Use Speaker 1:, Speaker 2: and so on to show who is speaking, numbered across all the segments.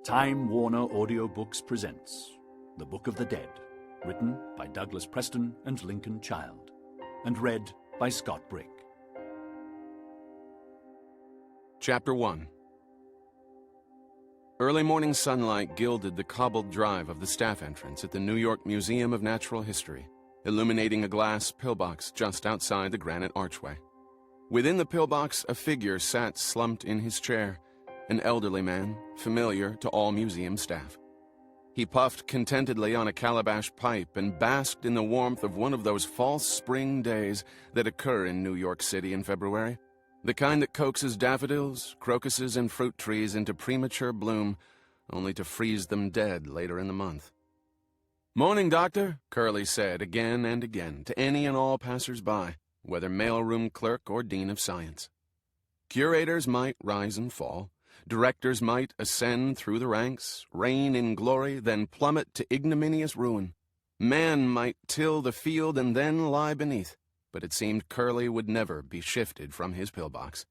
Speaker 1: Time Warner Audiobooks presents The Book of the Dead, written by Douglas Preston and Lincoln Child, and read by Scott Brick.
Speaker 2: Chapter 1. Early morning sunlight gilded the cobbled drive of the staff entrance at the New York Museum of Natural History, illuminating a glass pillbox just outside the granite archway. Within the pillbox, a figure sat slumped in his chair, an elderly man, familiar to all museum staff. He puffed contentedly on a calabash pipe and basked in the warmth of one of those false spring days that occur in New York City in February, the kind that coaxes daffodils, crocuses, and fruit trees into premature bloom, only to freeze them dead later in the month. "Morning, Doctor," Curly said again and again to any and all passers-by, whether mailroom clerk or dean of science. Curators might rise and fall. Directors might ascend through the ranks, reign in glory, then plummet to ignominious ruin. Man might till the field and then lie beneath, but it seemed Curly would never be shifted from his pillbox.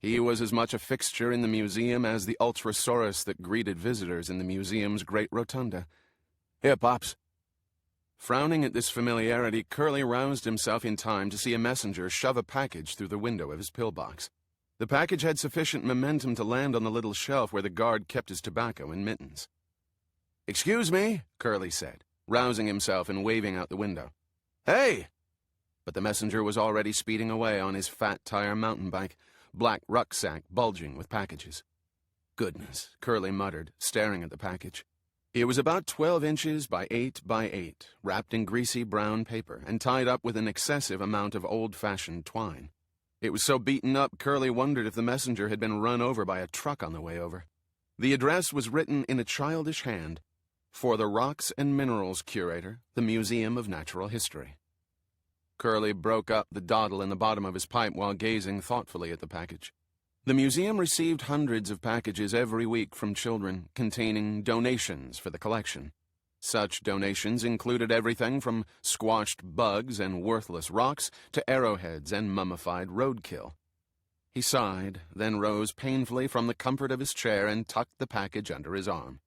Speaker 2: He was as much a fixture in the museum as the Ultrasaurus that greeted visitors in the museum's great rotunda. "Here, Pops." Frowning at this familiarity, Curly roused himself in time to see a messenger shove a package through the window of his pillbox. The package had sufficient momentum to land on the little shelf where the guard kept his tobacco and mittens. "Excuse me," Curly said, rousing himself and waving out the window. "Hey!" But the messenger was already speeding away on his fat tire mountain bike, black rucksack bulging with packages. "Goodness," Curly muttered, staring at the package. It was about 12 inches by 8 by 8, wrapped in greasy brown paper and tied up with an excessive amount of old-fashioned twine. It was so beaten up, Curly wondered if the messenger had been run over by a truck on the way over. The address was written in a childish hand, "For the Rocks and Minerals Curator, the Museum of Natural History." Curly broke up the dottle in the bottom of his pipe while gazing thoughtfully at the package. The museum received hundreds of packages every week from children containing donations for the collection. Such donations included everything from squashed bugs and worthless rocks to arrowheads and mummified roadkill. He sighed, then rose painfully from the comfort of his chair and tucked the package under his arm.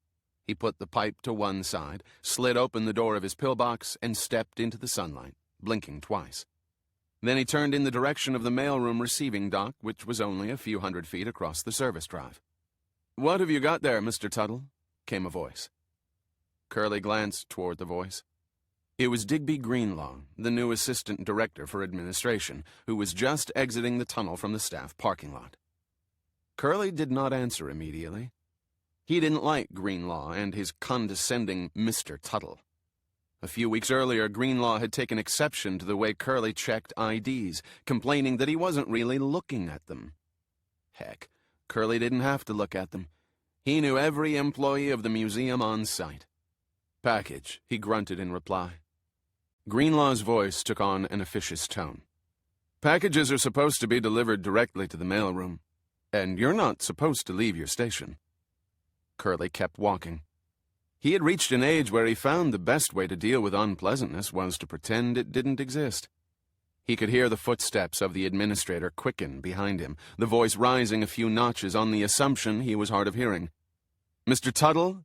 Speaker 2: He put the pipe to one side, slid open the door of his pillbox, and stepped into the sunlight, blinking twice. Then he turned in the direction of the mailroom receiving dock, which was only a few hundred feet across the service drive. "What have you got there, Mr. Tuttle?" came a voice. Curly glanced toward the voice. It was Digby Greenlaw, the new assistant director for administration, who was just exiting the tunnel from the staff parking lot. Curly did not answer immediately. He didn't like Greenlaw and his condescending Mr. Tuttle. A few weeks earlier, Greenlaw had taken exception to the way Curly checked IDs, complaining that he wasn't really looking at them. Heck, Curly didn't have to look at them. He knew every employee of the museum on site. "Package," he grunted in reply. Greenlaw's voice took on an officious tone. "Packages are supposed to be delivered directly to the mailroom, and you're not supposed to leave your station." Curly kept walking. He had reached an age where he found the best way to deal with unpleasantness was to pretend it didn't exist. He could hear the footsteps of the administrator quicken behind him, the voice rising a few notches on the assumption he was hard of hearing. "Mr. Tuttle?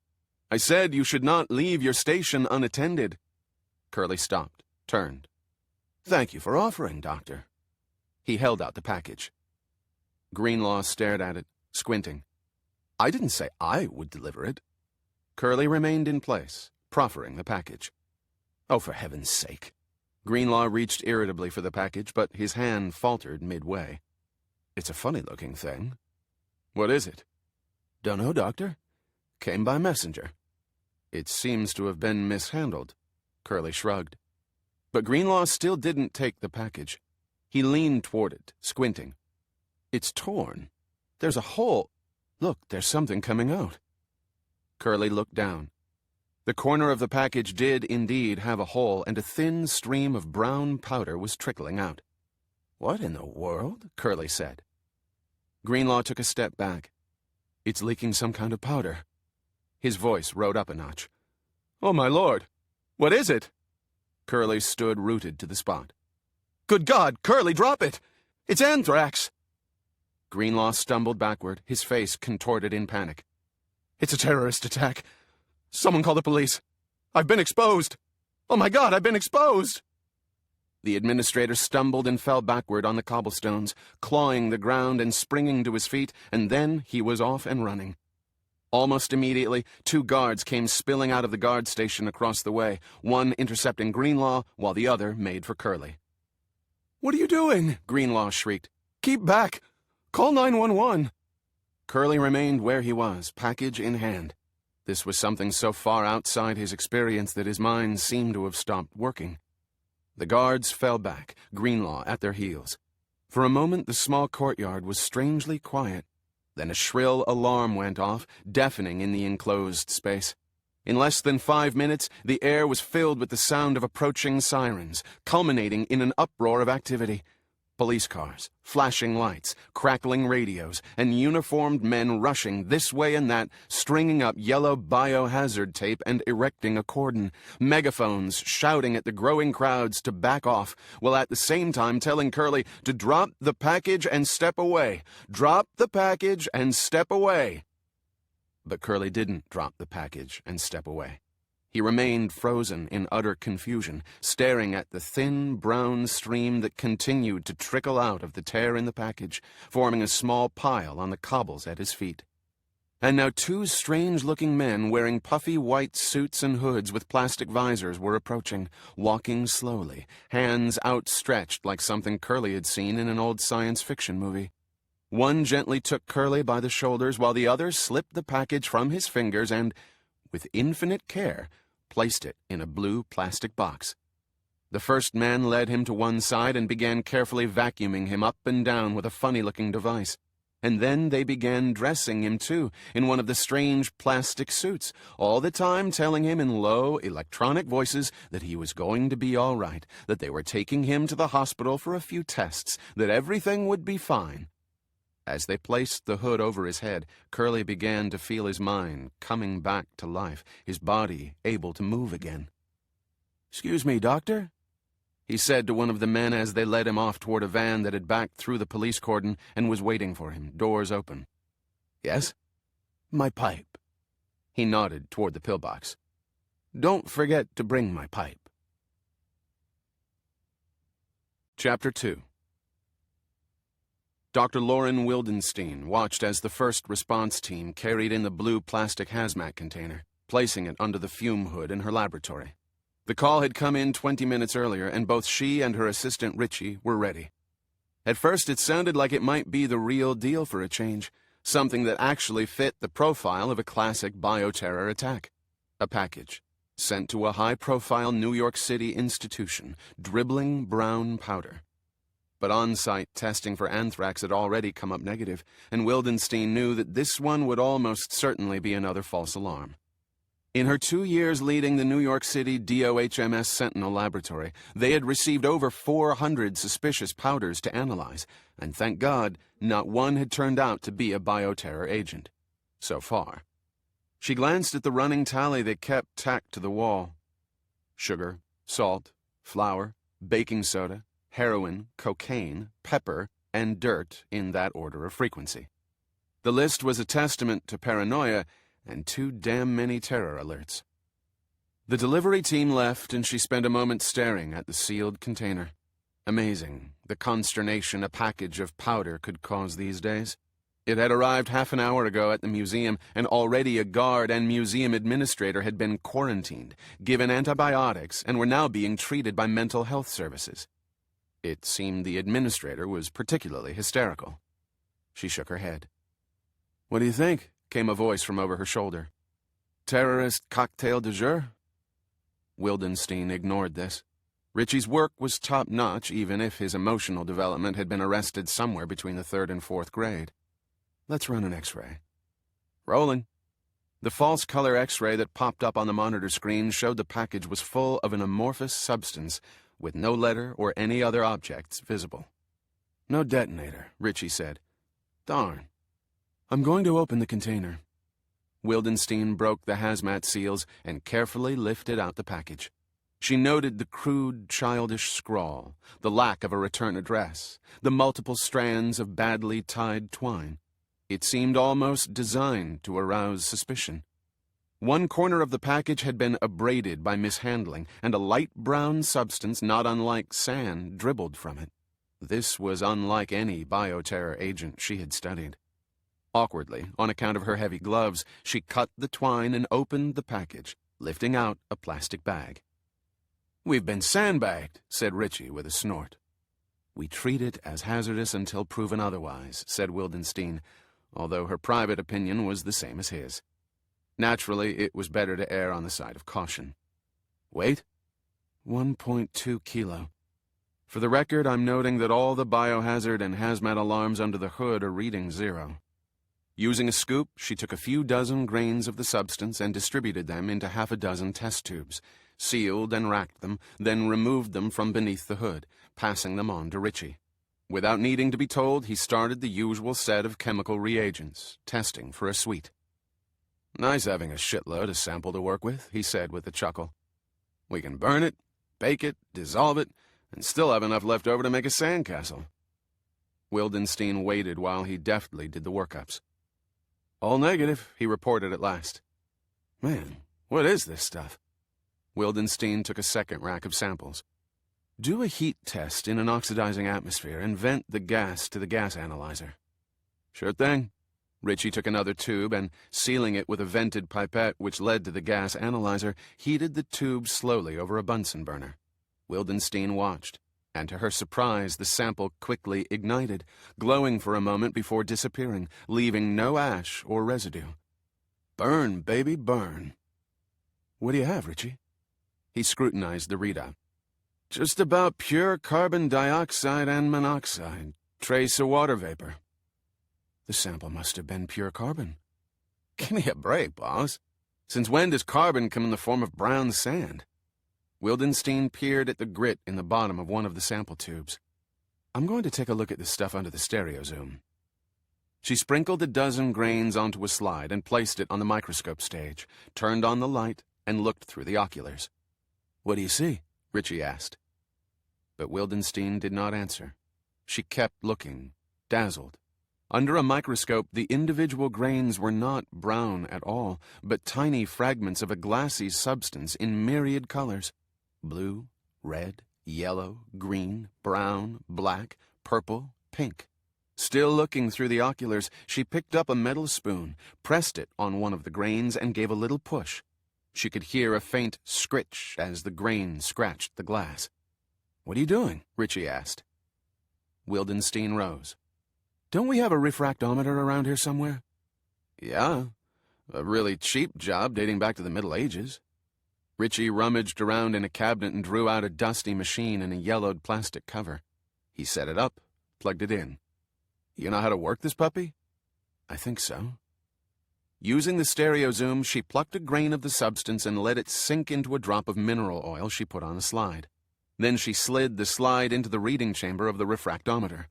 Speaker 2: I said you should not leave your station unattended." Curly stopped, turned. "Thank you for offering, Doctor." He held out the package. Greenlaw stared at it, squinting. "I didn't say I would deliver it." Curly remained in place, proffering the package. "Oh, for heaven's sake." Greenlaw reached irritably for the package, but his hand faltered midway. "It's a funny-looking thing." "What is it?" "Dunno, Doctor. Came by messenger." "It seems to have been mishandled." Curly shrugged. But Greenlaw still didn't take the package. He leaned toward it, squinting. "It's torn. There's a hole. Look, there's something coming out." Curly looked down. The corner of the package did indeed have a hole, and a thin stream of brown powder was trickling out. "What in the world?" Curly said. Greenlaw took a step back. "It's leaking some kind of powder." His voice rode up a notch. "Oh, my lord! What is it?" Curly stood rooted to the spot. "Good God, Curly, drop it! It's anthrax!" Greenlaw stumbled backward, his face contorted in panic. It's a terrorist attack. Someone call the police. I've been exposed. Oh my God, I've been exposed. The administrator stumbled and fell backward on the cobblestones, clawing the ground and springing to his feet, and then he was off and running. Almost immediately, 2 guards came spilling out of the guard station across the way, one intercepting Greenlaw while the other made for Curly. "What are you doing?" Greenlaw shrieked. "Keep back! Call 911! Curly remained where he was, package in hand. This was something so far outside his experience that his mind seemed to have stopped working. The guards fell back, Greenlaw at their heels. For a moment, the small courtyard was strangely quiet. Then a shrill alarm went off, deafening in the enclosed space. In less than 5 minutes, the air was filled with the sound of approaching sirens, culminating in an uproar of activity. Police cars, flashing lights, crackling radios, and uniformed men rushing this way and that, stringing up yellow biohazard tape and erecting a cordon. Megaphones shouting at the growing crowds to back off, while at the same time telling Curly to drop the package and step away. Drop the package and step away. But Curly didn't drop the package and step away. He remained frozen in utter confusion, staring at the thin, brown stream that continued to trickle out of the tear in the package, forming a small pile on the cobbles at his feet. And now 2 strange-looking men wearing puffy white suits and hoods with plastic visors were approaching, walking slowly, hands outstretched like something Curly had seen in an old science fiction movie. One gently took Curly by the shoulders while the other slipped the package from his fingers and, with infinite care, placed it in a blue plastic box. The first man led him to one side and began carefully vacuuming him up and down with a funny-looking device. And then they began dressing him, too, in one of the strange plastic suits, all the time telling him in low, electronic voices that he was going to be all right, that they were taking him to the hospital for a few tests, that everything would be fine. As they placed the hood over his head, Curly began to feel his mind coming back to life, his body able to move again. "Excuse me, doctor?" he said to one of the men as they led him off toward a van that had backed through the police cordon and was waiting for him, doors open. "Yes?" "My pipe." He nodded toward the pillbox. "Don't forget to bring my pipe." Chapter 2. Dr. Lauren Wildenstein watched as the first response team carried in the blue plastic hazmat container, placing it under the fume hood in her laboratory. The call had come in 20 minutes earlier, and both she and her assistant Richie were ready. At first, it sounded like it might be the real deal for a change, something that actually fit the profile of a classic bioterror attack. A package sent to a high-profile New York City institution, dribbling brown powder. But on-site testing for anthrax had already come up negative, and Wildenstein knew that this one would almost certainly be another false alarm. In her 2 years leading the New York City DOHMS Sentinel laboratory, they had received over 400 suspicious powders to analyze, and thank God, not one had turned out to be a bioterror agent. So far. She glanced at the running tally they kept tacked to the wall. Sugar, salt, flour, baking soda, heroin, cocaine, pepper, and dirt in that order of frequency. The list was a testament to paranoia and too damn many terror alerts. The delivery team left, and she spent a moment staring at the sealed container. Amazing, the consternation a package of powder could cause these days. It had arrived half an hour ago at the museum, and already a guard and museum administrator had been quarantined, given antibiotics, and were now being treated by mental health services. It seemed the administrator was particularly hysterical. She shook her head. "What do you think?" came a voice from over her shoulder. "Terrorist cocktail du jour?" Wildenstein ignored this. Richie's work was top-notch, even if his emotional development had been arrested somewhere between the 3rd and 4th grade. "Let's run an X-ray." "Rolling." The false color X-ray that popped up on the monitor screen showed the package was full of an amorphous substance, with no letter or any other objects visible. "No detonator," Richie said. "Darn. I'm going to open the container." Wildenstein broke the hazmat seals and carefully lifted out the package. She noted the crude, childish scrawl, the lack of a return address, the multiple strands of badly tied twine. It seemed almost designed to arouse suspicion. One corner of the package had been abraded by mishandling, and a light brown substance not unlike sand dribbled from it. This was unlike any bioterror agent she had studied. Awkwardly, on account of her heavy gloves, she cut the twine and opened the package, lifting out a plastic bag. "We've been sandbagged," said Ritchie with a snort. "We treat it as hazardous until proven otherwise," said Wildenstein, although her private opinion was the same as his. Naturally, it was better to err on the side of caution. "Weight? 1.2 kilo. For the record, I'm noting that all the biohazard and hazmat alarms under the hood are reading 0. Using a scoop, she took a few dozen grains of the substance and distributed them into half a dozen test tubes, sealed and racked them, then removed them from beneath the hood, passing them on to Ritchie. Without needing to be told, he started the usual set of chemical reagents, testing for a sweet. "Nice having a shitload of sample to work with," he said with a chuckle. "We can burn it, bake it, dissolve it, and still have enough left over to make a sandcastle." Wildenstein waited while he deftly did the workups. "All negative," he reported at last. "Man, what is this stuff?" Wildenstein took a second rack of samples. "Do a heat test in an oxidizing atmosphere and vent the gas to the gas analyzer." "Sure thing." Ritchie took another tube and, sealing it with a vented pipette which led to the gas analyzer, heated the tube slowly over a Bunsen burner. Wildenstein watched, and to her surprise the sample quickly ignited, glowing for a moment before disappearing, leaving no ash or residue. "Burn, baby, burn." "What do you have, Ritchie?" He scrutinized the readout. "Just about pure carbon dioxide and monoxide, trace of water vapor." "The sample must have been pure carbon." "Give me a break, boss. Since when does carbon come in the form of brown sand?" Wildenstein peered at the grit in the bottom of one of the sample tubes. "I'm going to take a look at this stuff under the stereo zoom." She sprinkled a dozen grains onto a slide and placed it on the microscope stage, turned on the light, and looked through the oculars. "What do you see?" Ritchie asked. But Wildenstein did not answer. She kept looking, dazzled. Under a microscope, the individual grains were not brown at all, but tiny fragments of a glassy substance in myriad colors. Blue, red, yellow, green, brown, black, purple, pink. Still looking through the oculars, she picked up a metal spoon, pressed it on one of the grains, and gave a little push. She could hear a faint scritch as the grain scratched the glass. "What are you doing?" Ritchie asked. Wildenstein rose. "Don't we have a refractometer around here somewhere?" "Yeah, a really cheap job dating back to the Middle Ages." Ritchie rummaged around in a cabinet and drew out a dusty machine in a yellowed plastic cover. He set it up, plugged it in. "You know how to work this puppy?" "I think so." Using the stereo zoom, she plucked a grain of the substance and let it sink into a drop of mineral oil she put on a slide. Then she slid the slide into the reading chamber of the refractometer.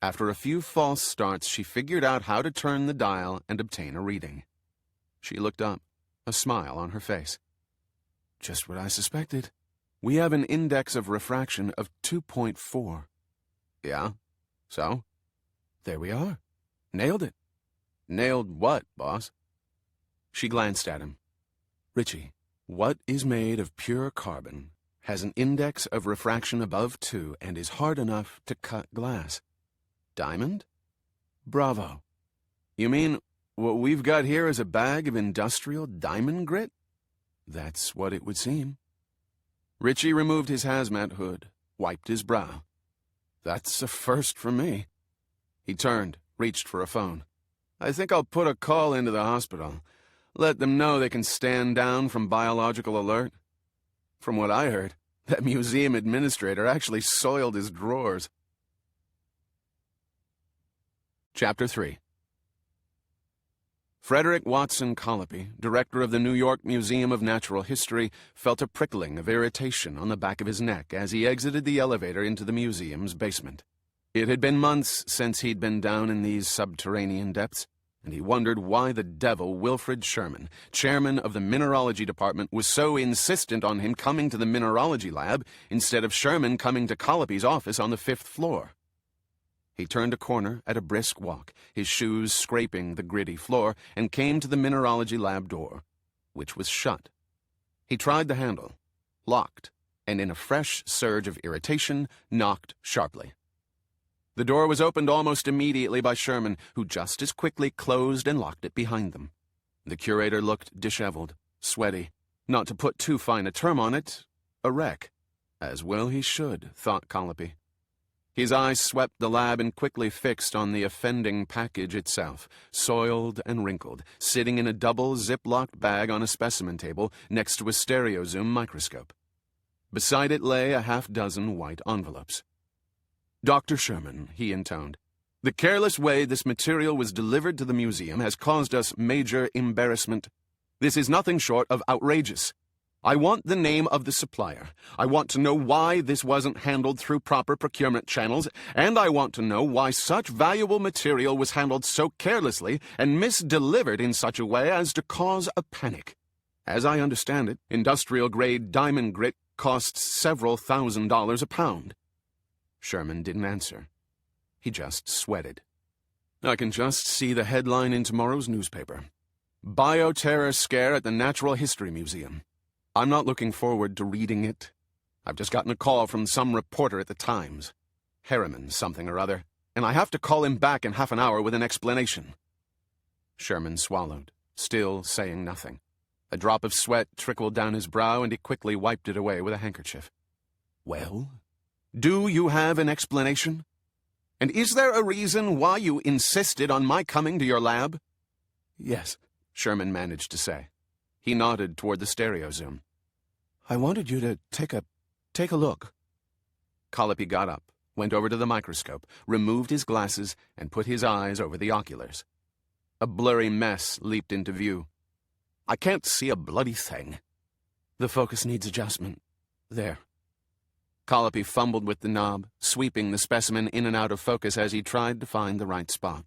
Speaker 2: After a few false starts, she figured out how to turn the dial and obtain a reading. She looked up, a smile on her face. "Just what I suspected. We have an index of refraction of 2.4. "Yeah? So?" "There we are. Nailed it." "Nailed what, boss?" She glanced at him. "Ritchie, what is made of pure carbon, has an index of refraction above 2, and is hard enough to cut glass?" "Diamond?" "Bravo. You mean what we've got here is a bag of industrial diamond grit?" "That's what it would seem." Ritchie removed his hazmat hood, wiped his brow. "That's a first for me." He turned, reached for a phone. "I think I'll put a call into the hospital. Let them know they can stand down from biological alert. From what I heard, that museum administrator actually soiled his drawers." Chapter 3. Frederick Watson Colopy, director of the New York Museum of Natural History, felt a prickling of irritation on the back of his neck as he exited the elevator into the museum's basement. It had been months since he'd been down in these subterranean depths, and he wondered why the devil Wilfred Sherman, chairman of the mineralogy department, was so insistent on him coming to the mineralogy lab instead of Sherman coming to Colopy's office on the 5th floor. He turned a corner at a brisk walk, his shoes scraping the gritty floor, and came to the mineralogy lab door, which was shut. He tried the handle, locked, and in a fresh surge of irritation, knocked sharply. The door was opened almost immediately by Sherman, who just as quickly closed and locked it behind them. The curator looked disheveled, sweaty, not to put too fine a term on it, a wreck. As well he should, thought Colopy. His eyes swept the lab and quickly fixed on the offending package itself, soiled and wrinkled, sitting in a double zip-locked bag on a specimen table next to a stereozoom microscope. Beside it lay a half-dozen white envelopes. "Dr. Sherman," he intoned, "the careless way this material was delivered to the museum has caused us major embarrassment. This is nothing short of outrageous. I want the name of the supplier. I want to know why this wasn't handled through proper procurement channels, and I want to know why such valuable material was handled so carelessly and misdelivered in such a way as to cause a panic. As I understand it, industrial-grade diamond grit costs several $1,000s a pound." Sherman didn't answer. He just sweated. "I can just see the headline in tomorrow's newspaper. Bioterror Scare at the Natural History Museum. I'm not looking forward to reading it. I've just gotten a call from some reporter at the Times. Harriman something or other, and I have to call him back in half an hour with an explanation." Sherman swallowed, still saying nothing. A drop of sweat trickled down his brow, and he quickly wiped it away with a handkerchief. "Well, do you have an explanation? And is there a reason why you insisted on my coming to your lab?" "Yes," Sherman managed to say. He nodded toward the stereozoom. "I wanted you to take a look." Colopy got up, went over to the microscope, removed his glasses, and put his eyes over the oculars. A blurry mess leaped into view. "I can't see a bloody thing." "The focus needs adjustment. There." Colopy fumbled with the knob, sweeping the specimen in and out of focus as he tried to find the right spot.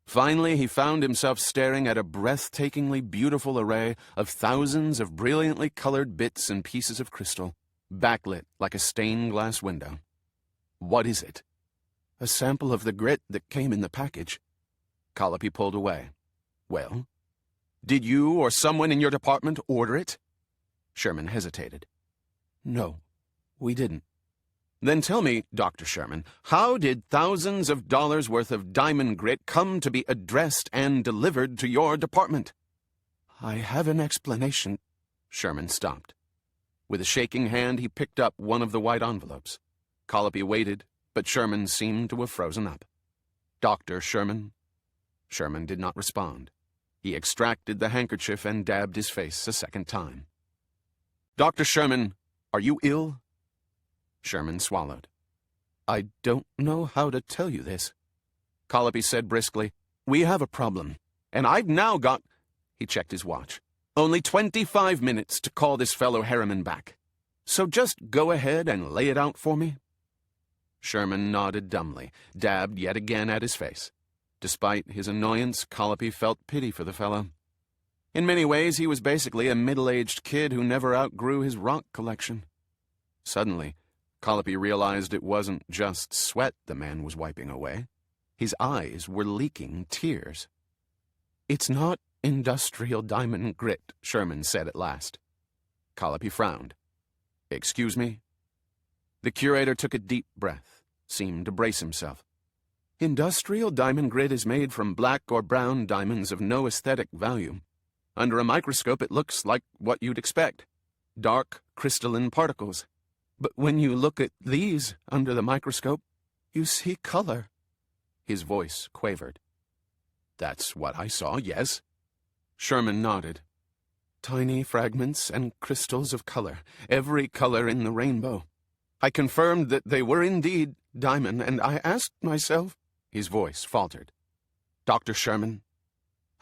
Speaker 2: Finally, he found himself staring at a breathtakingly beautiful array of thousands of brilliantly colored bits and pieces of crystal, backlit like a stained glass window. "What is it?" "A sample of the grit that came in the package." Colopy pulled away. "Well, did you or someone in your department order it?" Sherman hesitated. "No, we didn't." "Then tell me, Dr. Sherman, how did thousands of dollars worth of diamond grit come to be addressed and delivered to your department?" "I have an explanation." Sherman stopped. With a shaking hand, he picked up one of the white envelopes. Colopy waited, but Sherman seemed to have frozen up. "Dr. Sherman?" Sherman did not respond. He extracted the handkerchief and dabbed his face a second time. "Dr. Sherman, are you ill?" Sherman swallowed. "I don't know how to tell you this." Colopy said briskly, "We have a problem, and I've now got—" He checked his watch. "Only 25 minutes to call this fellow Harriman back. So just go ahead and lay it out for me." Sherman nodded dumbly, dabbed yet again at his face. Despite his annoyance, Colopy felt pity for the fellow. In many ways, he was basically a middle-aged kid who never outgrew his rock collection. Suddenly, Colopy realized it wasn't just sweat the man was wiping away. His eyes were leaking tears. "It's not industrial diamond grit," Sherman said at last. Colopy frowned. "Excuse me?" The curator took a deep breath, seemed to brace himself. "Industrial diamond grit is made from black or brown diamonds of no aesthetic value. Under a microscope it looks like what you'd expect. Dark, crystalline particles. But when you look at these under the microscope, you see color." His voice quavered. "That's what I saw, yes." Sherman nodded. "Tiny fragments and crystals of color, every color in the rainbow. I confirmed that they were indeed diamond, and I asked myself—" His voice faltered. "Dr. Sherman,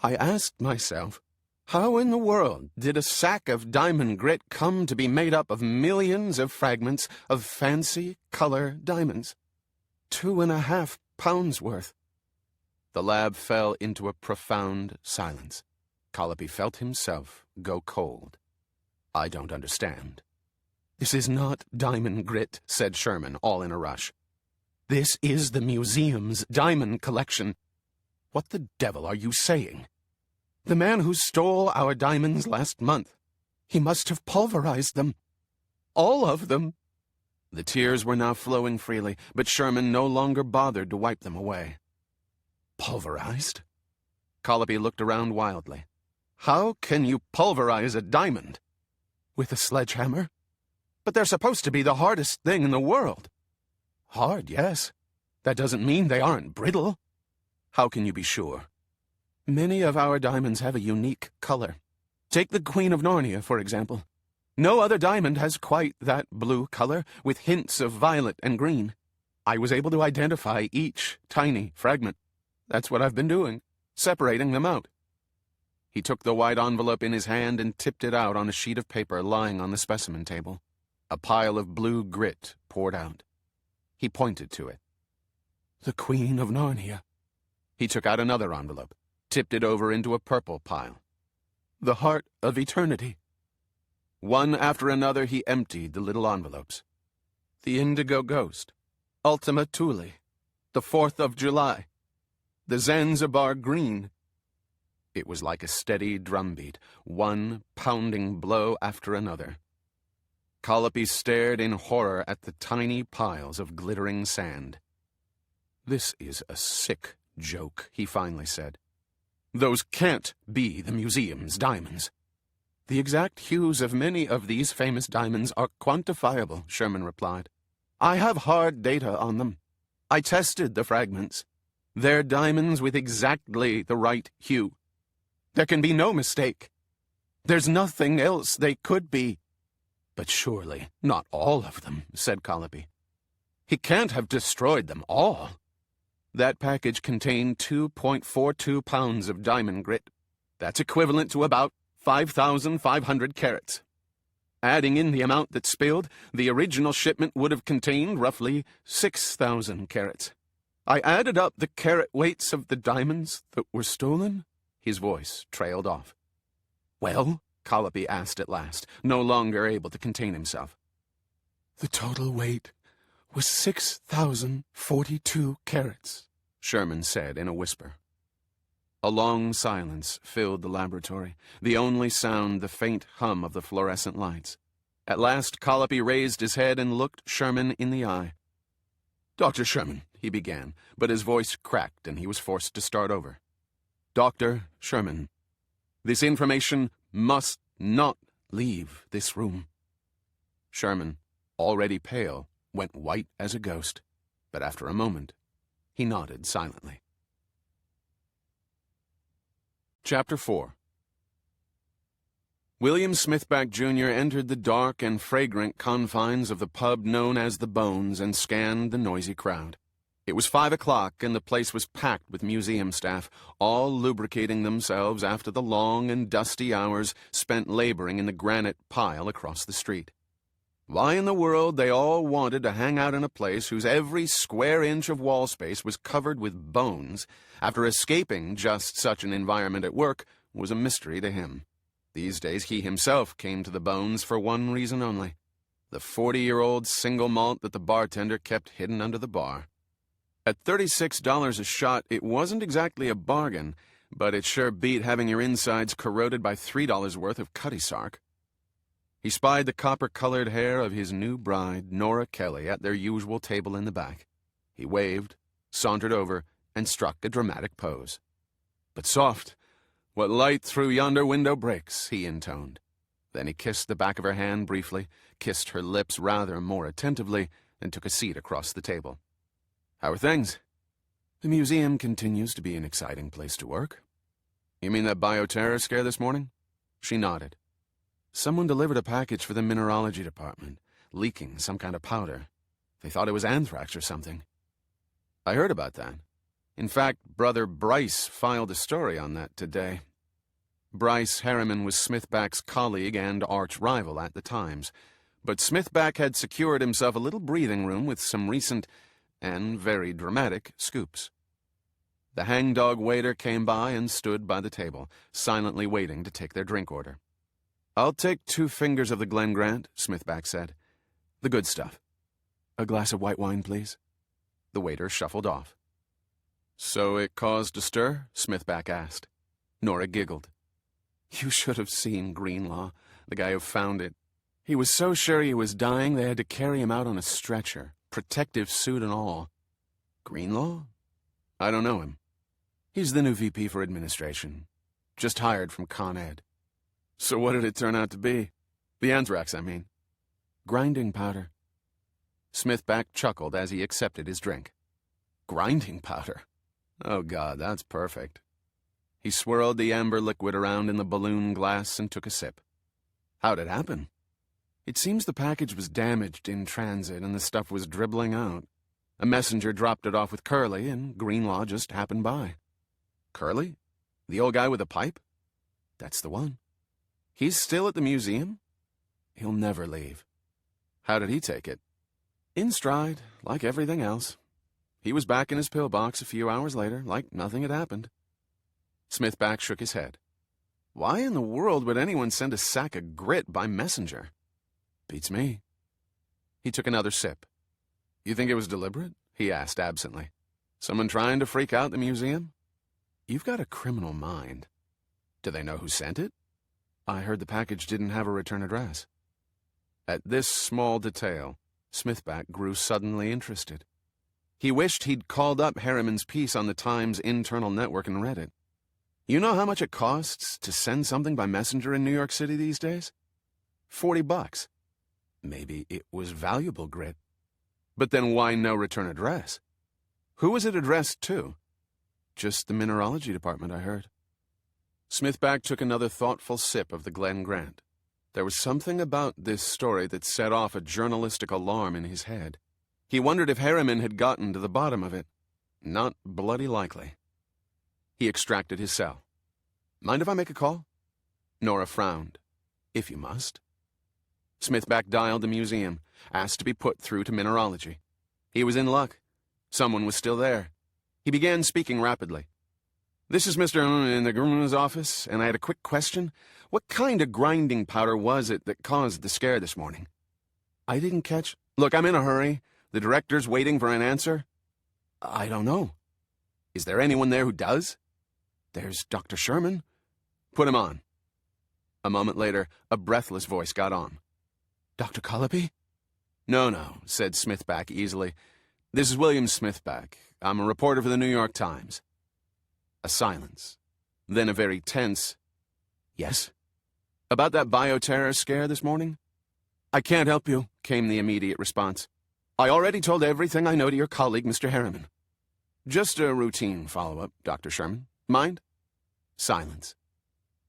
Speaker 2: I asked myself, how in the world did a sack of diamond grit come to be made up of millions of fragments of fancy color diamonds? 2.5 pounds worth." The lab fell into a profound silence. Colopy felt himself go cold. "I don't understand." "This is not diamond grit," said Sherman, all in a rush. This is the museum's diamond collection. What the devil are you saying? The man who stole our diamonds last month, he must have pulverized them. All of them. The tears were now flowing freely, but Sherman no longer bothered to wipe them away. Pulverized? Colopy looked around wildly. How can you pulverize a diamond? With a sledgehammer? But they're supposed to be the hardest thing in the world. Hard, yes. That doesn't mean they aren't brittle. How can you be sure? Many of our diamonds have a unique color. Take the Queen of Narnia, for example. No other diamond has quite that blue color, with hints of violet and green. I was able to identify each tiny fragment. That's what I've been doing, separating them out. He took the white envelope in his hand and tipped it out on a sheet of paper lying on the specimen table. A pile of blue grit poured out. He pointed to it. The Queen of Narnia. He took out another envelope, tipped it over into a purple pile. The Heart of Eternity. One after another he emptied the little envelopes. The Indigo Ghost. Ultima Thule. The 4th of July. The Zanzibar Green. It was like a steady drumbeat, one pounding blow after another. Colopy stared in horror at the tiny piles of glittering sand. This is a sick joke, he finally said. Those can't be the museum's diamonds. The exact hues of many of these famous diamonds are quantifiable, Sherman replied. I have hard data on them. I tested the fragments. They're diamonds with exactly the right hue. There can be no mistake. There's nothing else they could be. But surely not all of them, said Colopy. He can't have destroyed them all. That package contained 2.42 pounds of diamond grit. That's equivalent to about 5,500 carats. Adding in the amount that spilled, the original shipment would have contained roughly 6,000 carats. I added up the carat weights of the diamonds that were stolen. His voice trailed off. Well? Colopy asked at last, no longer able to contain himself. The total weight was 6,042 carats, Sherman said in a whisper. A long silence filled the laboratory, the only sound the faint hum of the fluorescent lights. At last Colopy raised his head and looked Sherman in the eye. Dr. Sherman, he began, but his voice cracked and he was forced to start over. Dr. Sherman, this information must not leave this room. Sherman, already pale, went white as a ghost, but after a moment, he nodded silently. Chapter 4. William Smithback, Jr. entered the dark and fragrant confines of the pub known as the Bones and scanned the noisy crowd. It was 5 o'clock, and the place was packed with museum staff, all lubricating themselves after the long and dusty hours spent laboring in the granite pile across the street. Why in the world they all wanted to hang out in a place whose every square inch of wall space was covered with bones after escaping just such an environment at work was a mystery to him. These days he himself came to the Bones for one reason only: the 40-year-old single malt that the bartender kept hidden under the bar. At $36 a shot, it wasn't exactly a bargain, but it sure beat having your insides corroded by $3 worth of cutty sark. He spied the copper-colored hair of his new bride, Nora Kelly, at their usual table in the back. He waved, sauntered over, and struck a dramatic pose. But soft, what light through yonder window breaks, he intoned. Then he kissed the back of her hand briefly, kissed her lips rather more attentively, and took a seat across the table. How are things? The museum continues to be an exciting place to work. You mean that bioterror scare this morning? She nodded. Someone delivered a package for the mineralogy department, leaking some kind of powder. They thought it was anthrax or something. I heard about that. In fact, Brother Bryce filed a story on that today. Bryce Harriman was Smithback's colleague and arch-rival at the Times, but Smithback had secured himself a little breathing room with some recent and very dramatic scoops. The hangdog waiter came by and stood by the table, silently waiting to take their drink order. I'll take 2 fingers of the Glen Grant, Smithback said. The good stuff. A glass of white wine, please. The waiter shuffled off. "So it caused a stir?" Smithback asked. Nora giggled. "You should have seen Greenlaw, the guy who found it. He was so sure he was dying they had to carry him out on a stretcher, protective suit and all." "Greenlaw? I don't know him." "He's the new VP for administration. Just hired from Con Ed." "So what did it turn out to be? The anthrax, I mean." "Grinding powder." Smithback chuckled as he accepted his drink. "Grinding powder? Oh, God, that's perfect." He swirled the amber liquid around in the balloon glass and took a sip. "How'd it happen?" "It seems the package was damaged in transit and the stuff was dribbling out. A messenger dropped it off with Curly, and Greenlaw just happened by." "Curly? The old guy with the pipe?" "That's the one." "He's still at the museum?" "He'll never leave." "How did he take it?" "In stride, like everything else. He was back in his pillbox a few hours later, like nothing had happened." Smithback shook his head. "Why in the world would anyone send a sack of grit by messenger?" "Beats me." He took another sip. "You think it was deliberate?" he asked absently. "Someone trying to freak out the museum?" "You've got a criminal mind." "Do they know who sent it?" "I heard the package didn't have a return address." At this small detail, Smithback grew suddenly interested. He wished he'd called up Harriman's piece on the Times internal network and read it. "You know how much it costs to send something by messenger in New York City these days? $40. Maybe it was valuable grit. But then why no return address? Who was it addressed to?" "Just the mineralogy department, I heard." Smithback took another thoughtful sip of the Glen Grant. There was something about this story that set off a journalistic alarm in his head. He wondered if Harriman had gotten to the bottom of it. Not bloody likely. He extracted his cell. "Mind if I make a call?" Nora frowned. "If you must." Smithback dialed the museum, asked to be put through to mineralogy. He was in luck. Someone was still there. He began speaking rapidly. "This is Mr. in the groom's office, and I had a quick question. What kind of grinding powder was it that caused the scare this morning?" "I didn't catch—" "Look, I'm in a hurry. The director's waiting for an answer." "I don't know." "Is there anyone there who does?" "There's Dr. Sherman." "Put him on." A moment later, a breathless voice got on. "Dr. Cullopy?" No, said Smithback easily. "This is William Smithback. I'm a reporter for the New York Times." A silence. Then a very tense, "Yes?" "About that bioterror scare this morning?" "I can't help you," came the immediate response. "I already told everything I know to your colleague, Mr. Harriman." "Just a routine follow-up, Dr. Sherman. Mind?" Silence.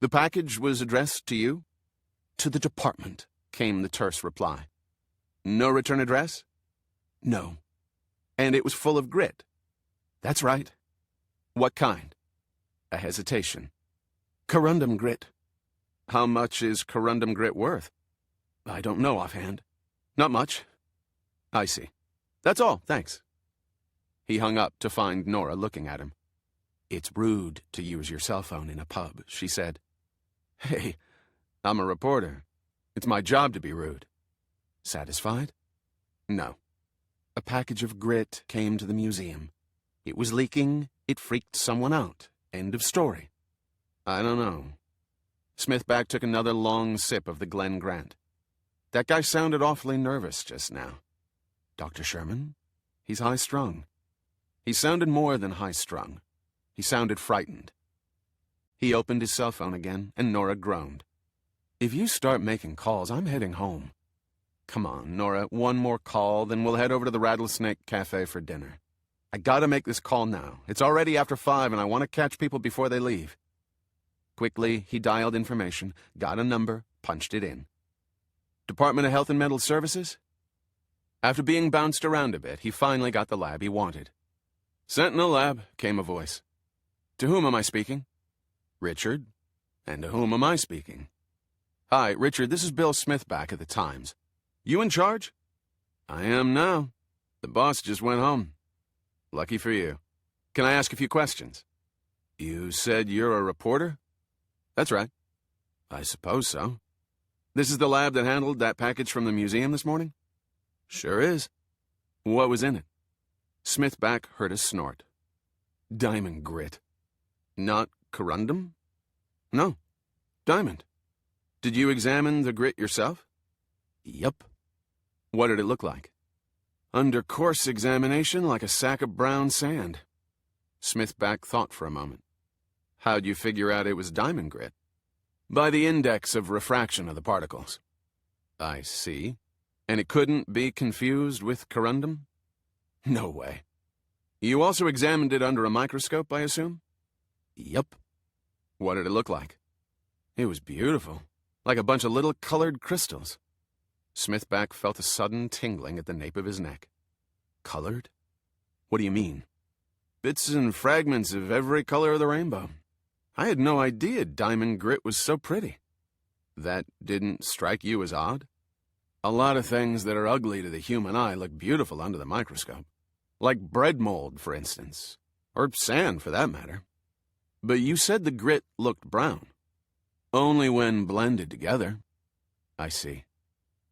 Speaker 2: "The package was addressed to you?" "To the department," came the terse reply. "No return address?" "No." "And it was full of grit?" "That's right." "What kind?" A hesitation. "Corundum grit." "How much is corundum grit worth?" "I don't know offhand." "Not much." "I see. That's all, thanks." He hung up to find Nora looking at him. "It's rude to use your cell phone in a pub," she said. "Hey, I'm a reporter. It's my job to be rude." "Satisfied?" "No." "A package of grit came to the museum. It was leaking. It freaked someone out. End of story." "I don't know." Smithback took another long sip of the Glen Grant. "That guy sounded awfully nervous just now." "Dr. Sherman? He's high-strung." He sounded more than high-strung. He sounded frightened. He opened his cell phone again, and Nora groaned. "If you start making calls, I'm heading home." "Come on, Nora, one more call, then we'll head over to the Rattlesnake Cafe for dinner. I gotta make this call now. It's already after 5, and I want to catch people before they leave." Quickly, he dialed information, got a number, punched it in. "Department of Health and Mental Services?" After being bounced around a bit, he finally got the lab he wanted. "Sentinel Lab," came a voice. "To whom am I speaking?" "Richard." "And to whom am I speaking?" "Hi, Richard, this is Bill Smithback at the Times. You in charge?" "I am now. The boss just went home." "Lucky for you. Can I ask a few questions?" "You said you're a reporter?" "That's right." "I suppose so." "This is the lab that handled that package from the museum this morning?" "Sure is." "What was in it?" Smithback heard a snort. Diamond grit. Not corundum? No, diamond. Did you examine the grit yourself? Yup. What did it look like? Under coarse examination, like a sack of brown sand. Smithback thought for a moment. How'd you figure out it was diamond grit? By the index of refraction of the particles. I see. And it couldn't be confused with corundum? No way. You also examined it under a microscope, I assume? Yup. What did it look like? It was beautiful, like a bunch of little colored crystals. Smithback felt a sudden tingling at the nape of his neck. Colored? What do you mean? Bits and fragments of every color of the rainbow. I had no idea diamond grit was so pretty. That didn't strike you as odd? A lot of things that are ugly to the human eye look beautiful under the microscope. Like bread mold, for instance. Or sand, for that matter. But you said the grit looked brown. Only when blended together. I see.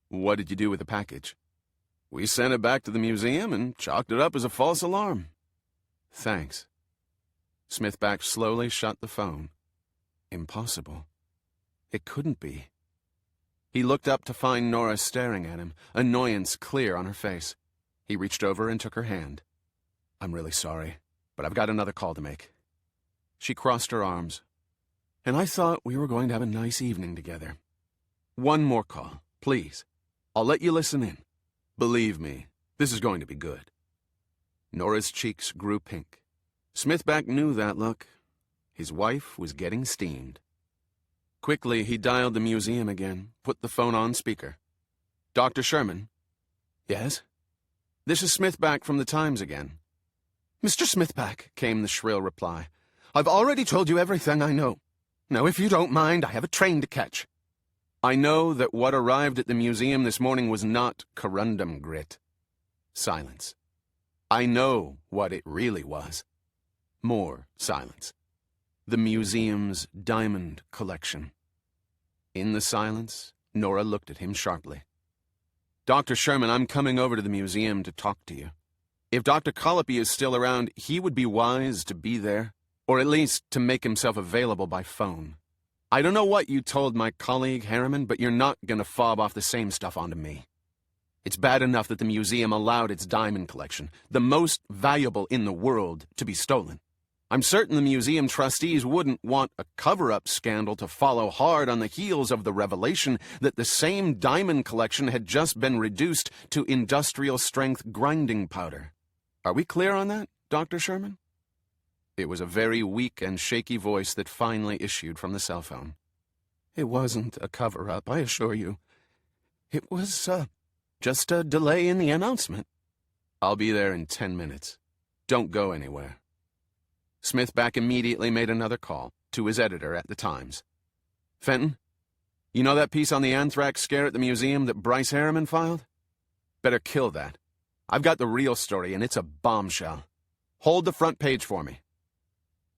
Speaker 2: What did you do with the package? We sent it back to the museum and chalked it up as a false alarm. Thanks. Smithback slowly shut the phone. Impossible. It couldn't be. He looked up to find Nora staring at him, annoyance clear on her face. He reached over and took her hand. I'm really sorry, but I've got another call to make. She crossed her arms. And I thought we were going to have a nice evening together. One more call, please. I'll let you listen in. Believe me, this is going to be good. Nora's cheeks grew pink. Smithback knew that look. His wife was getting steamed. Quickly, he dialed the museum again, put the phone on speaker. Dr. Sherman? Yes? This is Smithback from the Times again. Mr. Smithback, came the shrill reply. I've already told you everything I know. Now, if you don't mind, I have a train to catch. I know that what arrived at the museum this morning was not corundum grit. Silence. I know what it really was. More silence. The museum's diamond collection. In the silence, Nora looked at him sharply. Dr. Sherman, I'm coming over to the museum to talk to you. If Dr. Colopy is still around, he would be wise to be there, or at least to make himself available by phone. I don't know what you told my colleague Harriman, but you're not going to fob off the same stuff onto me. It's bad enough that the museum allowed its diamond collection, the most valuable in the world, to be stolen. I'm certain the museum trustees wouldn't want a cover-up scandal to follow hard on the heels of the revelation that the same diamond collection had just been reduced to industrial-strength grinding powder. Are we clear on that, Dr. Sherman? It was a very weak and shaky voice that finally issued from the cell phone. It wasn't a cover-up, I assure you. It was, just a delay in the announcement. I'll be there in 10 minutes. Don't go anywhere. Smithback immediately made another call to his editor at the Times. Fenton, you know that piece on the anthrax scare at the museum that Bryce Harriman filed? Better kill that. I've got the real story, and it's a bombshell. Hold the front page for me.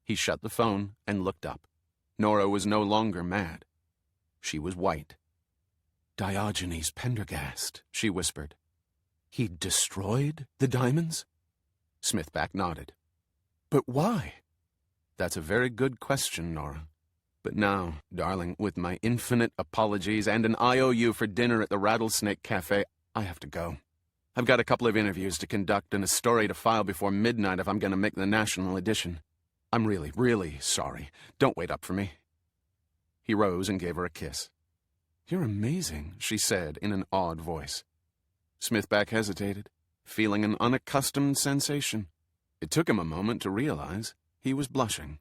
Speaker 2: He shut the phone and looked up. Nora was no longer mad. She was white. Diogenes Pendergast, she whispered. He destroyed the diamonds? Smithback nodded. But why? That's a very good question, Nora. But now, darling, with my infinite apologies and an IOU for dinner at the Rattlesnake Cafe, I have to go. I've got a couple of interviews to conduct and a story to file before midnight if I'm going to make the national edition. I'm really, really sorry. Don't wait up for me. He rose and gave her a kiss. You're amazing, she said in an awed voice. Smithback hesitated, feeling an unaccustomed sensation. It took him a moment to realize he was blushing.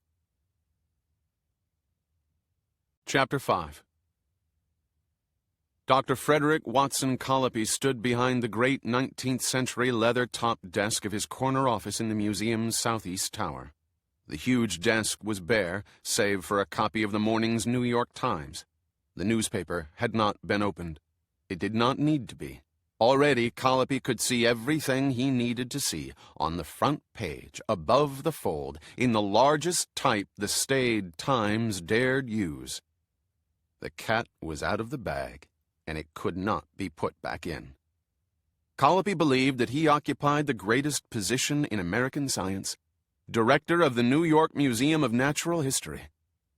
Speaker 2: Chapter 5. Dr. Frederick Watson Colopy stood behind the great 19th-century leather-topped desk of his corner office in the museum's southeast tower. The huge desk was bare, save for a copy of the morning's New York Times. The newspaper had not been opened. It did not need to be. Already, Colopy could see everything he needed to see on the front page, above the fold, in the largest type the staid Times dared use. The cat was out of the bag, and it could not be put back in. Colopy believed that he occupied the greatest position in American science, director of the New York Museum of Natural History.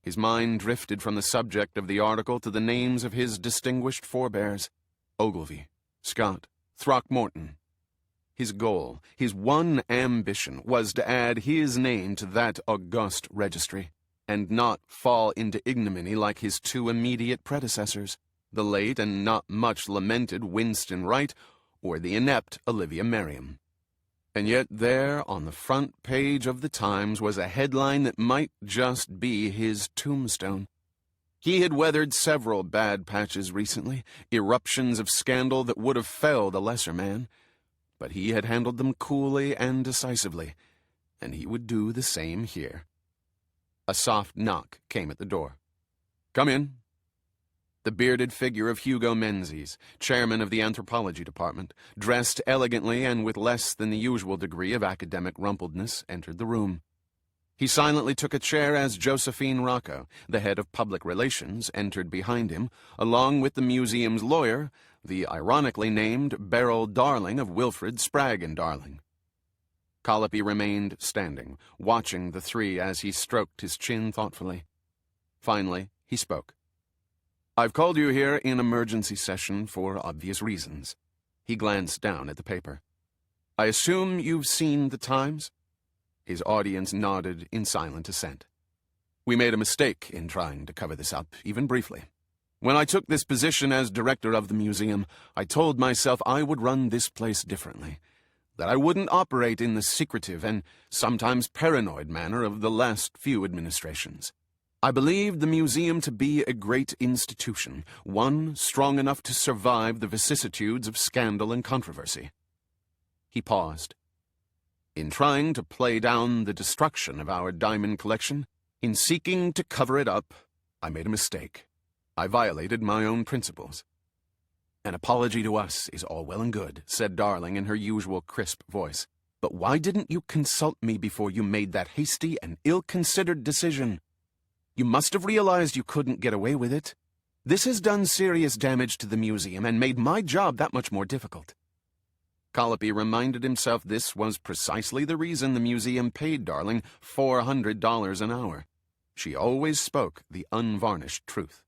Speaker 2: His mind drifted from the subject of the article to the names of his distinguished forebears: Ogilvy, Scott, Throckmorton. His goal, his one ambition, was to add his name to that august registry, and not fall into ignominy like his two immediate predecessors, the late and not much lamented Winston Wright, or the inept Olivia Merriam. And yet there, on the front page of the Times, was a headline that might just be his tombstone. He had weathered several bad patches recently, eruptions of scandal that would have felled a lesser man, but he had handled them coolly and decisively, and he would do the same here. A soft knock came at the door. "Come in." The bearded figure of Hugo Menzies, chairman of the anthropology department, dressed elegantly and with less than the usual degree of academic rumpledness, entered the room. He silently took a chair as Josephine Rocco, the head of public relations, entered behind him, along with the museum's lawyer, the ironically named Beryl Darling of Wilfrid, Spragg & Darling. Colopy remained standing, watching the three as he stroked his chin thoughtfully. Finally, he spoke. "I've called you here in emergency session for obvious reasons." He glanced down at the paper. "I assume you've seen the Times?" His audience nodded in silent assent. "We made a mistake in trying to cover this up, even briefly. When I took this position as director of the museum, I told myself I would run this place differently, that I wouldn't operate in the secretive and sometimes paranoid manner of the last few administrations. I believed the museum to be a great institution, one strong enough to survive the vicissitudes of scandal and controversy." He paused. "In trying to play down the destruction of our diamond collection, in seeking to cover it up, I made a mistake. I violated my own principles." "An apology to us is all well and good," said Darling in her usual crisp voice. "But why didn't you consult me before you made that hasty and ill-considered decision? You must have realized you couldn't get away with it. This has done serious damage to the museum and made my job that much more difficult." Colopy reminded himself this was precisely the reason the museum paid Darling $400 an hour. She always spoke the unvarnished truth.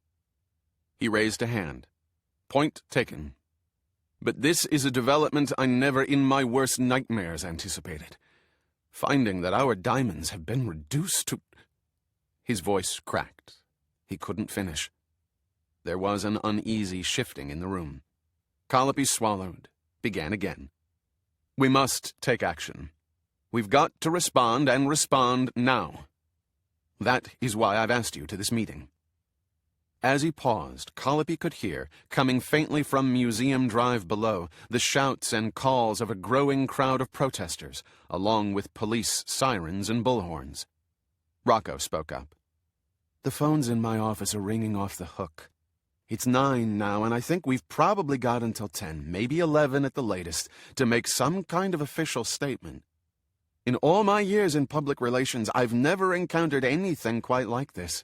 Speaker 2: He raised a hand. "Point taken. But this is a development I never in my worst nightmares anticipated. Finding that our diamonds have been reduced to—" His voice cracked. He couldn't finish. There was an uneasy shifting in the room. Colopy swallowed, began again. "We must take action. We've got to respond, and respond now. That is why I've asked you to this meeting." As he paused, Colopy could hear, coming faintly from Museum Drive below, the shouts and calls of a growing crowd of protesters, along with police sirens and bullhorns. Rocco spoke up. "The phones in my office are ringing off the hook. It's 9 now, and I think we've probably got until 10, maybe 11 at the latest, to make some kind of official statement. In all my years in public relations, I've never encountered anything quite like this."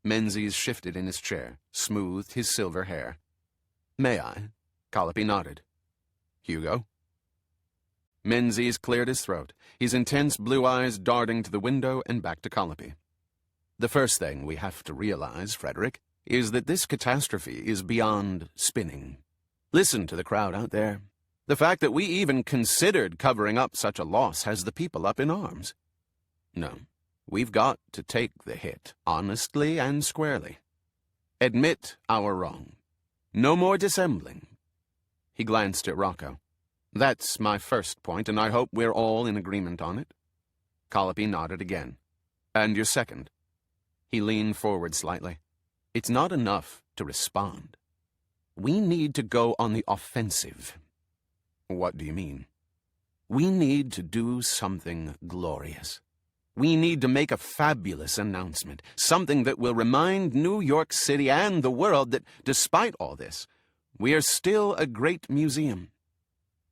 Speaker 2: Menzies shifted in his chair, smoothed his silver hair. "May I?" Colopy nodded. "Hugo?" Menzies cleared his throat, his intense blue eyes darting to the window and back to Colopy. "The first thing we have to realize, Frederick, is that this catastrophe is beyond spinning. Listen to the crowd out there. The fact that we even considered covering up such a loss has the people up in arms. No, we've got to take the hit, honestly and squarely. Admit our wrong. No more dissembling." He glanced at Rocco. "That's my first point, and I hope we're all in agreement on it." Colopy nodded again. "And your second?" He leaned forward slightly. "It's not enough to respond. We need to go on the offensive." "What do you mean?" "We need to do something glorious. We need to make a fabulous announcement, something that will remind New York City and the world that, despite all this, we are still a great museum.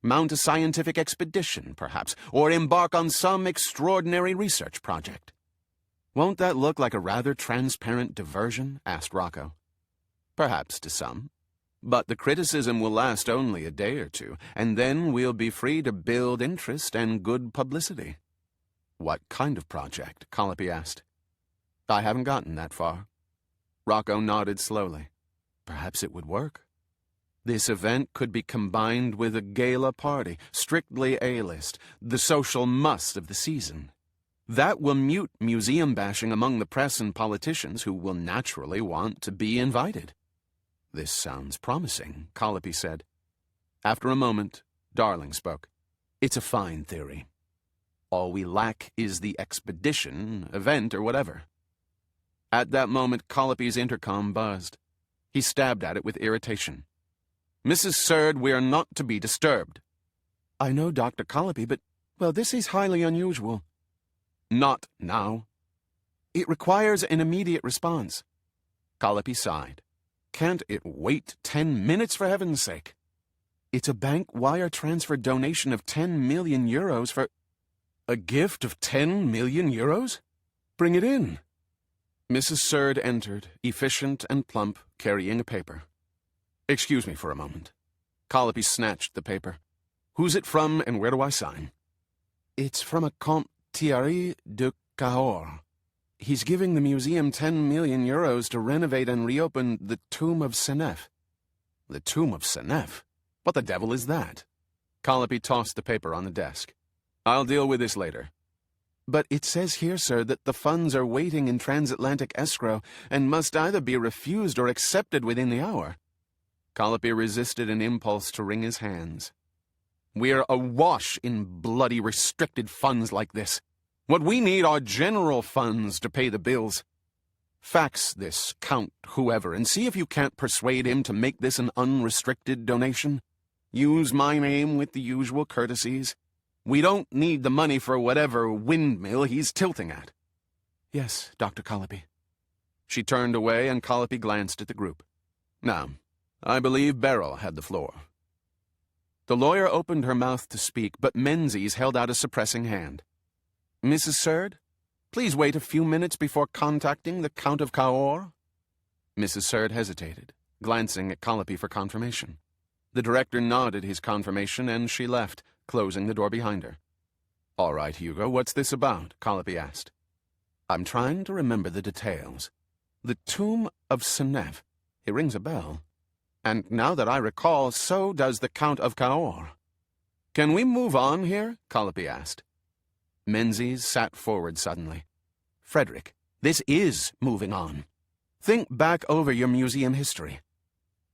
Speaker 2: Mount a scientific expedition, perhaps, or embark on some extraordinary research project." "Won't that look like a rather transparent diversion?" asked Rocco. "Perhaps to some. But the criticism will last only a day or two, and then we'll be free to build interest and good publicity. What kind of project? Colopy asked. I haven't gotten that far. Rocco nodded slowly. Perhaps it would work. This event could be combined with a gala party, strictly A-list, the social must of the season. That will mute museum bashing among the press and politicians who will naturally want to be invited. This sounds promising, Colopy said. After a moment, Darling spoke. It's a fine theory. All we lack is the expedition, event, or whatever. At that moment, Colopy's intercom buzzed. He stabbed at it with irritation. Mrs. Surd, we are not to be disturbed. I know, Dr. Colopy, but, well, this is highly unusual. Not now. It requires an immediate response. Colopy sighed. Can't it wait 10 minutes, for heaven's sake? It's a bank wire transfer donation of 10 million euros for... A gift of 10 million euros? Bring it in. Mrs. Surd entered, efficient and plump, carrying a paper. Excuse me for a moment. Colopy snatched the paper. Who's it from, and where do I sign? It's from a Comte Thierry de Cahors. He's giving the museum 10 million euros to renovate and reopen the Tomb of Senef. The Tomb of Senef? What the devil is that? Colopy tossed the paper on the desk. I'll deal with this later. But it says here, sir, that the funds are waiting in transatlantic escrow and must either be refused or accepted within the hour. Colopy resisted an impulse to wring his hands. We're awash in bloody restricted funds like this. What we need are general funds to pay the bills. Fax this Count whoever and see if you can't persuade him to make this an unrestricted donation. Use my name with the usual courtesies. We don't need the money for whatever windmill he's tilting at. Yes, Dr. Colopy. She turned away and Colopy glanced at the group. Now, I believe Beryl had the floor. The lawyer opened her mouth to speak, but Menzies held out a suppressing hand. Mrs. Surd, please wait a few minutes before contacting the Count of Cahors. Mrs. Surd hesitated, glancing at Colopy for confirmation. The director nodded his confirmation, and she left, closing the door behind her. All right, Hugo, what's this about? Colopy asked. I'm trying to remember the details. The Tomb of Senef. It rings a bell. And now that I recall, so does the Count of Cahors. Can we move on here? Colopy asked. Menzies sat forward suddenly. Frederick, this is moving on. Think back over your museum history.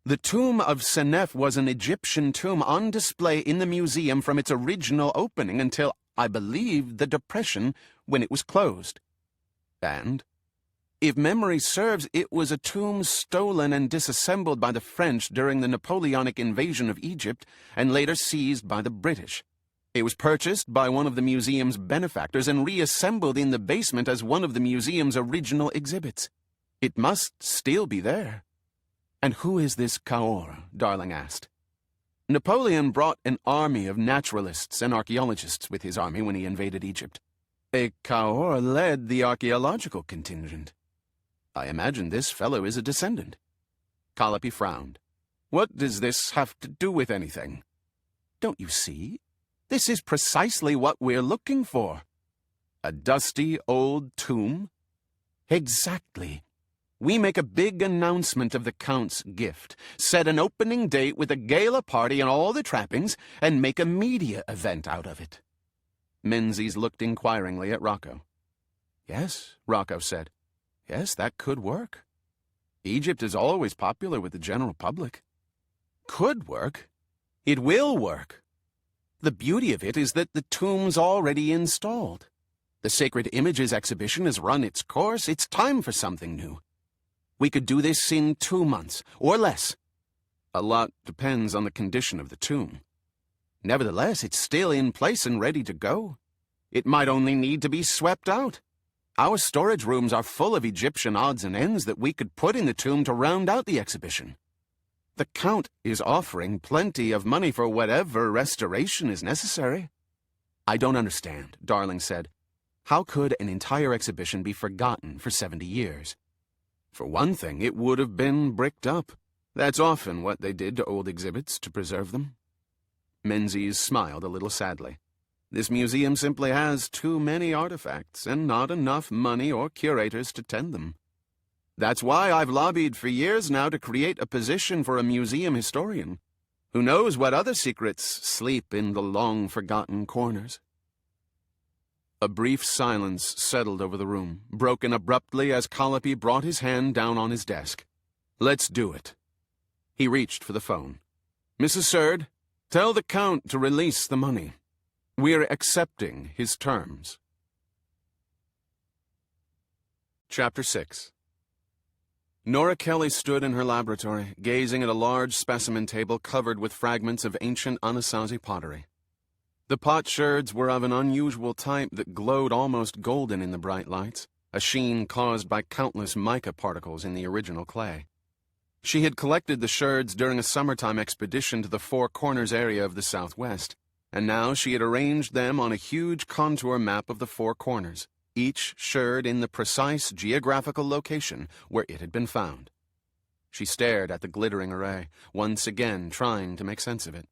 Speaker 2: The Tomb of Senef was an Egyptian tomb on display in the museum from its original opening until, I believe, the Depression, when it was closed. And, if memory serves, it was a tomb stolen and disassembled by the French during the Napoleonic invasion of Egypt and later seized by the British. It was purchased by one of the museum's benefactors and reassembled in the basement as one of the museum's original exhibits. It must still be there. And who is this Cahors? Darling asked. Napoleon brought an army of naturalists and archaeologists with his army when he invaded Egypt. A Cahors led the archaeological contingent. I imagine this fellow is a descendant. Colopy frowned. What does this have to do with anything? Don't you see? This is precisely what we're looking for. A dusty old tomb? Exactly. We make a big announcement of the Count's gift, set an opening date with a gala party and all the trappings, and make a media event out of it. Menzies looked inquiringly at Rocco. Yes, Rocco said. Yes, that could work. Egypt is always popular with the general public. Could work. It will work. The beauty of it is that the tomb's already installed. The Sacred Images exhibition has run its course. It's time for something new. We could do this in 2 months, or less. A lot depends on the condition of the tomb. Nevertheless, it's still in place and ready to go. It might only need to be swept out. Our storage rooms are full of Egyptian odds and ends that we could put in the tomb to round out the exhibition. The Count is offering plenty of money for whatever restoration is necessary. I don't understand, Darling said. How could an entire exhibition be forgotten for 70 years? For one thing, it would have been bricked up. That's often what they did to old exhibits to preserve them. Menzies smiled a little sadly. This museum simply has too many artifacts and not enough money or curators to tend them. That's why I've lobbied for years now to create a position for a museum historian. Who knows what other secrets sleep in the long-forgotten corners? A brief silence settled over the room, broken abruptly as Colopy brought his hand down on his desk. Let's do it. He reached for the phone. Mrs. Surd, tell the Count to release the money. We're accepting his terms. Chapter 6. Nora Kelly stood in her laboratory, gazing at a large specimen table covered with fragments of ancient Anasazi pottery. The potsherds were of an unusual type that glowed almost golden in the bright lights, a sheen caused by countless mica particles in the original clay. She had collected the sherds during a summertime expedition to the Four Corners area of the Southwest, and now she had arranged them on a huge contour map of the Four Corners, each sherd in the precise geographical location where it had been found. She stared at the glittering array, once again trying to make sense of it.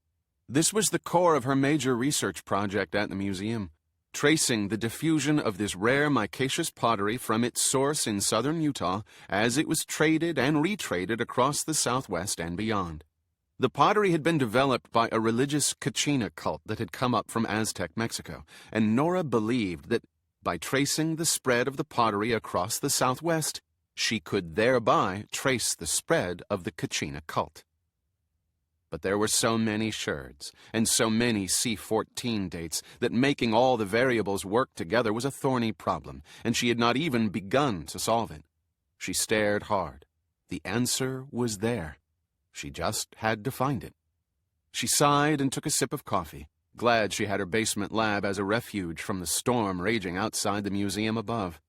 Speaker 2: This was the core of her major research project at the museum, tracing the diffusion of this rare micaceous pottery from its source in southern Utah as it was traded and retraded across the Southwest and beyond. The pottery had been developed by a religious Kachina cult that had come up from Aztec Mexico, and Nora believed that by tracing the spread of the pottery across the Southwest, she could thereby trace the spread of the Kachina cult. But there were so many sherds and so many C-14 dates that making all the variables work together was a thorny problem, and she had not even begun to solve it. She stared hard. The answer was there. She just had to find it. She sighed and took a sip of coffee, glad she had her basement lab as a refuge from the storm raging outside the museum above.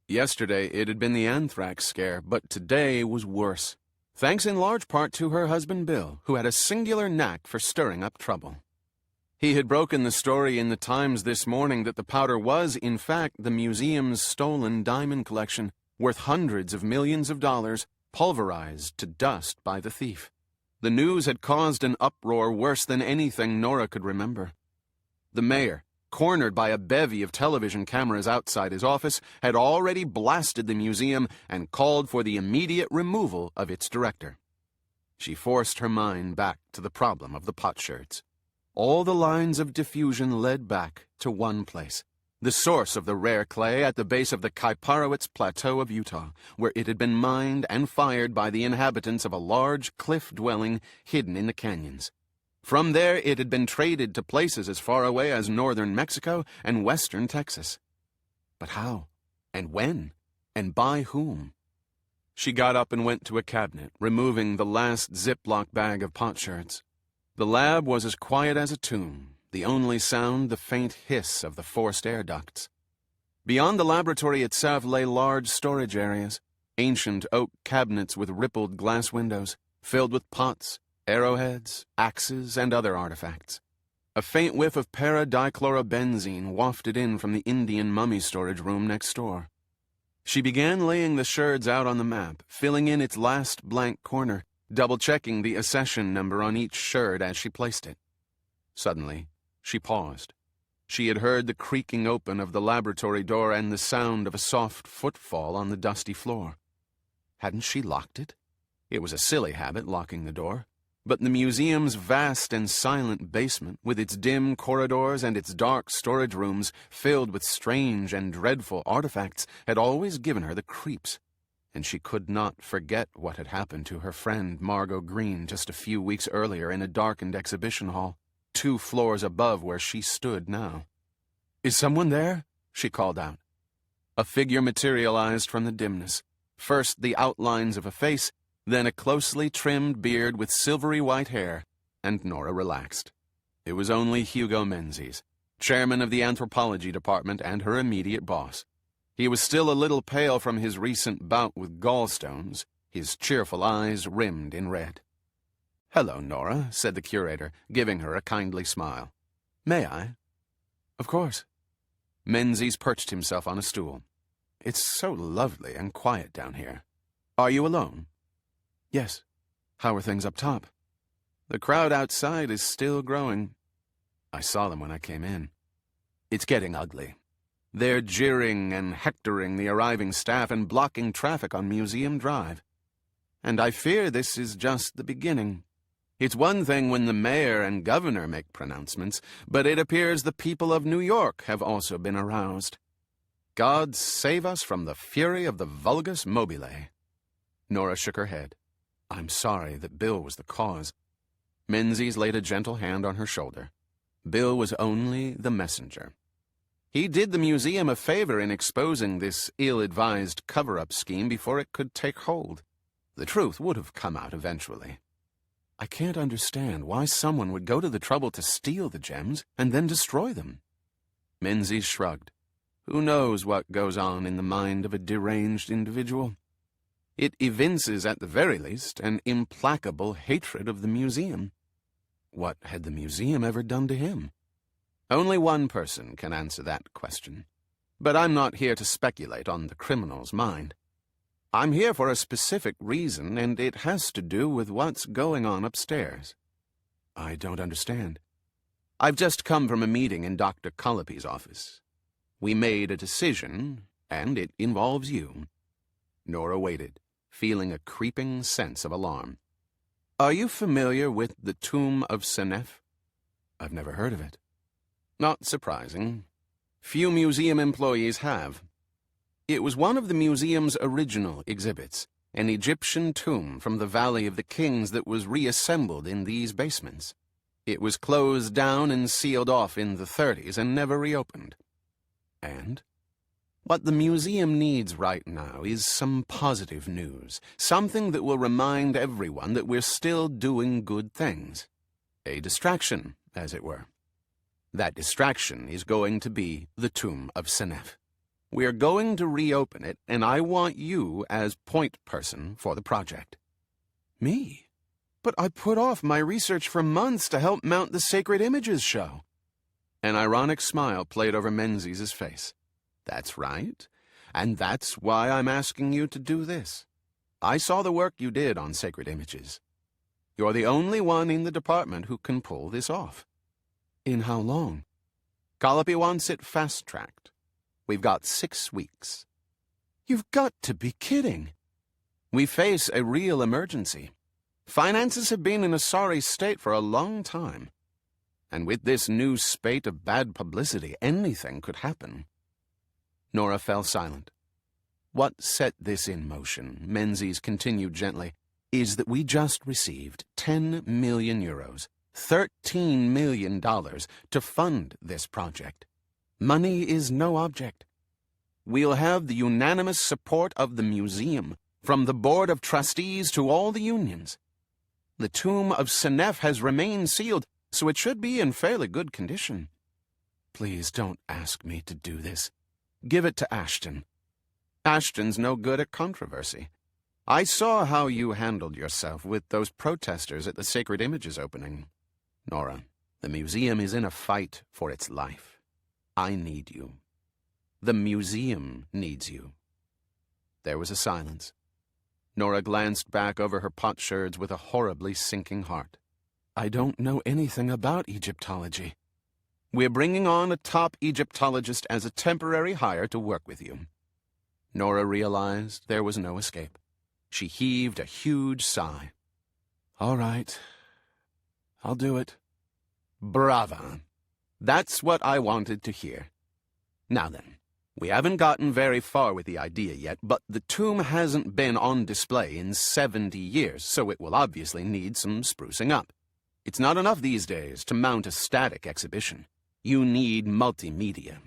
Speaker 2: Yesterday it had been the anthrax scare, but today was worse. Thanks in large part to her husband Bill, who had a singular knack for stirring up trouble. He had broken the story in the Times this morning that the powder was, in fact, the museum's stolen diamond collection, worth hundreds of millions of dollars, pulverized to dust by the thief. The news had caused an uproar worse than anything Nora could remember. The mayor, cornered by a bevy of television cameras outside his office, had already blasted the museum and called for the immediate removal of its director. She forced her mind back to the problem of the potsherds. All the lines of diffusion led back to one place, the source of the rare clay at the base of the Kaiparowitz Plateau of Utah, where it had been mined and fired by the inhabitants of a large cliff dwelling hidden in the canyons. From there, it had been traded to places as far away as northern Mexico and western Texas. But how? And when? And by whom? She got up and went to a cabinet, removing the last Ziploc bag of potsherds. The lab was as quiet as a tomb, the only sound the faint hiss of the forced air ducts. Beyond the laboratory itself lay large storage areas, ancient oak cabinets with rippled glass windows, filled with pots, arrowheads, axes, and other artifacts. A faint whiff of para-dichlorobenzene wafted in from the Indian mummy storage room next door. She began laying the sherds out on the map, filling in its last blank corner, double-checking the accession number on each sherd as she placed it. Suddenly, she paused. She had heard the creaking open of the laboratory door and the sound of a soft footfall on the dusty floor. Hadn't she locked it? It was a silly habit, locking the door. But the museum's vast and silent basement, with its dim corridors and its dark storage rooms filled with strange and dreadful artifacts, had always given her the creeps. And she could not forget what had happened to her friend Margot Green just a few weeks earlier in a darkened exhibition hall, 2 floors above where she stood now. "Is someone there?" she called out. A figure materialized from the dimness, first the outlines of a face, then a closely trimmed beard with silvery white hair, and Nora relaxed. It was only Hugo Menzies, chairman of the anthropology department and her immediate boss. He was still a little pale from his recent bout with gallstones, his cheerful eyes rimmed in red. "Hello, Nora," said the curator, giving her a kindly smile. "May I?" "Of course." Menzies perched himself on a stool. "It's so lovely and quiet down here. Are you alone?" "Yes." How are things up top? The crowd outside is still growing. I saw them when I came in. It's getting ugly. They're jeering and hectoring the arriving staff and blocking traffic on Museum Drive. And I fear this is just the beginning. It's one thing when the mayor and governor make pronouncements, but it appears the people of New York have also been aroused. God save us from the fury of the vulgus mobile. Nora shook her head. I'm sorry that Bill was the cause. Menzies laid a gentle hand on her shoulder. Bill was only the messenger. He did the museum a favor in exposing this ill-advised cover-up scheme before it could take hold. The truth would have come out eventually. I can't understand why someone would go to the trouble to steal the gems and then destroy them. Menzies shrugged. Who knows what goes on in the mind of a deranged individual? It evinces, at the very least, an implacable hatred of the museum. What had the museum ever done to him? Only one person can answer that question. But I'm not here to speculate on the criminal's mind. I'm here for a specific reason, and it has to do with what's going on upstairs. I don't understand. I've just come from a meeting in Dr. Colopy's office. We made a decision, and it involves you. Nora waited, feeling a creeping sense of alarm. Are you familiar with the tomb of Senef? I've never heard of it. Not surprising. Few museum employees have. It was one of the museum's original exhibits, an Egyptian tomb from the Valley of the Kings that was reassembled in these basements. It was closed down and sealed off in the 30s and never reopened. And what the museum needs right now is some positive news, something that will remind everyone that we're still doing good things. A distraction, as it were. That distraction is going to be the tomb of Senef. We're going to reopen it, and I want you as point person for the project. Me? But I put off my research for months to help mount the Sacred Images show. An ironic smile played over Menzies' face. That's right, and that's why I'm asking you to do this. I saw the work you did on Sacred Images. You're the only one in the department who can pull this off. In how long? Colopy wants it fast-tracked. We've got 6 weeks. You've got to be kidding. We face a real emergency. Finances have been in a sorry state for a long time. And with this new spate of bad publicity, anything could happen. Nora fell silent. What set this in motion, Menzies continued gently, is that we just received 10 million euros, $13 million, to fund this project. Money is no object. We'll have the unanimous support of the museum, from the board of trustees to all the unions. The tomb of Senef has remained sealed, so it should be in fairly good condition. Please don't ask me to do this. Give it to Ashton. Ashton's no good at controversy. I saw how you handled yourself with those protesters at the Sacred Images opening. Nora, the museum is in a fight for its life. I need you. The museum needs you. There was a silence. Nora glanced back over her potsherds with a horribly sinking heart. I don't know anything about Egyptology. We're bringing on a top Egyptologist as a temporary hire to work with you. Nora realized there was no escape. She heaved a huge sigh. All right. I'll do it. Brava. That's what I wanted to hear. Now then, we haven't gotten very far with the idea yet, but the tomb hasn't been on display in 70 years, so it will obviously need some sprucing up. It's not enough these days to mount a static exhibition. You need multimedia.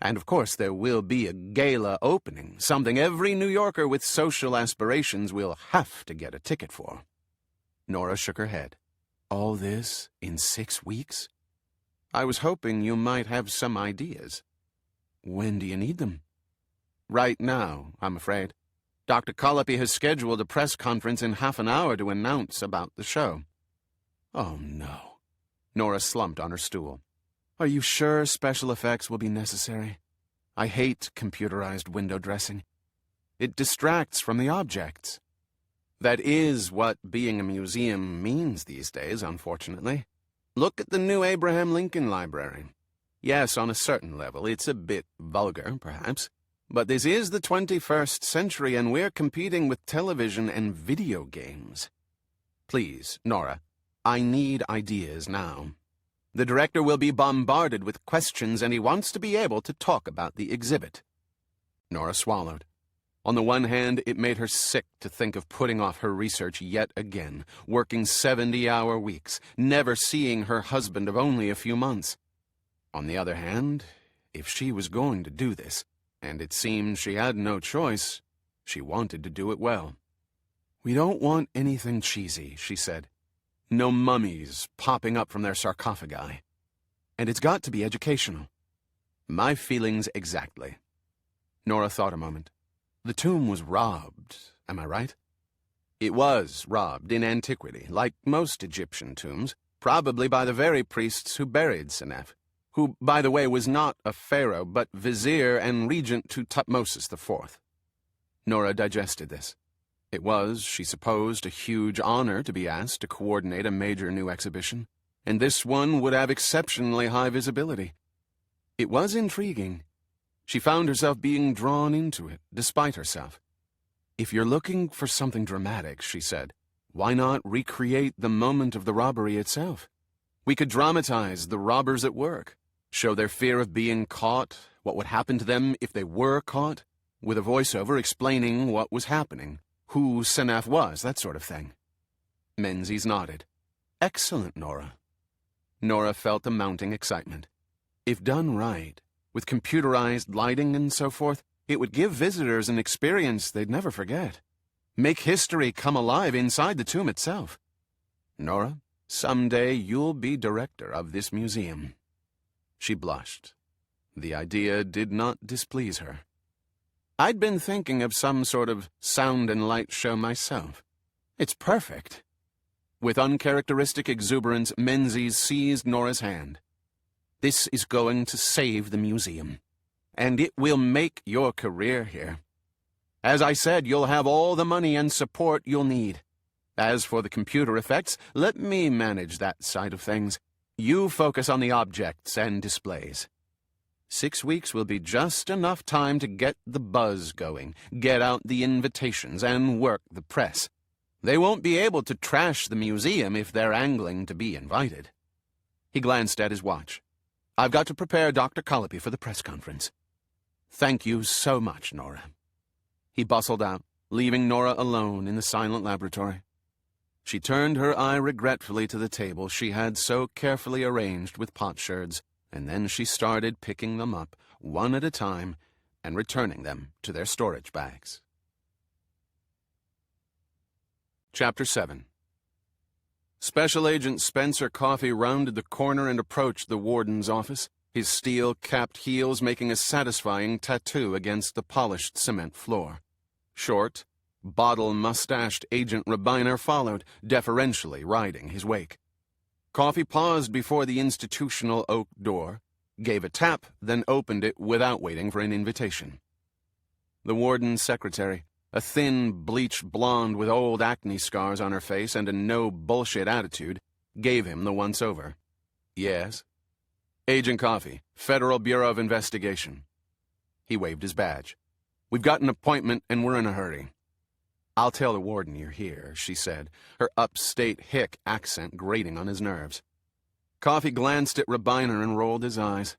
Speaker 2: And of course there will be a gala opening, something every New Yorker with social aspirations will have to get a ticket for. Nora shook her head. All this in 6 weeks? I was hoping you might have some ideas. When do you need them? Right now, I'm afraid. Dr. Colopy has scheduled a press conference in half an hour to announce about the show. Oh, no. Nora slumped on her stool. Are you sure special effects will be necessary? I hate computerized window dressing. It distracts from the objects. That is what being a museum means these days, unfortunately. Look at the new Abraham Lincoln Library. Yes, on a certain level, it's a bit vulgar, perhaps. But this is the 21st century, and we're competing with television and video games. Please, Nora, I need ideas now. The director will be bombarded with questions, and he wants to be able to talk about the exhibit. Nora swallowed. On the one hand, it made her sick to think of putting off her research yet again, working 70-hour weeks, never seeing her husband of only a few months. On the other hand, if she was going to do this, and it seemed she had no choice, she wanted to do it well. "We don't want anything cheesy," she said. "No mummies popping up from their sarcophagi. And it's got to be educational." "My feelings exactly." Nora thought a moment. "The tomb was robbed, am I right?" "It was robbed in antiquity, like most Egyptian tombs, probably by the very priests who buried Senef, who, by the way, was not a pharaoh, but vizier and regent to Tutmosis IV. Nora digested this. It was, she supposed, a huge honor to be asked to coordinate a major new exhibition, and this one would have exceptionally high visibility. It was intriguing. She found herself being drawn into it, despite herself. "If you're looking for something dramatic," she said, "why not recreate the moment of the robbery itself? We could dramatize the robbers at work, show their fear of being caught, what would happen to them if they were caught, with a voiceover explaining what was happening, who Senef was, that sort of thing." Menzies nodded. "Excellent, Nora." Nora felt a mounting excitement. If done right, with computerized lighting and so forth, it would give visitors an experience they'd never forget. Make history come alive inside the tomb itself. "Nora, someday you'll be director of this museum." She blushed. The idea did not displease her. "I'd been thinking of some sort of sound and light show myself. It's perfect." With uncharacteristic exuberance, Menzies seized Nora's hand. "This is going to save the museum, and it will make your career here. As I said, you'll have all the money and support you'll need. As for the computer effects, let me manage that side of things. You focus on the objects and displays. 6 weeks will be just enough time to get the buzz going, get out the invitations, and work the press. They won't be able to trash the museum if they're angling to be invited." He glanced at his watch. "I've got to prepare Dr. Colopy for the press conference." "Thank you so much, Nora." He bustled out, leaving Nora alone in the silent laboratory. She turned her eye regretfully to the table she had so carefully arranged with potsherds, and then she started picking them up, one at a time, and returning them to their storage bags. Chapter 7. Special Agent Spencer Coffey rounded the corner and approached the warden's office, his steel-capped heels making a satisfying tattoo against the polished cement floor. Short, bottle-mustached Agent Rabiner followed, deferentially riding his wake. Coffey paused before the institutional oak door, gave a tap, then opened it without waiting for an invitation. The warden's secretary, a thin, bleached blonde with old acne scars on her face and a no-bullshit attitude, gave him the once-over. "Yes?" "Agent Coffey, Federal Bureau of Investigation." He waved his badge. "We've got an appointment and we're in a hurry." "I'll tell the warden you're here," she said, her upstate hick accent grating on his nerves. Coffey glanced at Rabiner and rolled his eyes.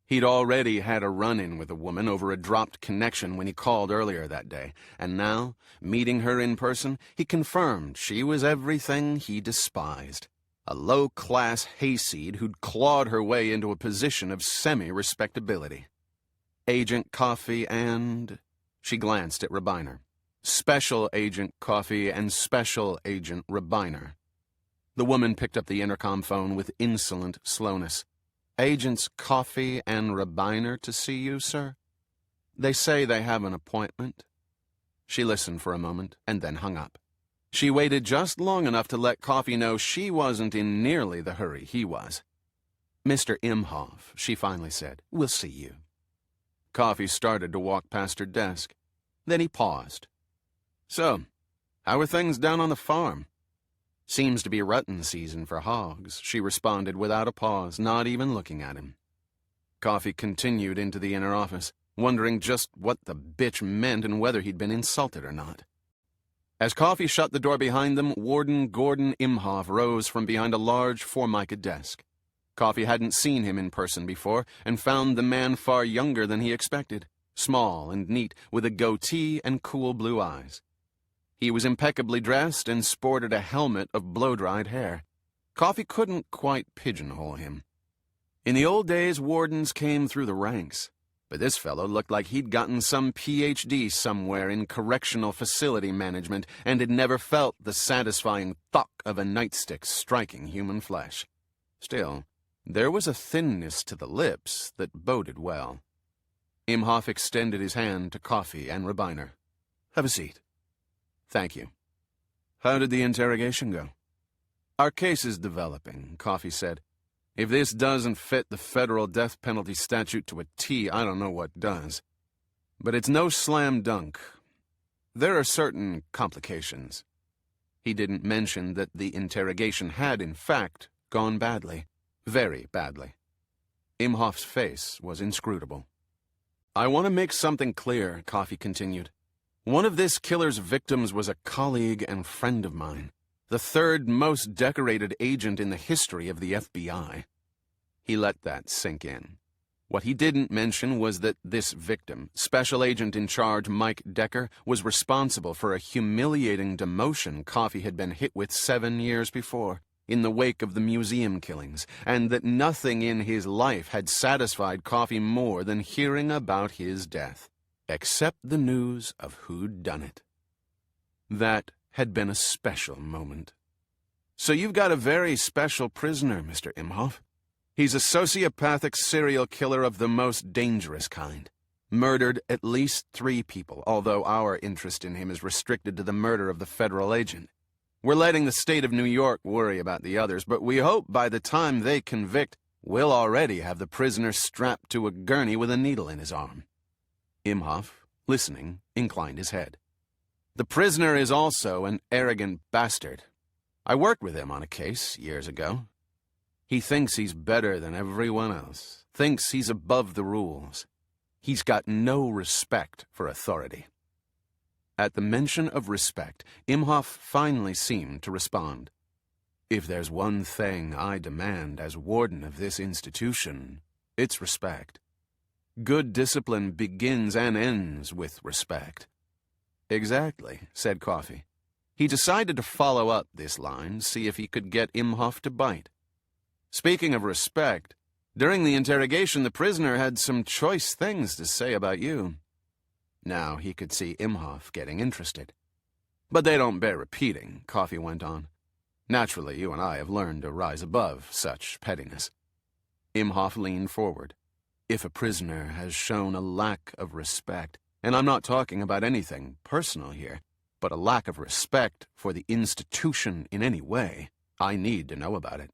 Speaker 2: He'd already had a run-in with a woman over a dropped connection when he called earlier that day, and now, meeting her in person, he confirmed she was everything he despised. A low-class hayseed who'd clawed her way into a position of semi-respectability. Agent Coffey and... She glanced at Rabiner. Special Agent Coffey and Special Agent Rabiner. The woman picked up the intercom phone with insolent slowness. "Agents Coffey and Rabiner to see you, sir? They say they have an appointment." She listened for a moment and then hung up. She waited just long enough to let Coffey know she wasn't in nearly the hurry he was. "Mr. Imhoff," she finally said, "will see you." Coffey started to walk past her desk. Then he paused. "So, How are things down on the farm? Seems to be rutting season for hogs, she responded without a pause, not even looking at him. Coffee continued into the inner office, wondering just what the bitch meant and whether he'd been insulted or not. As Coffee shut the door behind them, Warden Gordon Imhoff rose from behind a large Formica desk. Coffee hadn't seen him in person before and found the man far younger than he expected, small and neat, with a goatee and cool blue eyes. He was impeccably dressed and sported a helmet of blow-dried hair. Coffee couldn't quite pigeonhole him. In the old days, wardens came through the ranks, but this fellow looked like he'd gotten some Ph.D. somewhere in correctional facility management and had never felt the satisfying thunk of a nightstick striking human flesh. Still, there was a thinness to the lips that boded well. Imhoff extended his hand to Coffee and Rabiner. "Have a seat." "Thank you." "How did the interrogation go?" "Our case is developing," Coffee said. "If this doesn't fit the federal death penalty statute to a T, I don't know what does. But it's no slam dunk. There are certain complications." He didn't mention that the interrogation had, in fact, gone badly. Very badly. Imhoff's face was inscrutable. "I want to make something clear," Coffee continued. "One of this killer's victims was a colleague and friend of mine, the third most decorated agent in the history of the FBI." He let that sink in. What he didn't mention was that this victim, Special Agent in Charge Mike Decker, was responsible for a humiliating demotion Coffee had been hit with 7 years before, in the wake of the museum killings, and that nothing in his life had satisfied Coffee more than hearing about his death, except the news of who'd done it. That had been a special moment. "So you've got a very special prisoner, Mr. Imhoff. He's a sociopathic serial killer of the most dangerous kind. Murdered at least 3 people, although our interest in him is restricted to the murder of the federal agent. We're letting the state of New York worry about the others, but we hope by the time they convict, we'll already have the prisoner strapped to a gurney with a needle in his arm." Imhoff, listening, inclined his head. "The prisoner is also an arrogant bastard. I worked with him on a case years ago. He thinks he's better than everyone else, thinks he's above the rules. He's got no respect for authority." At the mention of respect, Imhoff finally seemed to respond. "If there's one thing I demand as warden of this institution, it's respect. Good discipline begins and ends with respect." "Exactly," said Coffee. He decided to follow up this line, see if he could get Imhoff to bite. "Speaking of respect, during the interrogation the prisoner had some choice things to say about you." Now he could see Imhoff getting interested. "But they don't bear repeating," Coffee went on. "Naturally, you and I have learned to rise above such pettiness." Imhoff leaned forward. "If a prisoner has shown a lack of respect, and I'm not talking about anything personal here, but a lack of respect for the institution in any way, I need to know about it.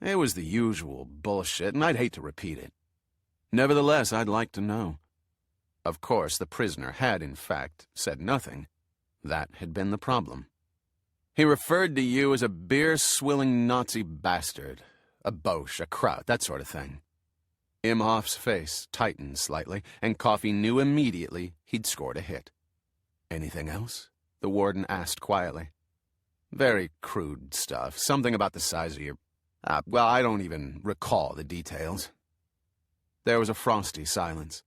Speaker 2: It was the usual bullshit, and I'd hate to repeat it. Nevertheless, I'd like to know." Of course, the prisoner had, in fact, said nothing. That had been the problem. "He referred to you as a beer-swilling Nazi bastard, a Boche, a kraut, that sort of thing." Imhoff's face tightened slightly, and Coffee knew immediately he'd scored a hit. "Anything else?" the warden asked quietly. "Very crude stuff, something about the size of your... well, I don't even recall the details." There was a frosty silence.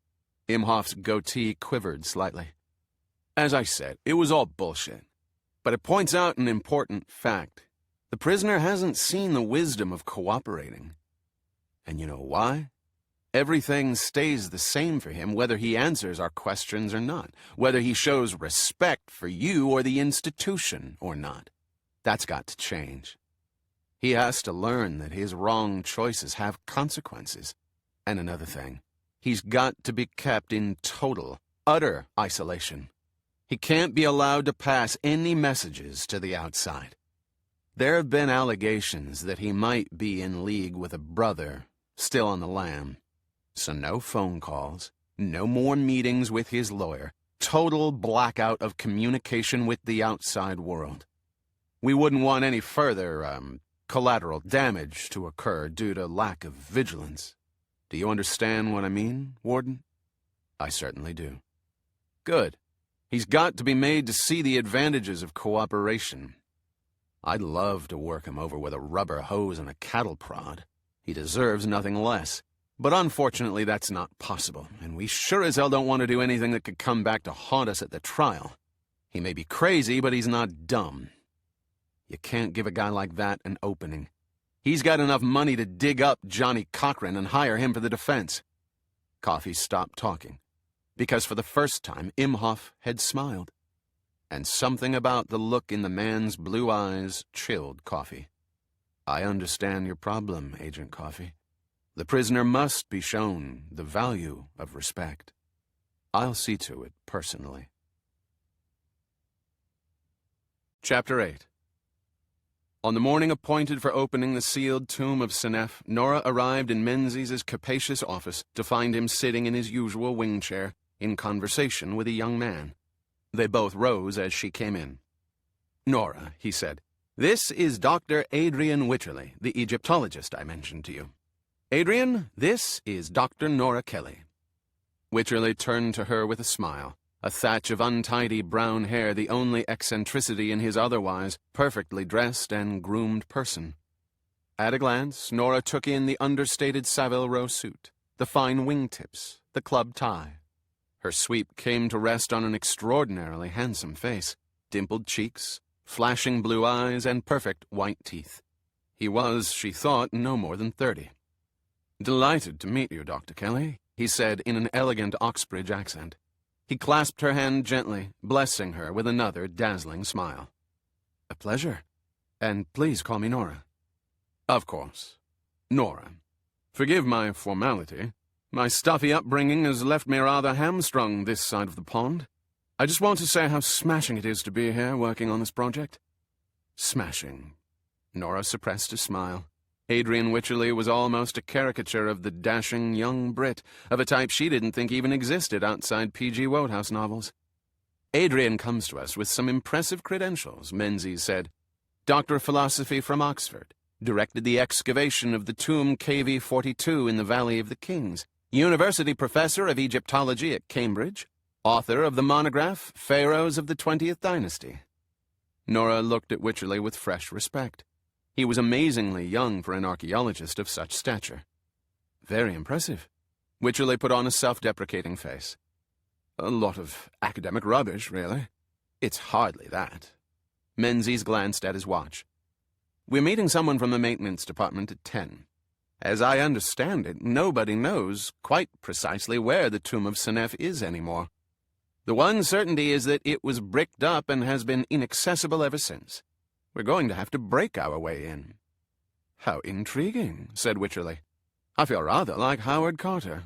Speaker 2: Imhoff's goatee quivered slightly. "As I said, it was all bullshit. But it points out an important fact. The prisoner hasn't seen the wisdom of cooperating. And you know why? Everything stays the same for him whether he answers our questions or not, whether he shows respect for you or the institution or not. That's got to change. He has to learn that his wrong choices have consequences. And another thing. He's got to be kept in total, utter isolation. He can't be allowed to pass any messages to the outside. There have been allegations that he might be in league with a brother still on the lam. So no phone calls, no more meetings with his lawyer, total blackout of communication with the outside world. We wouldn't want any further, collateral damage to occur due to lack of vigilance. Do you understand what I mean, Warden? I certainly do. Good. He's got to be made to see the advantages of cooperation. I'd love to work him over with a rubber hose and a cattle prod. He deserves nothing less. But unfortunately, that's not possible, and we sure as hell don't want to do anything that could come back to haunt us at the trial. He may be crazy, but he's not dumb. You can't give a guy like that an opening. He's got enough money to dig up Johnny Cochran and hire him for the defense. Coffey stopped talking, because for the first time Imhoff had smiled. And something about the look in the man's blue eyes chilled Coffey. I understand your problem, Agent Coffey. The prisoner must be shown the value of respect. I'll see to it personally. Chapter 8. On the morning appointed for opening the sealed tomb of Senef, Nora arrived in Menzies' capacious office to find him sitting in his usual wing chair, in conversation with a young man. They both rose as she came in. "Nora," he said, "this is Dr. Adrian Wycherley, the Egyptologist I mentioned to you. Adrian, this is Dr. Nora Kelly." Wycherley turned to her with a smile, a thatch of untidy brown hair the only eccentricity in his otherwise perfectly dressed and groomed person. At a glance, Nora took in the understated Savile Row suit, the fine wingtips, the club tie. Her sweep came to rest on an extraordinarily handsome face, dimpled cheeks, flashing blue eyes, and perfect white teeth. He was, she thought, no more than 30. "Delighted to meet you, Dr. Kelly," he said in an elegant Oxbridge accent. He clasped her hand gently, blessing her with another dazzling smile. "A pleasure. And please call me Nora." "Of course. Nora. Forgive my formality. My stuffy upbringing has left me rather hamstrung this side of the pond. I just want to say how smashing it is to be here working on this project." Smashing. Nora suppressed a smile. Adrian Wycherley was almost a caricature of the dashing young Brit, of a type she didn't think even existed outside P.G. Wodehouse novels. "Adrian comes to us with some impressive credentials," Menzies said. "Doctor of Philosophy from Oxford, directed the excavation of the tomb KV-42 in the Valley of the Kings, University Professor of Egyptology at Cambridge, author of the monograph Pharaohs of the 20th Dynasty." Nora looked at Wycherley with fresh respect. He was amazingly young for an archaeologist of such stature. "Very impressive." Wycherley put on a self-deprecating face. "A lot of academic rubbish, really." "It's hardly that." Menzies glanced at his watch. "We're meeting someone from the maintenance department at 10. As I understand it, nobody knows quite precisely where the tomb of Senef is anymore. The one certainty is that it was bricked up and has been inaccessible ever since. We're going to have to break our way in." "How intriguing," said Wycherley. "I feel rather like Howard Carter."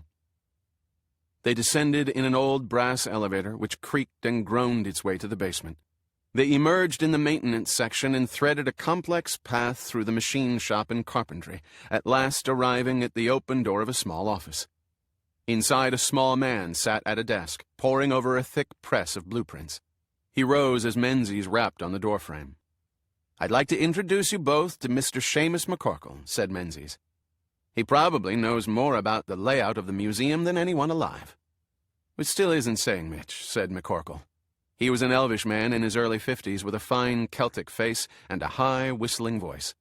Speaker 2: They descended in an old brass elevator which creaked and groaned its way to the basement. They emerged in the maintenance section and threaded a complex path through the machine shop and carpentry, at last arriving at the open door of a small office. Inside, a small man sat at a desk, poring over a thick press of blueprints. He rose as Menzies rapped on the doorframe. "I'd like to introduce you both to Mr. Seamus McCorkle," said Menzies. "He probably knows more about the layout of the museum than anyone alive." "Which still isn't saying much," said McCorkle. He was an elvish man in his early 50s with a fine Celtic face and a high, whistling voice.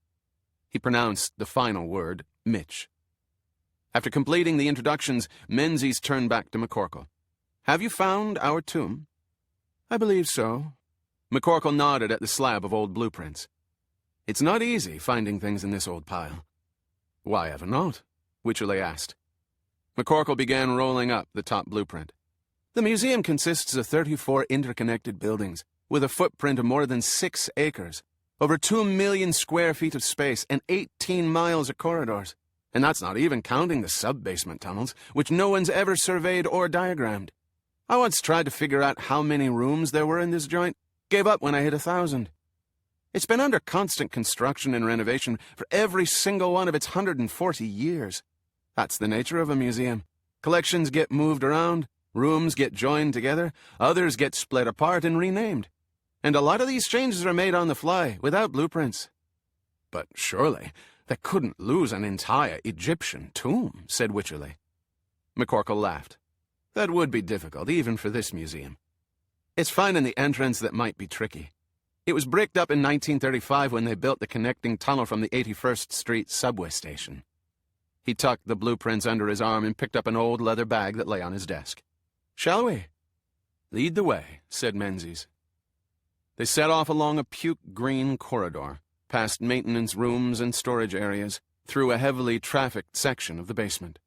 Speaker 2: He pronounced the final word, Mitch. After completing the introductions, Menzies turned back to McCorkle. "Have you found our tomb?" "I believe so." McCorkle nodded at the slab of old blueprints. "It's not easy finding things in this old pile." "Why ever not?" Wycherley asked. McCorkle began rolling up the top blueprint. "The museum consists of 34 interconnected buildings, with a footprint of more than 6 acres, over 2 million square feet of space, and 18 miles of corridors. And that's not even counting the sub-basement tunnels, which no one's ever surveyed or diagrammed. I once tried to figure out how many rooms there were in this joint. Gave up when I hit 1,000. It's been under constant construction and renovation for every single one of its 140 years. That's the nature of a museum. Collections get moved around, Rooms get joined together, others get split apart and renamed. And a lot of these changes are made on the fly, without blueprints. But surely, they couldn't lose an entire Egyptian tomb, said Wycherley. McCorkle laughed. That would be difficult, even for this museum. It's finding the entrance that might be tricky. It was bricked up in 1935 when they built the connecting tunnel from the 81st Street subway station. He tucked the blueprints under his arm and picked up an old leather bag that lay on his desk. Shall we? Lead the way, said Menzies. They set off along a puke-green corridor, past maintenance rooms and storage areas, through a heavily trafficked section of the basement.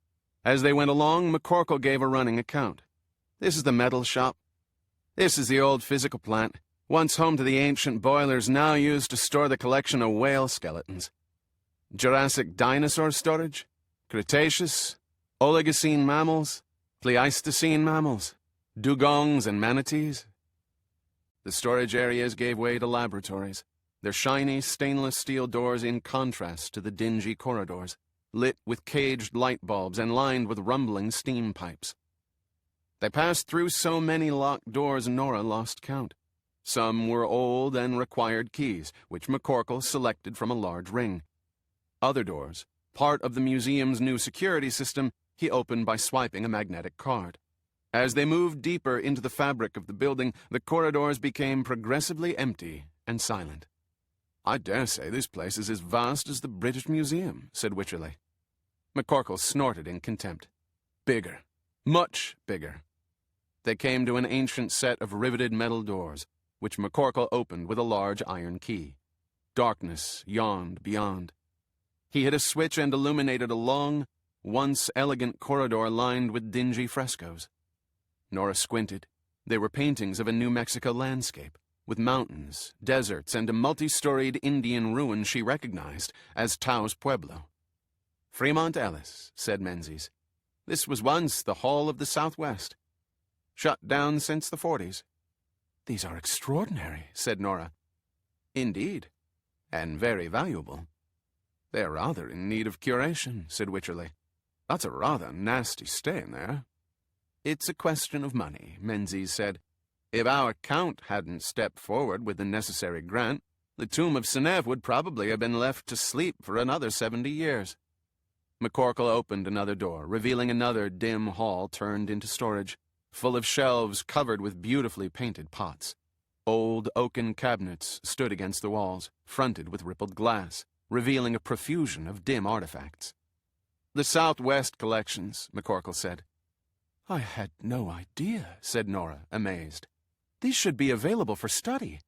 Speaker 2: As they went along, McCorkle gave a running account. This is the metal shop. This is the old physical plant, once home to the ancient boilers now used to store the collection of whale skeletons. Jurassic dinosaur storage, Cretaceous, Oligocene mammals, Pleistocene mammals, dugongs and manatees. The storage areas gave way to laboratories, their shiny stainless steel doors in contrast to the dingy corridors, lit with caged light bulbs and lined with rumbling steam pipes. They passed through so many locked doors Nora lost count. Some were old and required keys, which McCorkle selected from a large ring. Other doors, part of the museum's new security system, he opened by swiping a magnetic card. As they moved deeper into the fabric of the building, the corridors became progressively empty and silent. I dare say this place is as vast as the British Museum, said Wycherley. McCorkle snorted in contempt. Bigger. Much bigger. They came to an ancient set of riveted metal doors, which McCorkle opened with a large iron key. Darkness yawned beyond. He hit a switch and illuminated a long, once elegant corridor lined with dingy frescoes. Nora squinted. They were paintings of a New Mexico landscape, with mountains, deserts, and a multi-storied Indian ruin she recognized as Taos Pueblo. Fremont Ellis, said Menzies. This was once the Hall of the Southwest. Shut down since the 40s. These are extraordinary, said Nora. Indeed, and very valuable. They're rather in need of curation, said Wycherley. That's a rather nasty stain there. It's a question of money, Menzies said. If our Count hadn't stepped forward with the necessary grant, the tomb of Senef would probably have been left to sleep for another 70 years. McCorkle opened another door, revealing another dim hall turned into storage, full of shelves covered with beautifully painted pots. Old oaken cabinets stood against the walls, fronted with rippled glass, revealing a profusion of dim artifacts. The Southwest collections, McCorkle said. I had no idea, said Nora, amazed. These should be available for study.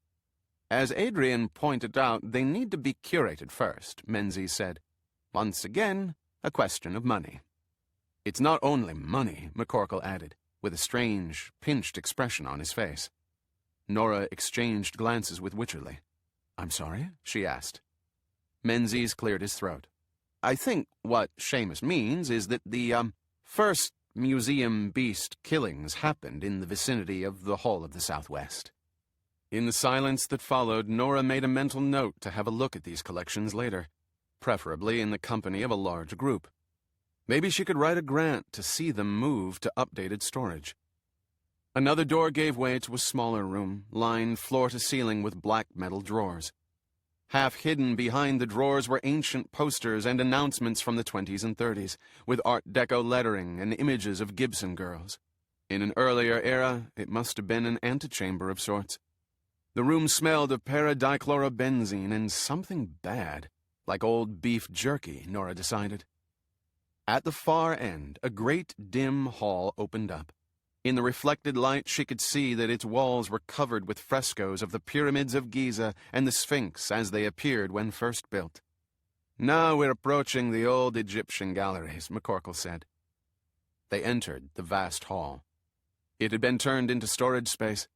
Speaker 2: As Adrian pointed out, they need to be curated first, Menzies said. Once again, a question of money. It's not only money, McCorkle added, with a strange, pinched expression on his face. Nora exchanged glances with Wycherley. I'm sorry? She asked. Menzies cleared his throat. I think what Seamus means is that the, first museum beast killings happened in the vicinity of the Hall of the Southwest. In the silence that followed, Nora made a mental note to have a look at these collections later, preferably in the company of a large group. Maybe she could write a grant to see them move to updated storage. Another door gave way to a smaller room, lined floor to ceiling with black metal drawers. Half hidden behind the drawers were ancient posters and announcements from the 20s and 30s, with Art Deco lettering and images of Gibson girls. In an earlier era, it must have been an antechamber of sorts. The room smelled of paradichlorobenzene and something bad, like old beef jerky, Nora decided. At the far end, a great dim hall opened up. In the reflected light, she could see that its walls were covered with frescoes of the pyramids of Giza and the Sphinx as they appeared when first built. Now we're approaching the old Egyptian galleries, McCorkle said. They entered the vast hall. It had been turned into storage space.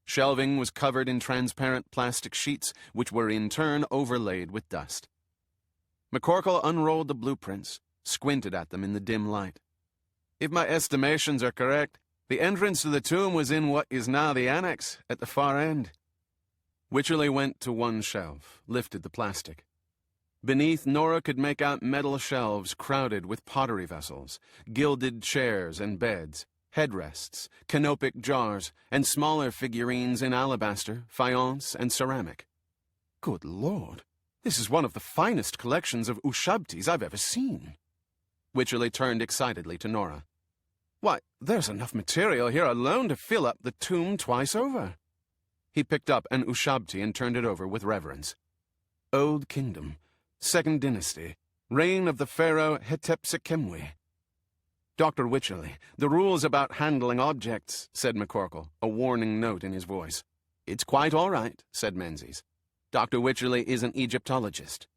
Speaker 2: Shelving was covered in transparent plastic sheets, which were in turn overlaid with dust. McCorkle unrolled the blueprints, squinted at them in the dim light. If my estimations are correct, the entrance to the tomb was in what is now the annex, at the far end. Wycherley went to one shelf, lifted the plastic. Beneath, Nora could make out metal shelves crowded with pottery vessels, gilded chairs and beds, headrests, canopic jars, and smaller figurines in alabaster, faience, and ceramic. Good Lord, this is one of the finest collections of Ushabtis I've ever seen. Wycherley turned excitedly to Nora. Why, there's enough material here alone to fill up the tomb twice over. He picked up an Ushabti and turned it over with reverence. Old Kingdom, Second Dynasty, reign of the pharaoh Hetepsekemwe. Dr. Wycherley, the rules about handling objects, said McCorkle, a warning note in his voice. It's quite all right, said Menzies. Dr. Wycherley is an Egyptologist.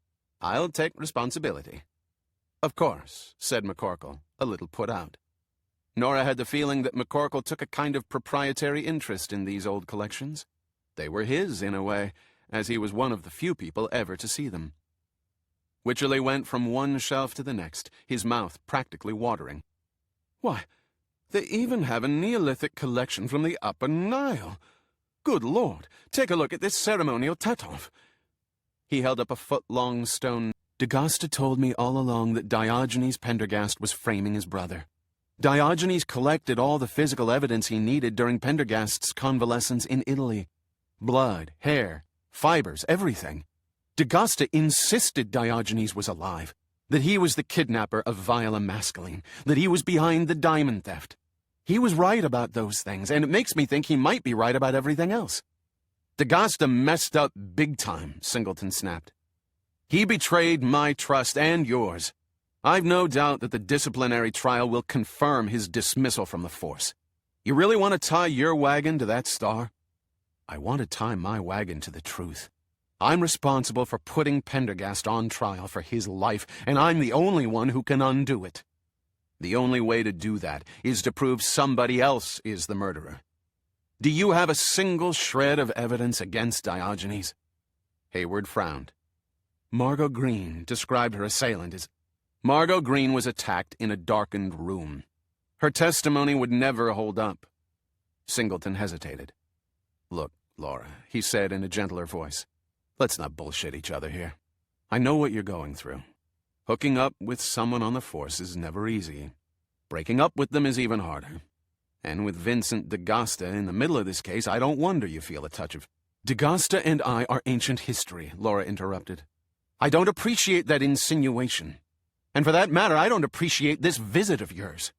Speaker 2: I'll take responsibility. Of course, said McCorkle, a little put out. Nora had the feeling that McCorkle took a kind of proprietary interest in these old collections. They were his, in a way, as he was one of the few people ever to see them. Wycherley went from one shelf to the next, his mouth practically watering. Why, they even have a Neolithic collection from the Upper Nile. Good Lord, take a look at this ceremonial Tatov. He held up a foot-long stone. D'Agosta told me all along that Diogenes Pendergast was framing his brother. Diogenes collected all the physical evidence he needed during Pendergast's convalescence in Italy. Blood, hair, fibers, everything. D'Agosta insisted Diogenes was alive, that he was the kidnapper of Viola Mascaline, that he was behind the diamond theft. He was right about those things, and it makes me think he might be right about everything else. D'Agosta messed up big time, Singleton snapped. He betrayed my trust and yours. I've no doubt that the disciplinary trial will confirm his dismissal from the force. You really want to tie your wagon to that star? I want to tie my wagon to the truth. I'm responsible for putting Pendergast on trial for his life, and I'm the only one who can undo it. The only way to do that is to prove somebody else is the murderer. Do you have a single shred of evidence against Diogenes? Hayward frowned. Margot Green described her assailant as... Margot Green was attacked in a darkened room. Her testimony would never hold up. Singleton hesitated. Look, Laura, he said in a gentler voice. Let's not bullshit each other here. I know what you're going through. Hooking up with someone on the force is never easy. Breaking up with them is even harder. And with Vincent D'Agosta in the middle of this case, I don't wonder you feel a touch of... D'Agosta and I are ancient history, Laura interrupted. I don't appreciate that insinuation. And for that matter, I don't appreciate this visit of yours.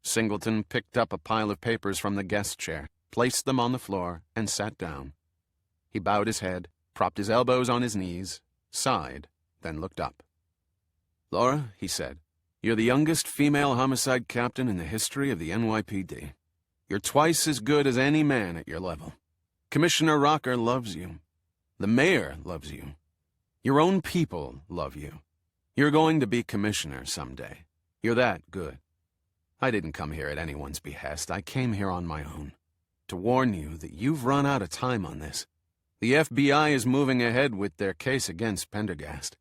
Speaker 2: Singleton picked up a pile of papers from the guest chair, placed them on the floor, and sat down. He bowed his head, propped his elbows on his knees, sighed, then looked up. Laura, he said, you're the youngest female homicide captain in the history of the NYPD. You're twice as good as any man at your level. Commissioner Rocker loves you. The mayor loves you. Your own people love you. You're going to be commissioner someday. You're that good. I didn't come here at anyone's behest. I came here on my own. To warn you that you've run out of time on this. The FBI is moving ahead with their case against Pendergast.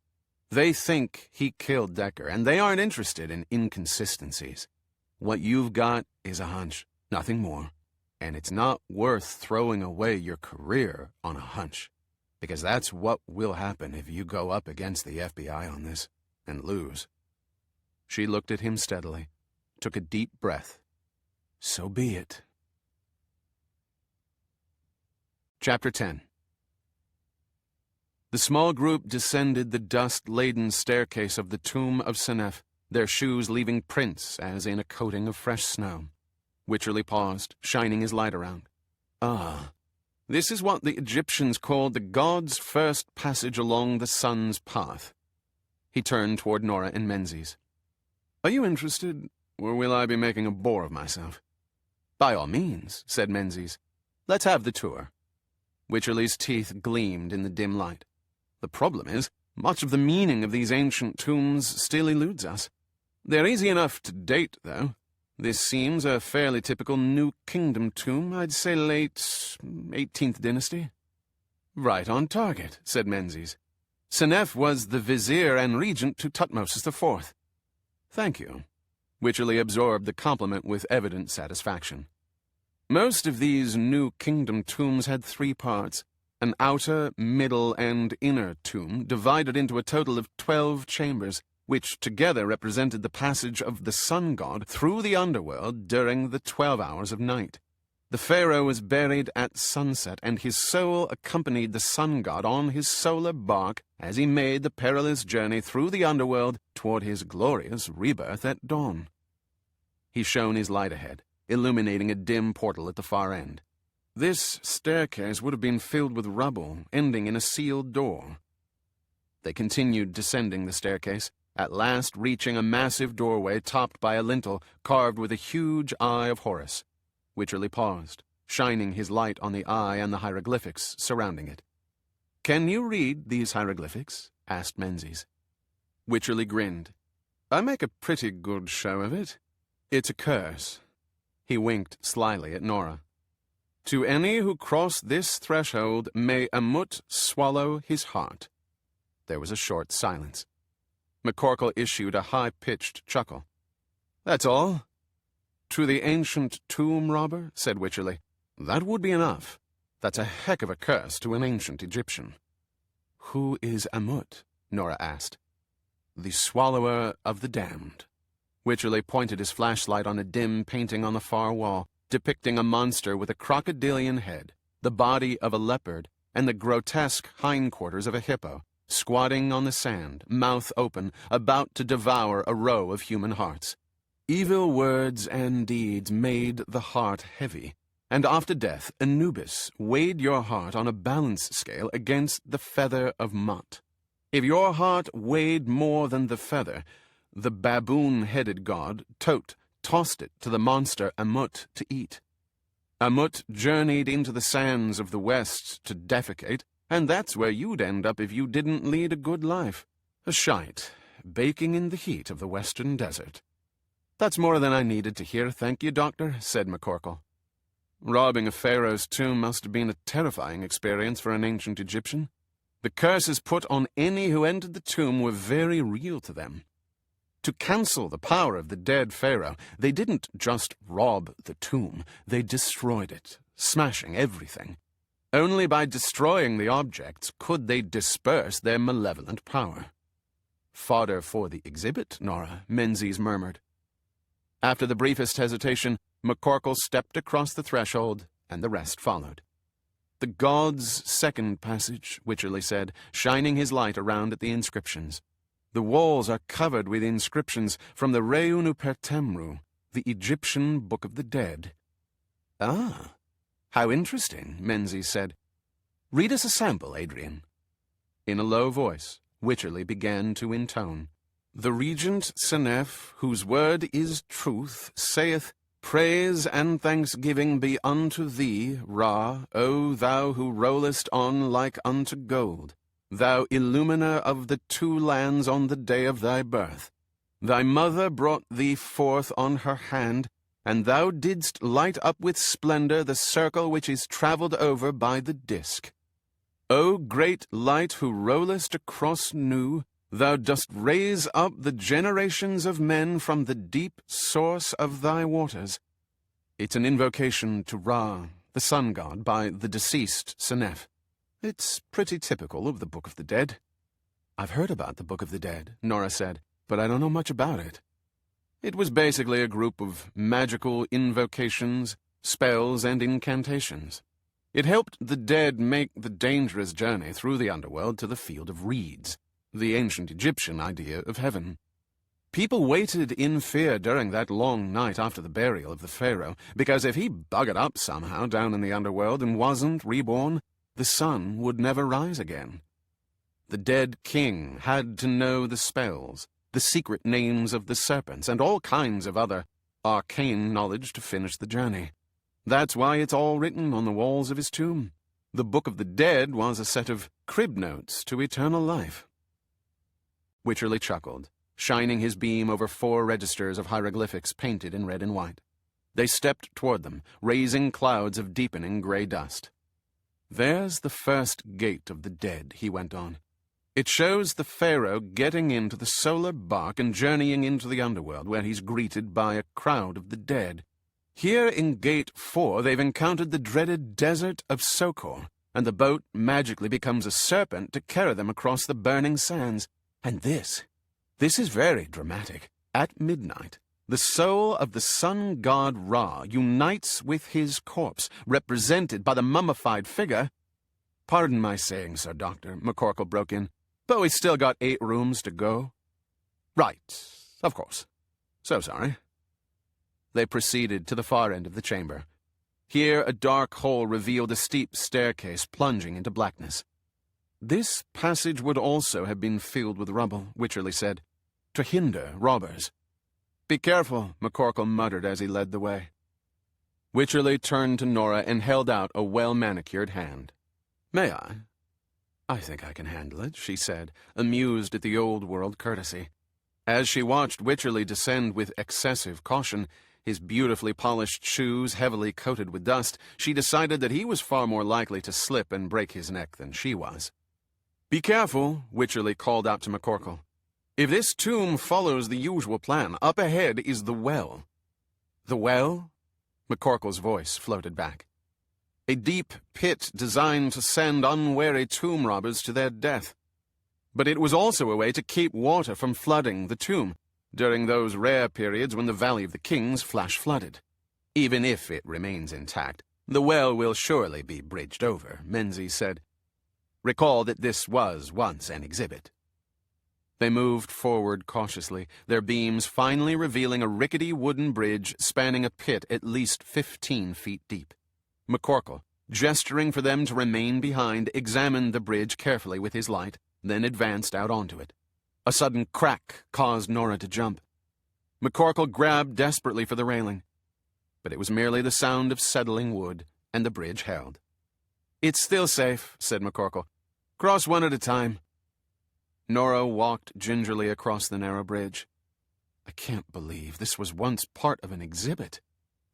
Speaker 2: They think he killed Decker, and they aren't interested in inconsistencies. What you've got is a hunch, nothing more. And it's not worth throwing away your career on a hunch, because that's what will happen if you go up against the FBI on this and lose. She looked at him steadily, took a deep breath. So be it. Chapter 10. The small group descended the dust-laden staircase of the tomb of Senef, their shoes leaving prints as in a coating of fresh snow. Wycherley paused, shining his light around. Ah, this is what the Egyptians called the god's first passage along the sun's path. He turned toward Nora and Menzies. Are you interested, or will I be making a bore of myself? By all means, said Menzies. Let's have the tour. Wycherley's teeth gleamed in the dim light. The problem is, much of the meaning of these ancient tombs still eludes us. They're easy enough to date, though. This seems a fairly typical New Kingdom tomb, I'd say late 18th dynasty. Right on target, said Menzies. Senef was the vizier and regent to Tutmosis IV. Thank you. Wycherley absorbed the compliment with evident satisfaction. Most of these New Kingdom tombs had 3 parts, an outer, middle, and inner tomb divided into a total of 12 chambers, which together represented the passage of the sun god through the underworld during the 12 hours of night. The pharaoh was buried at sunset, and his soul accompanied the sun god on his solar bark as he made the perilous journey through the underworld toward his glorious rebirth at dawn. He shone his light ahead, illuminating a dim portal at the far end. This staircase would have been filled with rubble, ending in a sealed door. They continued descending the staircase, at last reaching a massive doorway topped by a lintel carved with a huge eye of Horus. Wycherley paused, shining his light on the eye and the hieroglyphics surrounding it. "Can you read these hieroglyphics?" asked Menzies. Wycherley grinned. "I make a pretty good show of it. It's a curse." He winked slyly at Nora. "To any who cross this threshold, may Amut swallow his heart." There was a short silence. McCorkle issued a high-pitched chuckle. "That's all?" "To the ancient tomb robber," said Wycherley. "That would be enough. That's a heck of a curse to an ancient Egyptian." "Who is Amut?" Nora asked. "The swallower of the damned." Wycherley pointed his flashlight on a dim painting on the far wall, depicting a monster with a crocodilian head, the body of a leopard, and the grotesque hindquarters of a hippo, squatting on the sand, mouth open, about to devour a row of human hearts. Evil words and deeds made the heart heavy, and after death Anubis weighed your heart on a balance scale against the feather of Mut. If your heart weighed more than the feather, the baboon-headed god, Tot, tossed it to the monster Amut to eat. Amut journeyed into the sands of the west to defecate, and that's where you'd end up if you didn't lead a good life. A shite, baking in the heat of the western desert. "That's more than I needed to hear, thank you, Doctor," said McCorkle. Robbing a pharaoh's tomb must have been a terrifying experience for an ancient Egyptian. The curses put on any who entered the tomb were very real to them. To cancel the power of the dead pharaoh, they didn't just rob the tomb, they destroyed it, smashing everything. Only by destroying the objects could they disperse their malevolent power. "Fodder for the exhibit, Nora," Menzies murmured. After the briefest hesitation, McCorkle stepped across the threshold, and the rest followed. "The God's second passage," Wycherley said, shining his light around at the inscriptions. "The walls are covered with inscriptions from the Reunu Pertemru, the Egyptian Book of the Dead." "Ah, how interesting," Menzies said. "Read us a sample, Adrian." In a low voice, Wycherley began to intone. "The Regent Senef, whose word is truth, saith, Praise and thanksgiving be unto thee, Ra, O thou who rollest on like unto gold, thou illuminer of the two lands on the day of thy birth. Thy mother brought thee forth on her hand, and thou didst light up with splendor the circle which is travelled over by the disk. O great light who rollest across Nu, thou dost raise up the generations of men from the deep source of thy waters." It's an invocation to Ra, the sun god, by the deceased Senef. It's pretty typical of the Book of the Dead. "I've heard about the Book of the Dead," Nora said, "but I don't know much about it." It was basically a group of magical invocations, spells, and incantations. It helped the dead make the dangerous journey through the underworld to the Field of Reeds, the ancient Egyptian idea of heaven. People waited in fear during that long night after the burial of the pharaoh, because if he buggered up somehow down in the underworld and wasn't reborn, the sun would never rise again. The dead king had to know the spells, the secret names of the serpents, and all kinds of other arcane knowledge to finish the journey. That's why it's all written on the walls of his tomb. The Book of the Dead was a set of crib notes to eternal life. Wycherley chuckled, shining his beam over 4 registers of hieroglyphics painted in red and white. They stepped toward them, raising clouds of deepening gray dust. "There's the first gate of the dead," he went on. "It shows the pharaoh getting into the solar bark and journeying into the underworld, where he's greeted by a crowd of the dead. Here in Gate 4, they've encountered the dreaded desert of Sokor, and the boat magically becomes a serpent to carry them across the burning sands. And this This is very dramatic. At midnight, the soul of the sun god Ra unites with his corpse, represented by the mummified figure. Pardon my saying so, Doctor, McCorkle broke in, but we still got 8 rooms to go. Right, of course. So sorry. They proceeded to the far end of the chamber. Here a dark hole revealed a steep staircase plunging into blackness. This passage would also have been filled with rubble, Wycherley said, to hinder robbers. Be careful, McCorkle muttered as he led the way. Wycherley turned to Nora and held out a well-manicured hand. May I? I think I can handle it, she said, amused at the old-world courtesy. As she watched Wycherley descend with excessive caution, his beautifully polished shoes heavily coated with dust, she decided that he was far more likely to slip and break his neck than she was. Be careful, Wycherley called out to McCorkle. If this tomb follows the usual plan, up ahead is the well. The well? McCorkle's voice floated back. A deep pit designed to send unwary tomb robbers to their death. But it was also a way to keep water from flooding the tomb during those rare periods when the Valley of the Kings flash flooded. Even if it remains intact, the well will surely be bridged over, Menzies said. Recall that this was once an exhibit. They moved forward cautiously, their beams finally revealing a rickety wooden bridge spanning a pit at least 15 feet deep. McCorkle, gesturing for them to remain behind, examined the bridge carefully with his light, then advanced out onto it. A sudden crack caused Nora to jump. McCorkle grabbed desperately for the railing, but it was merely the sound of settling wood, and the bridge held. It's still safe, said McCorkle. Cross one at a time. Nora walked gingerly across the narrow bridge. I can't believe this was once part of an exhibit.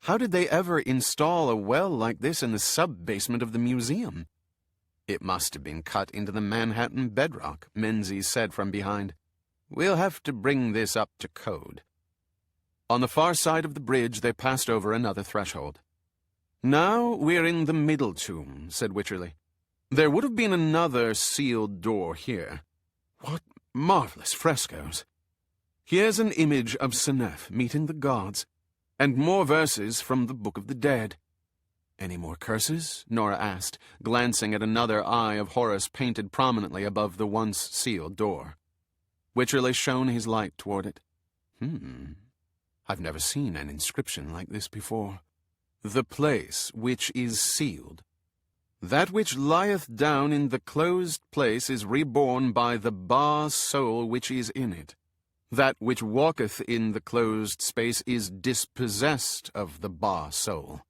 Speaker 2: How did they ever install a well like this in the sub-basement of the museum? It must have been cut into the Manhattan bedrock, Menzies said from behind. We'll have to bring this up to code. On the far side of the bridge, they passed over another threshold. Now we're in the middle tomb, said Wycherley. There would have been another sealed door here. What marvelous frescoes! Here's an image of Senef meeting the gods, and more verses from the Book of the Dead. Any more curses? Nora asked, glancing at another eye of Horus painted prominently above the once sealed door. Wycherley shone his light toward it. I've never seen an inscription like this before. The place which is sealed. That which lieth down in the closed place is reborn by the Ba soul which is in it. That which walketh in the closed space is dispossessed of the Ba soul.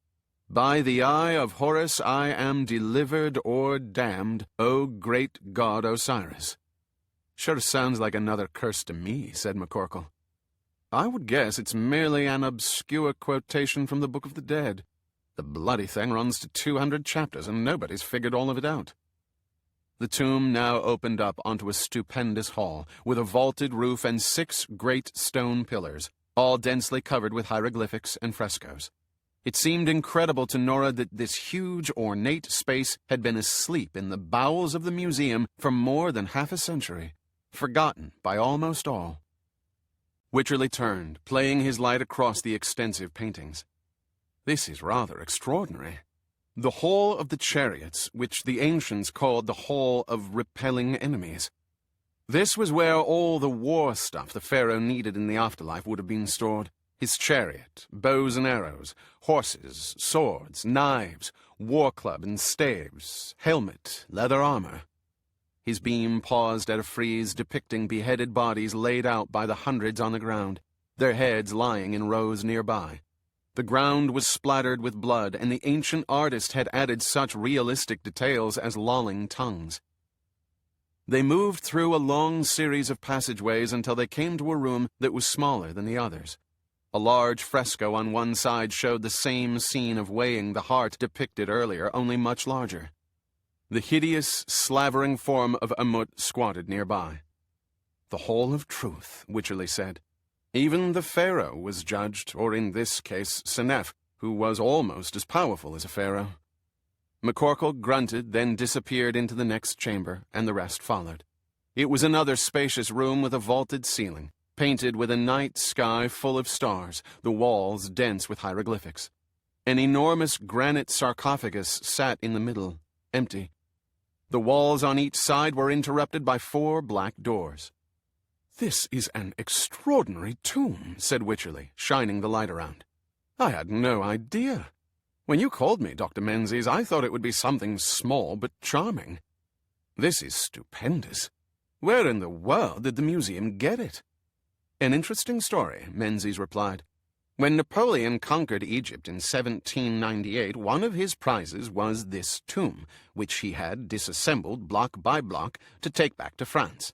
Speaker 2: By the eye of Horus I am delivered or damned, O great god Osiris. Sure sounds like another curse to me, said McCorkle. I would guess it's merely an obscure quotation from the Book of the Dead. The bloody thing runs to 200 chapters, and nobody's figured all of it out. The tomb now opened up onto a stupendous hall, with a vaulted roof and 6 great stone pillars, all densely covered with hieroglyphics and frescoes. It seemed incredible to Nora that this huge, ornate space had been asleep in the bowels of the museum for more than half a century, forgotten by almost all. Wycherley turned, playing his light across the extensive paintings. This is rather extraordinary. The Hall of the Chariots, which the ancients called the Hall of Repelling Enemies. This was where all the war stuff the pharaoh needed in the afterlife would have been stored. His chariot, bows and arrows, horses, swords, knives, war club and staves, helmet, leather armor. His beam paused at a frieze depicting beheaded bodies laid out by the hundreds on the ground, their heads lying in rows nearby. The ground was splattered with blood, and the ancient artist had added such realistic details as lolling tongues. They moved through a long series of passageways until they came to a room that was smaller than the others. A large fresco on one side showed the same scene of weighing the heart depicted earlier, only much larger. The hideous, slavering form of Amut squatted nearby. The Hall of Truth, Wycherley said. Even the pharaoh was judged, or in this case, Senef, who was almost as powerful as a pharaoh. McCorkle grunted, then disappeared into the next chamber, and the rest followed. It was another spacious room with a vaulted ceiling, painted with a night sky full of stars, the walls dense with hieroglyphics. An enormous granite sarcophagus sat in the middle, empty. The walls on each side were interrupted by 4 black doors. "This is an extraordinary tomb," said Wycherley, shining the light around. "I had no idea. When you called me, Dr. Menzies, I thought it would be something small but charming. This is stupendous. Where in the world did the museum get it?" "An interesting story," Menzies replied. "When Napoleon conquered Egypt in 1798, one of his prizes was this tomb, which he had disassembled block by block to take back to France.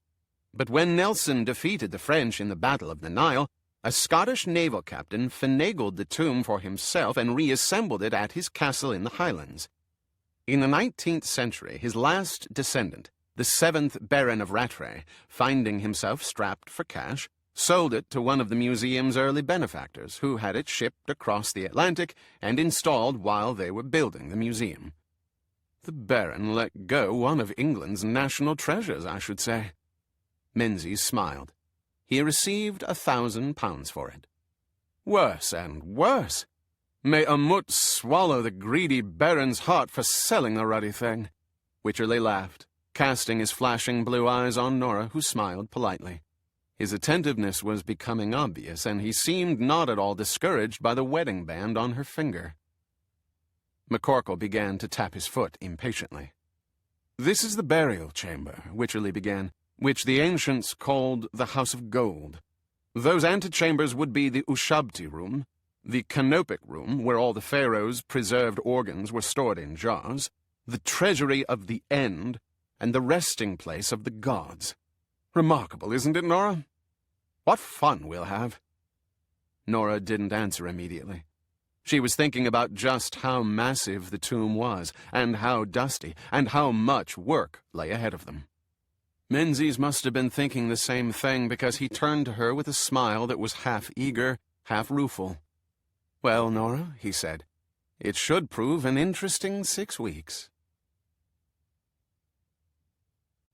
Speaker 2: But when Nelson defeated the French in the Battle of the Nile, a Scottish naval captain finagled the tomb for himself and reassembled it at his castle in the Highlands. In the 19th century, his last descendant, the 7th Baron of Rattray, finding himself strapped for cash, sold it to one of the museum's early benefactors, who had it shipped across the Atlantic and installed while they were building the museum. The Baron let go one of England's national treasures, I should say." Menzies smiled. He received £1,000 for it. "Worse and worse. May a mutt swallow the greedy Baron's heart for selling the ruddy thing." Wycherley laughed, casting his flashing blue eyes on Nora, who smiled politely. His attentiveness was becoming obvious, and he seemed not at all discouraged by the wedding band on her finger. McCorkle began to tap his foot impatiently. "This is the burial chamber," Wycherley began, "which the ancients called the House of Gold. Those antechambers would be the Ushabti room, the canopic room, where all the pharaoh's preserved organs were stored in jars, the treasury of the End, and the resting place of the gods. Remarkable, isn't it, Nora? What fun we'll have." Nora didn't answer immediately. She was thinking about just how massive the tomb was, and how dusty, and how much work lay ahead of them. Menzies must have been thinking the same thing, because he turned to her with a smile that was half eager, half rueful. "Well, Nora," he said, "it should prove an interesting 6 weeks."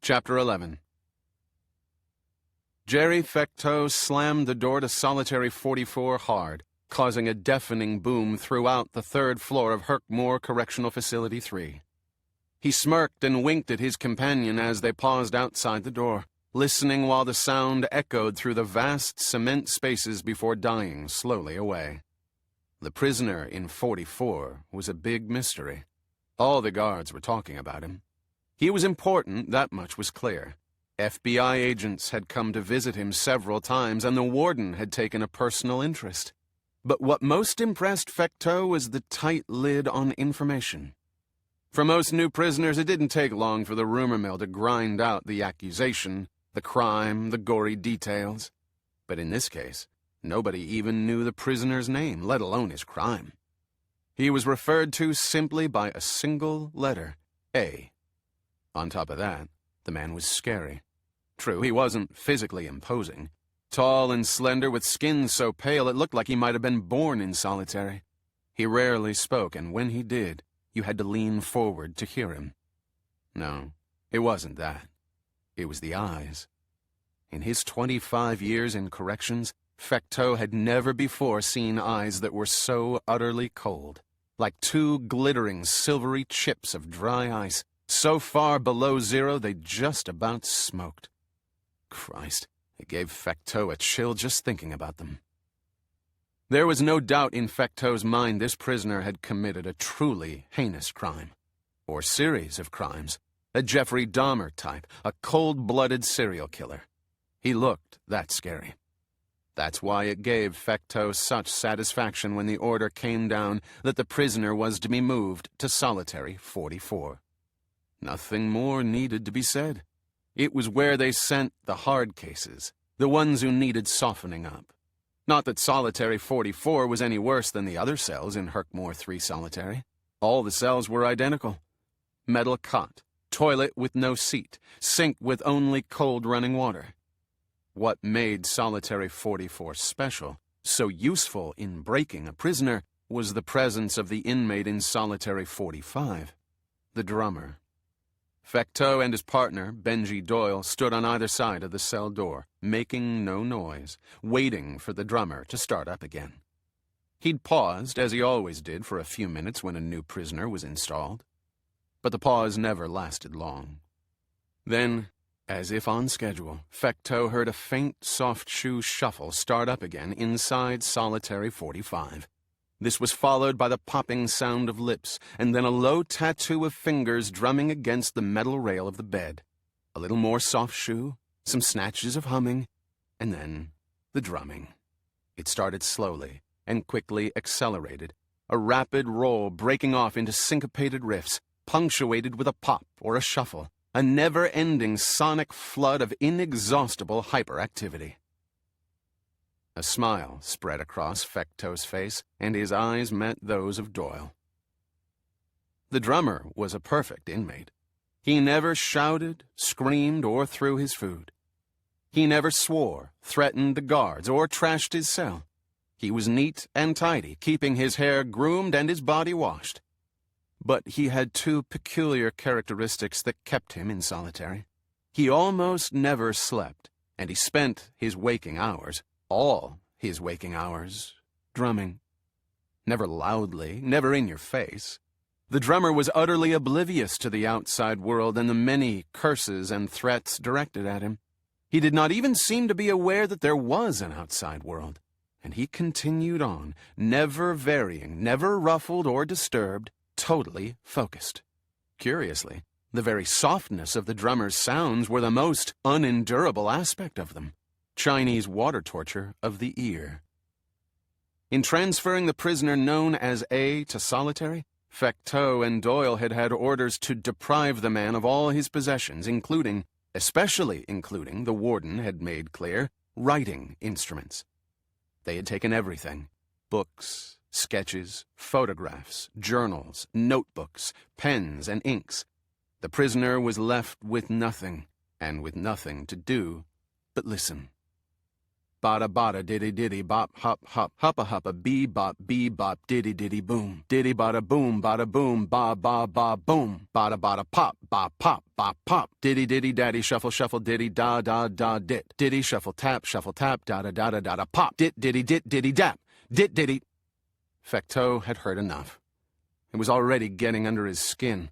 Speaker 2: Chapter 11. Jerry Fecteau slammed the door to Solitary 44 hard, causing a deafening boom throughout the 3rd floor of Herkmoor Correctional Facility 3. He smirked and winked at his companion as they paused outside the door, listening while the sound echoed through the vast cement spaces before dying slowly away. The prisoner in 44 was a big mystery. All the guards were talking about him. He was important, that much was clear. FBI agents had come to visit him several times, and the warden had taken a personal interest. But what most impressed Fecteau was the tight lid on information. For most new prisoners, it didn't take long for the rumor mill to grind out the accusation, the crime, the gory details. But in this case, nobody even knew the prisoner's name, let alone his crime. He was referred to simply by a single letter, A. On top of that, the man was scary. True, he wasn't physically imposing. Tall and slender, with skin so pale it looked like he might have been born in solitary. He rarely spoke, and when he did, you had to lean forward to hear him. No, it wasn't that. It was the eyes. In his 25 years in corrections, Fecteau had never before seen eyes that were so utterly cold, like 2 glittering silvery chips of dry ice, so far below zero they just about smoked. Christ, it gave Fecteau a chill just thinking about them. There was no doubt in Fecteau's mind this prisoner had committed a truly heinous crime, or series of crimes, a Jeffrey Dahmer type, a cold-blooded serial killer. He looked that scary. That's why it gave Fecteau such satisfaction when the order came down that the prisoner was to be moved to Solitary 44. Nothing more needed to be said. It was where they sent the hard cases, the ones who needed softening up. Not that Solitary 44 was any worse than the other cells in Herkmoor 3 Solitary. All the cells were identical. Metal cot, toilet with no seat, sink with only cold running water. What made Solitary 44 special, so useful in breaking a prisoner, was the presence of the inmate in Solitary 45, the drummer. Fecteau and his partner, Benji Doyle, stood on either side of the cell door, making no noise, waiting for the drummer to start up again. He'd paused, as he always did, for a few minutes when a new prisoner was installed. But the pause never lasted long. Then, as if on schedule, Fecteau heard a faint, soft shoe shuffle start up again inside solitary 45. This was followed by the popping sound of lips, and then a low tattoo of fingers drumming against the metal rail of the bed. A little more soft shoe, some snatches of humming, and then the drumming. It started slowly and quickly accelerated, a rapid roll breaking off into syncopated riffs, punctuated with a pop or a shuffle, a never-ending sonic flood of inexhaustible hyperactivity. A smile spread across Fecteau's face, and his eyes met those of Doyle. The drummer was a perfect inmate. He never shouted, screamed, or threw his food. He never swore, threatened the guards, or trashed his cell. He was neat and tidy, keeping his hair groomed and his body washed. But he had two peculiar characteristics that kept him in solitary. He almost never slept, and he spent his waking hours, all his waking hours, drumming. Never loudly, never in your face. The drummer was utterly oblivious to the outside world and the many curses and threats directed at him. He did not even seem to be aware that there was an outside world, and he continued on, never varying, never ruffled or disturbed, totally focused. Curiously, the very softness of the drummer's sounds were the most unendurable aspect of them. Chinese water torture of the ear. In transferring the prisoner known as A to solitary, Fecteau and Doyle had had orders to deprive the man of all his possessions, especially including, the warden had made clear, writing instruments. They had taken everything: books, sketches, photographs, journals, notebooks, pens, and inks. The prisoner was left with nothing, and with nothing to do but listen. Bada bada diddy diddy bop hop hop hoppa hoppa bee bop diddy diddy boom diddy bada boom ba ba boom bada pop ba pop diddy diddy daddy shuffle shuffle diddy da dit diddy shuffle tap da da pop dit diddy dap dit diddy. Fecteau had heard enough. It was already getting under his skin.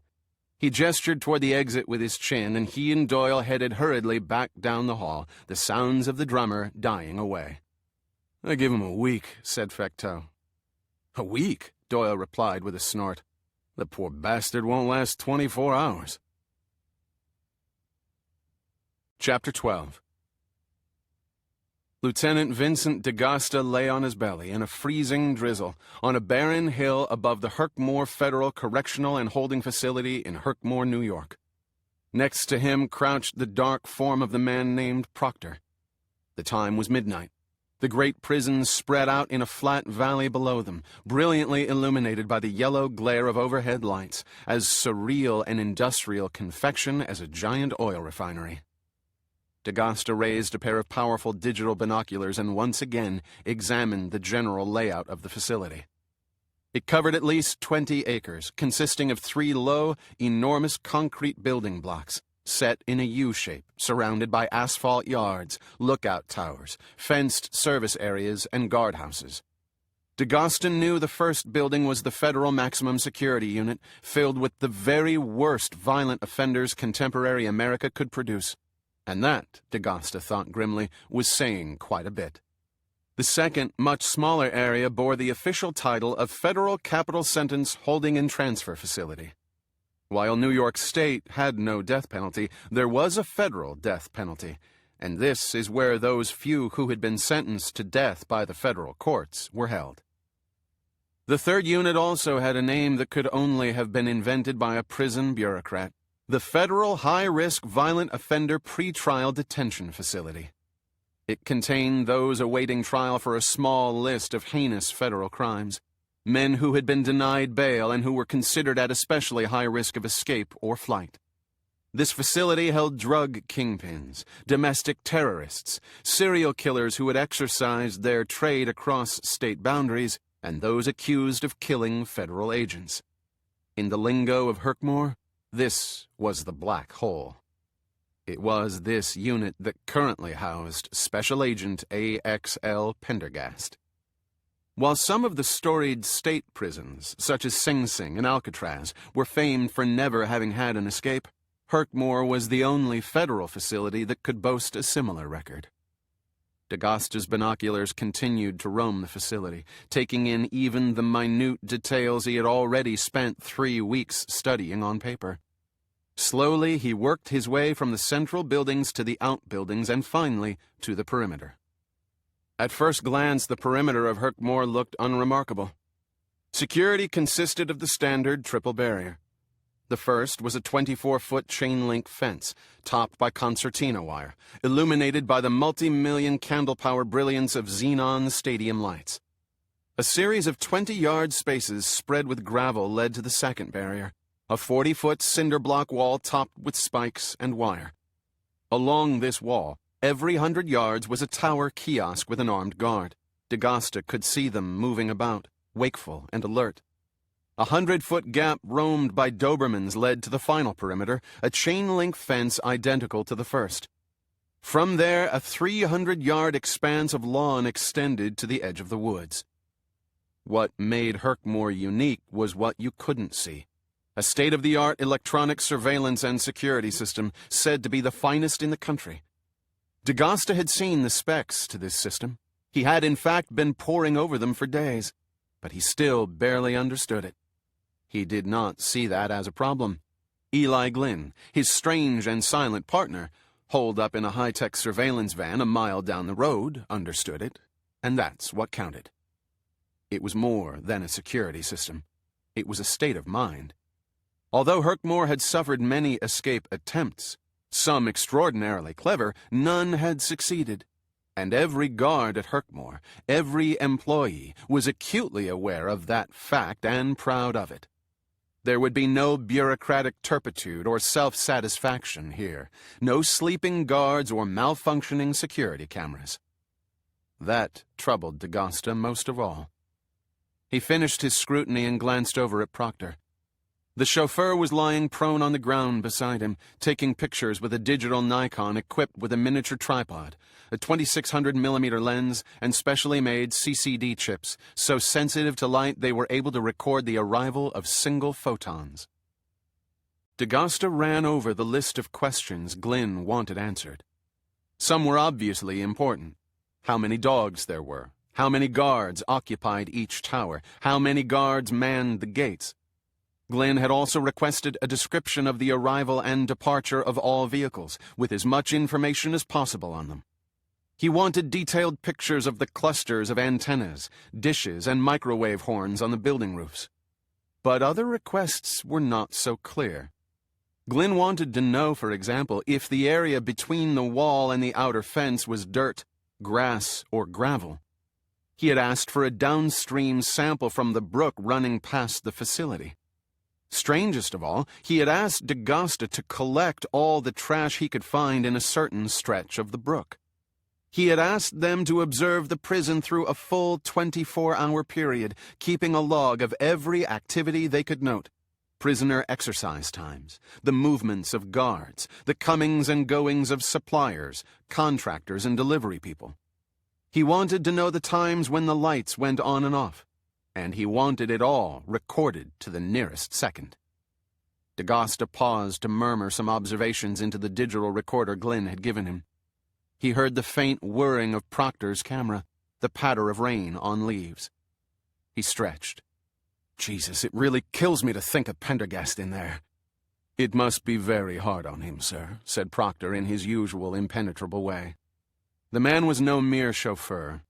Speaker 2: He gestured toward the exit with his chin, and he and Doyle headed hurriedly back down the hall, the sounds of the drummer dying away. "I give him a week," said Fecteau. "A week?" Doyle replied with a snort. "The poor bastard won't last 24 hours. Chapter 12. Lieutenant Vincent D'Agosta lay on his belly in a freezing drizzle on a barren hill above the Herkmore Federal Correctional and Holding Facility in Herkmore, New York. Next to him crouched the dark form of the man named Proctor. The time was midnight. The great prison spread out in a flat valley below them, brilliantly illuminated by the yellow glare of overhead lights, as surreal an industrial confection as a giant oil refinery. D'Agosta raised a pair of powerful digital binoculars and once again examined the general layout of the facility. It covered at least 20 acres, consisting of 3 low, enormous concrete building blocks, set in a U-shape, surrounded by asphalt yards, lookout towers, fenced service areas, and guardhouses. D'Agosta knew the first building was the Federal Maximum Security Unit, filled with the very worst violent offenders contemporary America could produce. And that, D'Agosta thought grimly, was saying quite a bit. The second, much smaller area bore the official title of Federal Capital Sentence Holding and Transfer Facility. While New York State had no death penalty, there was a federal death penalty, and this is where those few who had been sentenced to death by the federal courts were held. The third unit also had a name that could only have been invented by a prison bureaucrat: the Federal High-Risk Violent Offender Pretrial Detention Facility. It contained those awaiting trial for a small list of heinous federal crimes, men who had been denied bail and who were considered at especially high risk of escape or flight. This facility held drug kingpins, domestic terrorists, serial killers who had exercised their trade across state boundaries, and those accused of killing federal agents. In the lingo of Herkmore, This was the Black Hole. It was this unit that currently housed Special Agent AXL Pendergast. While some of the storied state prisons, such as Sing Sing and Alcatraz, were famed for never having had an escape, Herkmore was the only federal facility that could boast a similar record. D'Agosta's binoculars continued to roam the facility, taking in even the minute details he had already spent 3 weeks studying on paper. Slowly, he worked his way from the central buildings to the outbuildings and finally to the perimeter. At first glance, the perimeter of Herkmore looked unremarkable. Security consisted of the standard triple barrier. The first was a 24-foot chain-link fence, topped by concertina wire, illuminated by the multi-million candle-power brilliance of xenon stadium lights. A series of 20-yard spaces spread with gravel led to the second barrier, a 40-foot cinder block wall topped with spikes and wire. Along this wall, every 100 yards was a tower kiosk with an armed guard. D'Agosta could see them moving about, wakeful and alert. A 100-foot gap roamed by Dobermans led to the final perimeter, a chain-link fence identical to the first. From there, a 300-yard expanse of lawn extended to the edge of the woods. What made Herkmore unique was what you couldn't see. A state-of-the-art electronic surveillance and security system said to be the finest in the country. D'Agosta had seen the specs to this system. He had, in fact, been poring over them for days, but he still barely understood it. He did not see that as a problem. Eli Glynn, his strange and silent partner, holed up in a high-tech surveillance van a mile down the road, understood it, and that's what counted. It was more than a security system. It was a state of mind. Although Herkmore had suffered many escape attempts, some extraordinarily clever, none had succeeded. And every guard at Herkmore, every employee, was acutely aware of that fact and proud of it. There would be no bureaucratic turpitude or self-satisfaction here, no sleeping guards or malfunctioning security cameras. That troubled D'Agosta most of all. He finished his scrutiny and glanced over at Proctor. The chauffeur was lying prone on the ground beside him, taking pictures with a digital Nikon equipped with a miniature tripod, a 2600mm lens, and specially made CCD chips, so sensitive to light they were able to record the arrival of single photons. D'Agosta ran over the list of questions Glynn wanted answered. Some were obviously important. How many dogs there were, how many guards occupied each tower, how many guards manned the gates. Glynn had also requested a description of the arrival and departure of all vehicles, with as much information as possible on them. He wanted detailed pictures of the clusters of antennas, dishes, and microwave horns on the building roofs. But other requests were not so clear. Glynn wanted to know, for example, if the area between the wall and the outer fence was dirt, grass, or gravel. He had asked for a downstream sample from the brook running past the facility. Strangest of all, he had asked D'Agosta to collect all the trash he could find in a certain stretch of the brook. He had asked them to observe the prison through a full 24-hour period, keeping a log of every activity they could note. Prisoner exercise times, the movements of guards, the comings and goings of suppliers, contractors, and delivery people. He wanted to know the times when the lights went on and off. And he wanted it all recorded to the nearest second. D'Agosta paused to murmur some observations into the digital recorder Glynn had given him. He heard the faint whirring of Proctor's camera, the patter of rain on leaves. He stretched. Jesus, it really kills me to think of Pendergast in there. It must be very hard on him, sir, said Proctor in his usual impenetrable way. The man was no mere chauffeur.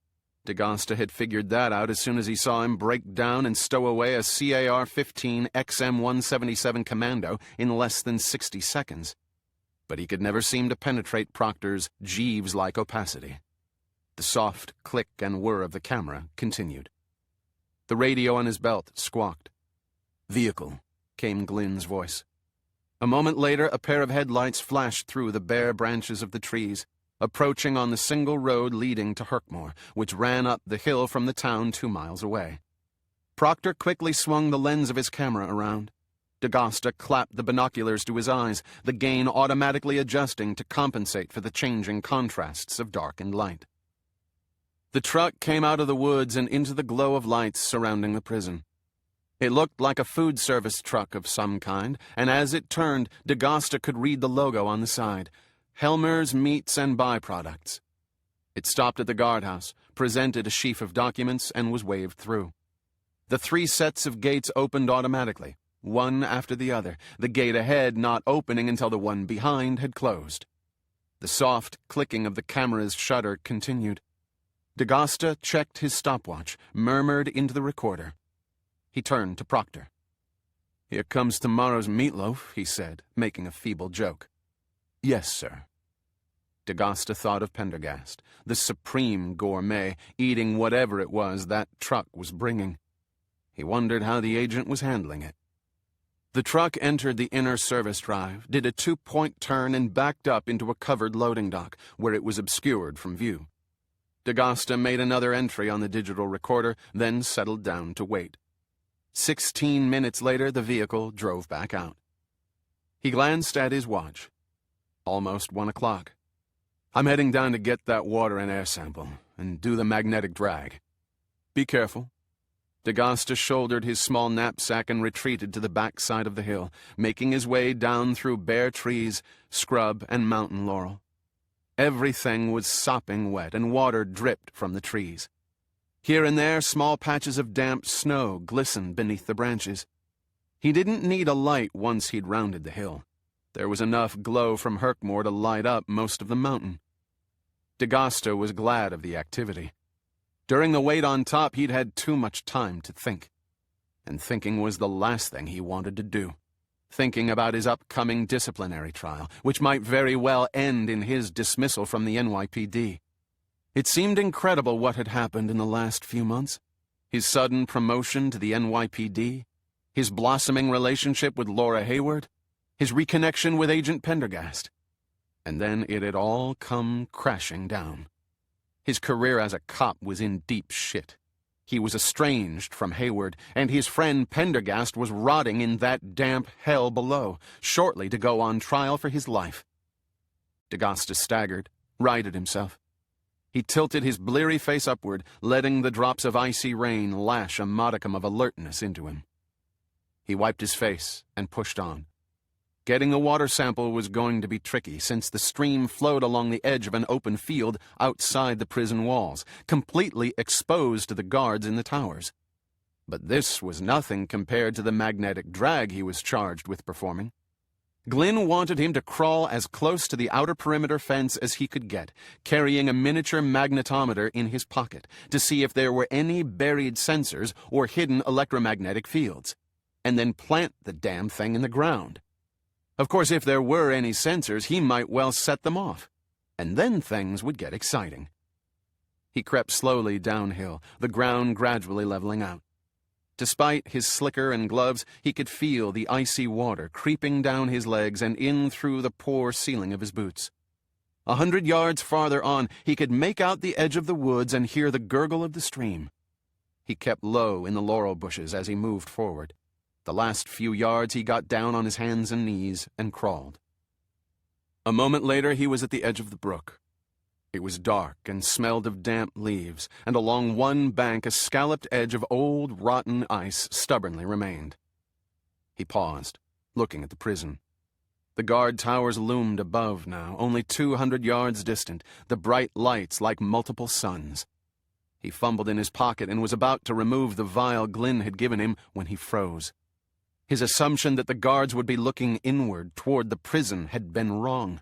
Speaker 2: D'Agosta had figured that out as soon as he saw him break down and stow away a CAR-15 XM-177 Commando in less than 60 seconds. But he could never seem to penetrate Proctor's Jeeves-like opacity. The soft click and whir of the camera continued. The radio on his belt squawked. "Vehicle," came Glynn's voice. A moment later, a pair of headlights flashed through the bare branches of the trees, approaching on the single road leading to Herkmore, which ran up the hill from the town 2 miles away. Proctor quickly swung the lens of his camera around. D'Agosta clapped the binoculars to his eyes, the gain automatically adjusting to compensate for the changing contrasts of dark and light. The truck came out of the woods and into the glow of lights surrounding the prison. It looked like a food service truck of some kind, and as it turned, D'Agosta could read the logo on the side, Helmer's Meats and Byproducts. It stopped at the guardhouse, presented a sheaf of documents, and was waved through. The 3 sets of gates opened automatically, one after the other, the gate ahead not opening until the one behind had closed. The soft clicking of the camera's shutter continued. D'Agosta checked his stopwatch, murmured into the recorder. He turned to Proctor. "Here comes tomorrow's meatloaf," he said, making a feeble joke. "Yes, sir." D'Agosta thought of Pendergast, the supreme gourmet, eating whatever it was that truck was bringing. He wondered how the agent was handling it. The truck entered the inner service drive, did a 2-point turn, and backed up into a covered loading dock, where it was obscured from view. D'Agosta made another entry on the digital recorder, then settled down to wait. 16 minutes later, the vehicle drove back out. He glanced at his watch. Almost 1 o'clock. "I'm heading down to get that water and air sample, and do the magnetic drag. Be careful." D'Agosta shouldered his small knapsack and retreated to the back side of the hill, making his way down through bare trees, scrub, and mountain laurel. Everything was sopping wet, and water dripped from the trees. Here and there, small patches of damp snow glistened beneath the branches. He didn't need a light once he'd rounded the hill. There was enough glow from Herkmore to light up most of the mountain. D'Agosta was glad of the activity. During the wait on top, he'd had too much time to think. And thinking was the last thing he wanted to do. Thinking about his upcoming disciplinary trial, which might very well end in his dismissal from the NYPD. It seemed incredible what had happened in the last few months. His sudden promotion to the NYPD, his blossoming relationship with Laura Hayward, his reconnection with Agent Pendergast. And then it had all come crashing down. His career as a cop was in deep shit. He was estranged from Hayward, and his friend Pendergast was rotting in that damp hell below, shortly to go on trial for his life. D'Agosta staggered, righted himself. He tilted his bleary face upward, letting the drops of icy rain lash a modicum of alertness into him. He wiped his face and pushed on. Getting the water sample was going to be tricky, since the stream flowed along the edge of an open field outside the prison walls, completely exposed to the guards in the towers. But this was nothing compared to the magnetic drag he was charged with performing. Glynn wanted him to crawl as close to the outer perimeter fence as he could get, carrying a miniature magnetometer in his pocket to see if there were any buried sensors or hidden electromagnetic fields, and then plant the damn thing in the ground. Of course, if there were any sensors, he might well set them off, and then things would get exciting. He crept slowly downhill, the ground gradually leveling out. Despite his slicker and gloves, he could feel the icy water creeping down his legs and in through the poor ceiling of his boots. 100 yards farther on, he could make out the edge of the woods and hear the gurgle of the stream. He kept low in the laurel bushes as he moved forward. The last few yards, he got down on his hands and knees and crawled. A moment later, he was at the edge of the brook. It was dark and smelled of damp leaves, and along one bank a scalloped edge of old, rotten ice stubbornly remained. He paused, looking at the prison. The guard towers loomed above now, only 200 yards distant, the bright lights like multiple suns. He fumbled in his pocket and was about to remove the vial Glynn had given him when he froze. His assumption that the guards would be looking inward toward the prison had been wrong.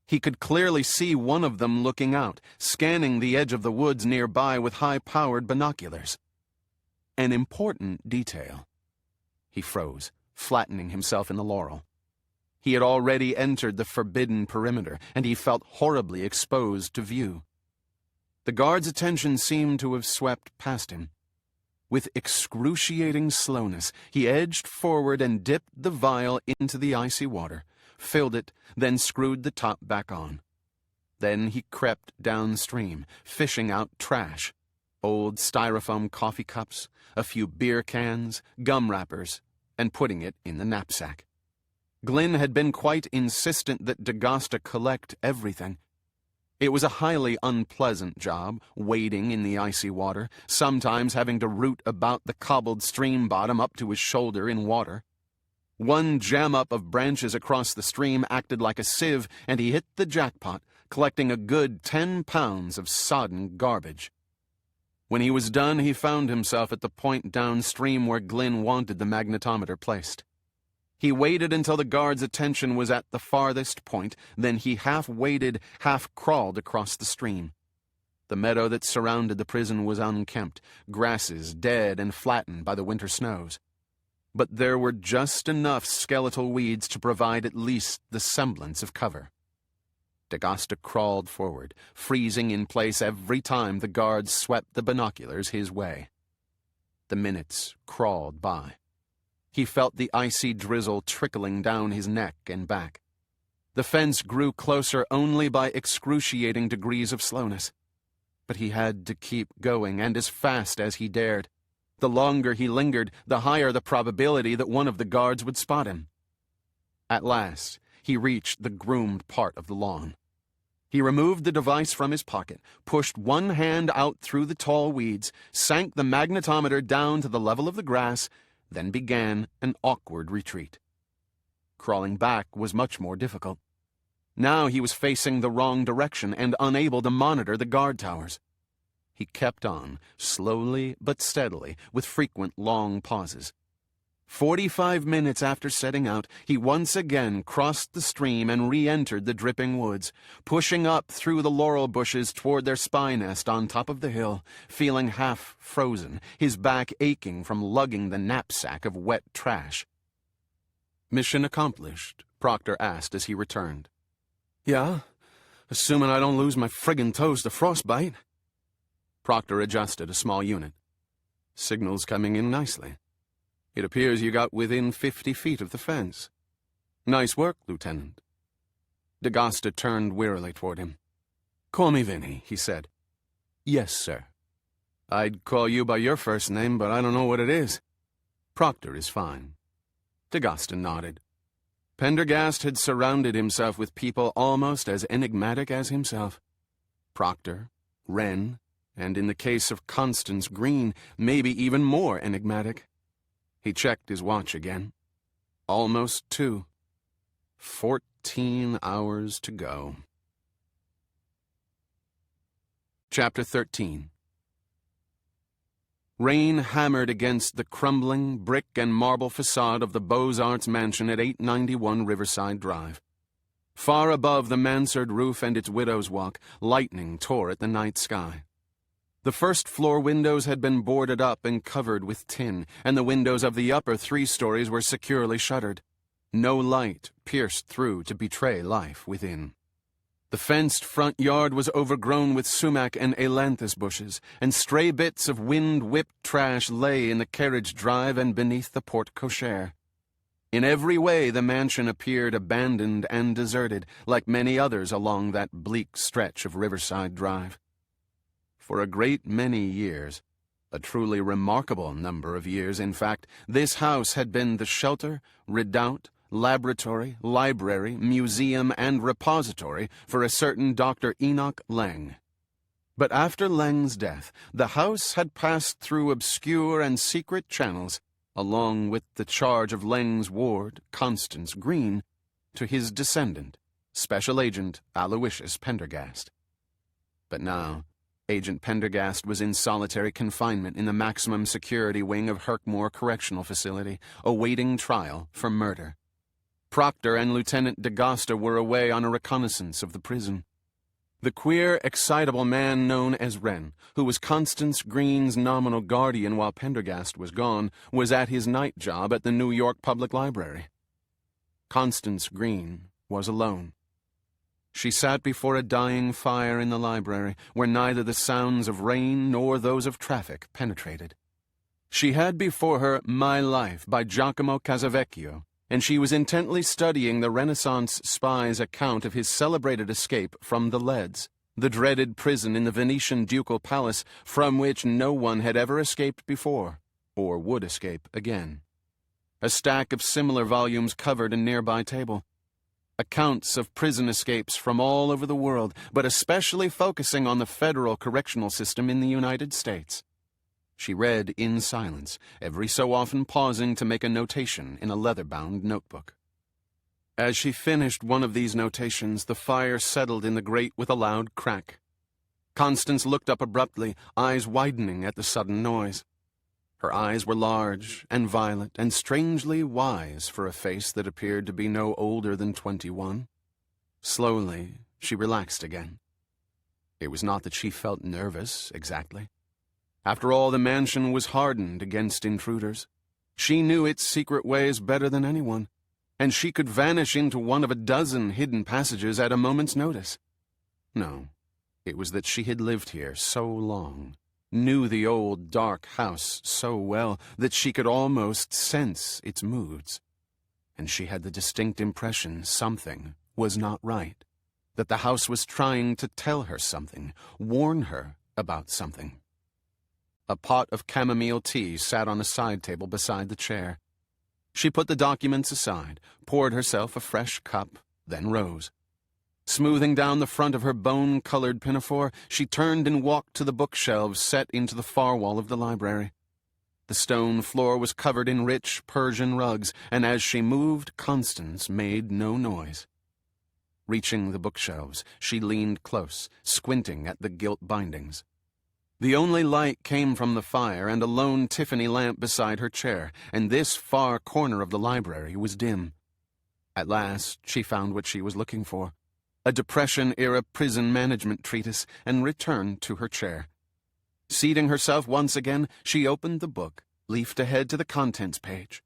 Speaker 2: He could clearly see one of them looking out, scanning the edge of the woods nearby with high-powered binoculars. An important detail. He froze, flattening himself in the laurel. He had already entered the forbidden perimeter, and he felt horribly exposed to view. The guard's attention seemed to have swept past him. With excruciating slowness, he edged forward and dipped the vial into the icy water, filled it, then screwed the top back on. Then he crept downstream, fishing out trash, old styrofoam coffee cups, a few beer cans, gum wrappers, and putting it in the knapsack. Glynn had been quite insistent that D'Agosta collect everything. It was a highly unpleasant job, wading in the icy water, sometimes having to root about the cobbled stream bottom up to his shoulder in water. One jam-up of branches across the stream acted like a sieve, and he hit the jackpot, collecting a good 10 pounds of sodden garbage. When he was done, he found himself at the point downstream where Glynn wanted the magnetometer placed. He waited until the guard's attention was at the farthest point, then he half-waded, half-crawled across the stream. The meadow that surrounded the prison was unkempt, grasses dead and flattened by the winter snows. But there were just enough skeletal weeds to provide at least the semblance of cover. D'Agosta crawled forward, freezing in place every time the guards swept the binoculars his way. The minutes crawled by. He felt the icy drizzle trickling down his neck and back. The fence grew closer only by excruciating degrees of slowness. But he had to keep going, and as fast as he dared. The longer he lingered, the higher the probability that one of the guards would spot him. At last, he reached the groomed part of the lawn. He removed the device from his pocket, pushed one hand out through the tall weeds, sank the magnetometer down to the level of the grass, then began an awkward retreat. Crawling back was much more difficult. Now he was facing the wrong direction and unable to monitor the guard towers. He kept on, slowly but steadily, with frequent long pauses. 45 minutes after setting out, he once again crossed the stream and re-entered the dripping woods, pushing up through the laurel bushes toward their spy nest on top of the hill, feeling half frozen, his back aching from lugging the knapsack of wet trash. "Mission accomplished?" Proctor asked as he returned. "Yeah, assuming I don't lose my friggin' toes to frostbite." Proctor adjusted a small unit. "Signal's coming in nicely. It appears you got within 50 feet of the fence. Nice work, Lieutenant." D'Agosta turned wearily toward him. "Call me Vinny," he said. "Yes, sir." "I'd call you by your first name, but I don't know what it is." "Proctor is fine." D'Agosta nodded. Pendergast had surrounded himself with people almost as enigmatic as himself. Proctor, Wren, and in the case of Constance Green, maybe even more enigmatic. He checked his watch again. Almost 2. 14 hours to go. Chapter 13. Rain hammered against the crumbling brick and marble facade of the Beaux-Arts mansion at 891 Riverside Drive. Far above the mansard roof and its widow's walk, lightning tore at the night sky. The first-floor windows had been boarded up and covered with tin, and the windows of the upper 3 stories were securely shuttered. No light pierced through to betray life within. The fenced front yard was overgrown with sumac and ailanthus bushes, and stray bits of wind-whipped trash lay in the carriage drive and beneath the porte-cochere. In every way the mansion appeared abandoned and deserted, like many others along that bleak stretch of Riverside Drive. For a great many years, a truly remarkable number of years, in fact, this house had been the shelter, redoubt, laboratory, library, museum, and repository for a certain Dr. Enoch Leng. But after Leng's death, the house had passed through obscure and secret channels, along with the charge of Leng's ward, Constance Green, to his descendant, Special Agent Aloysius Pendergast. But now, Agent Pendergast was in solitary confinement in the maximum security wing of Herkmore Correctional Facility, awaiting trial for murder. Proctor and Lieutenant D'Agosta were away on a reconnaissance of the prison. The queer, excitable man known as Wren, who was Constance Green's nominal guardian while Pendergast was gone, was at his night job at the New York Public Library. Constance Green was alone. She sat before a dying fire in the library, where neither the sounds of rain nor those of traffic penetrated. She had before her My Life by Giacomo Casavecchio, and she was intently studying the Renaissance spy's account of his celebrated escape from the Leads, the dreaded prison in the Venetian ducal palace from which no one had ever escaped before, or would escape again. A stack of similar volumes covered a nearby table. Accounts of prison escapes from all over the world, but especially focusing on the federal correctional system in the United States. She read in silence, every so often pausing to make a notation in a leather-bound notebook. As she finished one of these notations, the fire settled in the grate with a loud crack. Constance looked up abruptly, eyes widening at the sudden noise. Her eyes were large and violet and strangely wise for a face that appeared to be no older than 21. Slowly, she relaxed again. It was not that she felt nervous, exactly. After all, the mansion was hardened against intruders. She knew its secret ways better than anyone, and she could vanish into one of a dozen hidden passages at a moment's notice. No, it was that she had lived here so long, knew the old dark house so well that she could almost sense its moods. And she had the distinct impression something was not right, that the house was trying to tell her something, warn her about something. A pot of chamomile tea sat on a side table beside the chair. She put the documents aside, poured herself a fresh cup, then rose. Smoothing down the front of her bone-colored pinafore, she turned and walked to the bookshelves set into the far wall of the library. The stone floor was covered in rich Persian rugs, and as she moved, Constance made no noise. Reaching the bookshelves, she leaned close, squinting at the gilt bindings. The only light came from the fire and a lone Tiffany lamp beside her chair, and this far corner of the library was dim. At last, she found what she was looking for, a Depression-era prison management treatise, and returned to her chair. Seating herself once again, she opened the book, leafed ahead to the contents page.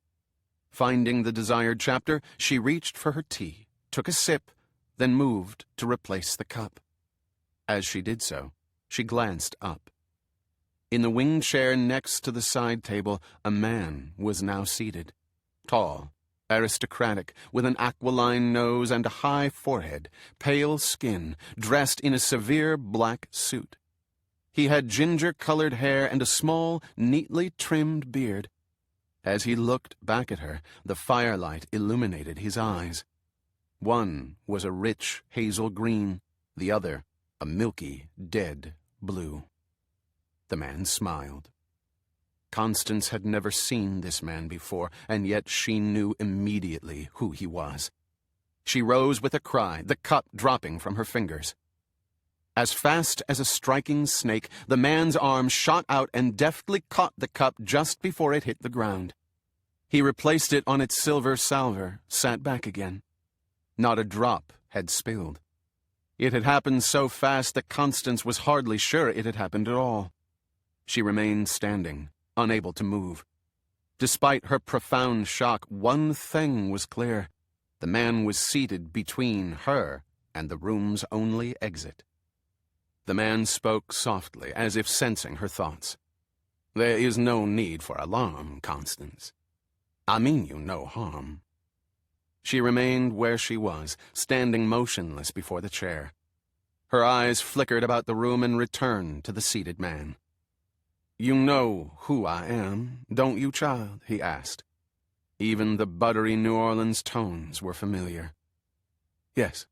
Speaker 2: Finding the desired chapter, she reached for her tea, took a sip, then moved to replace the cup. As she did so, she glanced up. In the wing chair next to the side table, a man was now seated. Tall, aristocratic, with an aquiline nose and a high forehead, pale skin, dressed in a severe black suit. He had ginger-colored hair and a small, neatly trimmed beard. As he looked back at her, the firelight illuminated his eyes. One was a rich hazel green, the other a milky, dead blue. The man smiled. Constance had never seen this man before, and yet she knew immediately who he was. She rose with a cry, the cup dropping from her fingers. As fast as a striking snake, the man's arm shot out and deftly caught the cup just before it hit the ground. He replaced it on its silver salver, sat back again. Not a drop had spilled. It had happened so fast that Constance was hardly sure it had happened at all. She remained standing, unable to move. Despite her profound shock, one thing was clear. The man was seated between her and the room's only exit. The man spoke softly, as if sensing her thoughts. "There is no need for alarm, Constance. I mean you no harm." She remained where she was, standing motionless before the chair. Her eyes flickered about the room and returned to the seated man. "You know who I am, don't you, child?" he asked. Even the buttery New Orleans tones were familiar. "Yes,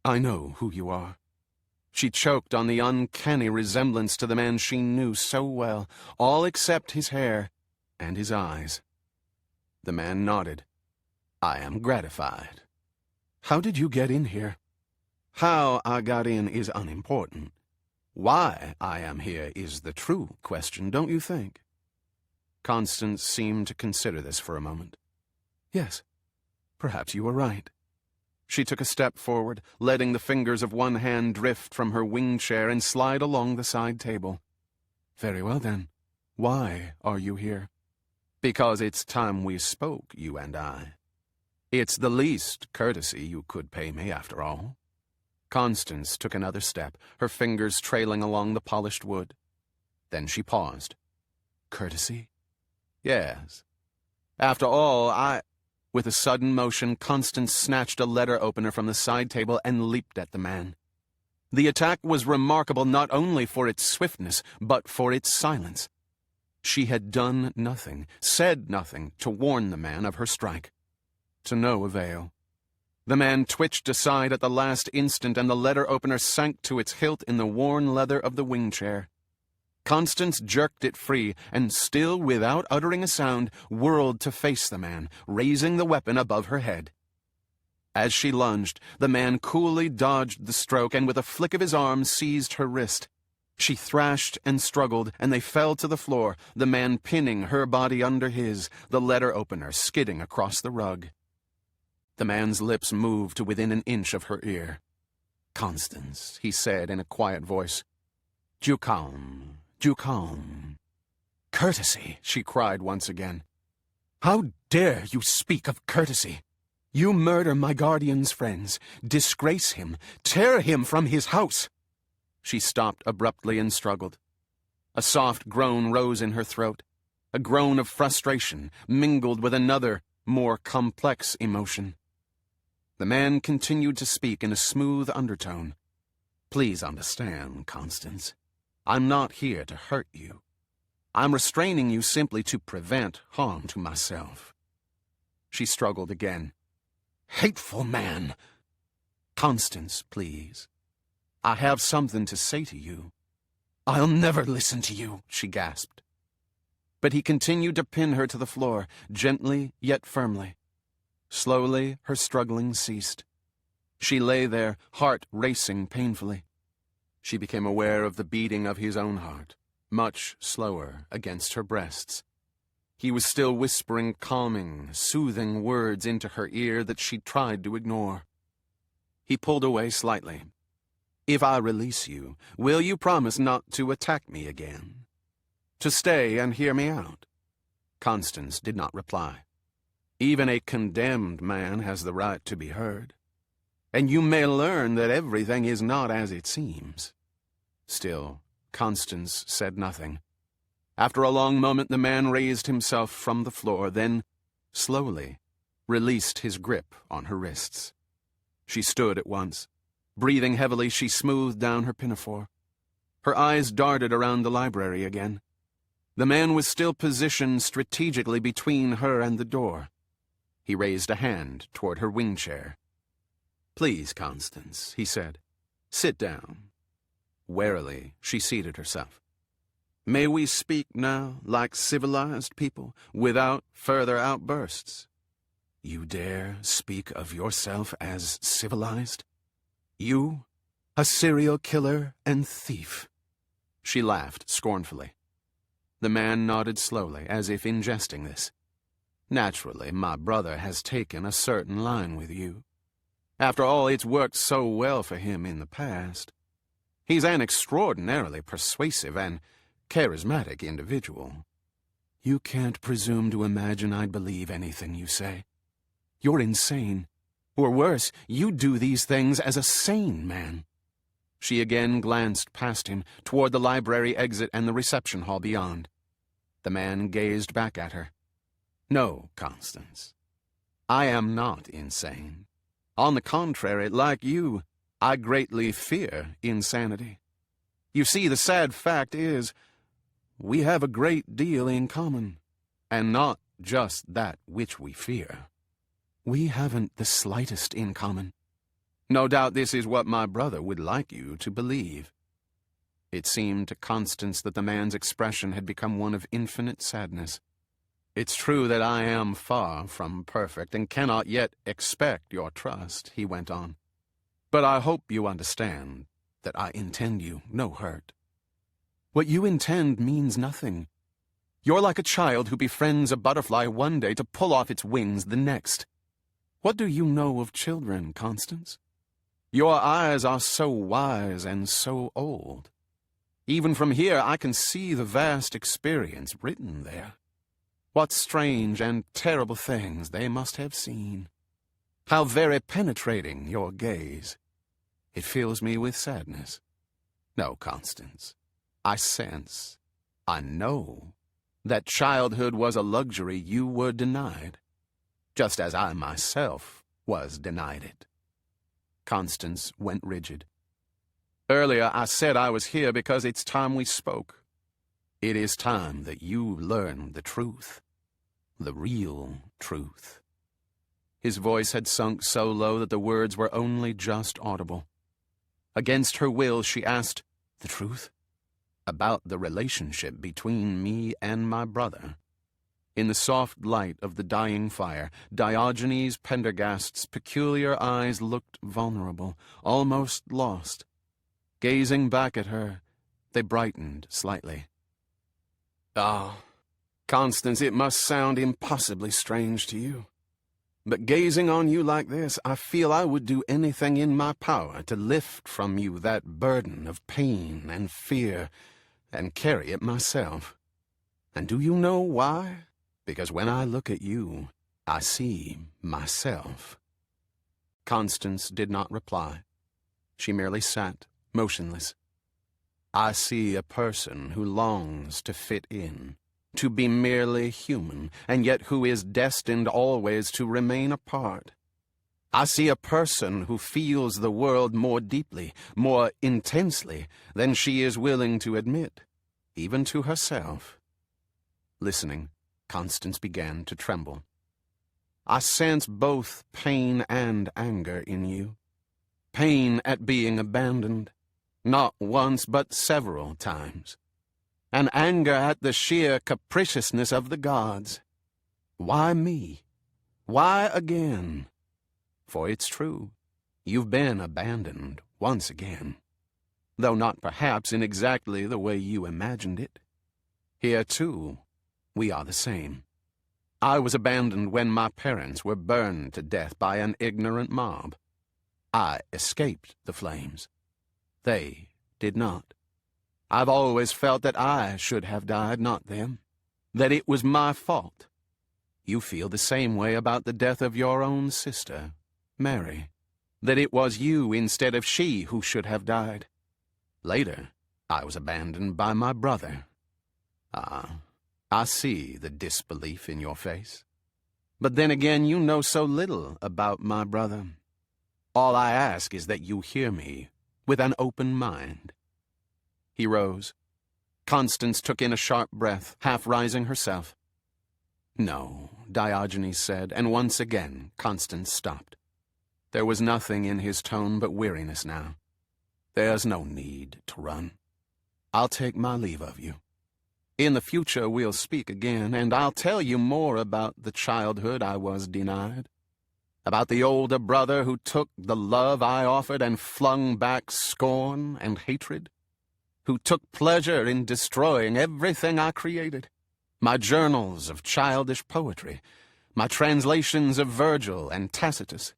Speaker 2: I know who you are." She choked on the uncanny resemblance to the man she knew so well, all except his hair and his eyes. The man nodded. "I am gratified. How did you get in here?" "How I got in is unimportant. Why I am here is the true question, don't you think?" Constance seemed to consider this for a moment. "Yes, perhaps you are right." She took a step forward, letting the fingers of one hand drift from her wing chair and slide along the side table. "Very well, then. Why are you here?" "Because it's time we spoke, you and I. It's the least courtesy you could pay me, after all." Constance took another step, her fingers trailing along the polished wood. Then she paused. "Courtesy?" "Yes. After all, With a sudden motion, Constance snatched a letter opener from the side table and leaped at the man. The attack was remarkable not only for its swiftness, but for its silence. She had done nothing, said nothing to warn the man of her strike. To no avail. The man twitched aside at the last instant, and the letter opener sank to its hilt in the worn leather of the wing chair. Constance jerked it free, and still without uttering a sound, whirled to face the man, raising the weapon above her head. As she lunged, the man coolly dodged the stroke, and with a flick of his arm seized her wrist. She thrashed and struggled, and they fell to the floor, the man pinning her body under his, the letter opener skidding across the rug. The man's lips moved to within an inch of her ear. "Constance," he said in a quiet voice. "Du calme, du calme." "Courtesy," she cried once again. "How dare you speak of courtesy? You murder my guardian's friends, disgrace him, tear him from his house." She stopped abruptly and struggled. A soft groan rose in her throat, a groan of frustration mingled with another, more complex emotion. The man continued to speak in a smooth undertone. "Please understand, Constance. I'm not here to hurt you. I'm restraining you simply to prevent harm to myself." She struggled again. "Hateful man!" "Constance, please. I have something to say to you." "I'll never listen to you," she gasped. But he continued to pin her to the floor, gently yet firmly. Slowly, her struggling ceased. She lay there, heart racing painfully. She became aware of the beating of his own heart, much slower against her breasts. He was still whispering calming, soothing words into her ear that she tried to ignore. He pulled away slightly. "If I release you, will you promise not to attack me again? To stay and hear me out?" Constance did not reply. Even a condemned man has the right to be heard. And you may learn that everything is not as it seems. Still, Constance said nothing. After a long moment, the man raised himself from the floor, then, slowly, released his grip on her wrists. She stood at once. Breathing heavily, she smoothed down her pinafore. Her eyes darted around the library again. The man was still positioned strategically between her and the door. He raised a hand toward her wing chair. "Please, Constance," he said. "Sit down." Warily, she seated herself. "May we speak now like civilized people, without further outbursts?" "You dare speak of yourself as civilized? You, a serial killer and thief?" She laughed scornfully. The man nodded slowly, as if ingesting this. "Naturally, my brother has taken a certain line with you. After all, it's worked so well for him in the past. He's an extraordinarily persuasive and charismatic individual. You can't presume to imagine I'd believe anything you say. You're insane. Or worse, you do these things as a sane man." She again glanced past him, toward the library exit and the reception hall beyond. The man gazed back at her. "No, Constance. I am not insane. On the contrary, like you, I greatly fear insanity. You see, the sad fact is, we have a great deal in common, and not just that which we fear. We haven't the slightest in common. No doubt this is what my brother would like you to believe." It seemed to Constance that the man's expression had become one of infinite sadness. "It's true that I am far from perfect and cannot yet expect your trust," he went on. "But I hope you understand that I intend you no hurt." "What you intend means nothing. You're like a child who befriends a butterfly one day to pull off its wings the next. What do you know of children, Constance? Your eyes are so wise and so old. Even from here I can see the vast experience written there. What strange and terrible things they must have seen. How very penetrating your gaze. It fills me with sadness. No, Constance, I sense, I know, that childhood was a luxury you were denied, just as I myself was denied it." Constance went rigid. "Earlier I said I was here because it's time we spoke. It is time that you learn the truth. The real truth. His voice had sunk so low that the words were only just audible. Against her will, she asked, "The truth? About the relationship between me and my brother?" In the soft light of the dying fire, Diogenes Pendergast's peculiar eyes looked vulnerable, almost lost. Gazing back at her, they brightened slightly. "Ah, Constance, it must sound impossibly strange to you. But gazing on you like this, I feel I would do anything in my power to lift from you that burden of pain and fear, and carry it myself. And do you know why? Because when I look at you, I see myself." Constance did not reply. She merely sat, motionless. "I see a person who longs to fit in, to be merely human, and yet who is destined always to remain apart. I see a person who feels the world more deeply, more intensely, than she is willing to admit, even to herself." Listening, Constance began to tremble. "I sense both pain and anger in you. Pain at being abandoned, not once but several times. And anger at the sheer capriciousness of the gods. Why me? Why again? For it's true, you've been abandoned once again, though not perhaps in exactly the way you imagined it. Here, too, we are the same. I was abandoned when my parents were burned to death by an ignorant mob. I escaped the flames. They did not. I've always felt that I should have died, not them. That it was my fault. You feel the same way about the death of your own sister, Mary. That it was you instead of she who should have died. Later, I was abandoned by my brother. Ah, I see the disbelief in your face. But then again, you know so little about my brother. All I ask is that you hear me with an open mind." He rose. Constance took in a sharp breath, half rising herself. "No," Diogenes said, and once again Constance stopped. There was nothing in his tone but weariness now. "There's no need to run. I'll take my leave of you. In the future we'll speak again, and I'll tell you more about the childhood I was denied, about the older brother who took the love I offered and flung back scorn and hatred, who took pleasure in destroying everything I created, my journals of childish poetry, my translations of Virgil and Tacitus,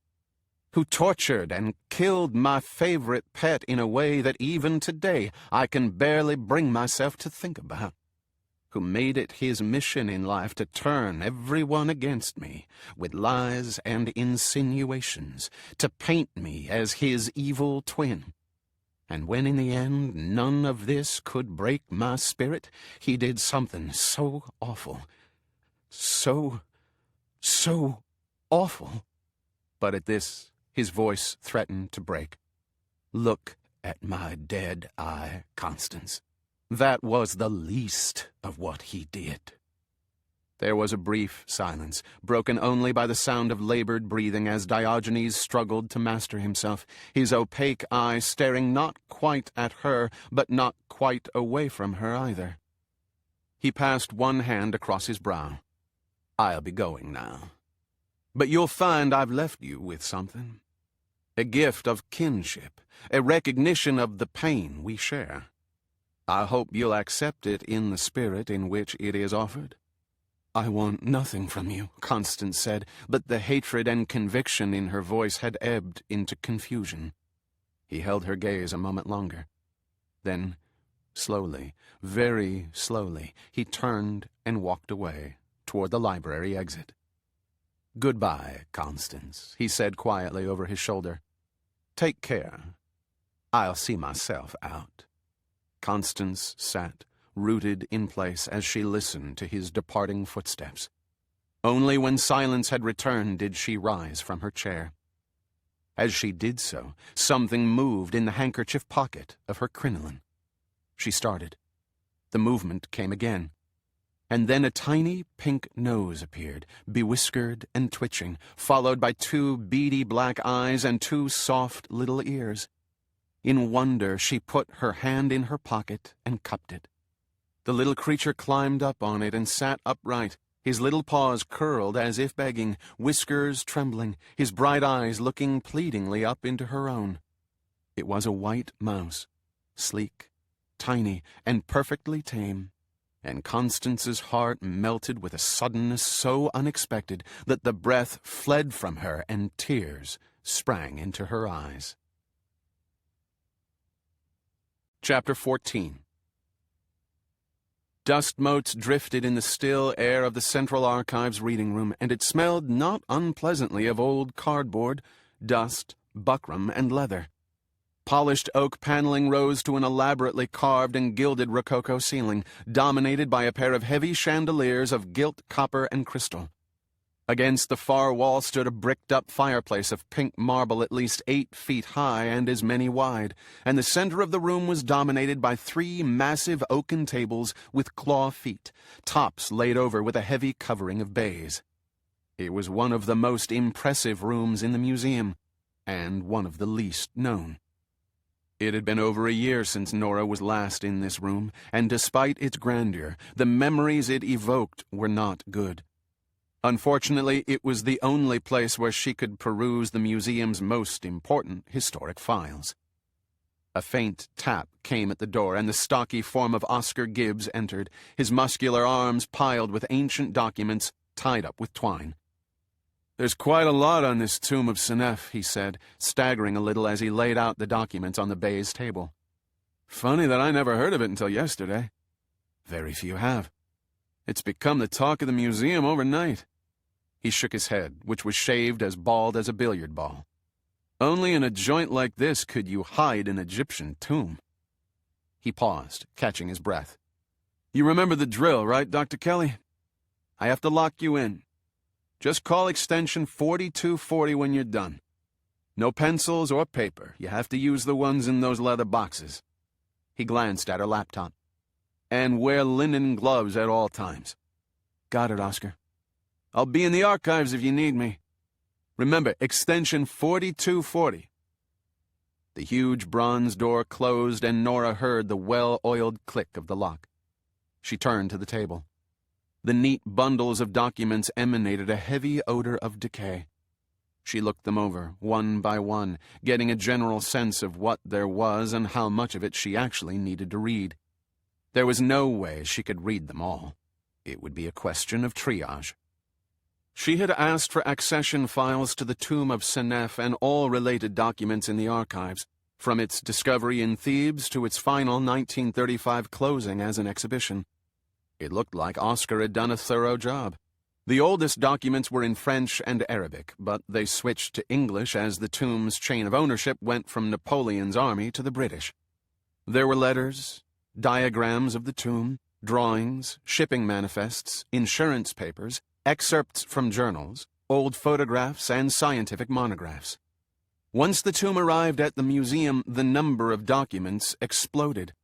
Speaker 2: who tortured and killed my favorite pet in a way that even today I can barely bring myself to think about, who made it his mission in life to turn everyone against me with lies and insinuations, to paint me as his evil twin. And when in the end none of this could break my spirit, he did something so awful, so awful." But at this, his voice threatened to break. "Look at my dead eye, Constance. That was the least of what he did." There was a brief silence, broken only by the sound of labored breathing as Diogenes struggled to master himself, his opaque eye staring not quite at her, but not quite away from her either. He passed one hand across his brow. "I'll be going now. But you'll find I've left you with something. A gift of kinship, a recognition of the pain we share. I hope you'll accept it in the spirit in which it is offered." "I want nothing from you," Constance said, but the hatred and conviction in her voice had ebbed into confusion. He held her gaze a moment longer. Then, slowly, very slowly, he turned and walked away toward the library exit. "Goodbye, Constance," he said quietly over his shoulder. "Take care. I'll see myself out." Constance sat, rooted in place as she listened to his departing footsteps. Only when silence had returned did she rise from her chair. As she did so, something moved in the handkerchief pocket of her crinoline. She started. The movement came again. And then a tiny pink nose appeared, bewhiskered and twitching, followed by 2 beady black eyes and 2 soft little ears. In wonder, she put her hand in her pocket and cupped it. The little creature climbed up on it and sat upright, his little paws curled as if begging, whiskers trembling, his bright eyes looking pleadingly up into her own. It was a white mouse, sleek, tiny, and perfectly tame, and Constance's heart melted with a suddenness so unexpected that the breath fled from her and tears sprang into her eyes. Chapter 14. Dust motes drifted in the still air of the Central Archives reading room, and it smelled not unpleasantly of old cardboard, dust, buckram, and leather. Polished oak paneling rose to an elaborately carved and gilded rococo ceiling, dominated by a pair of heavy chandeliers of gilt copper and crystal. Against the far wall stood a bricked-up fireplace of pink marble at least 8 feet high and as many wide, and the center of the room was dominated by 3 massive oaken tables with claw feet, tops laid over with a heavy covering of baize. It was one of the most impressive rooms in the museum, and one of the least known. It had been over a year since Nora was last in this room, and despite its grandeur, the memories it evoked were not good. Unfortunately, it was the only place where she could peruse the museum's most important historic files. A faint tap came at the door, and the stocky form of Oscar Gibbs entered, his muscular arms piled with ancient documents tied up with twine. "There's quite a lot on this tomb of Senef," he said, staggering a little as he laid out the documents on the baize table. "Funny that I never heard of it until yesterday." "Very few have. It's become the talk of the museum overnight." He shook his head, which was shaved as bald as a billiard ball. "Only in a joint like this could you hide an Egyptian tomb." He paused, catching his breath. "You remember the drill, right, Dr. Kelly? I have to lock you in. Just call extension 4240 when you're done. No pencils or paper. You have to use the ones in those leather boxes." He glanced at her laptop. "And wear linen gloves at all times." "Got it, Oscar." "I'll be in the archives if you need me. Remember, extension 4240. The huge bronze door closed, and Nora heard the well-oiled click of the lock. She turned to the table. The neat bundles of documents emanated a heavy odor of decay. She looked them over, one by one, getting a general sense of what there was and how much of it she actually needed to read. There was no way she could read them all. It would be a question of triage. She had asked for accession files to the tomb of Senef and all related documents in the archives, from its discovery in Thebes to its final 1935 closing as an exhibition. It looked like Oscar had done a thorough job. The oldest documents were in French and Arabic, but they switched to English as the tomb's chain of ownership went from Napoleon's army to the British. There were letters, diagrams of the tomb, drawings, shipping manifests, insurance papers, excerpts from journals, old photographs, and scientific monographs. Once the tomb arrived at the museum, the number of documents exploded.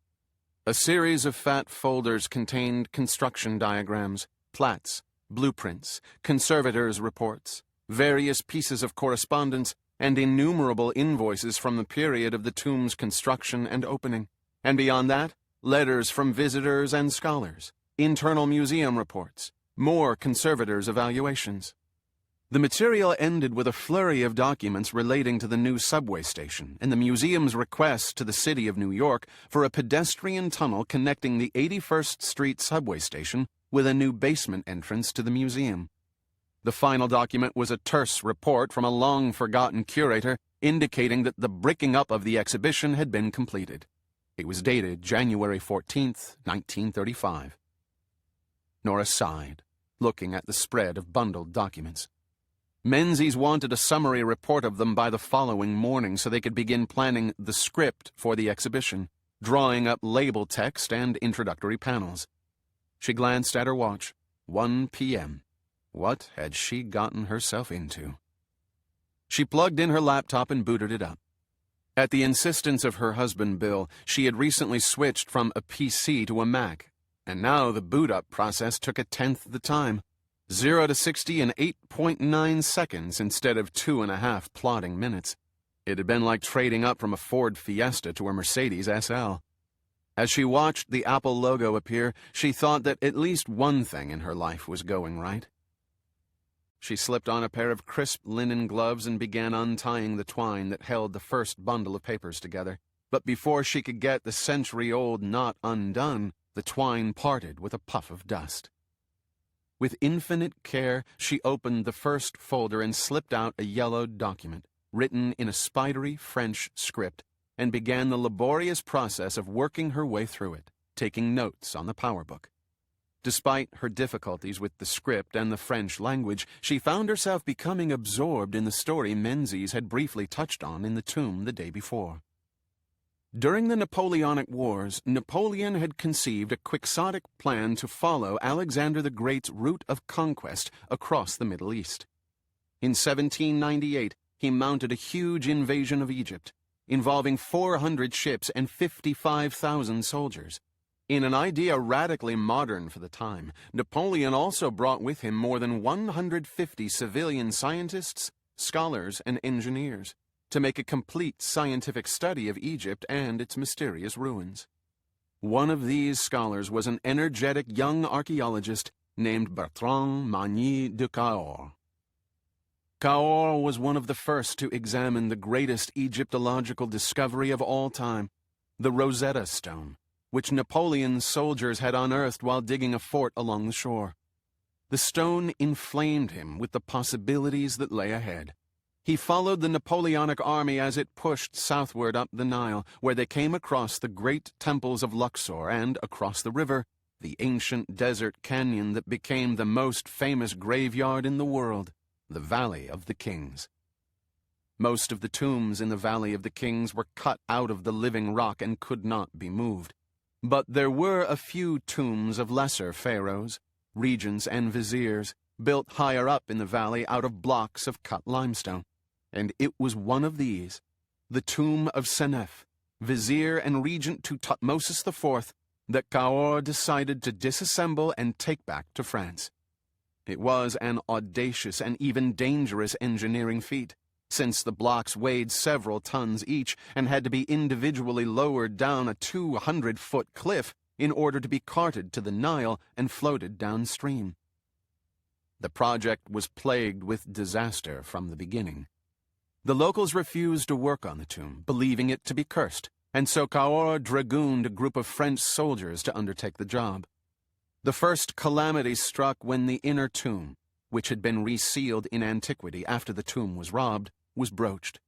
Speaker 2: A series of fat folders contained construction diagrams, plats, blueprints, conservators' reports, various pieces of correspondence, and innumerable invoices from the period of the tomb's construction and opening. And beyond that, letters from visitors and scholars, internal museum reports, more conservators' evaluations. The material ended with a flurry of documents relating to the new subway station and the museum's request to the city of New York for a pedestrian tunnel connecting the 81st Street subway station with a new basement entrance to the museum. The final document was a terse report from a long-forgotten curator indicating that the bricking up of the exhibition had been completed. It was dated January 14th, 1935. Nora sighed, looking at the spread of bundled documents. Menzies wanted a summary report of them by the following morning so they could begin planning the script for the exhibition, drawing up label text and introductory panels. She glanced at her watch. 1 p.m. What had she gotten herself into? She plugged in her laptop and booted it up. At the insistence of her husband, Bill, she had recently switched from a PC to a Mac, And now the boot-up process took a tenth the time. 0 to 60 in 8.9 seconds instead of 2.5 plodding minutes. It had been like trading up from a Ford Fiesta to a Mercedes SL. As she watched the Apple logo appear, she thought that at least one thing in her life was going right. She slipped on a pair of crisp linen gloves and began untying the twine that held the first bundle of papers together. But before she could get the century-old knot undone, the twine parted with a puff of dust. With infinite care, she opened the first folder and slipped out a yellowed document, written in a spidery French script, and began the laborious process of working her way through it, taking notes on the PowerBook. Despite her difficulties with the script and the French language, she found herself becoming absorbed in the story Menzies had briefly touched on in The Tomb the day before. During the Napoleonic Wars, Napoleon had conceived a quixotic plan to follow Alexander the Great's route of conquest across the Middle East. In 1798, he mounted a huge invasion of Egypt, involving 400 ships and 55,000 soldiers. In an idea radically modern for the time, Napoleon also brought with him more than 150 civilian scientists, scholars, and engineers to make a complete scientific study of Egypt and its mysterious ruins. One of these scholars was an energetic young archaeologist named Bertrand Magny de Cahors. Cahors was one of the first to examine the greatest Egyptological discovery of all time, the Rosetta Stone, which Napoleon's soldiers had unearthed while digging a fort along the shore. The stone inflamed him with the possibilities that lay ahead. He followed the Napoleonic army as it pushed southward up the Nile, where they came across the great temples of Luxor and, across the river, the ancient desert canyon that became the most famous graveyard in the world, the Valley of the Kings. Most of the tombs in the Valley of the Kings were cut out of the living rock and could not be moved. But there were a few tombs of lesser pharaohs, regents, and viziers, built higher up in the valley out of blocks of cut limestone. And it was one of these, the tomb of Senef, vizier and regent to Tutmosis IV, that Cahors decided to disassemble and take back to France. It was an audacious and even dangerous engineering feat, since the blocks weighed several tons each and had to be individually lowered down a 200-foot cliff in order to be carted to the Nile and floated downstream. The project was plagued with disaster from the beginning. The locals refused to work on the tomb, believing it to be cursed, and so Cahors dragooned a group of French soldiers to undertake the job. The first calamity struck when the inner tomb, which had been resealed in antiquity after the tomb was robbed, was broached.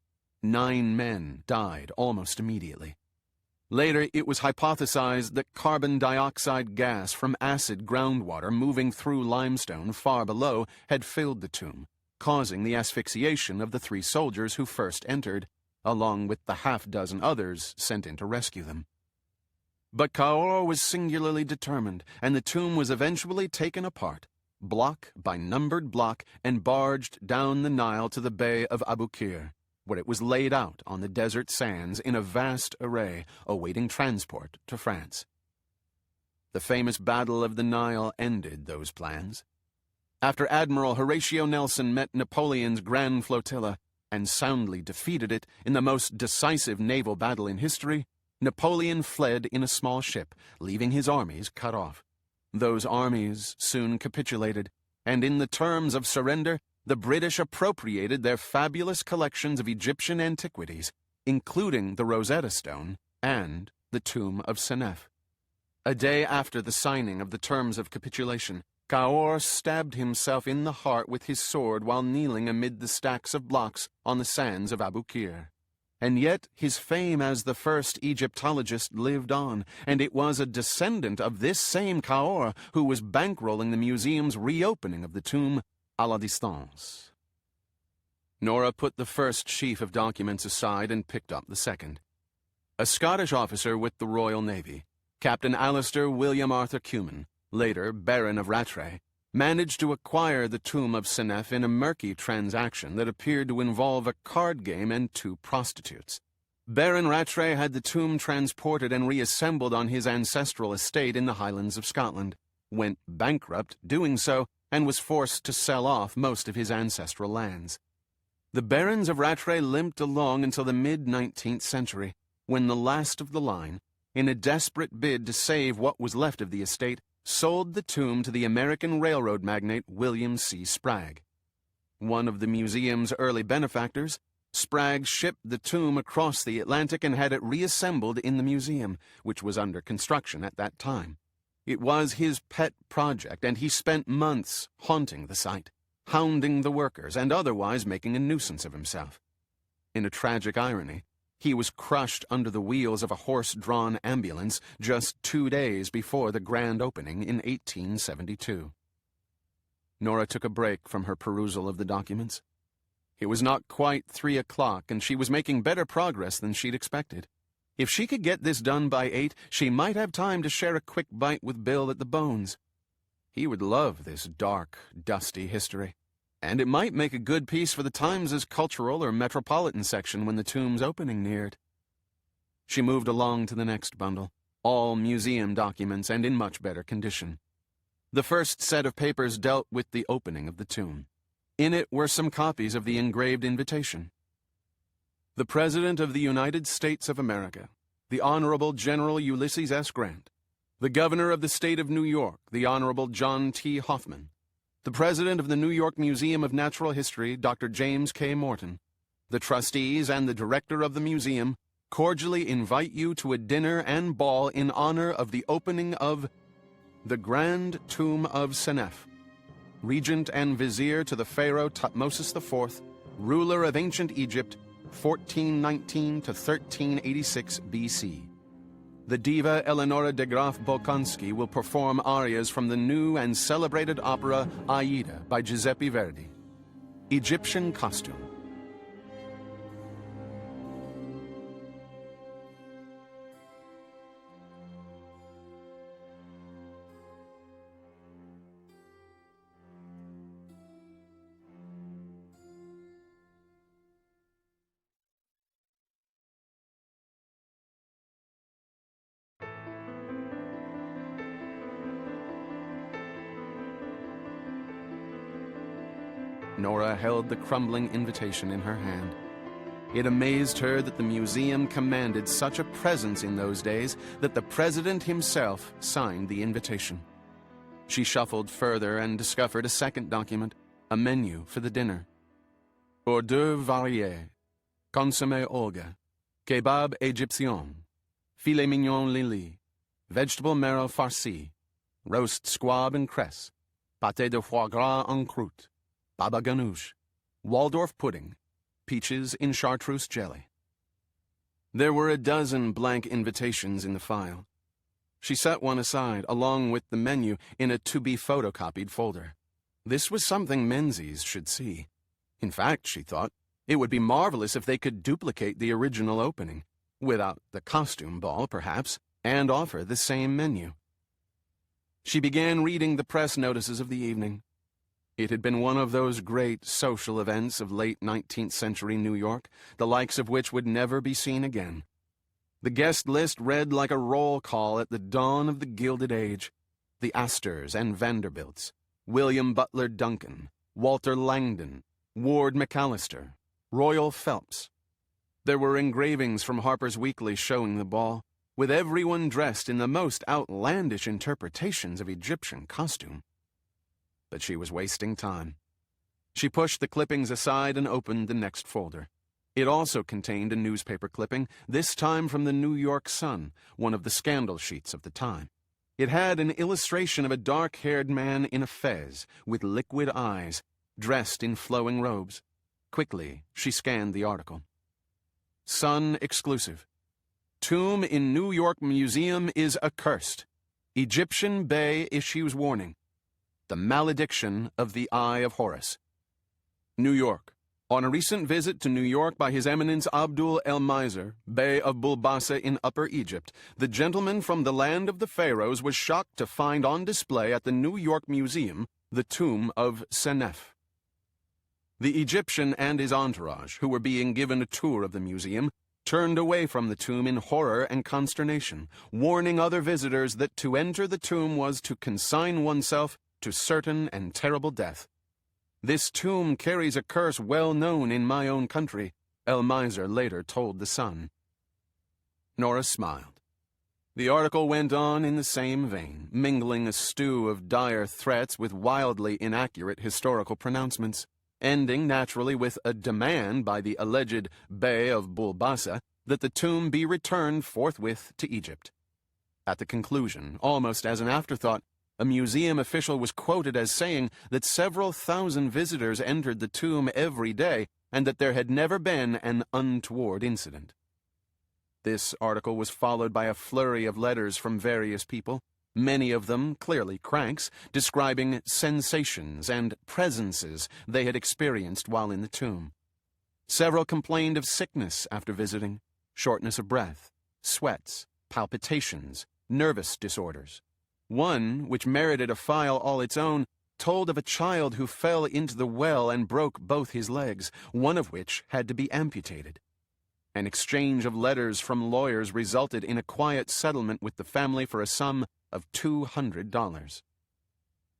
Speaker 2: 9 men died almost immediately. Later, it was hypothesized that carbon dioxide gas from acid groundwater moving through limestone far below had filled the tomb, causing the asphyxiation of the 3 soldiers who first entered, along with the half-dozen others sent in to rescue them. But Cahors was singularly determined, and the tomb was eventually taken apart, block by numbered block, and barged down the Nile to the Bay of Aboukir, where it was laid out on the desert sands in a vast array, awaiting transport to France. The famous Battle of the Nile ended those plans. After Admiral Horatio Nelson met Napoleon's Grand Flotilla and soundly defeated it in the most decisive naval battle in history, Napoleon fled in a small ship, leaving his armies cut off. Those armies soon capitulated, and in the terms of surrender, the British appropriated their fabulous collections of Egyptian antiquities, including the Rosetta Stone and the tomb of Senef. A day after the signing of the terms of capitulation, Cahors stabbed himself in the heart with his sword while kneeling amid the stacks of blocks on the sands of Aboukir. And yet his fame as the first Egyptologist lived on, and it was a descendant of this same Cahors who was bankrolling the museum's reopening of the tomb à la distance. Nora put the first sheaf of documents aside and picked up the second. A Scottish officer with the Royal Navy, Captain Alistair William Arthur Cumin, later Baron of Rattray, managed to acquire the tomb of Senef in a murky transaction that appeared to involve a card game and 2 prostitutes. Baron Rattray had the tomb transported and reassembled on his ancestral estate in the Highlands of Scotland, went bankrupt doing so, and was forced to sell off most of his ancestral lands. The barons of Rattray limped along until the mid-19th century, when the last of the line, in a desperate bid to save what was left of the estate, sold the tomb to the American railroad magnate William C. Spragg. One of the museum's early benefactors, Spragg shipped the tomb across the Atlantic and had it reassembled in the museum, which was under construction at that time. It was his pet project, and he spent months haunting the site, hounding the workers, and otherwise making a nuisance of himself. In a tragic irony, he was crushed under the wheels of a horse-drawn ambulance just 2 days before the grand opening in 1872. Nora took a break from her perusal of the documents. It was not quite 3 o'clock, and she was making better progress than she'd expected. If she could get this done by 8, she might have time to share a quick bite with Bill at the Bones. He would love this dark, dusty history, and it might make a good piece for the Times' cultural or metropolitan section when the tomb's opening neared. She moved along to the next bundle, all museum documents and in much better condition. The first set of papers dealt with the opening of the tomb. In it were some copies of the engraved invitation. The President of the United States of America, the Honorable General Ulysses S. Grant, the Governor of the State of New York, the Honorable John T. Hoffman, the President of the New York Museum of Natural History, Dr. James K. Morton, the trustees and the director of the museum cordially invite you to a dinner and ball in honor of the opening of the Grand Tomb of Senef, Regent and Vizier to the Pharaoh Tutmosis IV, ruler of ancient Egypt, 1419 to 1386 B.C. The diva Eleonora de Graf Bolkonsky will perform arias from the new and celebrated opera Aida by Giuseppe Verdi. Egyptian costume. Nora held the crumbling invitation in her hand. It amazed her that the museum commanded such a presence in those days that the president himself signed the invitation. She shuffled further and discovered a second document, a menu for the dinner. Hors d'oeuvres variés, consommé Olga, kebab égyptien, filet mignon Lily, vegetable marrow farci, roast squab and cress, pâté de foie gras en croûte, baba ganoush, Waldorf pudding, peaches in chartreuse jelly. There were a dozen blank invitations in the file. She set one aside, along with the menu, in a to-be-photocopied folder. This was something Menzies should see. In fact, she thought, it would be marvelous if they could duplicate the original opening, without the costume ball, perhaps, and offer the same menu. She began reading the press notices of the evening. It had been one of those great social events of late 19th century New York, the likes of which would never be seen again. The guest list read like a roll call at the dawn of the Gilded Age. The Astors and Vanderbilts, William Butler Duncan, Walter Langdon, Ward McAllister, Royal Phelps. There were engravings from Harper's Weekly showing the ball, with everyone dressed in the most outlandish interpretations of Egyptian costume. But she was wasting time. She pushed the clippings aside and opened the next folder. It also contained a newspaper clipping, this time from the New York Sun, one of the scandal sheets of the time. It had an illustration of a dark-haired man in a fez, with liquid eyes, dressed in flowing robes. Quickly, she scanned the article. Sun exclusive. Tomb in New York Museum is accursed. Egyptian Bey issues warning. The malediction of the Eye of Horus. New York. On a recent visit to New York by His Eminence Abdul El Miser, Bey of Bulbasa in Upper Egypt, the gentleman from the land of the pharaohs was shocked to find on display at the New York Museum the tomb of Senef. The Egyptian and his entourage, who were being given a tour of the museum, turned away from the tomb in horror and consternation, warning other visitors that to enter the tomb was to consign oneself to certain and terrible death. "This tomb carries a curse well known in my own country," El Miser later told The Sun. Nora smiled. The article went on in the same vein, mingling a stew of dire threats with wildly inaccurate historical pronouncements, ending naturally with a demand by the alleged Bey of Bulbasa that the tomb be returned forthwith to Egypt. At the conclusion, almost as an afterthought, a museum official was quoted as saying that several thousand visitors entered the tomb every day and that there had never been an untoward incident. This article was followed by a flurry of letters from various people, many of them clearly cranks, describing sensations and presences they had experienced while in the tomb. Several complained of sickness after visiting, shortness of breath, sweats, palpitations, nervous disorders. One, which merited a file all its own, told of a child who fell into the well and broke both his legs, one of which had to be amputated. An exchange of letters from lawyers resulted in a quiet settlement with the family for a sum of $200.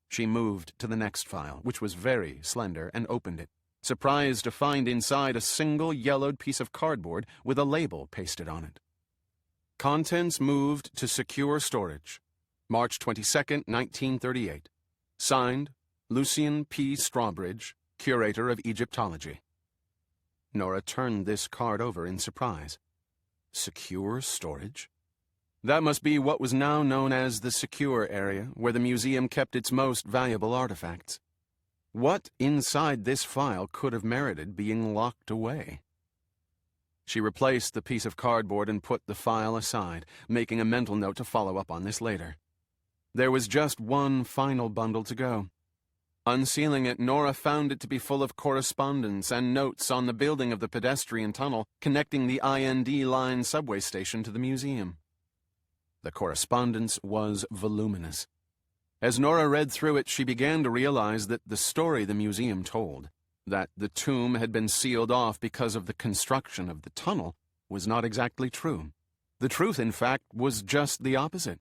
Speaker 2: She moved to the next file, which was very slender, and opened it, surprised to find inside a single yellowed piece of cardboard with a label pasted on it. Contents moved to secure storage. March 22, 1938. Signed, Lucien P. Strawbridge, Curator of Egyptology. Nora turned this card over in surprise. Secure storage? That must be what was now known as the secure area, where the museum kept its most valuable artifacts. What inside this file could have merited being locked away? She replaced the piece of cardboard and put the file aside, making a mental note to follow up on this later. There was just one final bundle to go. Unsealing it, Nora found it to be full of correspondence and notes on the building of the pedestrian tunnel connecting the IND line subway station to the museum. The correspondence was voluminous. As Nora read through it, she began to realize that the story the museum told, that the tomb had been sealed off because of the construction of the tunnel, was not exactly true. The truth, in fact, was just the opposite.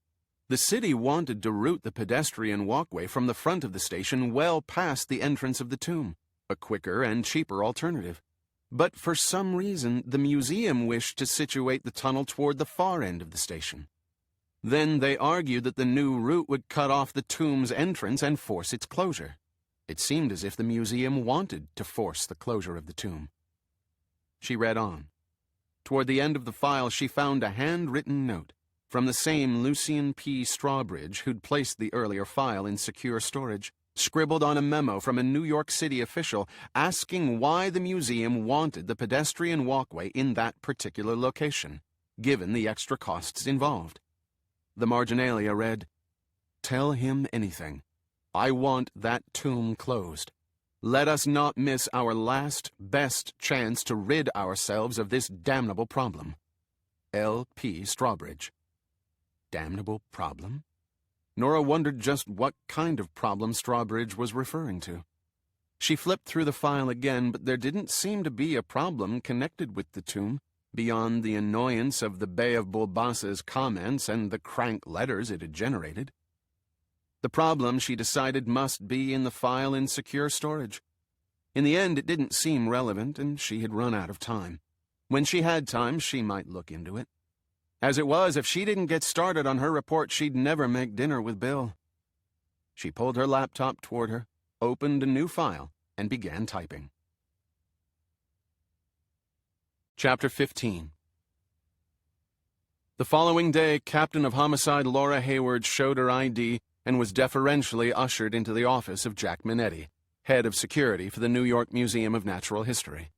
Speaker 2: The city wanted to route the pedestrian walkway from the front of the station well past the entrance of the tomb, a quicker and cheaper alternative. But for some reason, the museum wished to situate the tunnel toward the far end of the station. Then they argued that the new route would cut off the tomb's entrance and force its closure. It seemed as if the museum wanted to force the closure of the tomb. She read on. Toward the end of the file, she found a handwritten note from the same Lucien P. Strawbridge who'd placed the earlier file in secure storage, scribbled on a memo from a New York City official asking why the museum wanted the pedestrian walkway in that particular location, given the extra costs involved. The marginalia read, "Tell him anything. I want that tomb closed. Let us not miss our last, best chance to rid ourselves of this damnable problem. L. P. Strawbridge." Damnable problem? Nora wondered just what kind of problem Strawbridge was referring to. She flipped through the file again, but there didn't seem to be a problem connected with the tomb, beyond the annoyance of the Bey of Bulbasa's comments and the crank letters it had generated. The problem, she decided, must be in the file in secure storage. In the end, it didn't seem relevant, and she had run out of time. When she had time, she might look into it. As it was, if she didn't get started on her report, she'd never make dinner with Bill. She pulled her laptop toward her, opened a new file, and began typing. Chapter 15. The following day, Captain of Homicide Laura Hayward showed her ID and was deferentially ushered into the office of Jack Minetti, head of security for the New York Museum of Natural History.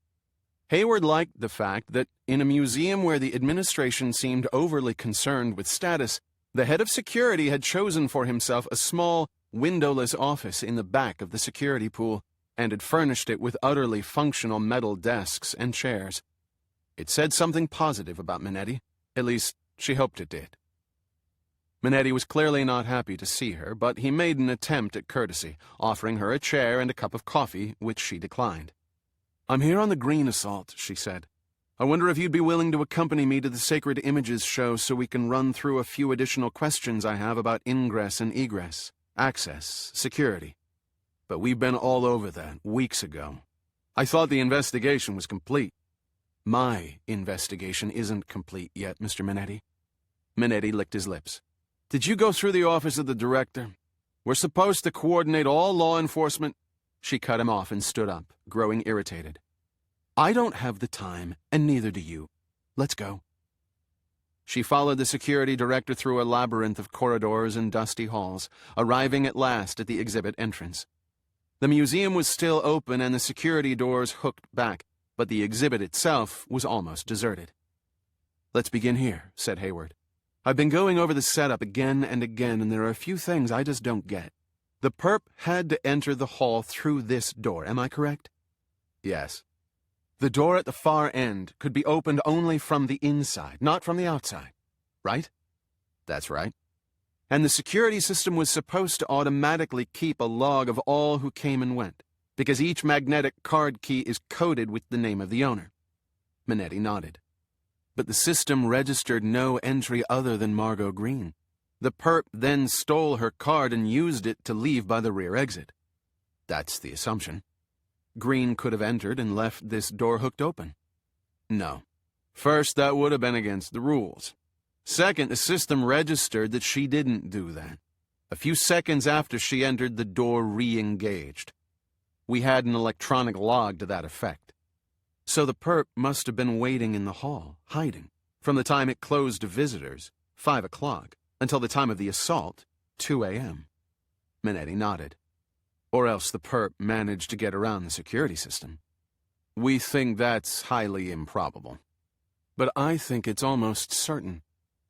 Speaker 2: Hayward liked the fact that, in a museum where the administration seemed overly concerned with status, the head of security had chosen for himself a small, windowless office in the back of the security pool, and had furnished it with utterly functional metal desks and chairs. It said something positive about Minetti, at least she hoped it did. Minetti was clearly not happy to see her, but he made an attempt at courtesy, offering her a chair and a cup of coffee, which she declined. "I'm here on the green assault," she said. I wonder if you'd be willing to accompany me to the Sacred Images show so we can run through a few additional questions I have about ingress and egress, access, security. But we've been all over that weeks ago. I thought the investigation was complete. My investigation isn't complete yet, Mr. Minetti. Minetti licked his lips. Did you go through the office of the director? We're supposed to coordinate all law enforcement. She cut him off and stood up, growing irritated. I don't have the time, and neither do you. Let's go. She followed the security director through a labyrinth of corridors and dusty halls, arriving at last at the exhibit entrance. The museum was still open and the security doors hooked back, but the exhibit itself was almost deserted. Let's begin here, said Hayward. I've been going over the setup again and again, and there are a few things I just don't get. The perp had to enter the hall through this door, am I correct? Yes. The door at the far end could be opened only from the inside, not from the outside, right? That's right. And the security system was supposed to automatically keep a log of all who came and went, because each magnetic card key is coded with the name of the owner. Minetti nodded. But the system registered no entry other than Margot Green. The perp then stole her card and used it to leave by the rear exit. That's the assumption. Green could have entered and left this door hooked open. No. First, that would have been against the rules. Second, the system registered that she didn't do that. A few seconds after she entered, the door re-engaged. We had an electronic log to that effect. So the perp must have been waiting in the hall, hiding, from the time it closed to visitors, 5 o'clock, until the time of the assault, 2 a.m. Minetti nodded. Or else the perp managed to get around the security system. We think that's highly improbable. But I think it's almost certain.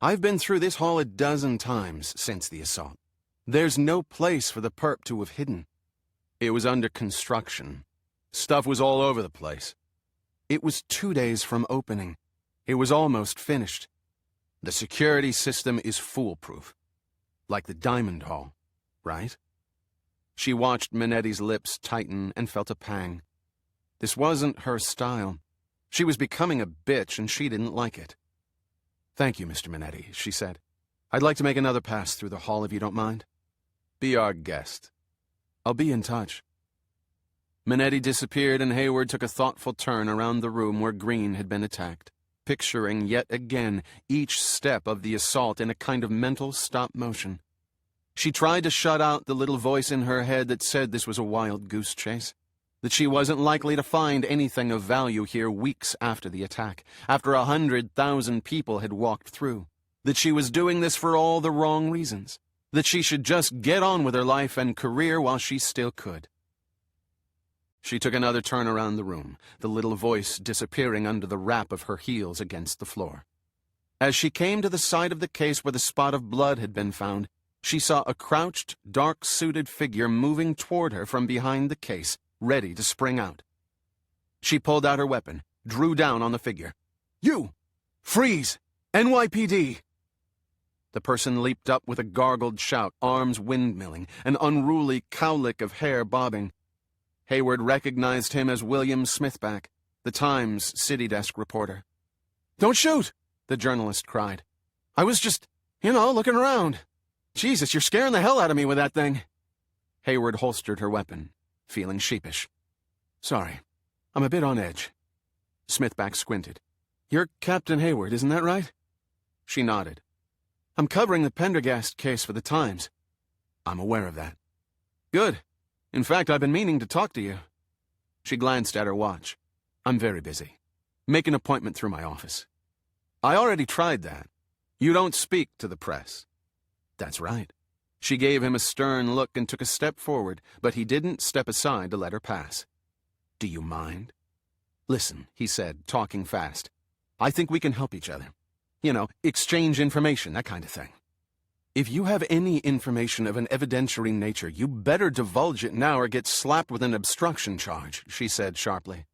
Speaker 2: I've been through this hall a dozen times since the assault. There's no place for the perp to have hidden. It was under construction. Stuff was all over the place. It was 2 days from opening. It was almost finished. The security system is foolproof. Like the Diamond Hall, right? She watched Minetti's lips tighten and felt a pang. This wasn't her style. She was becoming a bitch, and she didn't like it. Thank you, Mr. Minetti, she said. I'd like to make another pass through the hall if you don't mind. Be our guest. I'll be in touch. Minetti disappeared, and Hayward took a thoughtful turn around the room where Green had been attacked, picturing yet again each step of the assault in a kind of mental stop-motion. She tried to shut out the little voice in her head that said this was a wild goose chase, that she wasn't likely to find anything of value here weeks after the attack, after 100,000 people had walked through, that she was doing this for all the wrong reasons, that she should just get on with her life and career while she still could. She took another turn around the room, the little voice disappearing under the rap of her heels against the floor. As she came to the side of the case where the spot of blood had been found, she saw a crouched, dark-suited figure moving toward her from behind the case, ready to spring out. She pulled out her weapon, drew down on the figure. You! Freeze! NYPD! The person leaped up with a gargled shout, arms windmilling, an unruly cowlick of hair bobbing. Hayward recognized him as William Smithback, the Times city desk reporter. Don't shoot! The journalist cried. I was just, looking around. Jesus, you're scaring the hell out of me with that thing. Hayward holstered her weapon, feeling sheepish. Sorry, I'm a bit on edge. Smithback squinted. You're Captain Hayward, isn't that right? She nodded. I'm covering the Pendergast case for the Times. I'm aware of that. Good. In fact, I've been meaning to talk to you. She glanced at her watch. I'm very busy. Make an appointment through my office. I already tried that. You don't speak to the press. That's right. She gave him a stern look and took a step forward, but he didn't step aside to let her pass. Do you mind? Listen, he said, talking fast. I think we can help each other. Exchange information, that kind of thing. If you have any information of an evidentiary nature, you better divulge it now or get slapped with an obstruction charge, she said sharply.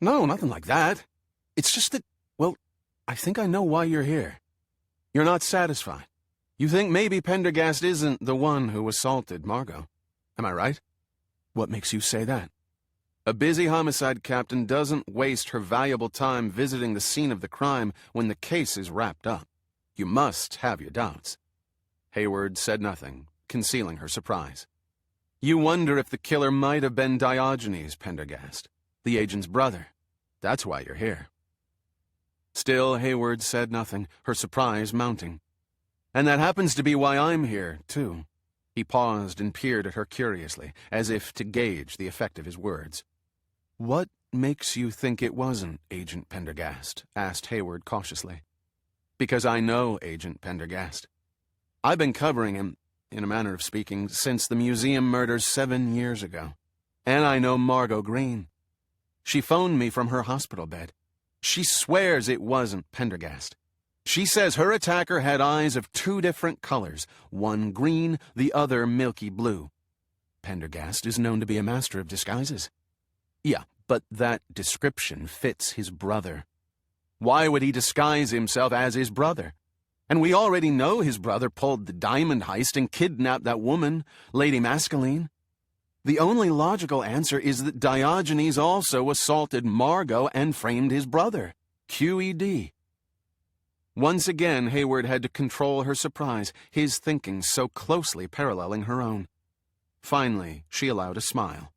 Speaker 2: No, nothing like that. It's just that, I think I know why you're here. You're not satisfied. You think maybe Pendergast isn't the one who assaulted Margot. Am I right? What makes you say that? A busy homicide captain doesn't waste her valuable time visiting the scene of the crime when the case is wrapped up. You must have your doubts. Hayward said nothing, concealing her surprise. You wonder if the killer might have been Diogenes Pendergast, the agent's brother. That's why you're here. Still, Hayward said nothing, her surprise mounting. And that happens to be why I'm here, too. He paused and peered at her curiously, as if to gauge the effect of his words. What makes you think it wasn't Agent Pendergast? Asked Hayward cautiously. Because I know Agent Pendergast. I've been covering him, in a manner of speaking, since the museum murders 7 years ago. And I know Margot Green. She phoned me from her hospital bed. She swears it wasn't Pendergast. She says her attacker had eyes of 2 different colors, one green, the other milky blue. Pendergast is known to be a master of disguises. Yeah, but that description fits his brother. Why would he disguise himself as his brother? And we already know his brother pulled the diamond heist and kidnapped that woman, Lady Mascaline. The only logical answer is that Diogenes also assaulted Margot and framed his brother. QED. Once again, Hayward had to control her surprise, his thinking so closely paralleling her own. Finally, she allowed a smile.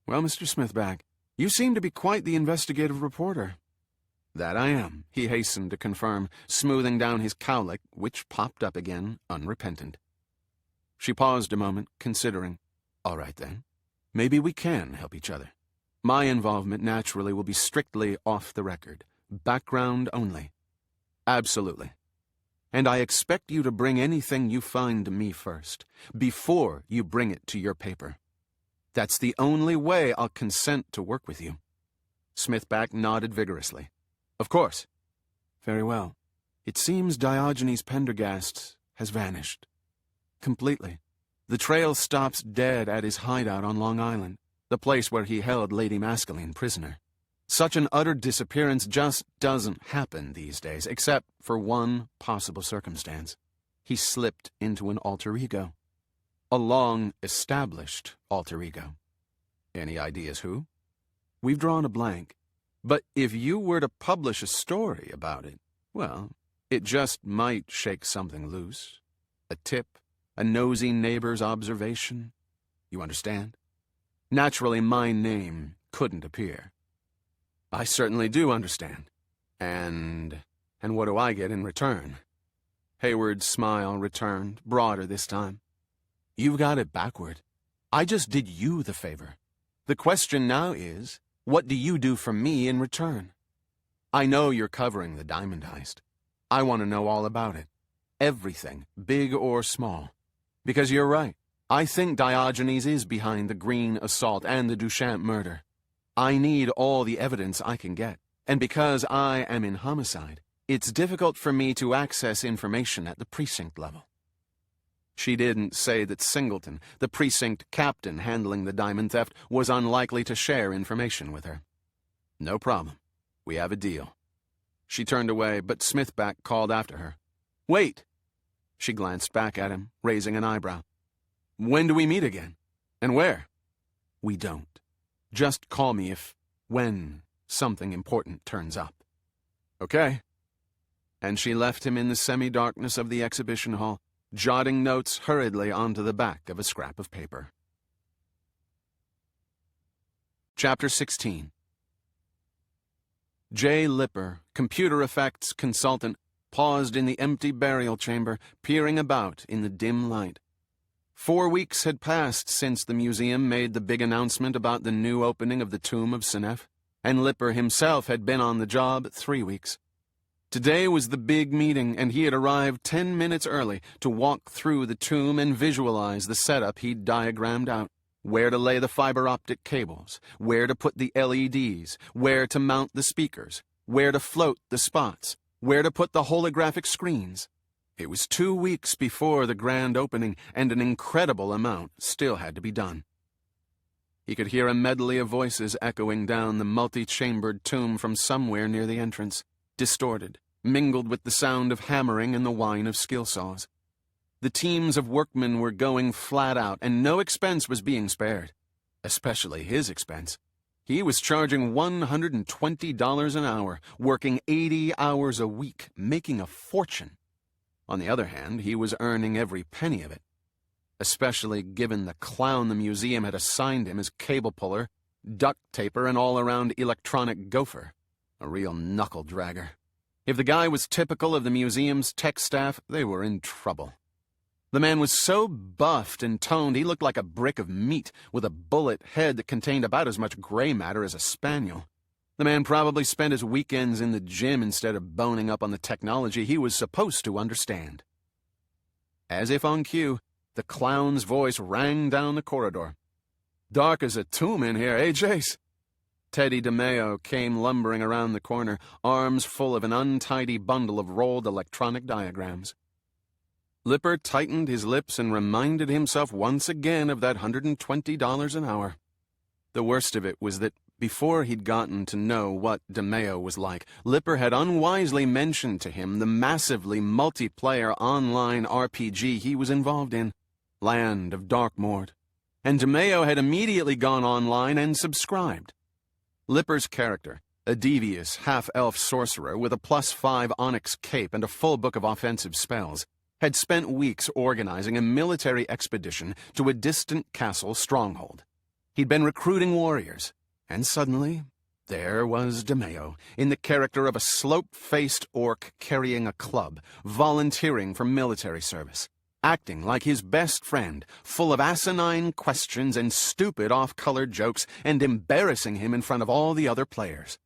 Speaker 2: Well, Mr. Smithback, you seem to be quite the investigative reporter. That I am, he hastened to confirm, smoothing down his cowlick, which popped up again, unrepentant. She paused a moment, considering. All right, then. Maybe we can help each other. My involvement, naturally, will be strictly off the record. Background only. Absolutely. And I expect you to bring anything you find to me first, before you bring it to your paper. That's the only way I'll consent to work with you. Smithback nodded vigorously. Of course. Very well. It seems Diogenes Pendergast has vanished. Completely. The trail stops dead at his hideout on Long Island, the place where he held Lady Mascaline prisoner. Such an utter disappearance just doesn't happen these days, except for one possible circumstance. He slipped into an alter ego. A long-established alter ego. Any ideas who? We've drawn a blank. But if you were to publish a story about it, well, it just might shake something loose. A tip, a nosy neighbor's observation. You understand? Naturally, my name couldn't appear. I certainly do understand. And what do I get in return? Hayward's smile returned, broader this time. You've got it backward. I just did you the favor. The question now is, what do you do for me in return? I know you're covering the diamond heist. I want to know all about it. Everything, big or small. Because you're right. I think Diogenes is behind the Green assault and the Duchamp murder. I need all the evidence I can get. And because I am in homicide, it's difficult for me to access information at the precinct level. She didn't say that Singleton, the precinct captain handling the diamond theft, was unlikely to share information with her. No problem. We have a deal. She turned away, but Smithback called after her. Wait! She glanced back at him, raising an eyebrow. When do we meet again? And where? We don't. Just call me when something important turns up. Okay. And she left him in the semi-darkness of the exhibition hall, jotting notes hurriedly onto the back of a scrap of paper. Chapter 16. J. Lipper, computer effects consultant, paused in the empty burial chamber, peering about in the dim light. 4 weeks had passed since the museum made the big announcement about the new opening of the tomb of Senef, and Lipper himself had been on the job 3 weeks. Today was the big meeting, and he had arrived 10 minutes early to walk through the tomb and visualize the setup he'd diagrammed out. Where to lay the fiber optic cables, where to put the LEDs, where to mount the speakers, where to float the spots, where to put the holographic screens. It was 2 weeks before the grand opening, and an incredible amount still had to be done. He could hear a medley of voices echoing down the multi-chambered tomb from somewhere near the entrance, distorted, mingled with the sound of hammering and the whine of skill saws. The teams of workmen were going flat out, and no expense was being spared, especially his expense. He was charging $120 an hour, working 80 hours a week, making a fortune. On the other hand, he was earning every penny of it, especially given the clown the museum had assigned him as cable puller, duct taper, and all-around electronic gopher. A real knuckle-dragger. If the guy was typical of the museum's tech staff, they were in trouble. The man was so buffed and toned he looked like a brick of meat, with a bullet head that contained about as much gray matter as a spaniel. The man probably spent his weekends in the gym instead of boning up on the technology he was supposed to understand. As if on cue, the clown's voice rang down the corridor. "Dark as a tomb in here, eh, Jace?" Teddy DeMeo came lumbering around the corner, arms full of an untidy bundle of rolled electronic diagrams. Lipper tightened his lips and reminded himself once again of that $120 an hour. The worst of it was that before he'd gotten to know what DeMeo was like, Lipper had unwisely mentioned to him the massively multiplayer online RPG he was involved in, Land of Darkmord, and DeMeo had immediately gone online and subscribed. Lipper's character, a devious half-elf sorcerer with a +5 onyx cape and a full book of offensive spells, had spent weeks organizing a military expedition to a distant castle stronghold. He'd been recruiting warriors, and suddenly, there was DeMeo, in the character of a slope-faced orc carrying a club, volunteering for military service, acting like his best friend, full of asinine questions and stupid off-colored jokes, and embarrassing him in front of all the other players.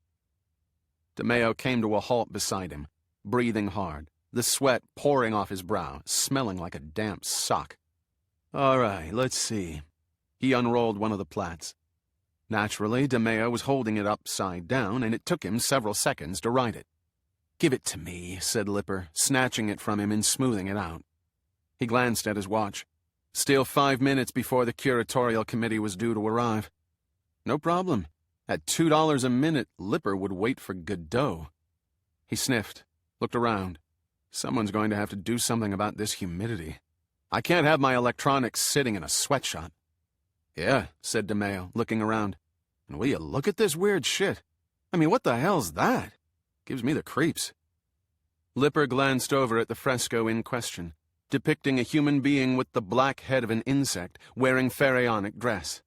Speaker 2: DeMeo came to a halt beside him, breathing hard, the sweat pouring off his brow, smelling like a damp sock. "All right, let's see." He unrolled one of the plats. Naturally, DeMeo was holding it upside down, and it took him several seconds to write it. "Give it to me," said Lipper, snatching it from him and smoothing it out. He glanced at his watch. Still 5 minutes before the curatorial committee was due to arrive. No problem. At $2 a minute, Lipper would wait for Godot. He sniffed, looked around. Someone's going to have to do something about this humidity. I can't have my electronics sitting in a sweatshop. "Yeah," said DeMeo, looking around. "And will you look at this weird shit? I mean, what the hell's that? Gives me the creeps." Lipper glanced over at the fresco in question, depicting a human being with the black head of an insect, wearing pharaonic dress.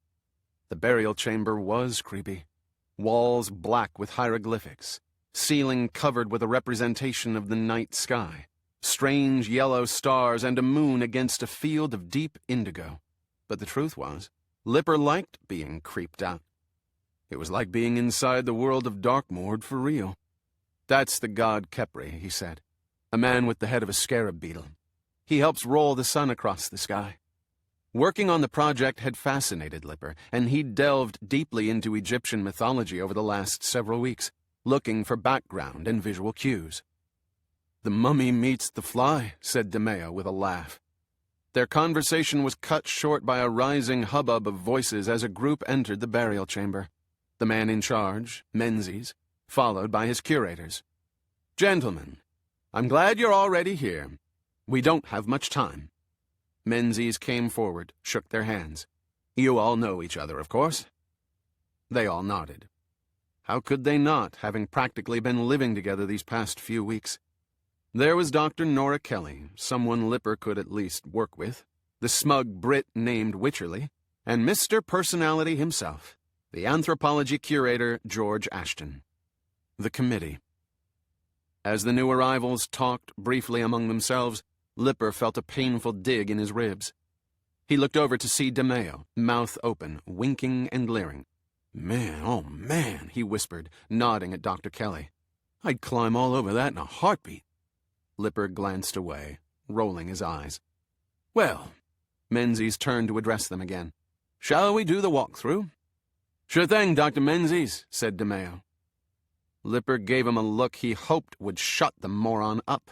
Speaker 2: The burial chamber was creepy. Walls black with hieroglyphics, ceiling covered with a representation of the night sky, strange yellow stars, and a moon against a field of deep indigo. But the truth was, Lipper liked being creeped out. It was like being inside the world of Darkmord for real. "That's the god Kepri," he said, "a man with the head of a scarab beetle. He helps roll the sun across the sky." Working on the project had fascinated Lipper, and he'd delved deeply into Egyptian mythology over the last several weeks, looking for background and visual cues. "The mummy meets the fly," said DeMeo with a laugh. Their conversation was cut short by a rising hubbub of voices as a group entered the burial chamber. The man in charge, Menzies, followed by his curators. "Gentlemen, I'm glad you're already here. We don't have much time." Menzies came forward, shook their hands. "You all know each other, of course?" They all nodded. How could they not, having practically been living together these past few weeks? There was Dr. Nora Kelly, someone Lipper could at least work with, the smug Brit named Wycherley, and Mr. Personality himself, the anthropology curator George Ashton. The committee. As the new arrivals talked briefly among themselves, Lipper felt a painful dig in his ribs. He looked over to see DeMeo, mouth open, winking and leering. "Man, oh man," he whispered, nodding at Dr. Kelly. "I'd climb all over that in a heartbeat." Lipper glanced away, rolling his eyes. "Well," Menzies turned to address them again. "Shall we do the walkthrough?" "Sure thing, Dr. Menzies," said DeMeo. Lipper gave him a look he hoped would shut the moron up.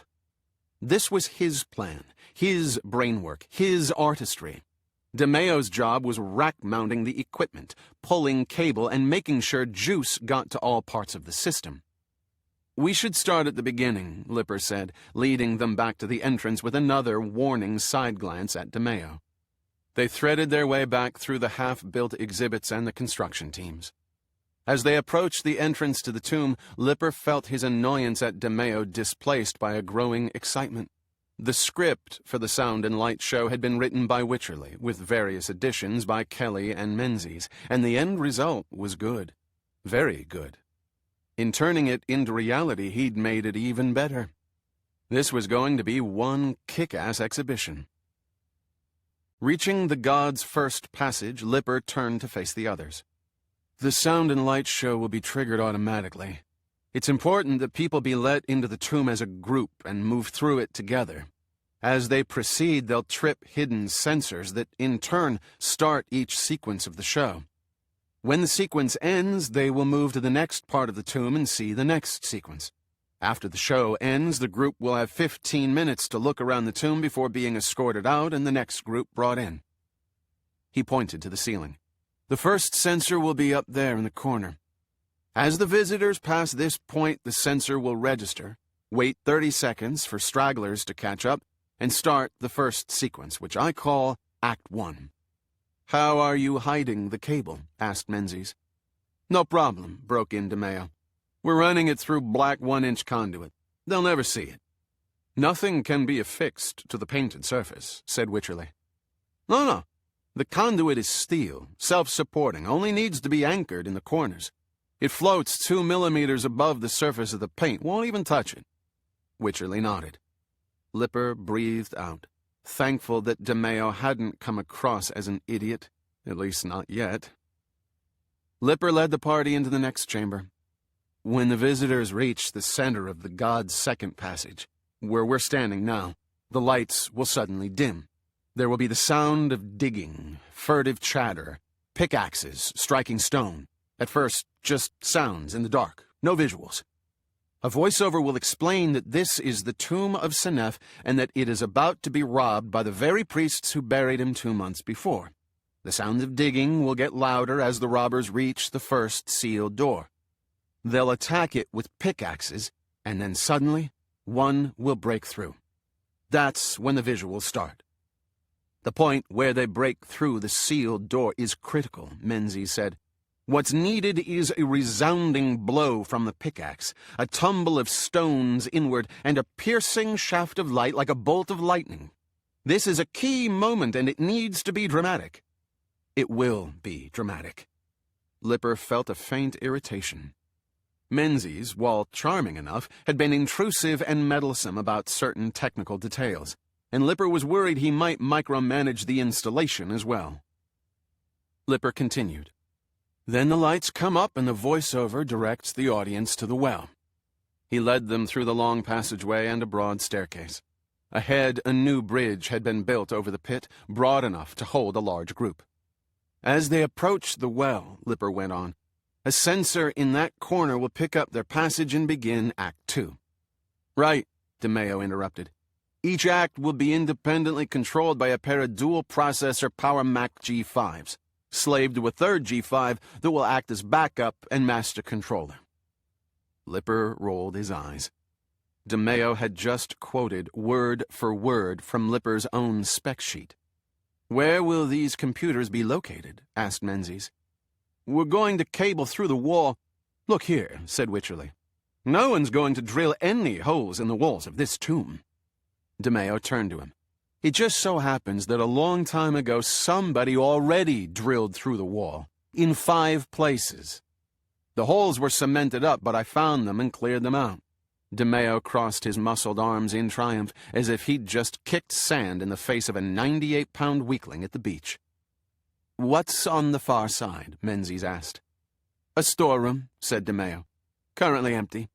Speaker 2: This was his plan, his brainwork, his artistry. DeMeo's job was rack-mounting the equipment, pulling cable, and making sure juice got to all parts of the system. "We should start at the beginning," Lipper said, leading them back to the entrance with another warning side glance at DeMeo. They threaded their way back through the half-built exhibits and the construction teams. As they approached the entrance to the tomb, Lipper felt his annoyance at DeMeo displaced by a growing excitement. The script for the Sound and Light show had been written by Wycherley, with various additions by Kelly and Menzies, and the end result was good. Very good. In turning it into reality, he'd made it even better. This was going to be one kick-ass exhibition. Reaching the God's First Passage, Lipper turned to face the others. The Sound and Light show will be triggered automatically. It's important that people be let into the tomb as a group and move through it together. As they proceed, they'll trip hidden sensors that, in turn, start each sequence of the show. When the sequence ends, they will move to the next part of the tomb and see the next sequence. After the show ends, the group will have 15 minutes to look around the tomb before being escorted out and the next group brought in. He pointed to the ceiling. The first sensor will be up there in the corner. As the visitors pass this point, the sensor will register, wait 30 seconds for stragglers to catch up, and start the first sequence, which I call Act 1. "How are you hiding the cable?" asked Menzies. "No problem," broke in DeMeo. "We're running it through black 1-inch conduit. They'll never see it." "Nothing can be affixed to the painted surface," said Wycherley. No. The conduit is steel, self-supporting, only needs to be anchored in the corners. It floats 2 millimeters above the surface of the paint, won't even touch it." Wycherley nodded. Lipper breathed out, thankful that DeMeo hadn't come across as an idiot, at least not yet. Lipper led the party into the next chamber. When the visitors reach the center of the God's Second Passage, where we're standing now, the lights will suddenly dim. There will be the sound of digging, furtive chatter, pickaxes striking stone. At first, just sounds in the dark, no visuals. A voiceover will explain that this is the tomb of Senef and that it is about to be robbed by the very priests who buried him 2 months before. The sounds of digging will get louder as the robbers reach the first sealed door. They'll attack it with pickaxes, and then suddenly, one will break through. That's when the visuals start. "The point where they break through the sealed door is critical," Menzies said. "What's needed is a resounding blow from the pickaxe, a tumble of stones inward, and a piercing shaft of light like a bolt of lightning. This is a key moment, and it needs to be dramatic." "It will be dramatic." Lipper felt a faint irritation. Menzies, while charming enough, had been intrusive and meddlesome about certain technical details, and Lipper was worried he might micromanage the installation as well. Lipper continued. "Then the lights come up and the voiceover directs the audience to the well." He led them through the long passageway and a broad staircase. Ahead, a new bridge had been built over the pit, broad enough to hold a large group. As they approached the well, Lipper went on, a sensor in that corner will pick up their passage and begin Act 2. "Right," DeMeo interrupted. "Each act will be independently controlled by a pair of dual-processor Power Mac G5s, slaved to a third G5 that will act as backup and master controller." Lipper rolled his eyes. DeMeo had just quoted word for word from Lipper's own spec sheet. "Where will these computers be located?" asked Menzies. "We're going to cable through the wall." "Look here," said Wycherley. "No one's going to drill any holes in the walls of this tomb." DeMeo turned to him. "It just so happens that a long time ago somebody already drilled through the wall, in 5 places. The holes were cemented up, but I found them and cleared them out." DeMeo crossed his muscled arms in triumph, as if he'd just kicked sand in the face of a 98-pound weakling at the beach. "What's on the far side?" Menzies asked. "A storeroom," said DeMeo. "Currently empty.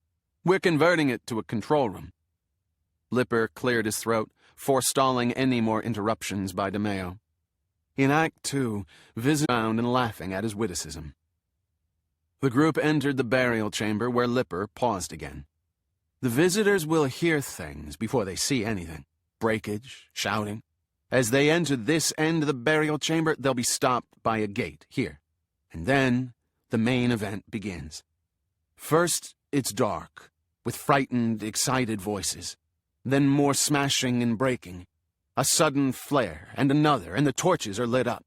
Speaker 2: We're converting it to a control room." Lipper cleared his throat, forestalling any more interruptions by DeMeo. In Act 2, visitors found and laughing at his witticism. The group entered the burial chamber where Lipper paused again. The visitors will hear things before they see anything. Breakage, shouting. As they enter this end of the burial chamber, they'll be stopped by a gate here. And then the main event begins. First, it's dark, with frightened, excited voices. Then more smashing and breaking. A sudden flare, and another, and the torches are lit up.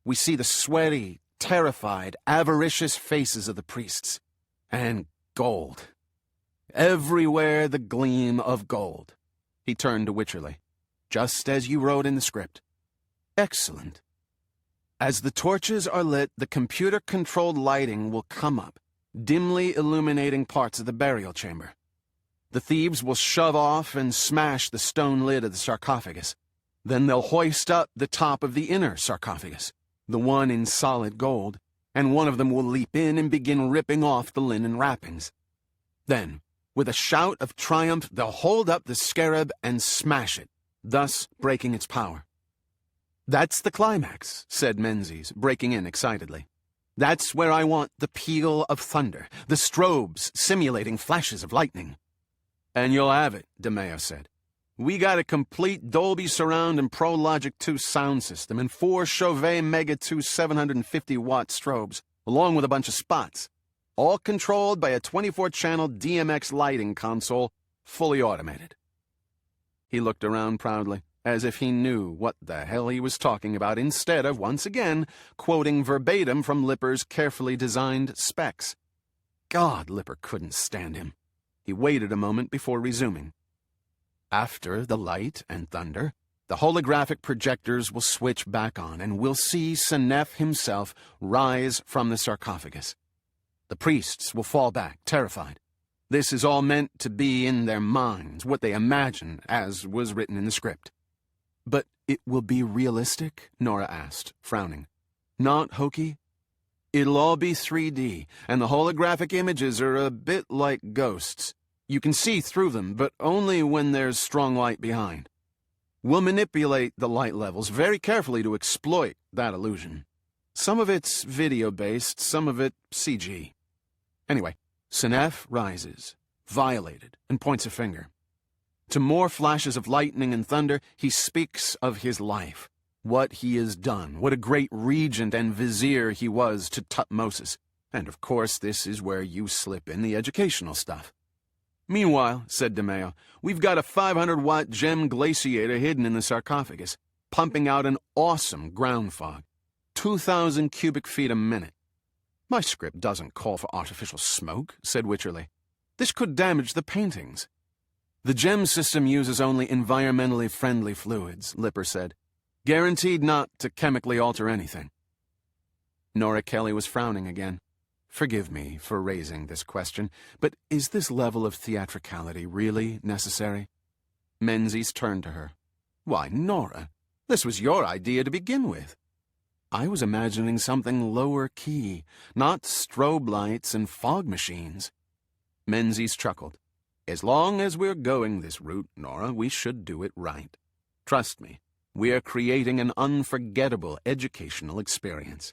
Speaker 2: We see the sweaty, terrified, avaricious faces of the priests. And gold. Everywhere the gleam of gold. He turned to Wycherley. Just as you wrote in the script. Excellent. As the torches are lit, the computer-controlled lighting will come up, dimly illuminating parts of the burial chamber. The thieves will shove off and smash the stone lid of the sarcophagus. Then they'll hoist up the top of the inner sarcophagus, the one in solid gold, and one of them will leap in and begin ripping off the linen wrappings. Then, with a shout of triumph, they'll hold up the scarab and smash it, thus breaking its power. That's the climax, said Menzies, breaking in excitedly. That's where I want the peal of thunder, the strobes simulating flashes of lightning. And you'll have it, DeMeo said. We got a complete Dolby Surround and Pro Logic 2 sound system and 4 Chauvet Mega 2 750-watt strobes, along with a bunch of spots, all controlled by a 24-channel DMX lighting console, fully automated. He looked around proudly, as if he knew what the hell he was talking about, instead of, once again, quoting verbatim from Lipper's carefully designed specs. God, Lipper couldn't stand him. He waited a moment before resuming. After the light and thunder, the holographic projectors will switch back on, and we'll see Senef himself rise from the sarcophagus. The priests will fall back, terrified. This is all meant to be in their minds, what they imagine, as was written in the script. But it will be realistic? Nora asked, frowning. Not hokey? It'll all be 3D, and the holographic images are a bit like ghosts. You can see through them, but only when there's strong light behind. We'll manipulate the light levels very carefully to exploit that illusion. Some of it's video-based, some of it CG. Anyway, Senef rises, violated, and points a finger. To more flashes of lightning and thunder, he speaks of his life, what he has done, what a great regent and vizier he was to Tutmosis. And of course, this is where you slip in the educational stuff. Meanwhile, said DeMeo, we've got a 500-watt gem glaciator hidden in the sarcophagus, pumping out an awesome ground fog, 2,000 cubic feet a minute. My script doesn't call for artificial smoke, said Wycherley. This could damage the paintings. The gem system uses only environmentally friendly fluids, Lipper said. Guaranteed not to chemically alter anything. Nora Kelly was frowning again. Forgive me for raising this question, but is this level of theatricality really necessary? Menzies turned to her. Why, Nora, this was your idea to begin with. I was imagining something lower key, not strobe lights and fog machines. Menzies chuckled. As long as we're going this route, Nora, we should do it right. Trust me, we are creating an unforgettable educational experience.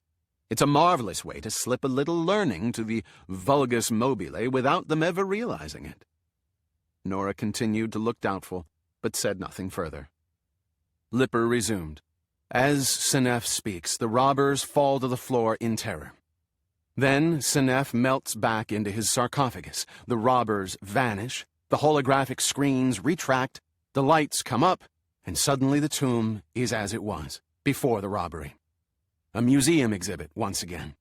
Speaker 2: It's a marvelous way to slip a little learning to the vulgus mobile without them ever realizing it. Nora continued to look doubtful, but said nothing further. Lipper resumed. As Senef speaks, the robbers fall to the floor in terror. Then Senef melts back into his sarcophagus. The robbers vanish, the holographic screens retract, the lights come up, and suddenly the tomb is as it was, before the robbery. A museum exhibit once again.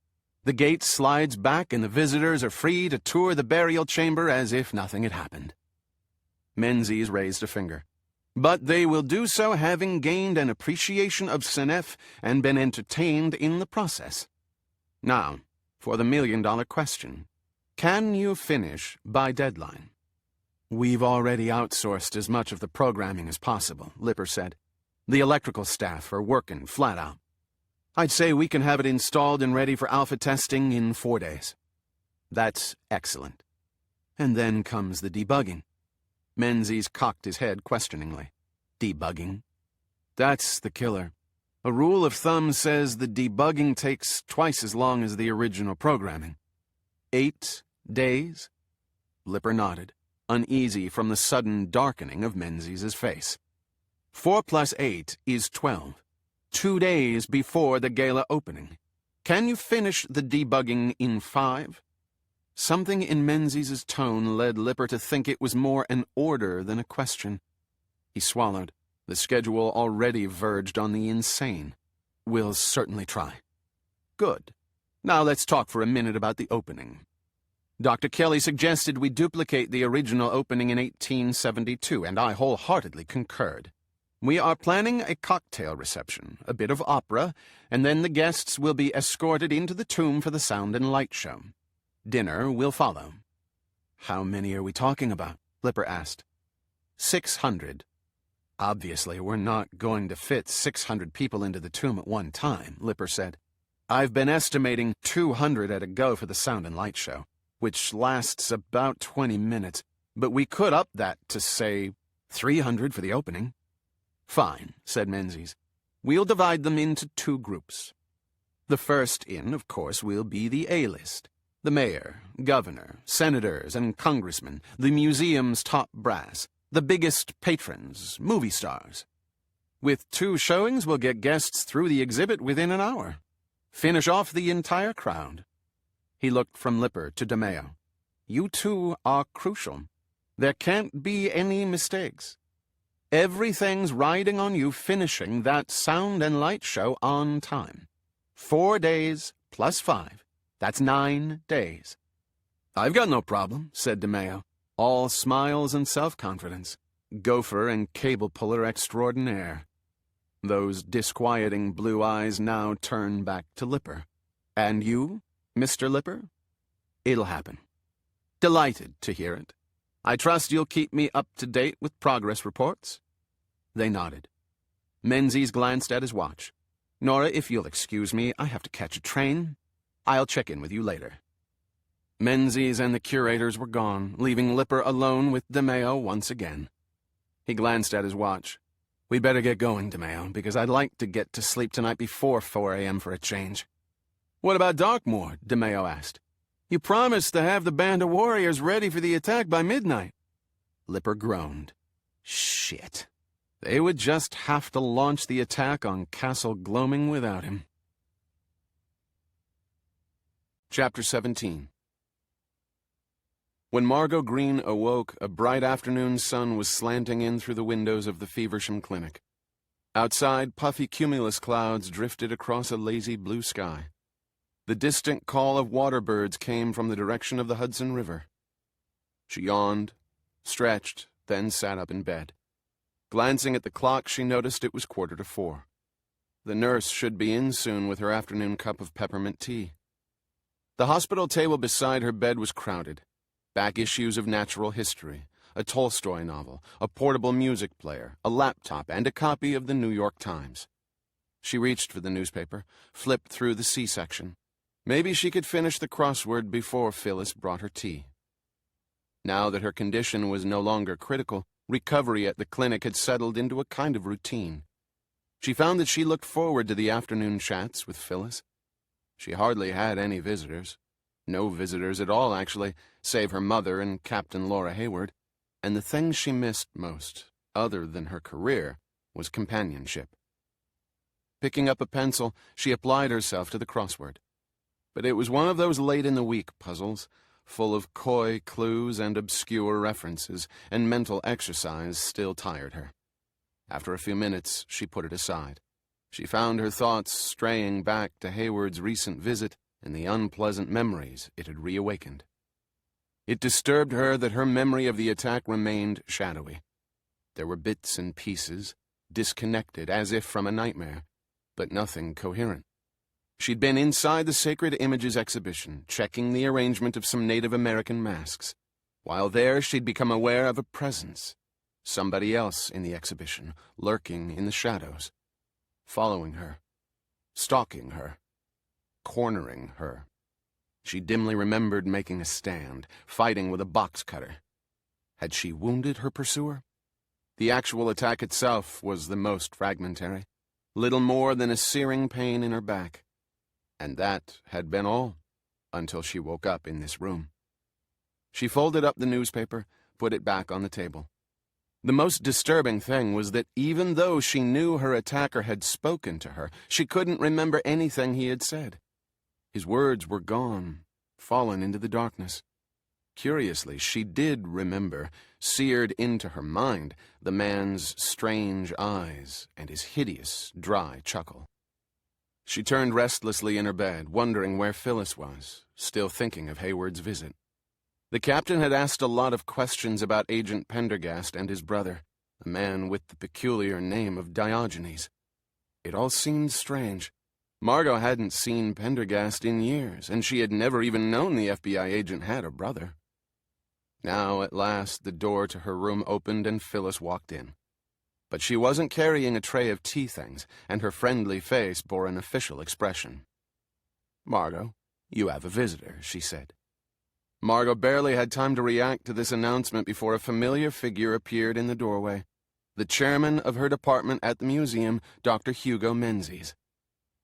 Speaker 2: The gate slides back and the visitors are free to tour the burial chamber as if nothing had happened. Menzies raised a finger. But they will do so having gained an appreciation of Senef and been entertained in the process. Now, for the million-dollar question. Can you finish by deadline? We've already outsourced as much of the programming as possible, Lipper said. The electrical staff are working flat out. I'd say we can have it installed and ready for alpha testing in 4 days. That's excellent. And then comes the debugging. Menzies cocked his head questioningly. Debugging? That's the killer. A rule of thumb says the debugging takes twice as long as the original programming. 8 days? Lipper nodded, uneasy from the sudden darkening of Menzies' face. 4 + 8 is 12. 2 days before the gala opening. Can you finish the debugging in 5? Something in Menzies' tone led Lipper to think it was more an order than a question. He swallowed. The schedule already verged on the insane. We'll certainly try. Good. Now let's talk for a minute about the opening. Dr. Kelly suggested we duplicate the original opening in 1872, and I wholeheartedly concurred. We are planning a cocktail reception, a bit of opera, and then the guests will be escorted into the tomb for the sound and light show. Dinner will follow. How many are we talking about? Lipper asked. 600. Obviously, we're not going to fit 600 people into the tomb at one time, Lipper said. I've been estimating 200 at a go for the sound and light show, which lasts about 20 minutes, but we could up that to, say, 300 for the opening. Fine, said Menzies. We'll divide them into two groups. The first in, of course, will be the A-list. The mayor, governor, senators, and congressmen, the museum's top brass, the biggest patrons, movie stars. With 2 showings, we'll get guests through the exhibit within an hour. Finish off the entire crowd. He looked from Lipper to DeMeo. You two are crucial. There can't be any mistakes. Everything's riding on you finishing that sound and light show on time. 4 days plus 5. That's 9 days. I've got no problem, said DeMeo, all smiles and self-confidence. Gopher and cable puller extraordinaire. Those disquieting blue eyes now turned back to Lipper. And you, Mr. Lipper? It'll happen. Delighted to hear it. I trust you'll keep me up to date with progress reports? They nodded. Menzies glanced at his watch. Nora, if you'll excuse me, I have to catch a train. I'll check in with you later. Menzies and the curators were gone, leaving Lipper alone with DeMeo once again. He glanced at his watch. We'd better get going, DeMeo, because I'd like to get to sleep tonight before 4 a.m. for a change. What about Darkmoor? DeMeo asked. You promised to have the band of warriors ready for the attack by midnight. Lipper groaned. Shit. They would just have to launch the attack on Castle Gloaming without him. Chapter 17. When Margot Green awoke, a bright afternoon sun was slanting in through the windows of the Feversham Clinic. Outside, puffy cumulus clouds drifted across a lazy blue sky. The distant call of water birds came from the direction of the Hudson River. She yawned, stretched, then sat up in bed. Glancing at the clock, she noticed it was 4:45. The nurse should be in soon with her afternoon cup of peppermint tea. The hospital table beside her bed was crowded. Back issues of Natural History, a Tolstoy novel, a portable music player, a laptop, and a copy of the New York Times. She reached for the newspaper, flipped through the C section. Maybe she could finish the crossword before Phyllis brought her tea. Now that her condition was no longer critical, recovery at the clinic had settled into a kind of routine. She found that she looked forward to the afternoon chats with Phyllis. She hardly had any visitors. No visitors at all, actually, save her mother and Captain Laura Hayward. And the thing she missed most, other than her career, was companionship. Picking up a pencil, she applied herself to the crossword. But it was one of those late-in-the-week puzzles, full of coy clues and obscure references, and mental exercise still tired her. After a few minutes, she put it aside. She found her thoughts straying back to Hayward's recent visit and the unpleasant memories it had reawakened. It disturbed her that her memory of the attack remained shadowy. There were bits and pieces, disconnected as if from a nightmare, but nothing coherent. She'd been inside the Sacred Images exhibition, checking the arrangement of some Native American masks. While there, she'd become aware of a presence, somebody else in the exhibition, lurking in the shadows, following her, stalking her, cornering her. She dimly remembered making a stand, fighting with a box cutter. Had she wounded her pursuer? The actual attack itself was the most fragmentary, little more than a searing pain in her back. And that had been all, until she woke up in this room. She folded up the newspaper, put it back on the table. The most disturbing thing was that even though she knew her attacker had spoken to her, she couldn't remember anything he had said. His words were gone, fallen into the darkness. Curiously, she did remember, seared into her mind, the man's strange eyes and his hideous, dry chuckle. She turned restlessly in her bed, wondering where Phyllis was, still thinking of Hayward's visit. The captain had asked a lot of questions about Agent Pendergast and his brother, a man with the peculiar name of Diogenes. It all seemed strange. Margot hadn't seen Pendergast in years, and she had never even known the FBI agent had a brother. Now, at last, the door to her room opened and Phyllis walked in. But she wasn't carrying a tray of tea things, and her friendly face bore an official expression. "Margot, you have a visitor," she said. Margot barely had time to react to this announcement before a familiar figure appeared in the doorway. The chairman of her department at the museum, Dr. Hugo Menzies.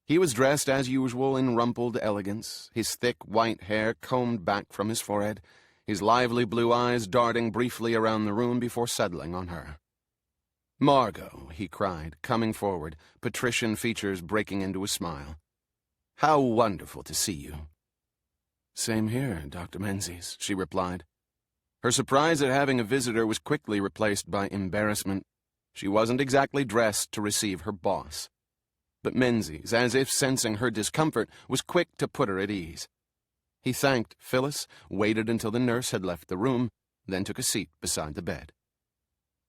Speaker 2: He was dressed as usual in rumpled elegance, his thick white hair combed back from his forehead, his lively blue eyes darting briefly around the room before settling on her. "Margot," he cried, coming forward, patrician features breaking into a smile. "How wonderful to see you." "Same here, Dr. Menzies," she replied. Her surprise at having a visitor was quickly replaced by embarrassment. She wasn't exactly dressed to receive her boss. But Menzies, as if sensing her discomfort, was quick to put her at ease. He thanked Phyllis, waited until the nurse had left the room, then took a seat beside the bed.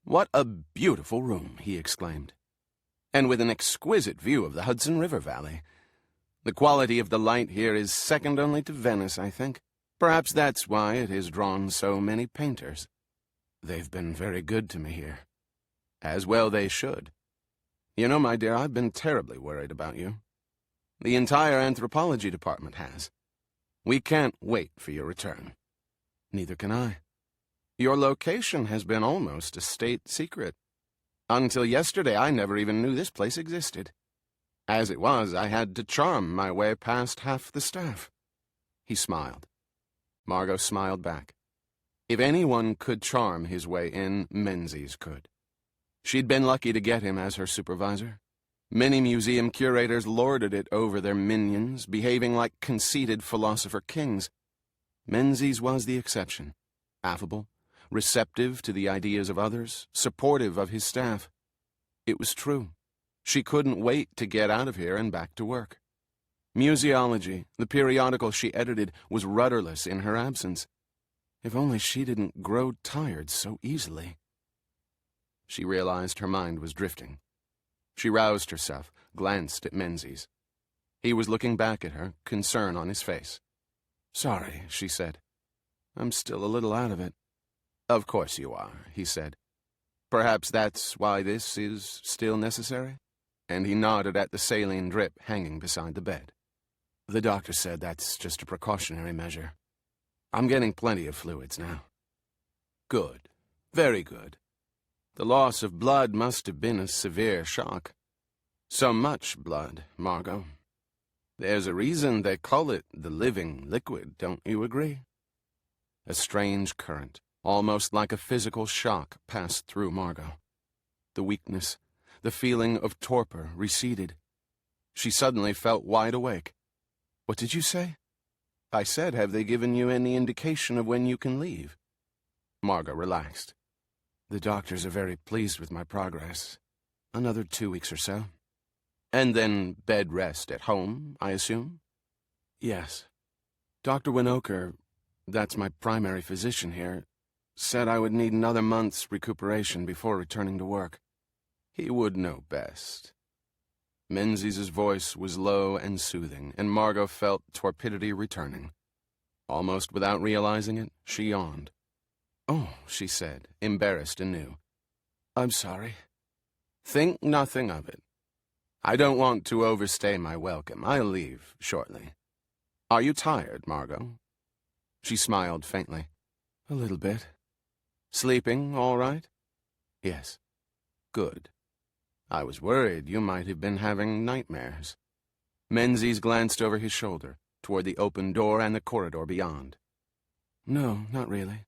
Speaker 2: "What a beautiful room," he exclaimed. "And with an exquisite view of the Hudson River Valley. The quality of the light here is second only to Venice, I think. Perhaps that's why it has drawn so many painters. They've been very good to me here. As well they should. You know, my dear, I've been terribly worried about you. The entire anthropology department has. We can't wait for your return." "Neither can I. Your location has been almost a state secret. Until yesterday, I never even knew this place existed. As it was, I had to charm my way past half the staff." He smiled. Margot smiled back. If anyone could charm his way in, Menzies could. She'd been lucky to get him as her supervisor. Many museum curators lorded it over their minions, behaving like conceited philosopher kings. Menzies was the exception. Affable, receptive to the ideas of others, supportive of his staff. It was true. She couldn't wait to get out of here and back to work. Museology, the periodical she edited, was rudderless in her absence. If only she didn't grow tired so easily. She realized her mind was drifting. She roused herself, glanced at Menzies. He was looking back at her, concern on his face. "Sorry," she said. "I'm still a little out of it." "Of course you are," he said. "Perhaps that's why this is still necessary?" And he nodded at the saline drip hanging beside the bed. "The doctor said that's just a precautionary measure. I'm getting plenty of fluids now." "Good. Very good. The loss of blood must have been a severe shock. So much blood, Margot. There's a reason they call it the living liquid, don't you agree?" A strange current, almost like a physical shock, passed through Margot. The weakness, the feeling of torpor receded. She suddenly felt wide awake. "What did you say?" "I said, have they given you any indication of when you can leave?" Margot relaxed. "The doctors are very pleased with my progress. Another 2 weeks or so." "And then bed rest at home, I assume?" "Yes. Dr. Winoker, that's my primary physician here, said I would need another month's recuperation before returning to work." "He would know best." Menzies' voice was low and soothing, and Margot felt torpidity returning. Almost without realizing it, she yawned. "Oh," she said, embarrassed anew. "I'm sorry." "Think nothing of it. I don't want to overstay my welcome. I'll leave shortly. Are you tired, Margot?" She smiled faintly. "A little bit." "Sleeping all right?" "Yes." "Good. I was worried you might have been having nightmares." Menzies glanced over his shoulder, toward the open door and the corridor beyond. "No, not really."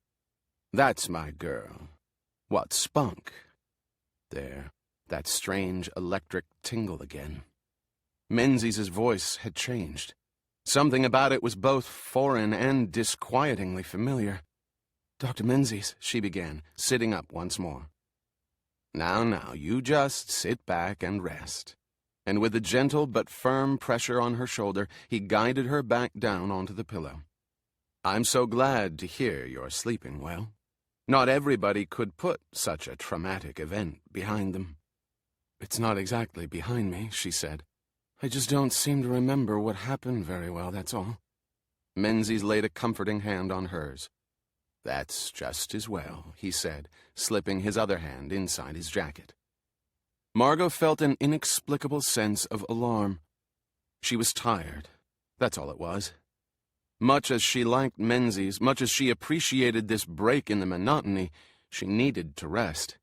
Speaker 2: "That's my girl. What spunk?" There, that strange electric tingle again. Menzies' voice had changed. Something about it was both foreign and disquietingly familiar. "Dr. Menzies," she began, sitting up once more. Now, you just sit back and rest. and with a gentle but firm pressure on her shoulder, he guided her back down onto the pillow. "I'm so glad to hear you're sleeping well. Not everybody could put such a traumatic event behind them." "It's not exactly behind me," she said. "I just don't seem to remember what happened very well, that's all." Menzies laid a comforting hand on hers. "That's just as well," he said, slipping his other hand inside his jacket. Margot felt an inexplicable sense of alarm. She was tired. That's all it was. Much as she liked Menzies, much as she appreciated this break in the monotony, she needed to rest.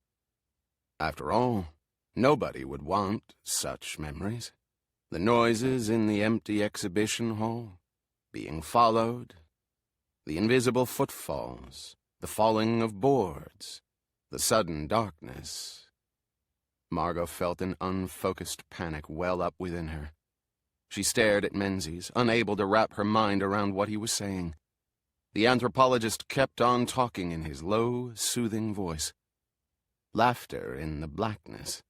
Speaker 2: After all, nobody would want such memories. The noises in the empty exhibition hall, being followed, the invisible footfalls, the falling of boards, the sudden darkness. Margot felt an unfocused panic well up within her. She stared at Menzies, unable to wrap her mind around what he was saying. The anthropologist kept on talking in his low, soothing voice. Laughter in the blackness.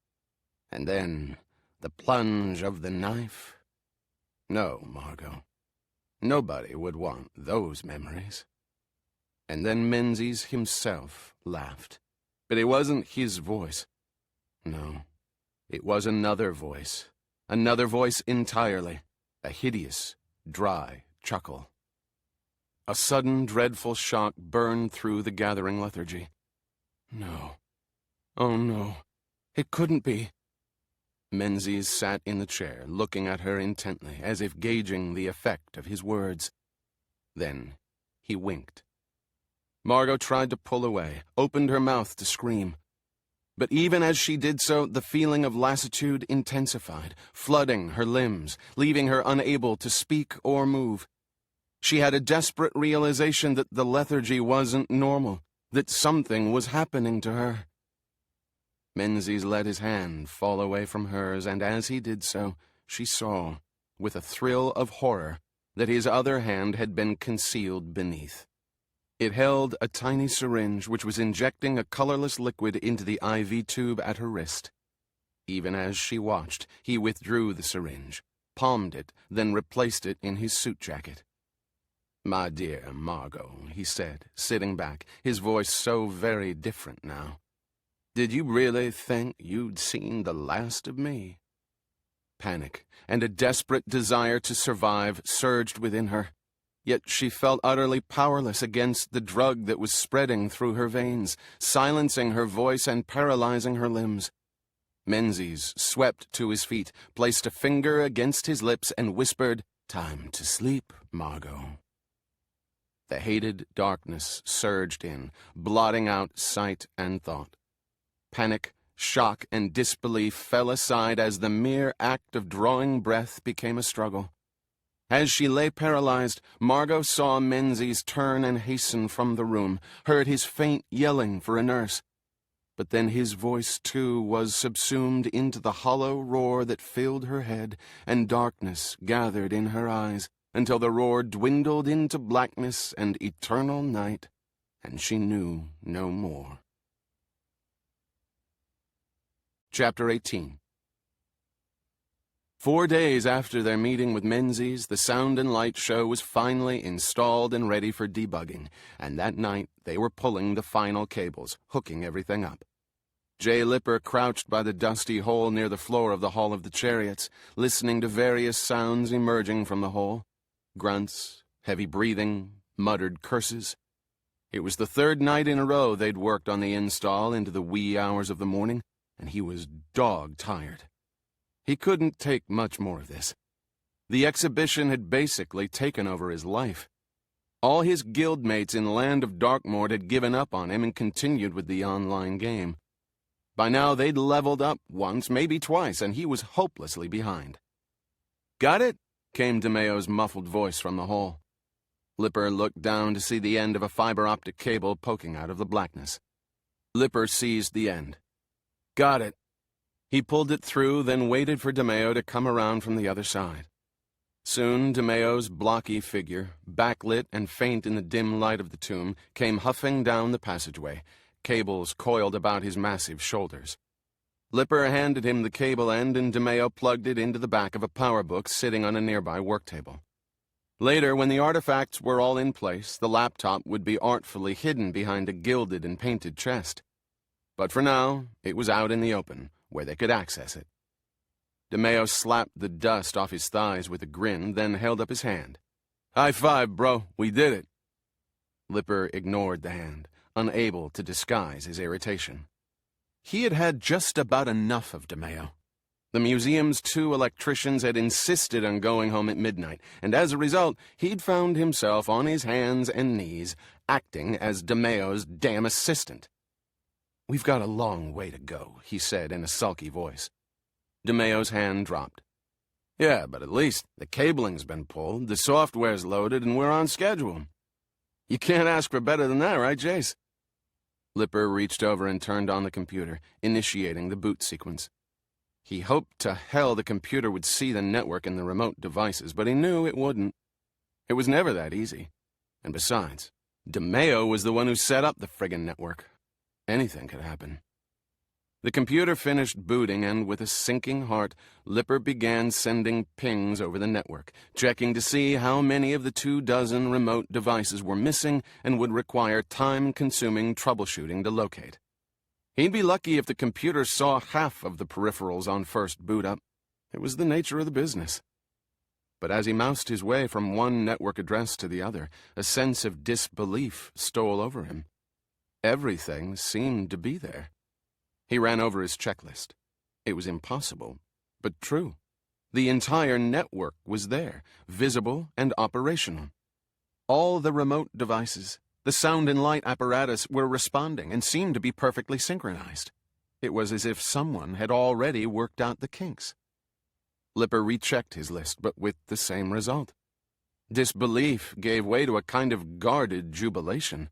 Speaker 2: And then the plunge of the knife. No, Margot. Nobody would want those memories. And then Menzies himself laughed. But it wasn't his voice. No, it was another voice entirely, a hideous, dry chuckle. A sudden, dreadful shock burned through the gathering lethargy. No. Oh, no. It couldn't be. Menzies sat in the chair, looking at her intently, as if gauging the effect of his words. Then he winked. Margot tried to pull away, opened her mouth to scream. But even as she did so, the feeling of lassitude intensified, flooding her limbs, leaving her unable to speak or move. She had a desperate realization that the lethargy wasn't normal, that something was happening to her. Menzies let his hand fall away from hers, and as he did so, she saw, with a thrill of horror, that his other hand had been concealed beneath. It held a tiny syringe which was injecting a colorless liquid into the IV tube at her wrist. Even as she watched, he withdrew the syringe, palmed it, then replaced it in his suit jacket. "My dear Margot," he said, sitting back, his voice so very different now. "Did you really think you'd seen the last of me?" Panic and a desperate desire to survive surged within her. Yet she felt utterly powerless against the drug that was spreading through her veins, silencing her voice and paralyzing her limbs. Menzies swept to his feet, placed a finger against his lips, and whispered, "Time to sleep, Margot." The hated darkness surged in, blotting out sight and thought. Panic, shock, and disbelief fell aside as the mere act of drawing breath became a struggle. As she lay paralyzed, Margot saw Menzies turn and hasten from the room, heard his faint yelling for a nurse. But then his voice, too, was subsumed into the hollow roar that filled her head, and darkness gathered in her eyes, until the roar dwindled into blackness and eternal night, and she knew no more. Chapter 18. 4 days after their meeting with Menzies, the sound and light show was finally installed and ready for debugging, and that night they were pulling the final cables, hooking everything up. J. Lipper crouched by the dusty hole near the floor of the Hall of the Chariots, listening to various sounds emerging from the hole. Grunts, heavy breathing, muttered curses. It was the third night in a row they'd worked on the install into the wee hours of the morning, and he was dog-tired. He couldn't take much more of this. The exhibition had basically taken over his life. All his guildmates in Land of Darkmoor had given up on him and continued with the online game. By now they'd leveled up once, maybe twice, and he was hopelessly behind. "Got it?" came DeMeo's muffled voice from the hole. Lipper looked down to see the end of a fiber-optic cable poking out of the blackness. Lipper seized the end. "Got it." He pulled it through, then waited for DeMeo to come around from the other side. Soon DeMeo's blocky figure, backlit and faint in the dim light of the tomb, came huffing down the passageway, cables coiled about his massive shoulders. Lipper handed him the cable end and DeMeo plugged it into the back of a PowerBook sitting on a nearby work table. Later, when the artifacts were all in place, the laptop would be artfully hidden behind a gilded and painted chest. But for now, it was out in the open, where they could access it. DeMeo slapped the dust off his thighs with a grin, then held up his hand. "High five, bro. We did it." Lipper ignored the hand, unable to disguise his irritation. He had had just about enough of DeMeo. The museum's 2 electricians had insisted on going home at midnight, and as a result, he'd found himself on his hands and knees, acting as DeMeo's damn assistant. "We've got a long way to go," he said in a sulky voice. DeMeo's hand dropped. "Yeah, but at least the cabling's been pulled, the software's loaded, and we're on schedule. You can't ask for better than that, right, Jace?" Lipper reached over and turned on the computer, initiating the boot sequence. He hoped to hell the computer would see the network in the remote devices, but he knew it wouldn't. It was never that easy. And besides, DeMeo was the one who set up the friggin' network. Anything could happen. The computer finished booting, and with a sinking heart, Lipper began sending pings over the network, checking to see how many of the 24 remote devices were missing and would require time-consuming troubleshooting to locate. He'd be lucky if the computer saw half of the peripherals on first boot up. It was the nature of the business. But as he moused his way from one network address to the other, a sense of disbelief stole over him. Everything seemed to be there. He ran over his checklist. It was impossible, but true. The entire network was there, visible and operational. All the remote devices, the sound and light apparatus were responding and seemed to be perfectly synchronized. It was as if someone had already worked out the kinks. Lipper rechecked his list, but with the same result. Disbelief gave way to a kind of guarded jubilation.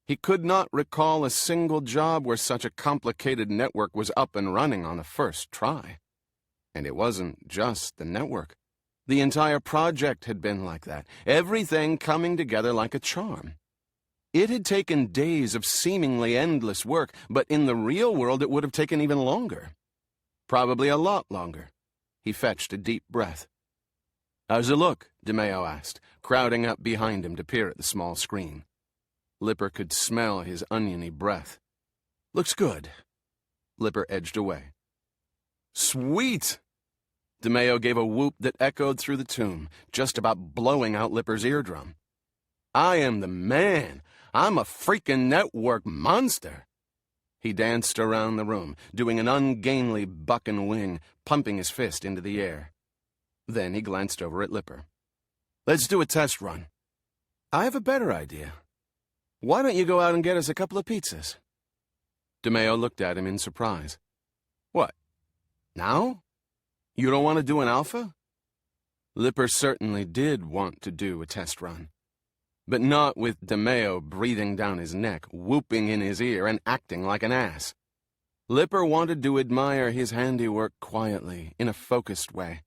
Speaker 2: He could not recall a single job where such a complicated network was up and running on the first try. And it wasn't just the network. The entire project had been like that, everything coming together like a charm. It had taken days of seemingly endless work, but in the real world it would have taken even longer. Probably a lot longer. He fetched a deep breath. "How's it look?" DeMeo asked, crowding up behind him to peer at the small screen. Lipper could smell his oniony breath. "Looks good." Lipper edged away. "Sweet!" DeMeo gave a whoop that echoed through the tomb, just about blowing out Lipper's eardrum. "I am the man. I'm a freaking network monster." He danced around the room, doing an ungainly buck and wing, pumping his fist into the air. Then he glanced over at Lipper. "Let's do a test run. I have a better idea. Why don't you go out and get us a couple of pizzas?" DeMeo looked at him in surprise. "What? Now? You don't want to do an alpha?" Lipper certainly did want to do a test run. But not with DeMeo breathing down his neck, whooping in his ear, and acting like an ass. Lipper wanted to admire his handiwork quietly, in a focused way.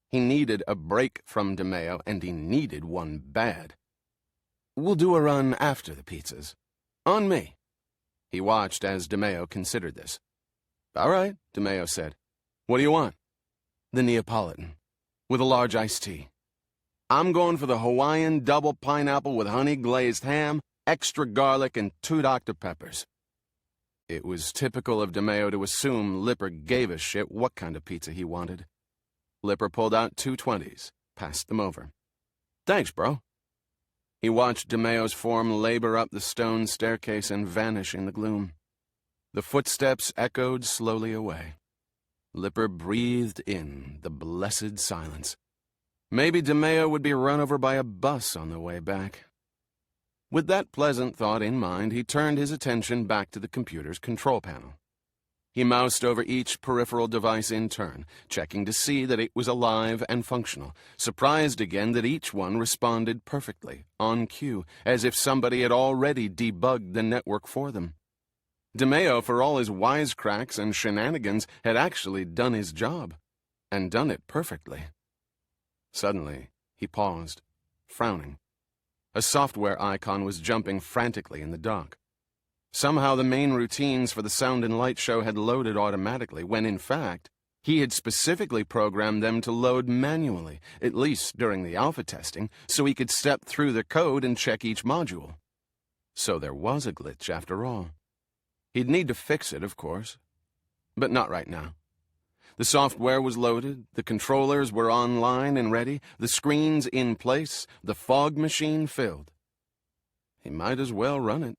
Speaker 2: He needed a break from DeMeo, and he needed one bad. "We'll do a run after the pizzas. On me." He watched as DeMeo considered this. "All right," DeMeo said. "What do you want?" "The Neapolitan, with a large iced tea." "I'm going for the Hawaiian double pineapple with honey glazed ham, extra garlic, and 2 Dr. Peppers." It was typical of DeMeo to assume Lipper gave a shit what kind of pizza he wanted. Lipper pulled out 2 20s, passed them over. "Thanks, bro." He watched DeMeo's form labor up the stone staircase and vanish in the gloom. The footsteps echoed slowly away. Lipper breathed in the blessed silence. Maybe DeMeo would be run over by a bus on the way back. With that pleasant thought in mind, he turned his attention back to the computer's control panel. He moused over each peripheral device in turn, checking to see that it was alive and functional, surprised again that each one responded perfectly, on cue, as if somebody had already debugged the network for them. DeMeo, for all his wisecracks and shenanigans, had actually done his job, and done it perfectly. Suddenly, he paused, frowning. A software icon was jumping frantically in the dock. Somehow the main routines for the sound and light show had loaded automatically, when in fact, he had specifically programmed them to load manually, at least during the alpha testing, so he could step through the code and check each module. So there was a glitch after all. He'd need to fix it, of course, but not right now. The software was loaded, the controllers were online and ready, the screens in place, the fog machine filled. He might as well run it.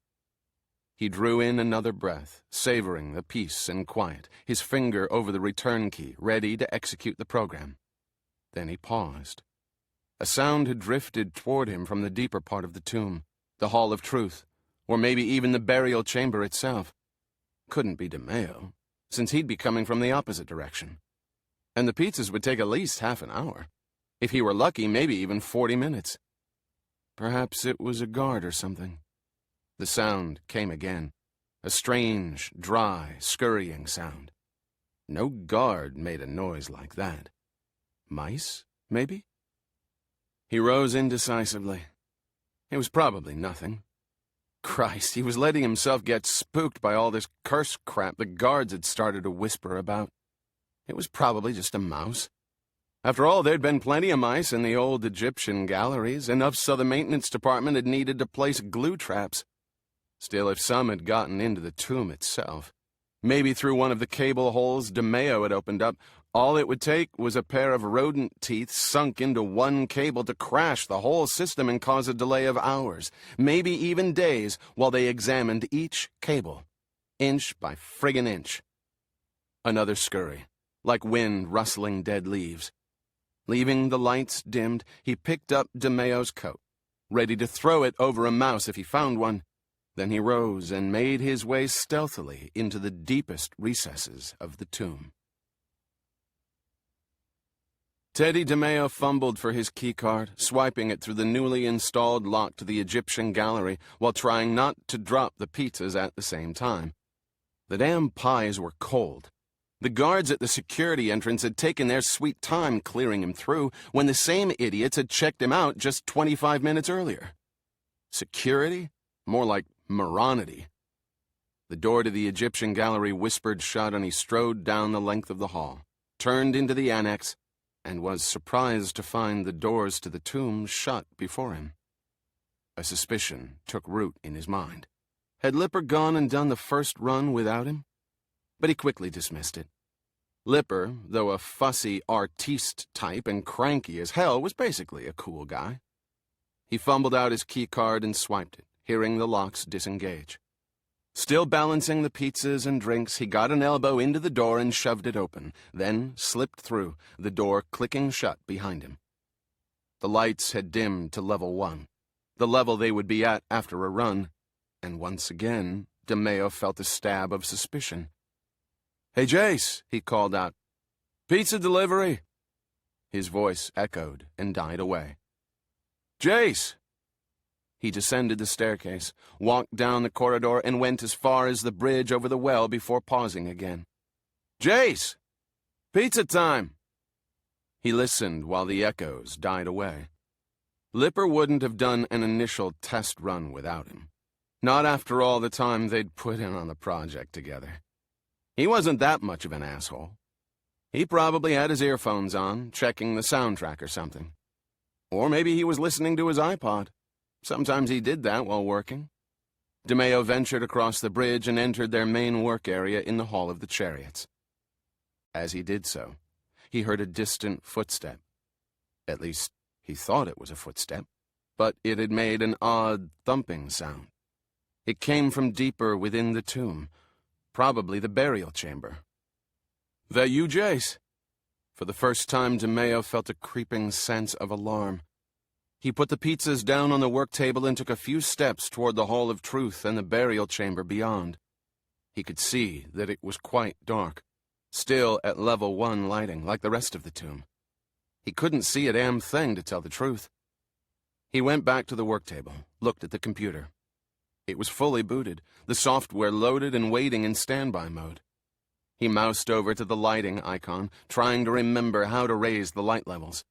Speaker 2: He drew in another breath, savoring the peace and quiet, his finger over the return key, ready to execute the program. Then he paused. A sound had drifted toward him from the deeper part of the tomb, the Hall of Truth, or maybe even the burial chamber itself. Couldn't be DeMeo, since he'd be coming from the opposite direction. And the pizzas would take at least half an hour. If he were lucky, maybe even 40 minutes. Perhaps it was a guard or something. The sound came again, a strange, dry, scurrying sound. No guard made a noise like that. Mice, maybe? He rose indecisively. It was probably nothing. Christ, he was letting himself get spooked by all this curse crap the guards had started to whisper about. It was probably just a mouse. After all, there'd been plenty of mice in the old Egyptian galleries, enough so the maintenance department had needed to place glue traps. Still, if some had gotten into the tomb itself, maybe through one of the cable holes DeMeo had opened up, all it would take was a pair of rodent teeth sunk into one cable to crash the whole system and cause a delay of hours, maybe even days, while they examined each cable, inch by friggin' inch. Another scurry, like wind rustling dead leaves. Leaving the lights dimmed, he picked up DeMeo's coat, ready to throw it over a mouse if he found one. Then he rose and made his way stealthily into the deepest recesses of the tomb. Teddy DeMeo fumbled for his keycard, swiping it through the newly installed lock to the Egyptian gallery while trying not to drop the pizzas at the same time. The damn pies were cold. The guards at the security entrance had taken their sweet time clearing him through when the same idiots had checked him out just 25 minutes earlier. Security? More like morality. The door to the Egyptian gallery whispered shut, and he strode down the length of the hall, turned into the annex, and was surprised to find the doors to the tomb shut before him. A suspicion took root in his mind. Had Lipper gone and done the first run without him? But he quickly dismissed it. Lipper, though a fussy artiste type and cranky as hell, was basically a cool guy. He fumbled out his keycard and swiped it, hearing the locks disengage. Still balancing the pizzas and drinks, he got an elbow into the door and shoved it open, then slipped through, the door clicking shut behind him. The lights had dimmed to level 1, the level they would be at after a run, and once again, DeMeo felt a stab of suspicion. "Hey, Jace," he called out. "Pizza delivery." His voice echoed and died away. "Jace!" He descended the staircase, walked down the corridor, and went as far as the bridge over the well before pausing again. "Jace! Pizza time!" He listened while the echoes died away. Lipper wouldn't have done an initial test run without him. Not after all the time they'd put in on the project together. He wasn't that much of an asshole. He probably had his earphones on, checking the soundtrack or something. Or maybe he was listening to his iPod. Sometimes he did that while working. DeMeo ventured across the bridge and entered their main work area in the Hall of the Chariots. As he did so, he heard a distant footstep. At least, he thought it was a footstep, but it had made an odd thumping sound. It came from deeper within the tomb, probably the burial chamber. "That you, Jace?" For the first time, DeMeo felt a creeping sense of alarm. He put the pizzas down on the work table and took a few steps toward the Hall of Truth and the burial chamber beyond. He could see that it was quite dark, still at level 1 lighting, like the rest of the tomb. He couldn't see a damn thing, to tell the truth. He went back to the work table, looked at the computer. It was fully booted, the software loaded and waiting in standby mode. He moused over to the lighting icon, trying to remember how to raise the light levels.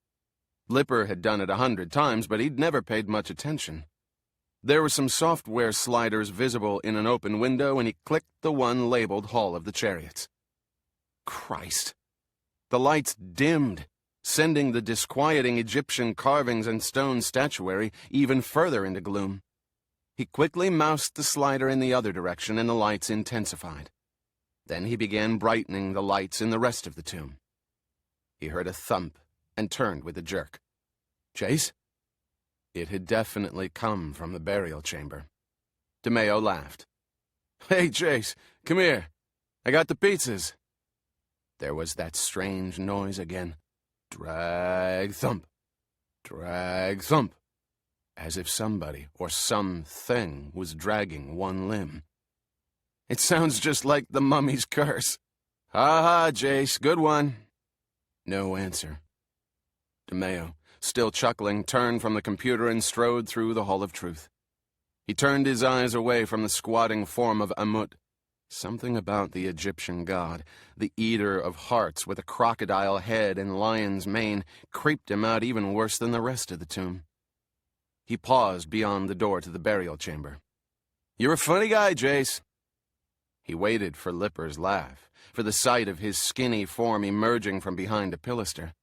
Speaker 2: Lipper had done it 100 times, but he'd never paid much attention. There were some software sliders visible in an open window, and he clicked the one labeled Hall of the Chariots. Christ! The lights dimmed, sending the disquieting Egyptian carvings and stone statuary even further into gloom. He quickly moused the slider in the other direction, and the lights intensified. Then he began brightening the lights in the rest of the tomb. He heard a thump and turned with a jerk. Chase? It had definitely come from the burial chamber. DeMeo laughed. Hey, Chase, come here. I got the pizzas. There was that strange noise again. Drag, thump. Drag, thump. As if somebody or something was dragging one limb. It sounds just like the mummy's curse. Ha ha, Jace, good one. No answer. DeMeo, still chuckling, turned from the computer and strode through the Hall of Truth. He turned his eyes away from the squatting form of Amut. Something about the Egyptian god, the eater of hearts with a crocodile head and lion's mane, creeped him out even worse than the rest of the tomb. He paused beyond the door to the burial chamber. You're a funny guy, Jace. He waited for Lipper's laugh, for the sight of his skinny form emerging from behind a pilaster.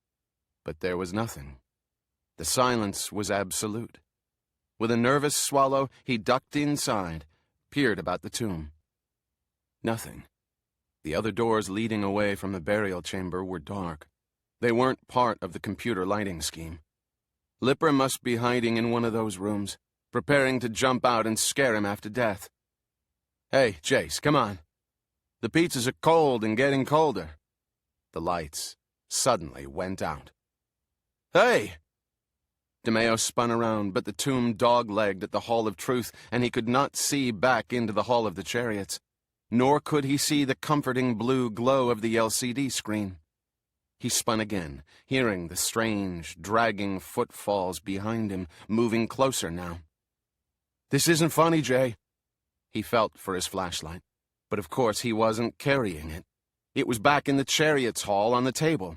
Speaker 2: But there was nothing. The silence was absolute. With a nervous swallow, he ducked inside, peered about the tomb. Nothing. The other doors leading away from the burial chamber were dark. They weren't part of the computer lighting scheme. Lipper must be hiding in one of those rooms, preparing to jump out and scare him after death. Hey, Chase, come on. The pizzas are cold and getting colder. The lights suddenly went out. Hey! DeMeo spun around, but the tomb dog-legged at the Hall of Truth, and he could not see back into the Hall of the Chariots, nor could he see the comforting blue glow of the LCD screen. He spun again, hearing the strange, dragging footfalls behind him, moving closer now. This isn't funny, Jay. He felt for his flashlight, but of course he wasn't carrying it. It was back in the Chariots Hall on the table.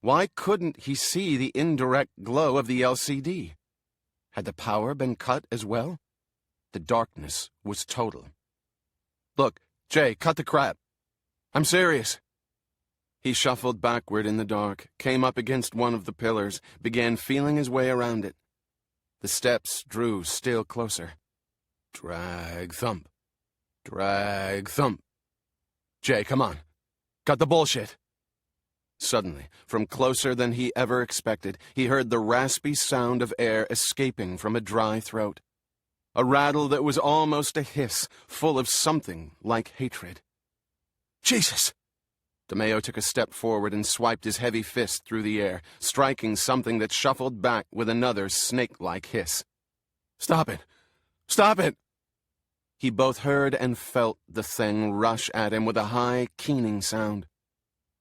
Speaker 2: Why couldn't he see the indirect glow of the LCD? Had the power been cut as well? The darkness was total. Look, Jay, cut the crap. I'm serious. He shuffled backward in the dark, came up against one of the pillars, began feeling his way around it. The steps drew still closer. Drag, thump. Drag, thump. Jay, come on. Cut the bullshit. Suddenly, from closer than he ever expected, he heard the raspy sound of air escaping from a dry throat. A rattle that was almost a hiss, full of something like hatred. Jesus! DeMeo took a step forward and swiped his heavy fist through the air, striking something that shuffled back with another snake-like hiss. Stop it! Stop it! He both heard and felt the thing rush at him with a high, keening sound.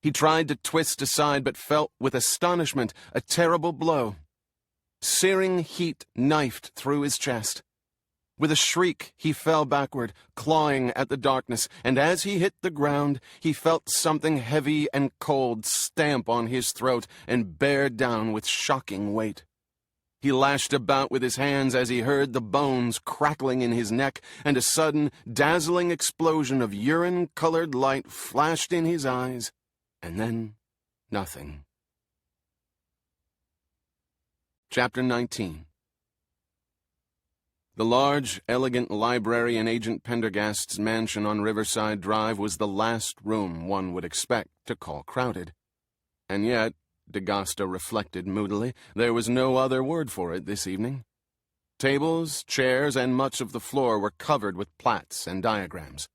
Speaker 2: He tried to twist aside, but felt with astonishment a terrible blow. Searing heat knifed through his chest. With a shriek, he fell backward, clawing at the darkness, and as he hit the ground, he felt something heavy and cold stamp on his throat and bear down with shocking weight. He lashed about with his hands as he heard the bones crackling in his neck, and a sudden, dazzling explosion of urine-colored light flashed in his eyes, and then nothing. Chapter 19. The large, elegant library in Agent Pendergast's mansion on Riverside Drive was the last room one would expect to call crowded. And yet, DeGasta reflected moodily, there was no other word for it this evening. Tables, chairs, and much of the floor were covered with plats and diagrams.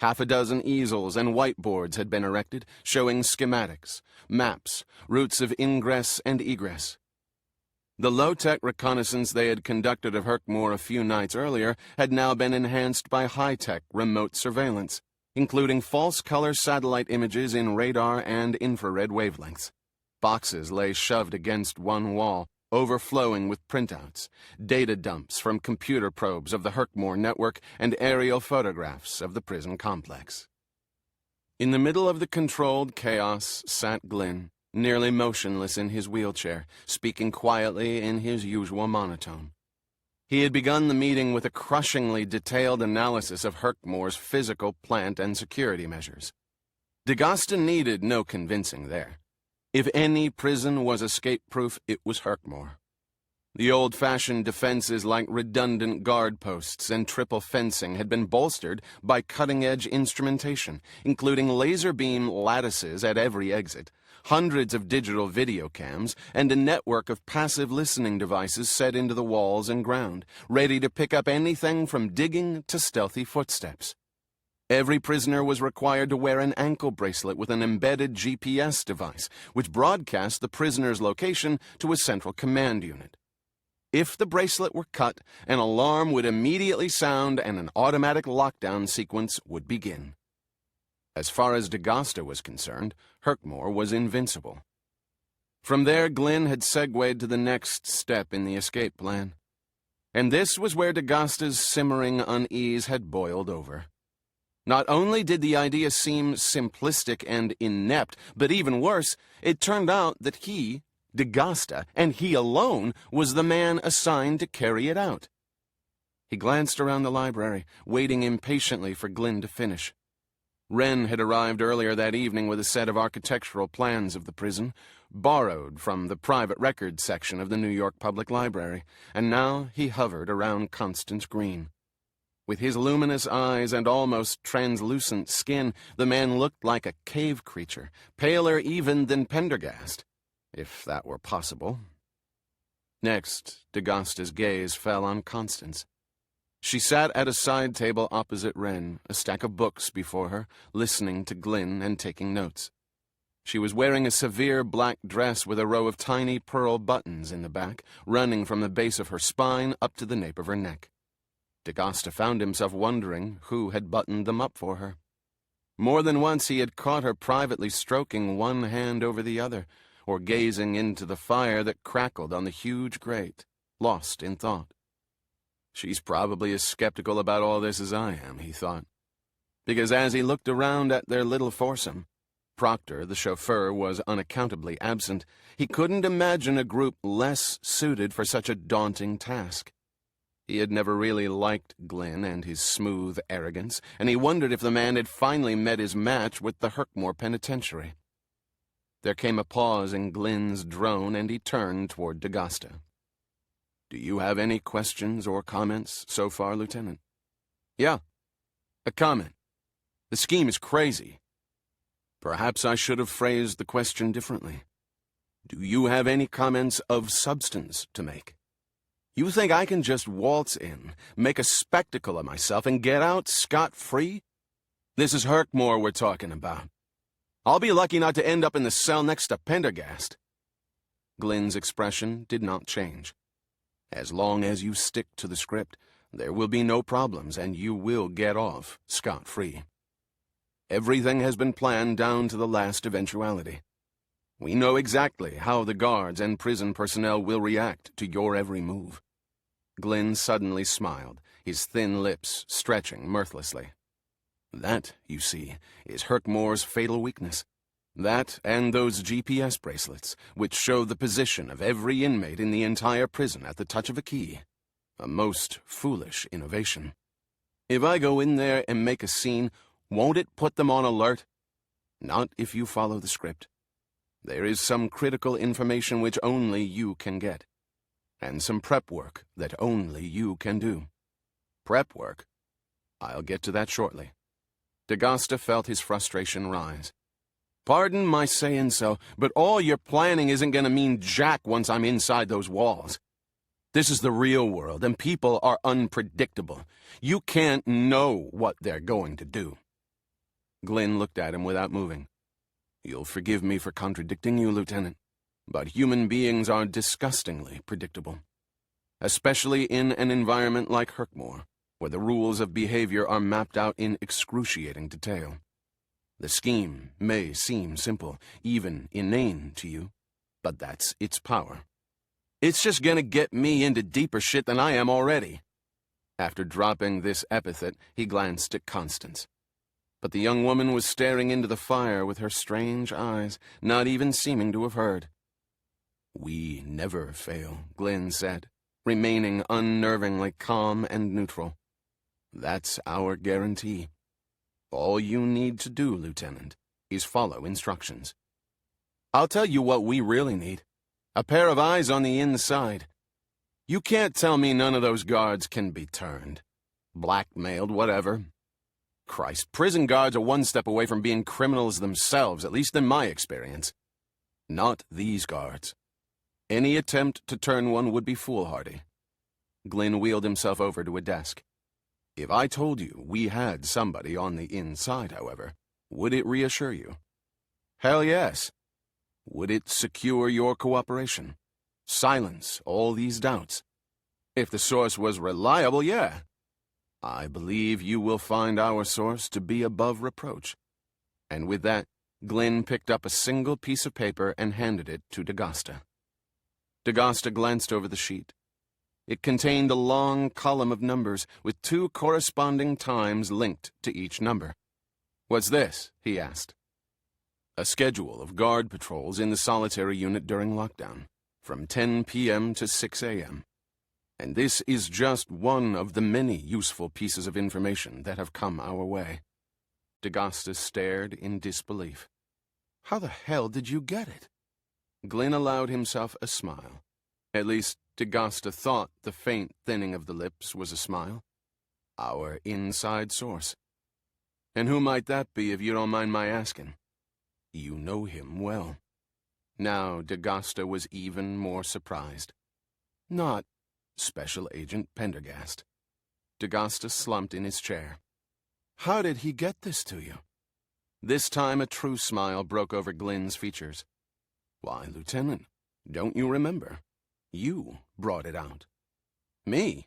Speaker 2: Half a dozen easels and whiteboards had been erected, showing schematics, maps, routes of ingress and egress. The low-tech reconnaissance they had conducted of Herkmore a few nights earlier had now been enhanced by high-tech remote surveillance, including false-color satellite images in radar and infrared wavelengths. Boxes lay shoved against one wall, overflowing with printouts, data dumps from computer probes of the Herkmore network, and aerial photographs of the prison complex. In the middle of the controlled chaos sat Glynn, nearly motionless in his wheelchair, speaking quietly in his usual monotone. He had begun the meeting with a crushingly detailed analysis of Herkmore's physical, plant, and security measures. D'Agosta needed no convincing there. If any prison was escape-proof, it was Herkmore. The old-fashioned defenses like redundant guard posts and triple fencing had been bolstered by cutting-edge instrumentation, including laser beam lattices at every exit, hundreds of digital video cams, and a network of passive listening devices set into the walls and ground, ready to pick up anything from digging to stealthy footsteps. Every prisoner was required to wear an ankle bracelet with an embedded GPS device, which broadcast the prisoner's location to a central command unit. If the bracelet were cut, an alarm would immediately sound and an automatic lockdown sequence would begin. As far as D'Agosta was concerned, Herkmore was invincible. From there, Glynn had segued to the next step in the escape plan. And this was where D'Agosta's simmering unease had boiled over. Not only did the idea seem simplistic and inept, but even worse, it turned out that he, D'Agosta, and he alone, was the man assigned to carry it out. He glanced around the library, waiting impatiently for Glynn to finish. Wren had arrived earlier that evening with a set of architectural plans of the prison, borrowed from the private records section of the New York Public Library, and now he hovered around Constance Green. With his luminous eyes and almost translucent skin, the man looked like a cave creature, paler even than Pendergast, if that were possible. Next, D'Agosta's gaze fell on Constance. She sat at a side table opposite Wren, a stack of books before her, listening to Glynn and taking notes. She was wearing a severe black dress with a row of tiny pearl buttons in the back, running from the base of her spine up to the nape of her neck. D'Agosta found himself wondering who had buttoned them up for her. More than once he had caught her privately stroking one hand over the other, or gazing into the fire that crackled on the huge grate, lost in thought. She's probably as skeptical about all this as I am, he thought. Because as he looked around at their little foursome, Proctor, the chauffeur, was unaccountably absent. He couldn't imagine a group less suited for such a daunting task. He had never really liked Glynn and his smooth arrogance, and he wondered if the man had finally met his match with the Herkmore Penitentiary. There came a pause in Glynn's drone, and he turned toward D'Agosta. "Do you have any questions or comments so far, Lieutenant?" "Yeah, a comment. The scheme is crazy." "Perhaps I should have phrased the question differently. Do you have any comments of substance to make? You think I can just waltz in, make a spectacle of myself, and get out scot-free? This is Herkmore we're talking about. I'll be lucky not to end up in the cell next to Pendergast." Glynn's expression did not change. "As long as you stick to the script, there will be no problems, and you will get off scot-free. Everything has been planned down to the last eventuality. We know exactly how the guards and prison personnel will react to your every move." Glynn suddenly smiled, his thin lips stretching mirthlessly. "That, you see, is Herkmore's fatal weakness. That and those GPS bracelets, which show the position of every inmate in the entire prison at the touch of a key. A most foolish innovation. If I go in there and make a scene, won't it put them on alert? Not if you follow the script. There is some critical information which only you can get, and some prep work that only you can do." "Prep work? I'll get to that shortly." D'Agosta felt his frustration rise. "Pardon my saying so, but all your planning isn't going to mean jack once I'm inside those walls. This is the real world, and people are unpredictable. You can't know what they're going to do." Glynn looked at him without moving. "You'll forgive me for contradicting you, Lieutenant, but human beings are disgustingly predictable, especially in an environment like Herkmore, where the rules of behavior are mapped out in excruciating detail. The scheme may seem simple, even inane to you, but that's its power. It's just gonna get me into deeper shit than I am already." After dropping this epithet, he glanced at Constance. But the young woman was staring into the fire with her strange eyes, not even seeming to have heard. "We never fail," Glynn said, remaining unnervingly calm and neutral. That's our guarantee. All you need to do, Lieutenant, is follow instructions. I'll tell you what we really need. A pair of eyes on the inside. You can't tell me none of those guards can be turned. Blackmailed, whatever. Christ, prison guards are one step away from being criminals themselves, at least in my experience. Not these guards. Any attempt to turn one would be foolhardy. Glynn wheeled himself over to a desk. If I told you we had somebody on the inside, however, would it reassure you? Hell yes. Would it secure your cooperation? Silence all these doubts? If the source was reliable, yeah. I believe you will find our source to be above reproach. And with that, Glynn picked up a single piece of paper and handed it to D'Agosta. D'Agosta glanced over the sheet. It contained a long column of numbers with 2 corresponding times linked to each number. What's this? He asked. A schedule of guard patrols in the solitary unit during lockdown, from 10 p.m. to 6 a.m. And this is just one of the many useful pieces of information that have come our way. D'Agosta stared in disbelief. How the hell did you get it? Glynn allowed himself a smile. At least, D'Agosta thought the faint thinning of the lips was a smile. Our inside source. And who might that be, if you don't mind my asking? You know him well. Now D'Agosta was even more surprised. Not Special Agent Pendergast. D'Agosta slumped in his chair. How did he get this to you? This time a true smile broke over Glynn's features. Why, Lieutenant, don't you remember? You brought it out. Me?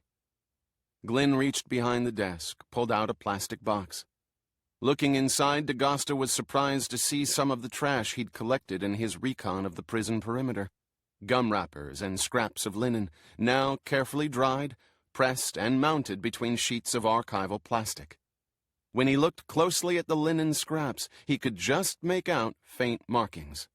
Speaker 2: Glynn reached behind the desk, pulled out a plastic box. Looking inside, D'Agosta was surprised to see some of the trash he'd collected in his recon of the prison perimeter. Gum wrappers and scraps of linen, now carefully dried, pressed and mounted between sheets of archival plastic. When he looked closely at the linen scraps, he could just make out faint markings.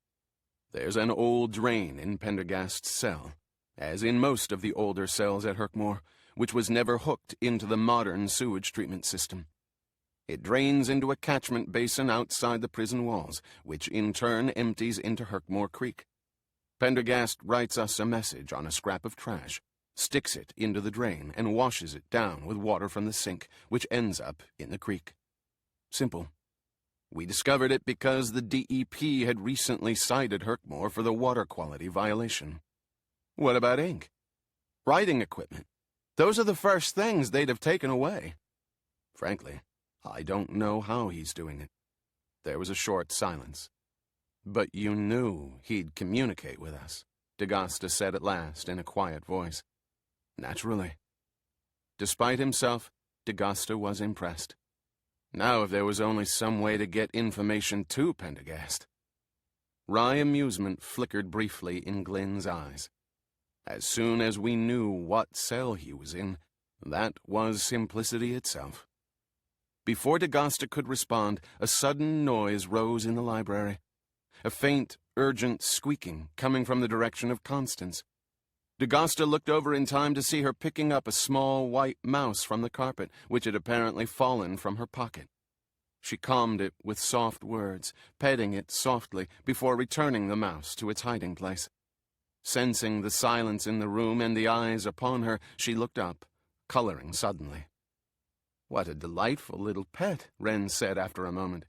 Speaker 2: There's an old drain in Pendergast's cell, as in most of the older cells at Herkmore, which was never hooked into the modern sewage treatment system. It drains into a catchment basin outside the prison walls, which in turn empties into Herkmore Creek. Pendergast writes us a message on a scrap of trash, sticks it into the drain, and washes it down with water from the sink, which ends up in the creek. Simple. We discovered it because the DEP had recently cited Herkmore for the water quality violation. What about ink? Writing equipment? Those are the first things they'd have taken away. Frankly, I don't know how he's doing it. There was a short silence. But you knew he'd communicate with us, D'Agosta said at last in a quiet voice. Naturally. Despite himself, D'Agosta was impressed. Now if there was only some way to get information to Pendergast. Wry amusement flickered briefly in Glynn's eyes. As soon as we knew what cell he was in, that was simplicity itself. Before D'Agosta could respond, a sudden noise rose in the library. A faint, urgent squeaking coming from the direction of Constance. D'Agosta looked over in time to see her picking up a small white mouse from the carpet, which had apparently fallen from her pocket. She calmed it with soft words, petting it softly before returning the mouse to its hiding place. Sensing the silence in the room and the eyes upon her, she looked up, coloring suddenly. What a delightful little pet, Wren said after a moment.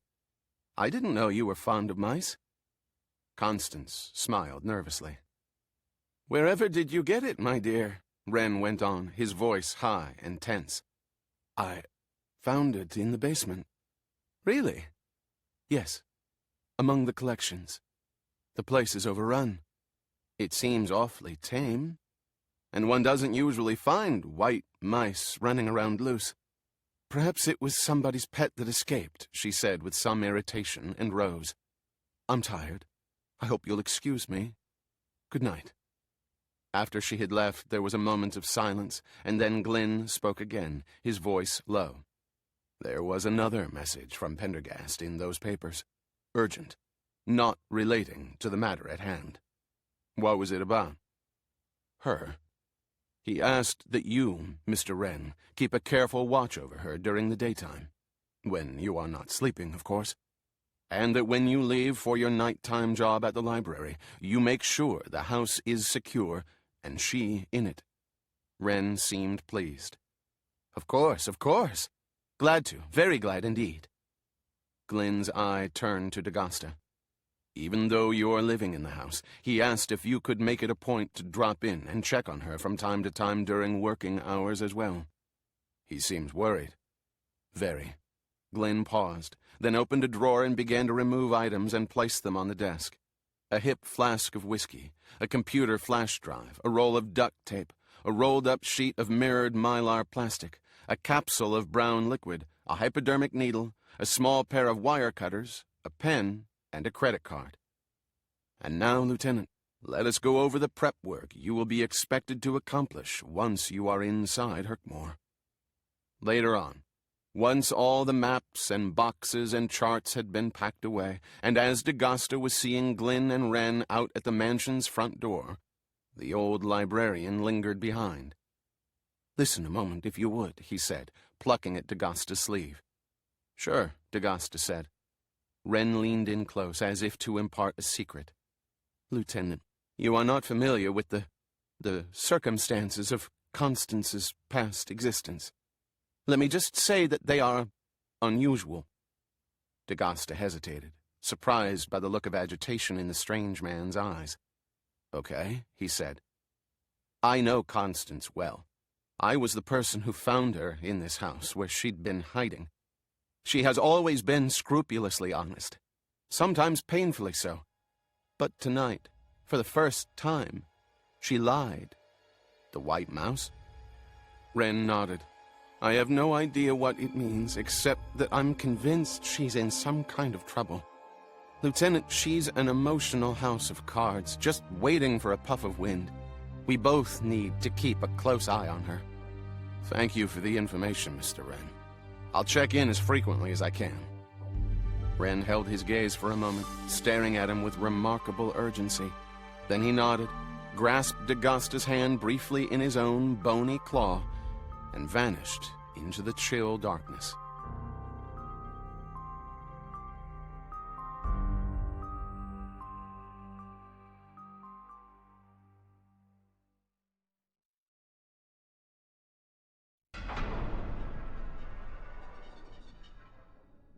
Speaker 2: I didn't know you were fond of mice. Constance smiled nervously. Wherever did you get it, my dear? Wren went on, his voice high and tense. I found it in the basement. Really? Yes. Among the collections. The place is overrun. It seems awfully tame. And one doesn't usually find white mice running around loose. Perhaps it was somebody's pet that escaped, she said with some irritation, and rose. I'm tired. I hope you'll excuse me. Good night. After she had left, there was a moment of silence, and then Glynn spoke again, his voice low. There was another message from Pendergast in those papers. Urgent. Not relating to the matter at hand. What was it about? Her. He asked that you, Mr. Wren, keep a careful watch over her during the daytime, when you are not sleeping, of course, and that when you leave for your nighttime job at the library, you make sure the house is secure and she in it. Wren seemed pleased. Of course, of course. Glad to, very glad indeed. Glenn's eye turned to D'Agosta. Even though you're living in the house, he asked if you could make it a point to drop in and check on her from time to time during working hours as well. He seems worried. Very. Glenn paused, then opened a drawer and began to remove items and place them on the desk. A hip flask of whiskey, a computer flash drive, a roll of duct tape, a rolled-up sheet of mirrored mylar plastic, a capsule of brown liquid, a hypodermic needle, a small pair of wire cutters, a pen, and a credit card. And now, Lieutenant, let us go over the prep work you will be expected to accomplish once you are inside Herkmore. Later on, once all the maps and boxes and charts had been packed away, and as D'Agosta was seeing Glenn and Wren out at the mansion's front door, the old librarian lingered behind. Listen a moment, if you would, he said, plucking at D'Agosta's sleeve. Sure, D'Agosta said. Wren leaned in close, as if to impart a secret. Lieutenant, you are not familiar with the circumstances of Constance's past existence. Let me just say that they are unusual. D'Agosta hesitated, surprised by the look of agitation in the strange man's eyes. Okay, he said. I know Constance well. I was the person who found her in this house where she'd been hiding. She has always been scrupulously honest, sometimes painfully so. But tonight, for the first time, she lied. The White Mouse? Wren nodded. I have no idea what it means, except that I'm convinced she's in some kind of trouble. Lieutenant, she's an emotional house of cards, just waiting for a puff of wind. We both need to keep a close eye on her. Thank you for the information, Mr. Wren. I'll check in as frequently as I can. Wren held his gaze for a moment, staring at him with remarkable urgency. Then he nodded, grasped D'Agosta's hand briefly in his own bony claw, and vanished into the chill darkness.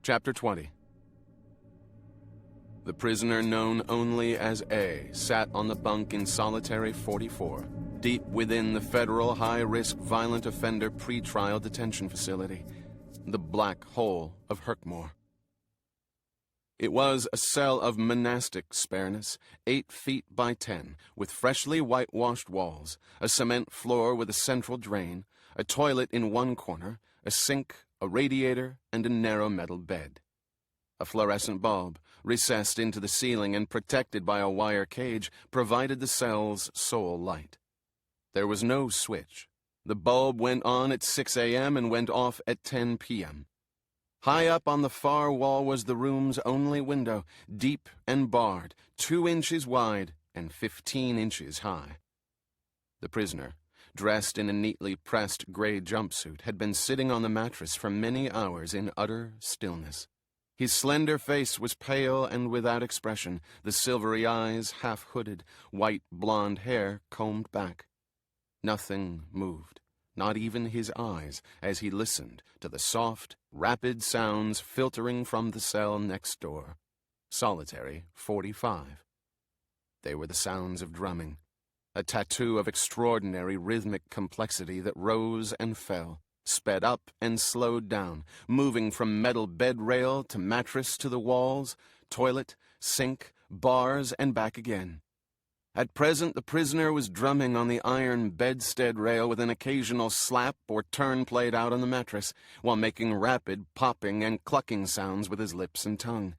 Speaker 2: Chapter 20. The prisoner known only as A sat on the bunk in Solitary 44, deep within the federal high-risk violent offender pretrial detention facility, the black hole of Herkmore. It was a cell of monastic spareness, 8 feet by 10, with freshly whitewashed walls, a cement floor with a central drain, a toilet in one corner, a sink, a radiator, and a narrow metal bed. A fluorescent bulb, recessed into the ceiling and protected by a wire cage, provided the cell's sole light. There was no switch. The bulb went on at 6 a.m. and went off at 10 p.m. High up on the far wall was the room's only window, deep and barred, 2 inches wide and 15 inches high. The prisoner, dressed in a neatly pressed gray jumpsuit, had been sitting on the mattress for many hours in utter stillness. His slender face was pale and without expression, the silvery eyes half-hooded, white blonde hair combed back. Nothing moved, not even his eyes, as he listened to the soft, rapid sounds filtering from the cell next door, Solitary 45. They were the sounds of drumming, a tattoo of extraordinary rhythmic complexity that rose and fell, sped up and slowed down, moving from metal bed rail to mattress to the walls, toilet, sink, bars, and back again. At present, the prisoner was drumming on the iron bedstead rail with an occasional slap or turn played out on the mattress, while making rapid popping and clucking sounds with his lips and tongue.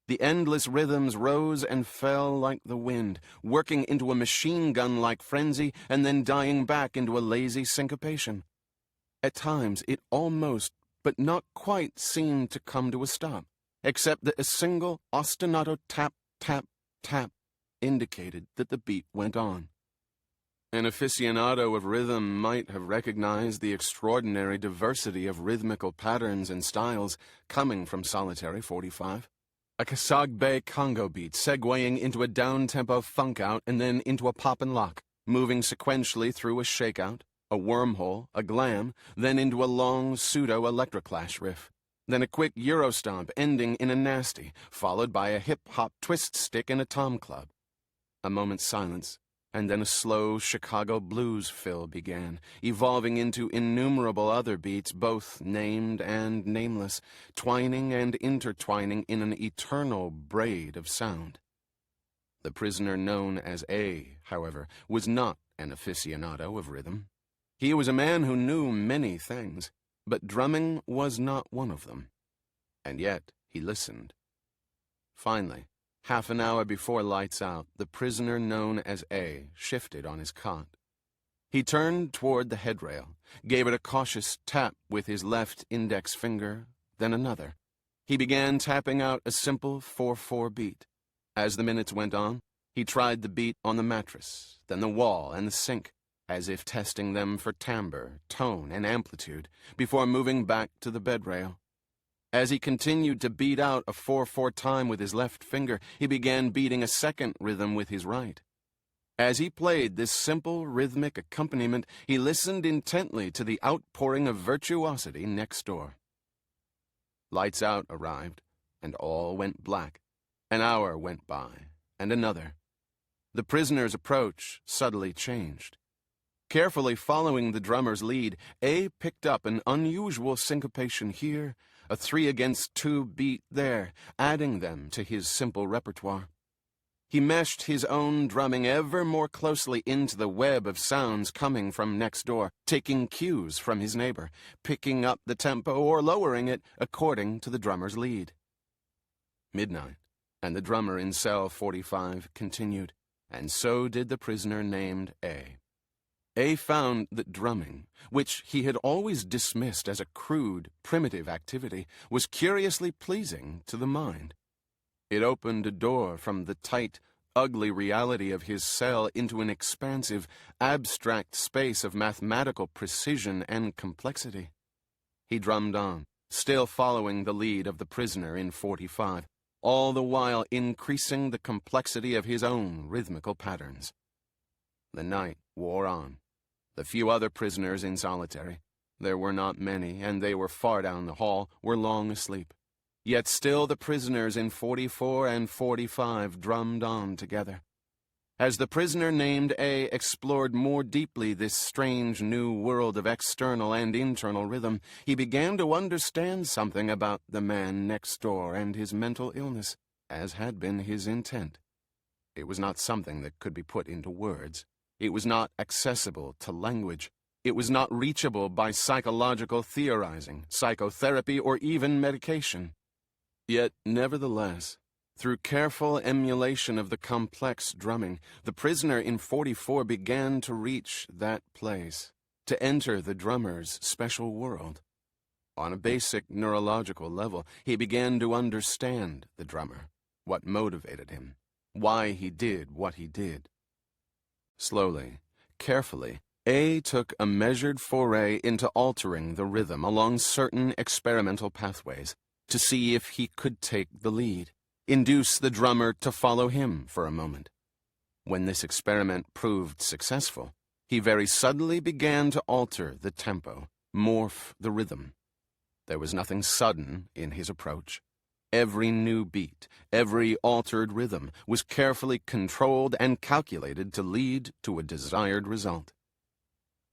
Speaker 2: The endless rhythms rose and fell like the wind, working into a machine gun-like frenzy and then dying back into a lazy syncopation. At times, it almost, but not quite, seemed to come to a stop, except that a single ostinato tap, tap, tap indicated that the beat went on. An aficionado of rhythm might have recognized the extraordinary diversity of rhythmical patterns and styles coming from Solitary 45. A Kasagbe Congo beat segueing into a down-tempo funk-out and then into a pop and lock, moving sequentially through a shakeout, a wormhole, a glam, then into a long pseudo-electroclash riff, then a quick Eurostomp ending in a nasty, followed by a hip-hop twist stick and a tom club. A moment's silence, and then a slow Chicago blues fill began, evolving into innumerable other beats, both named and nameless, twining and intertwining in an eternal braid of sound. The prisoner known as A, however, was not an aficionado of rhythm. He was a man who knew many things, but drumming was not one of them. And yet he listened. Finally, half an hour before lights out, the prisoner known as A shifted on his cot. He turned toward the headrail, gave it a cautious tap with his left index finger, then another. He began tapping out a simple 4/4 beat. As the minutes went on, he tried the beat on the mattress, then the wall and the sink, as if testing them for timbre, tone, and amplitude, before moving back to the bedrail. As he continued to beat out a 4/4 time with his left finger, he began beating a second rhythm with his right. As he played this simple rhythmic accompaniment, he listened intently to the outpouring of virtuosity next door. Lights out arrived, and all went black. An hour went by, and another. The prisoner's approach subtly changed. Carefully following the drummer's lead, A picked up an unusual syncopation here, a 3-against-2 beat there, adding them to his simple repertoire. He meshed his own drumming ever more closely into the web of sounds coming from next door, taking cues from his neighbor, picking up the tempo or lowering it according to the drummer's lead. Midnight, and the drummer in cell 45 continued, and so did the prisoner named A. A found that drumming, which he had always dismissed as a crude, primitive activity, was curiously pleasing to the mind. It opened a door from the tight, ugly reality of his cell into an expansive, abstract space of mathematical precision and complexity. He drummed on, still following the lead of the prisoner in 45, all the while increasing the complexity of his own rhythmical patterns. The night wore on. The few other prisoners in solitary, there were not many, and they were far down the hall, were long asleep. Yet still the prisoners in 44 and 45 drummed on together. As the prisoner named A explored more deeply this strange new world of external and internal rhythm, he began to understand something about the man next door and his mental illness, as had been his intent. It was not something that could be put into words. It was not accessible to language. It was not reachable by psychological theorizing, psychotherapy, or even medication. Yet, nevertheless, through careful emulation of the complex drumming, the prisoner in 44 began to reach that place, to enter the drummer's special world. On a basic neurological level, he began to understand the drummer, what motivated him, why he did what he did. Slowly, carefully, A took a measured foray into altering the rhythm along certain experimental pathways to see if he could take the lead, induce the drummer to follow him for a moment. When this experiment proved successful, he very suddenly began to alter the tempo, morph the rhythm. There was nothing sudden in his approach. Every new beat, every altered rhythm was carefully controlled and calculated to lead to a desired result.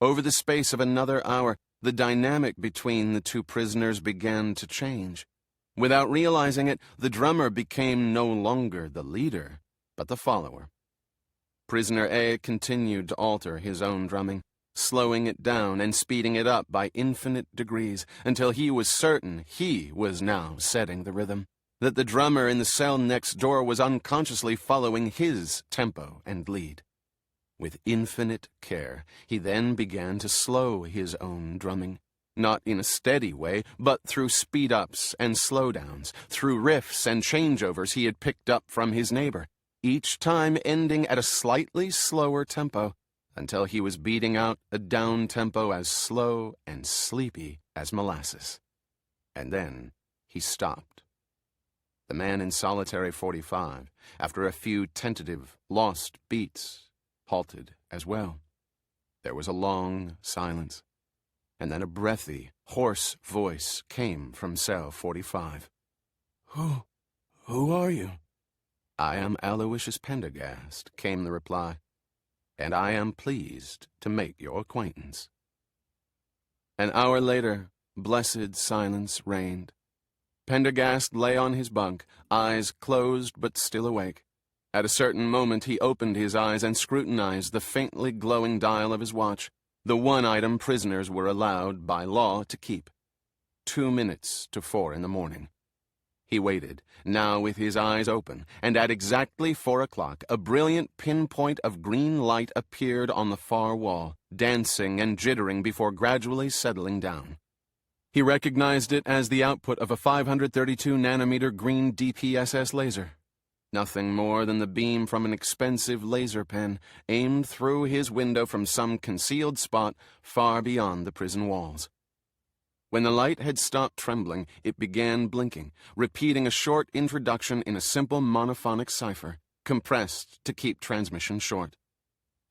Speaker 2: Over the space of another hour, the dynamic between the two prisoners began to change. Without realizing it, the drummer became no longer the leader, but the follower. Prisoner A continued to alter his own drumming, slowing it down and speeding it up by infinite degrees until he was certain he was now setting the rhythm, that the drummer in the cell next door was unconsciously following his tempo and lead. With infinite care, he then began to slow his own drumming, not in a steady way, but through speed-ups and slowdowns, through riffs and changeovers he had picked up from his neighbor, each time ending at a slightly slower tempo, until he was beating out a down-tempo as slow and sleepy as molasses. And then he stopped. The man in solitary 45, after a few tentative, lost beats, halted as well. There was a long silence, and then a breathy, hoarse voice came from cell 45. Who are you? I am Aloysius Pendergast, came the reply, and I am pleased to make your acquaintance. An hour later, blessed silence reigned. Pendergast lay on his bunk, eyes closed but still awake. At a certain moment he opened his eyes and scrutinized the faintly glowing dial of his watch, the one item prisoners were allowed by law to keep. 2 minutes to 4 in the morning. He waited, now with his eyes open, and at exactly 4 o'clock a brilliant pinpoint of green light appeared on the far wall, dancing and jittering before gradually settling down. He recognized it as the output of a 532-nanometer green DPSS laser. Nothing more than the beam from an expensive laser pen aimed through his window from some concealed spot far beyond the prison walls. When the light had stopped trembling, it began blinking, repeating a short introduction in a simple monophonic cipher, compressed to keep transmission short.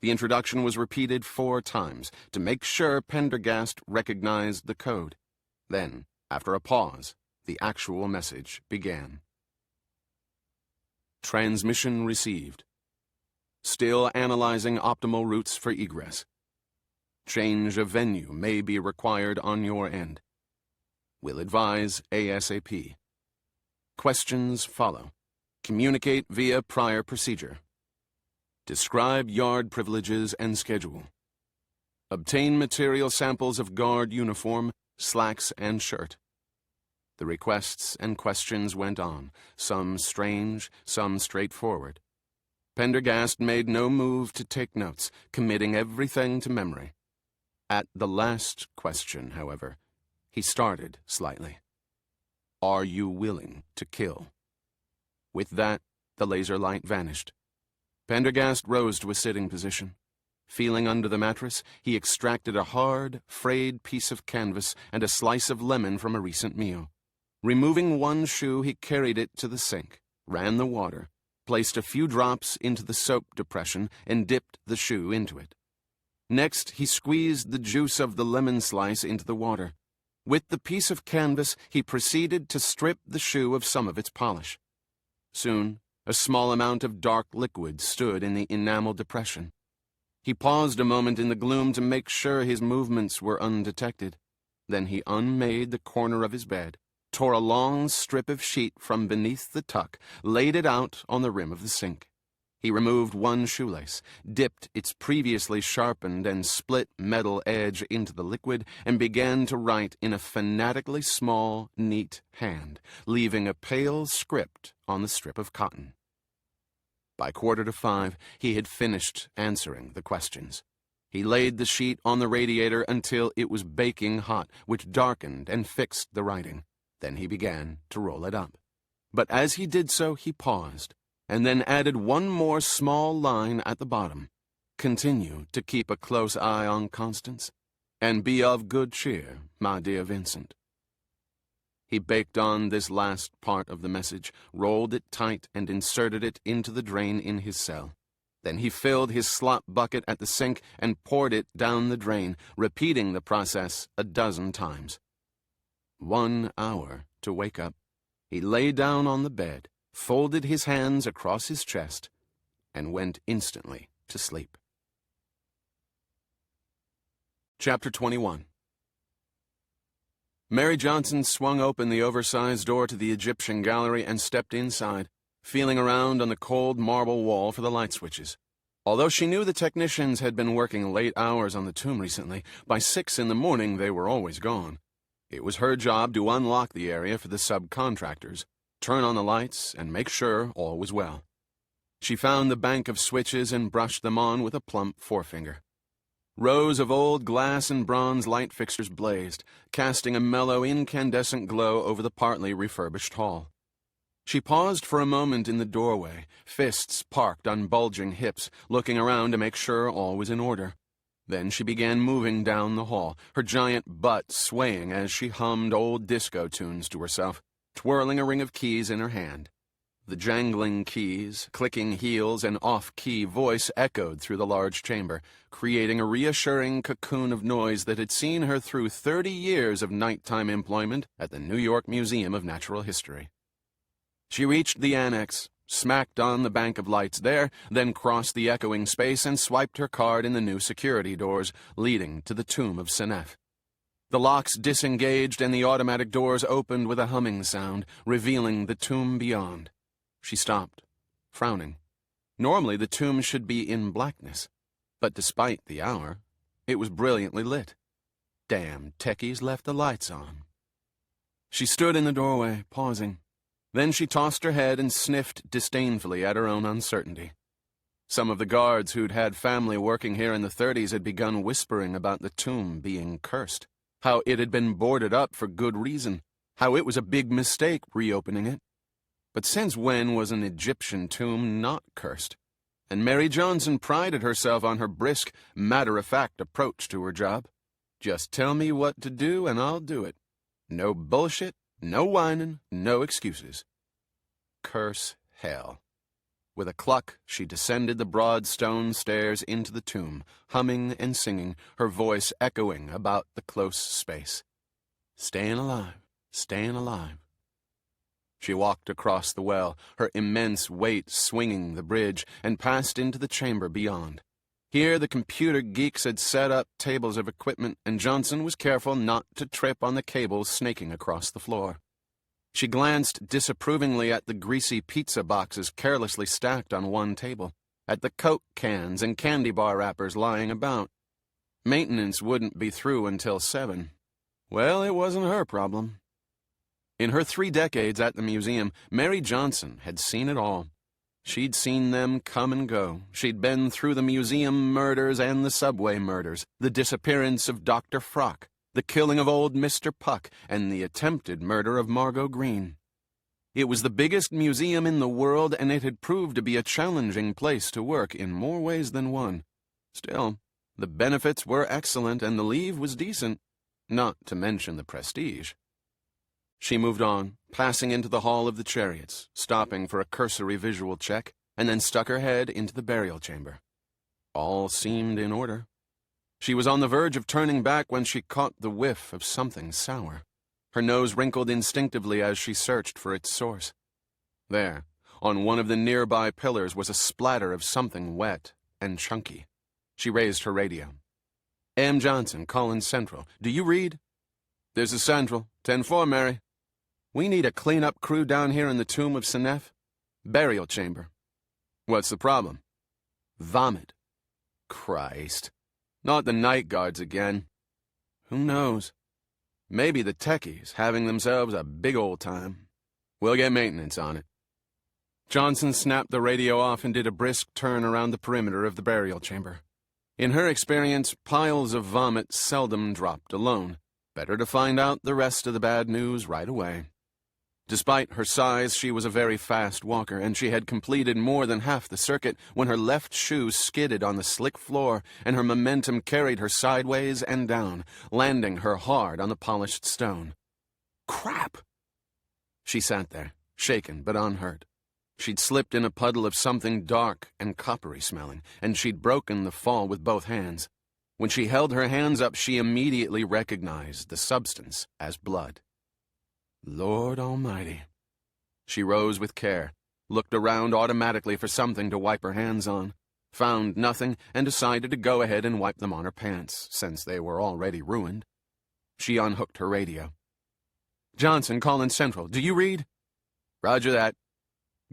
Speaker 2: The introduction was repeated 4 times to make sure Pendergast recognized the code. Then, after a pause, the actual message began. Transmission received. Still analyzing optimal routes for egress. Change of venue may be required on your end. Will advise ASAP. Questions follow. Communicate via prior procedure. Describe yard privileges and schedule. Obtain material samples of guard uniform, slacks, and shirt. The requests and questions went on, some strange, some straightforward. Pendergast made no move to take notes, committing everything to memory. At the last question, however, he started slightly. Are you willing to kill? With that, the laser light vanished. Pendergast rose to a sitting position. Feeling under the mattress, he extracted a hard, frayed piece of canvas and a slice of lemon from a recent meal. Removing one shoe, he carried it to the sink, ran the water, placed a few drops into the soap depression, and dipped the shoe into it. Next, he squeezed the juice of the lemon slice into the water. With the piece of canvas, he proceeded to strip the shoe of some of its polish. Soon, a small amount of dark liquid stood in the enamel depression. He paused a moment in the gloom to make sure his movements were undetected. Then he unmade the corner of his bed, tore a long strip of sheet from beneath the tuck, laid it out on the rim of the sink. He removed one shoelace, dipped its previously sharpened and split metal edge into the liquid, and began to write in a fanatically small, neat hand, leaving a pale script on the strip of cotton. By 4:45, he had finished answering the questions. He laid the sheet on the radiator until it was baking hot, which darkened and fixed the writing. Then he began to roll it up. But as he did so, he paused, and then added one more small line at the bottom. Continue to keep a close eye on Constance, and be of good cheer, my dear Vincent. He baked on this last part of the message, rolled it tight, and inserted it into the drain in his cell. Then he filled his slop bucket at the sink and poured it down the drain, repeating the process a dozen times. 1 hour to wake up. He lay down on the bed, folded his hands across his chest, and went instantly to sleep. Chapter 21. Mary Johnson swung open the oversized door to the Egyptian gallery and stepped inside, feeling around on the cold marble wall for the light switches. Although she knew the technicians had been working late hours on the tomb recently, by 6 in the morning they were always gone. It was her job to unlock the area for the subcontractors, turn on the lights, and make sure all was well. She found the bank of switches and brushed them on with a plump forefinger. Rows of old glass and bronze light fixtures blazed, casting a mellow incandescent glow over the partly refurbished hall. She paused for a moment in the doorway, fists parked on bulging hips, looking around to make sure all was in order. Then she began moving down the hall, her giant butt swaying as she hummed old disco tunes to herself, twirling a ring of keys in her hand. The jangling keys, clicking heels, and off-key voice echoed through the large chamber, creating a reassuring cocoon of noise that had seen her through 30 years of nighttime employment at the New York Museum of Natural History. She reached the annex, smacked on the bank of lights there, then crossed the echoing space and swiped her card in the new security doors leading to the tomb of Senef. The locks disengaged and the automatic doors opened with a humming sound, revealing the tomb beyond. She stopped, frowning. Normally the tomb should be in blackness, but despite the hour, it was brilliantly lit. Damn techies left the lights on. She stood in the doorway, pausing. Then she tossed her head and sniffed disdainfully at her own uncertainty. Some of the guards who'd had family working here in the 30s had begun whispering about the tomb being cursed, how it had been boarded up for good reason, how it was a big mistake reopening it. But since when was an Egyptian tomb not cursed? And Mary Johnson prided herself on her brisk, matter-of-fact approach to her job. Just tell me what to do and I'll do it. No bullshit, no whining, no excuses. Curse hell. With a cluck, she descended the broad stone stairs into the tomb, humming and singing, her voice echoing about the close space. Staying alive, staying alive. She walked across the well, her immense weight swinging the bridge, and passed into the chamber beyond. Here the computer geeks had set up tables of equipment, and Johnson was careful not to trip on the cables snaking across the floor. She glanced disapprovingly at the greasy pizza boxes carelessly stacked on one table, at the Coke cans and candy bar wrappers lying about. Maintenance wouldn't be through until 7. Well, it wasn't her problem. In her 3 decades at the museum, Mary Johnson had seen it all. She'd seen them come and go. She'd been through the museum murders and the subway murders, the disappearance of Dr. Frock, the killing of old Mr. Puck, and the attempted murder of Margot Green. It was the biggest museum in the world, and it had proved to be a challenging place to work in more ways than one. Still, the benefits were excellent, and the leave was decent, not to mention the prestige. She moved on, passing into the Hall of the Chariots, stopping for a cursory visual check, and then stuck her head into the burial chamber. All seemed in order. She was on the verge of turning back when she caught the whiff of something sour. Her nose wrinkled instinctively as she searched for its source. There, on one of the nearby pillars, was a splatter of something wet and chunky. She raised her radio. "AM Johnson, Collins Central. Do you read?" "This is Central. 10-4, Mary. We need a cleanup crew down here in the tomb of Senef. Burial chamber." "What's the problem?" "Vomit." "Christ. Not the night guards again." "Who knows? Maybe the techies having themselves a big old time. We'll get maintenance on it." Johnson snapped the radio off and did a brisk turn around the perimeter of the burial chamber. In her experience, piles of vomit seldom dropped alone. Better to find out the rest of the bad news right away. Despite her size, she was a very fast walker, and she had completed more than half the circuit when her left shoe skidded on the slick floor, and her momentum carried her sideways and down, landing her hard on the polished stone. Crap! She sat there, shaken but unhurt. She'd slipped in a puddle of something dark and coppery smelling, and she'd broken the fall with both hands. When she held her hands up, she immediately recognized the substance as blood. Lord Almighty. She rose with care, looked around automatically for something to wipe her hands on, found nothing, and decided to go ahead and wipe them on her pants, since they were already ruined. She unhooked her radio. "Johnson, Collins Central. Do you read?" "Roger that.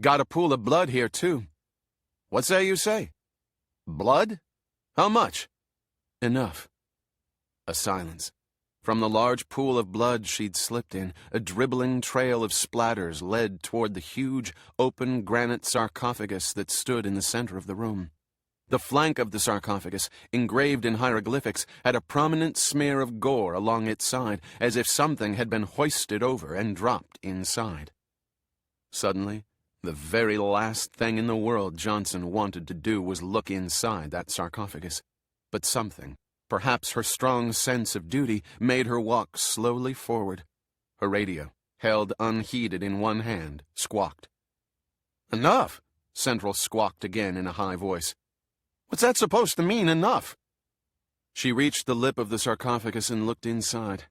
Speaker 2: Got a pool of blood here, too." "What's that you say?" "Blood? How much?" "Enough." A silence. From the large pool of blood she'd slipped in, a dribbling trail of splatters led toward the huge, open granite sarcophagus that stood in the center of the room. The flank of the sarcophagus, engraved in hieroglyphics, had a prominent smear of gore along its side, as if something had been hoisted over and dropped inside. Suddenly, the very last thing in the world Johnson wanted to do was look inside that sarcophagus. But something, perhaps her strong sense of duty, made her walk slowly forward. Her radio, held unheeded in one hand, squawked. "Enough!" Central squawked again in a high voice. "What's that supposed to mean, enough?" She reached the lip of the sarcophagus and looked inside.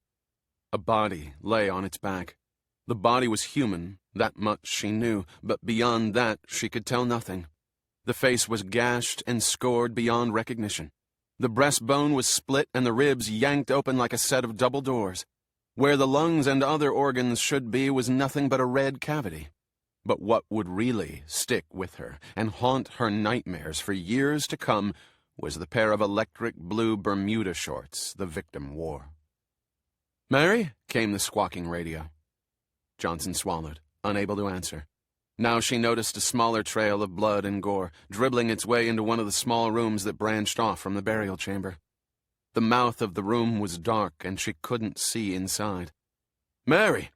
Speaker 2: A body lay on its back. The body was human, that much she knew, but beyond that she could tell nothing. The face was gashed and scored beyond recognition. The breastbone was split and the ribs yanked open like a set of double doors. Where the lungs and other organs should be was nothing but a red cavity. But what would really stick with her and haunt her nightmares for years to come was the pair of electric blue Bermuda shorts the victim wore. "Mary?" came the squawking radio. Johnson swallowed, unable to answer. Now she noticed a smaller trail of blood and gore, dribbling its way into one of the small rooms that branched off from the burial chamber. The mouth of the room was dark, and she couldn't see inside. "Mary,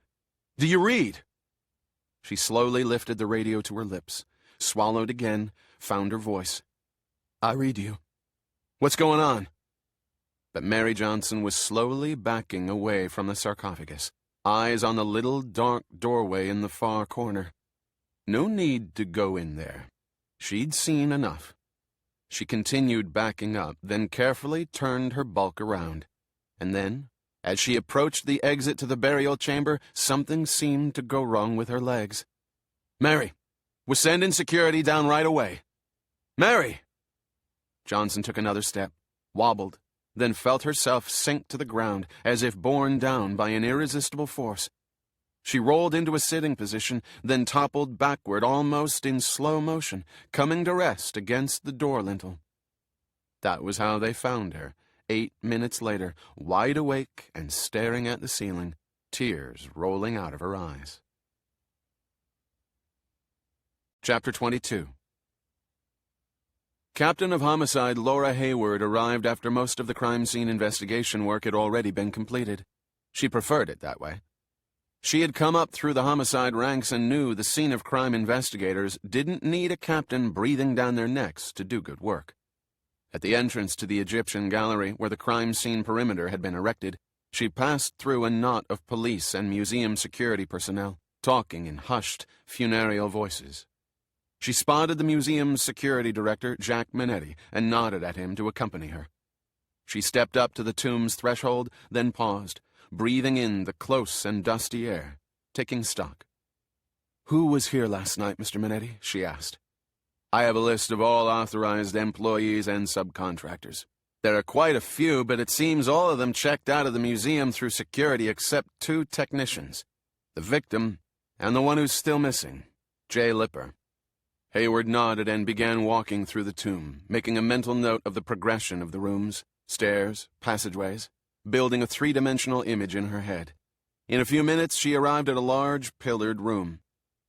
Speaker 2: do you read?" She slowly lifted the radio to her lips, swallowed again, found her voice. "I read you." "What's going on?" But Mary Johnson was slowly backing away from the sarcophagus, eyes on the little dark doorway in the far corner. No need to go in there. She'd seen enough. She continued backing up, then carefully turned her bulk around. And then, as she approached the exit to the burial chamber, something seemed to go wrong with her legs. "Mary, we're sending security down right away." "Mary!" Johnson took another step, wobbled, then felt herself sink to the ground as if borne down by an irresistible force. She rolled into a sitting position, then toppled backward almost in slow motion, coming to rest against the door lintel. That was how they found her, 8 minutes later, wide awake and staring at the ceiling, tears rolling out of her eyes. Chapter 22. Captain of Homicide Laura Hayward arrived after most of the crime scene investigation work had already been completed. She preferred it that way. She had come up through the homicide ranks and knew the scene of crime investigators didn't need a captain breathing down their necks to do good work. At the entrance to the Egyptian gallery, where the crime scene perimeter had been erected, she passed through a knot of police and museum security personnel, talking in hushed, funereal voices. She spotted the museum's security director, Jack Minetti, and nodded at him to accompany her. She stepped up to the tomb's threshold, then paused, breathing in the close and dusty air, taking stock. "Who was here last night, Mr. Minetti?" she asked. "I have a list of all authorized employees and subcontractors. There are quite a few, but it seems all of them checked out of the museum through security except 2 technicians, the victim and the one who's still missing, Jay Lipper." Hayward nodded and began walking through the tomb, making a mental note of the progression of the rooms, stairs, passageways, building a 3-dimensional image in her head. In a few minutes, she arrived at a large, pillared room.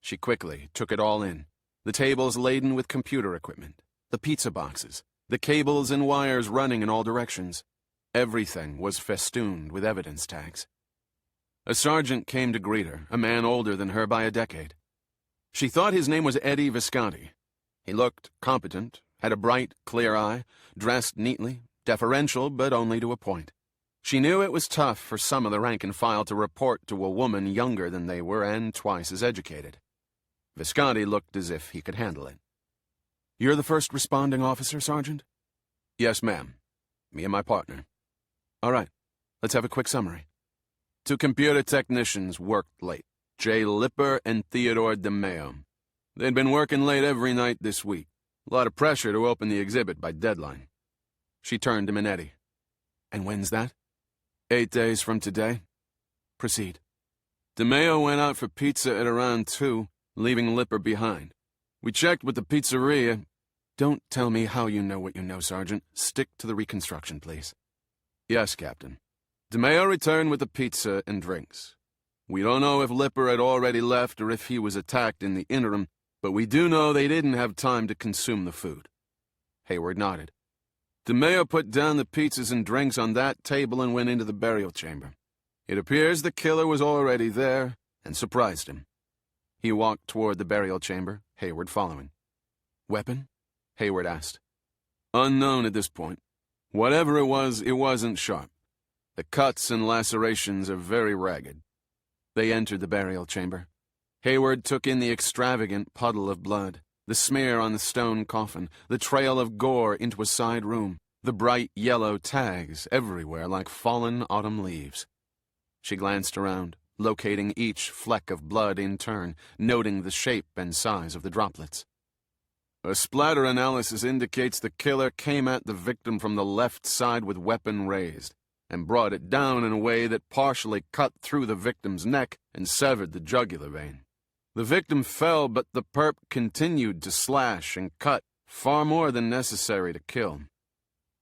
Speaker 2: She quickly took it all in. The tables laden with computer equipment, the pizza boxes, the cables and wires running in all directions. Everything was festooned with evidence tags. A sergeant came to greet her, a man older than her by a decade. She thought his name was Eddie Visconti. He looked competent, had a bright, clear eye, dressed neatly, deferential but only to a point. She knew it was tough for some of the rank and file to report to a woman younger than they were and twice as educated. Visconti looked as if he could handle it. "You're the first responding officer, Sergeant?" "Yes, ma'am. Me and my partner." "All right. Let's have a quick summary." 2 computer technicians worked late, Jay Lipper and Theodore DeMeo. They'd been working late every night this week. A lot of pressure to open the exhibit by deadline. She turned to Minetti. "And when's that?" 8 days from today." "Proceed." DeMeo went out for pizza at around 2, leaving Lipper behind. We checked with the pizzeria. Don't tell me how you know what you know, Sergeant. Stick to the reconstruction, please. "Yes, Captain." DeMeo returned with the pizza and drinks. We don't know if Lipper had already left or if he was attacked in the interim, but we do know they didn't have time to consume the food. Hayward nodded. DeMeo put down the pizzas and drinks on that table and went into the burial chamber. It appears the killer was already there and surprised him. He walked toward the burial chamber, Hayward following. "Weapon?" Hayward asked. "Unknown at this point. Whatever it wasn't sharp. The cuts and lacerations are very ragged." They entered the burial chamber. Hayward took in the extravagant puddle of blood, the smear on the stone coffin, the trail of gore into a side room, the bright yellow tags everywhere like fallen autumn leaves. She glanced around, locating each fleck of blood in turn, noting the shape and size of the droplets. "A splatter analysis indicates the killer came at the victim from the left side with weapon raised, and brought it down in a way that partially cut through the victim's neck and severed the jugular vein. The victim fell, but the perp continued to slash and cut, far more than necessary to kill.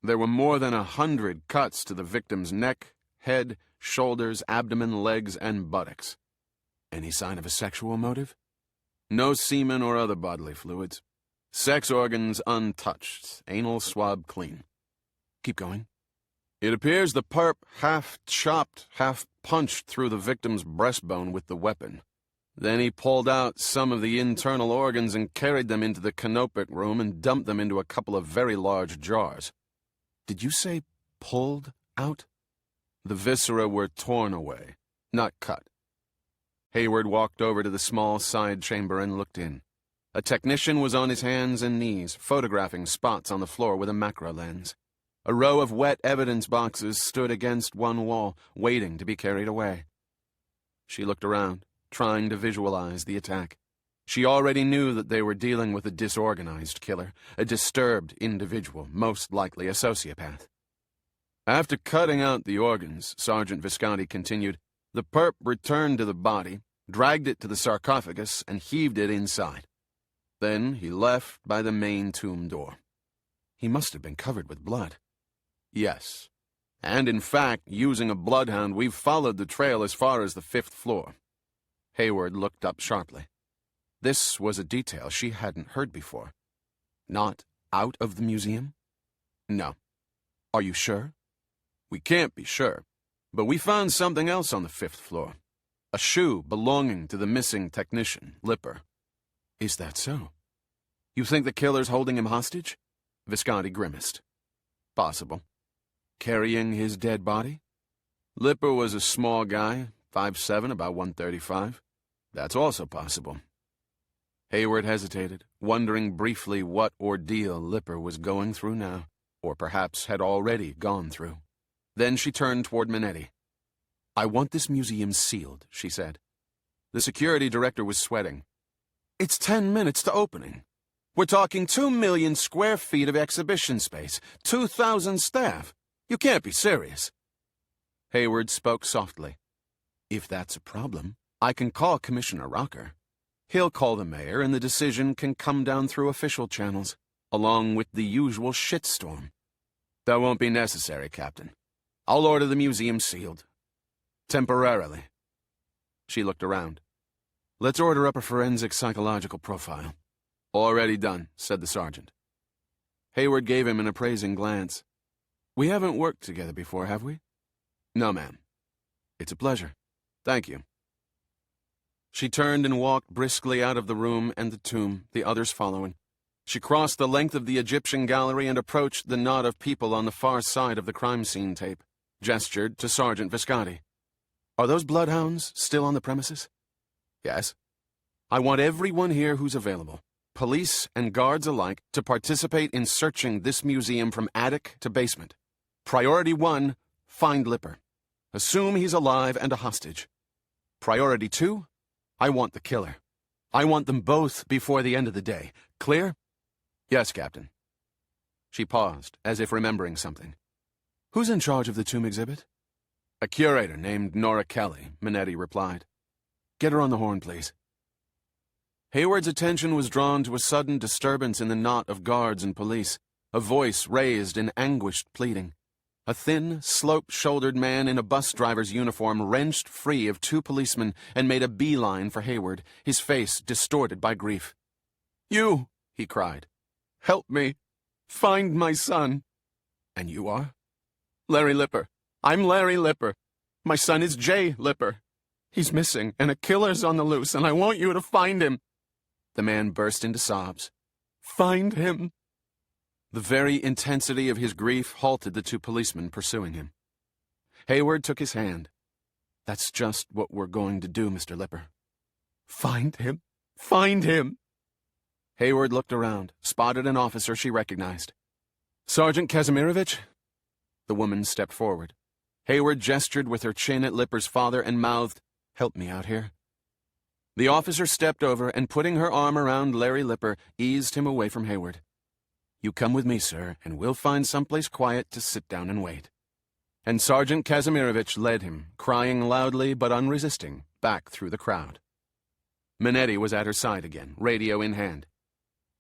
Speaker 2: There were more than 100 cuts to the victim's neck, head, shoulders, abdomen, legs, and buttocks. Any sign of a sexual motive? No semen or other bodily fluids. Sex organs untouched, anal swab clean. Keep going. It appears the perp half chopped, half punched through the victim's breastbone with the weapon. Then he pulled out some of the internal organs and carried them into the canopic room and dumped them into a couple of very large jars." "Did you say pulled out?" "The viscera were torn away, not cut." Hayward walked over to the small side chamber and looked in. A technician was on his hands and knees, photographing spots on the floor with a macro lens. A row of wet evidence boxes stood against one wall, waiting to be carried away. She looked around, trying to visualize the attack. She already knew that they were dealing with a disorganized killer, a disturbed individual, most likely a sociopath. After cutting out the organs, Sergeant Visconti continued, the perp returned to the body, dragged it to the sarcophagus, and heaved it inside. Then he left by the main tomb door. He must have been covered with blood. Yes. And in fact, using a bloodhound, we've followed the trail as far as the 5th floor. Hayward looked up sharply. This was a detail she hadn't heard before. Not out of the museum? No. Are you sure? We can't be sure, but we found something else on the 5th floor. A shoe belonging to the missing technician, Lipper. Is that so? You think the killer's holding him hostage? Visconti grimaced. Possible. Carrying his dead body? Lipper was a small guy, 5'7", about 135. That's also possible. Hayward hesitated, wondering briefly what ordeal Lipper was going through now, or perhaps had already gone through. Then she turned toward Minetti. I want this museum sealed, she said. The security director was sweating. It's 10 minutes to opening. We're talking 2 million square feet of exhibition space, 2,000 staff. You can't be serious. Hayward spoke softly. If that's a problem, I can call Commissioner Rocker. He'll call the mayor and the decision can come down through official channels, along with the usual shitstorm. That won't be necessary, Captain. I'll order the museum sealed. Temporarily. She looked around. Let's order up a forensic psychological profile. Already done, said the sergeant. Hayward gave him an appraising glance. We haven't worked together before, have we? No, ma'am. It's a pleasure. Thank you. She turned and walked briskly out of the room and the tomb, the others following. She crossed the length of the Egyptian gallery and approached the knot of people on the far side of the crime scene tape, gestured to Sergeant Visconti. Are those bloodhounds still on the premises? Yes. I want everyone here who's available, police and guards alike, to participate in searching this museum from attic to basement. Priority 1, find Lipper. Assume he's alive and a hostage. Priority 2, I want the killer. I want them both before the end of the day. Clear? Yes, Captain. She paused, as if remembering something. Who's in charge of the tomb exhibit? A curator named Nora Kelly, Minetti replied. Get her on the horn, please. Hayward's attention was drawn to a sudden disturbance in the knot of guards and police, a voice raised in anguished pleading. A thin, slope-shouldered man in a bus driver's uniform wrenched free of 2 policemen and made a beeline for Hayward, his face distorted by grief. You, he cried. Help me. Find my son. And you are? Larry Lipper. I'm Larry Lipper. My son is Jay Lipper. He's missing, and a killer's on the loose, and I want you to find him." The man burst into sobs. "Find him." The very intensity of his grief halted the two policemen pursuing him. Hayward took his hand. "That's just what we're going to do, Mr. Lipper." "Find him! Find him!" Hayward looked around, spotted an officer she recognized. "Sergeant Kazimirovich?" The woman stepped forward. Hayward gestured with her chin at Lipper's father and mouthed, "Help me out here." The officer stepped over and, putting her arm around Larry Lipper, eased him away from Hayward. "You come with me, sir, and we'll find someplace quiet to sit down and wait." And Sergeant Kazimirovich led him, crying loudly but unresisting, back through the crowd. Minetti was at her side again, radio in hand.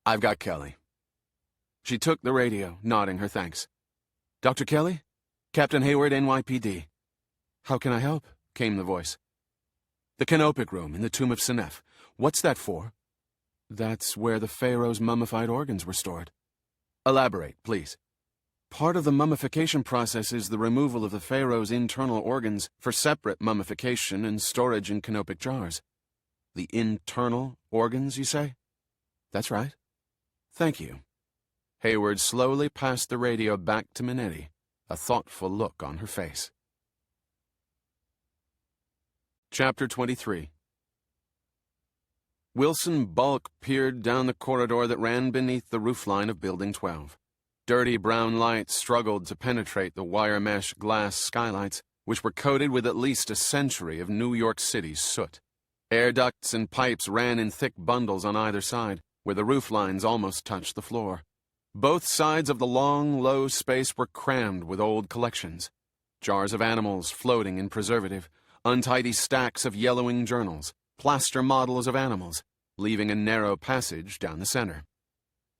Speaker 2: "I've got Kelly." She took the radio, nodding her thanks. "Dr. Kelly? Captain Hayward, NYPD. "How can I help?" came the voice. "The canopic room in the tomb of Senef. What's that for?" "That's where the pharaoh's mummified organs were stored." "Elaborate, please." "Part of the mummification process is the removal of the pharaoh's internal organs for separate mummification and storage in canopic jars." "The internal organs, you say?" "That's right." "Thank you." Hayward slowly passed the radio back to Minetti, a thoughtful look on her face. Chapter 23. Wilson Bulk peered down the corridor that ran beneath the roofline of Building 12. Dirty brown light struggled to penetrate the wire mesh glass skylights, which were coated with at least a century of New York City's soot. Air ducts and pipes ran in thick bundles on either side, where the roof lines almost touched the floor. Both sides of the long, low space were crammed with old collections. Jars of animals floating in preservative, untidy stacks of yellowing journals, plaster models of animals, leaving a narrow passage down the center.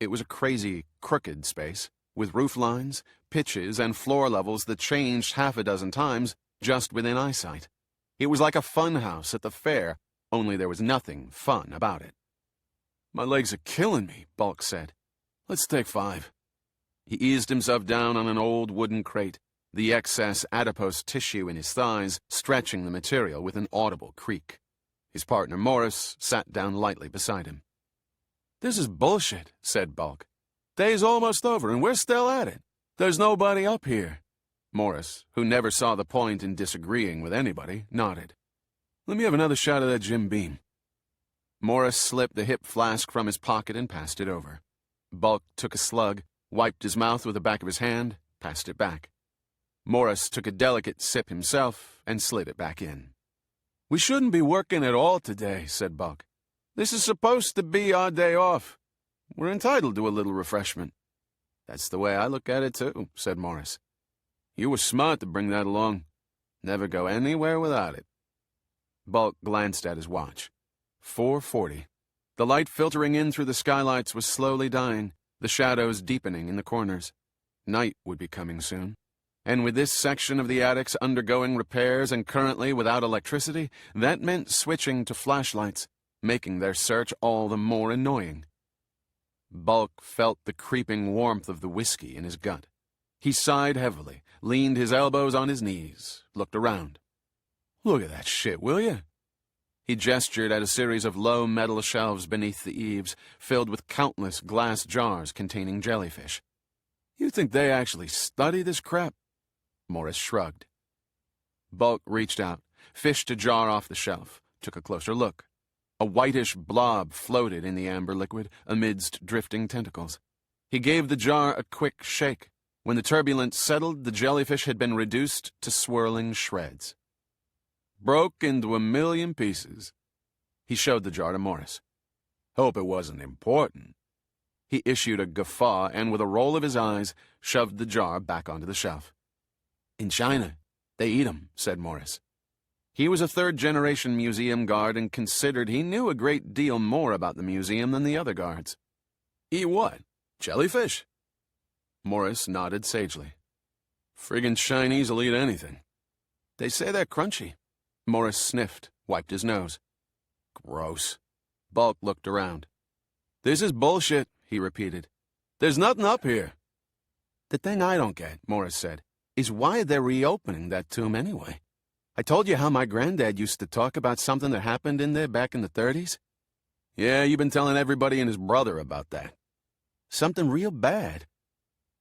Speaker 2: It was a crazy, crooked space, with roof lines, pitches, and floor levels that changed half a dozen times just within eyesight. It was like a fun house at the fair, only there was nothing fun about it. "My legs are killing me," Bulk said. "Let's take 5. He eased himself down on an old wooden crate, the excess adipose tissue in his thighs stretching the material with an audible creak. His partner, Morris, sat down lightly beside him. "This is bullshit," said Bulk. "Day's almost over, and we're still at it. There's nobody up here." Morris, who never saw the point in disagreeing with anybody, nodded. "Let me have another shot of that Jim Beam." Morris slipped the hip flask from his pocket and passed it over. Bulk took a slug, wiped his mouth with the back of his hand, passed it back. Morris took a delicate sip himself and slid it back in. "We shouldn't be working at all today," said Bulk. "This is supposed to be our day off. We're entitled to a little refreshment." "That's the way I look at it, too," said Morris. "You were smart to bring that along. Never go anywhere without it." Bulk glanced at his watch. 4:40. The light filtering in through the skylights was slowly dying, the shadows deepening in the corners. Night would be coming soon. And with this section of the attics undergoing repairs and currently without electricity, that meant switching to flashlights, making their search all the more annoying. Bulk felt the creeping warmth of the whiskey in his gut. He sighed heavily, leaned his elbows on his knees, looked around. "Look at that shit, will you?" He gestured at a series of low metal shelves beneath the eaves, filled with countless glass jars containing jellyfish. "You think they actually study this crap?" Morris shrugged. Bulk reached out, fished a jar off the shelf, took a closer look. A whitish blob floated in the amber liquid amidst drifting tentacles. He gave the jar a quick shake. When the turbulence settled, the jellyfish had been reduced to swirling shreds. "Broke into 1,000,000 pieces." He showed the jar to Morris. "Hope it wasn't important." He issued a guffaw and, with a roll of his eyes, shoved the jar back onto the shelf. "In China, they eat 'em," said Morris. He was a third-generation museum guard and considered he knew a great deal more about the museum than the other guards. "Eat what? Jellyfish?" Morris nodded sagely. "Friggin' Chinese will eat anything." "They say they're crunchy." Morris sniffed, wiped his nose. "Gross." Bulk looked around. "This is bullshit," he repeated. "There's nothing up here." "The thing I don't get," Morris said, "is why they're reopening that tomb anyway." I told you how my granddad used to talk about something that happened in there back in the 30s? Yeah, you've been telling everybody and his brother about that. Something real bad.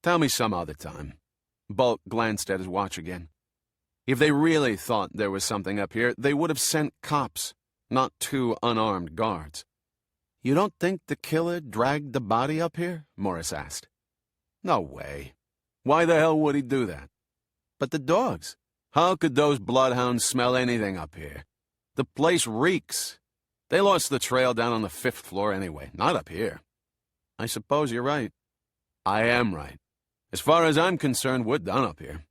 Speaker 2: Tell me some other time. Bulk glanced at his watch again. If they really thought there was something up here, they would have sent cops, not 2 unarmed guards. You don't think the killer dragged the body up here? Morris asked. No way. Why the hell would he do that? But the dogs. How could those bloodhounds smell anything up here? The place reeks. They lost the trail down on the 5th floor anyway, not up here. I suppose you're right. I am right. As far as I'm concerned, we're done up here.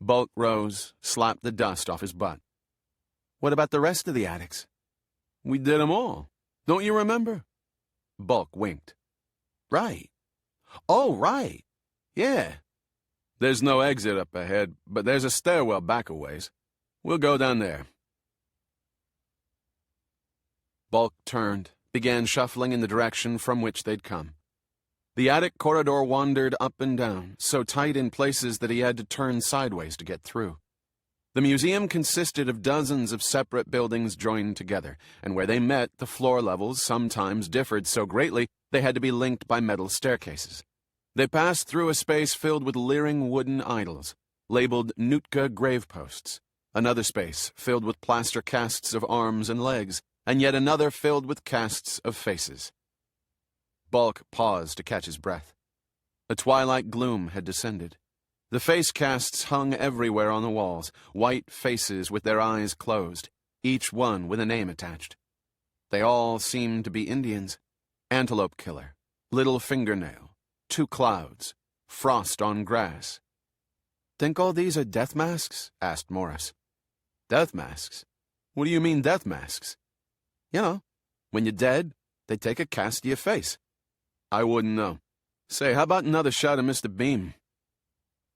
Speaker 2: Bulk rose, slapped the dust off his butt. What about the rest of the attics? We did 'em all. Don't you remember? Bulk winked. Right. Oh, right. Yeah. There's no exit up ahead, but there's a stairwell back a ways. We'll go down there. Bulk turned, began shuffling in the direction from which they'd come. The attic corridor wandered up and down, so tight in places that he had to turn sideways to get through. The museum consisted of dozens of separate buildings joined together, and where they met, the floor levels sometimes differed so greatly they had to be linked by metal staircases. They passed through a space filled with leering wooden idols, labeled Nootka graveposts, another space filled with plaster casts of arms and legs, and yet another filled with casts of faces. Bulk paused to catch his breath. A twilight gloom had descended. The face casts hung everywhere on the walls, white faces with their eyes closed, each one with a name attached. They all seemed to be Indians. Antelope Killer, Little Fingernail, 2 Clouds, Frost on Grass. Think all these are death masks? Asked Morris. Death masks? What do you mean death masks? You know, when you're dead, they take a cast of your face. I wouldn't know. Say, how about another shot of Mr. Beam?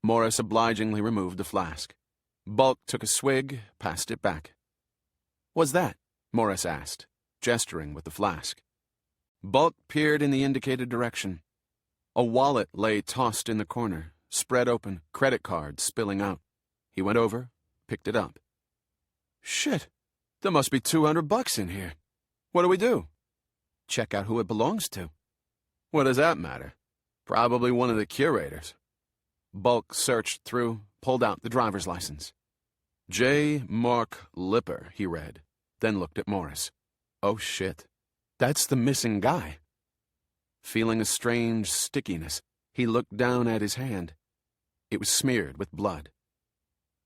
Speaker 2: Morris obligingly removed the flask. Bulk took a swig, passed it back. What's that? Morris asked, gesturing with the flask. Bulk peered in the indicated direction. A wallet lay tossed in the corner, spread open, credit cards spilling out. He went over, picked it up. Shit, there must be $200 in here. What do we do? Check out who it belongs to. What does that matter? Probably one of the curators. Bulk searched through, pulled out the driver's license. J. Mark Lipper, he read, then looked at Morris. Oh shit, that's the missing guy. Feeling a strange stickiness, he looked down at his hand. It was smeared with blood.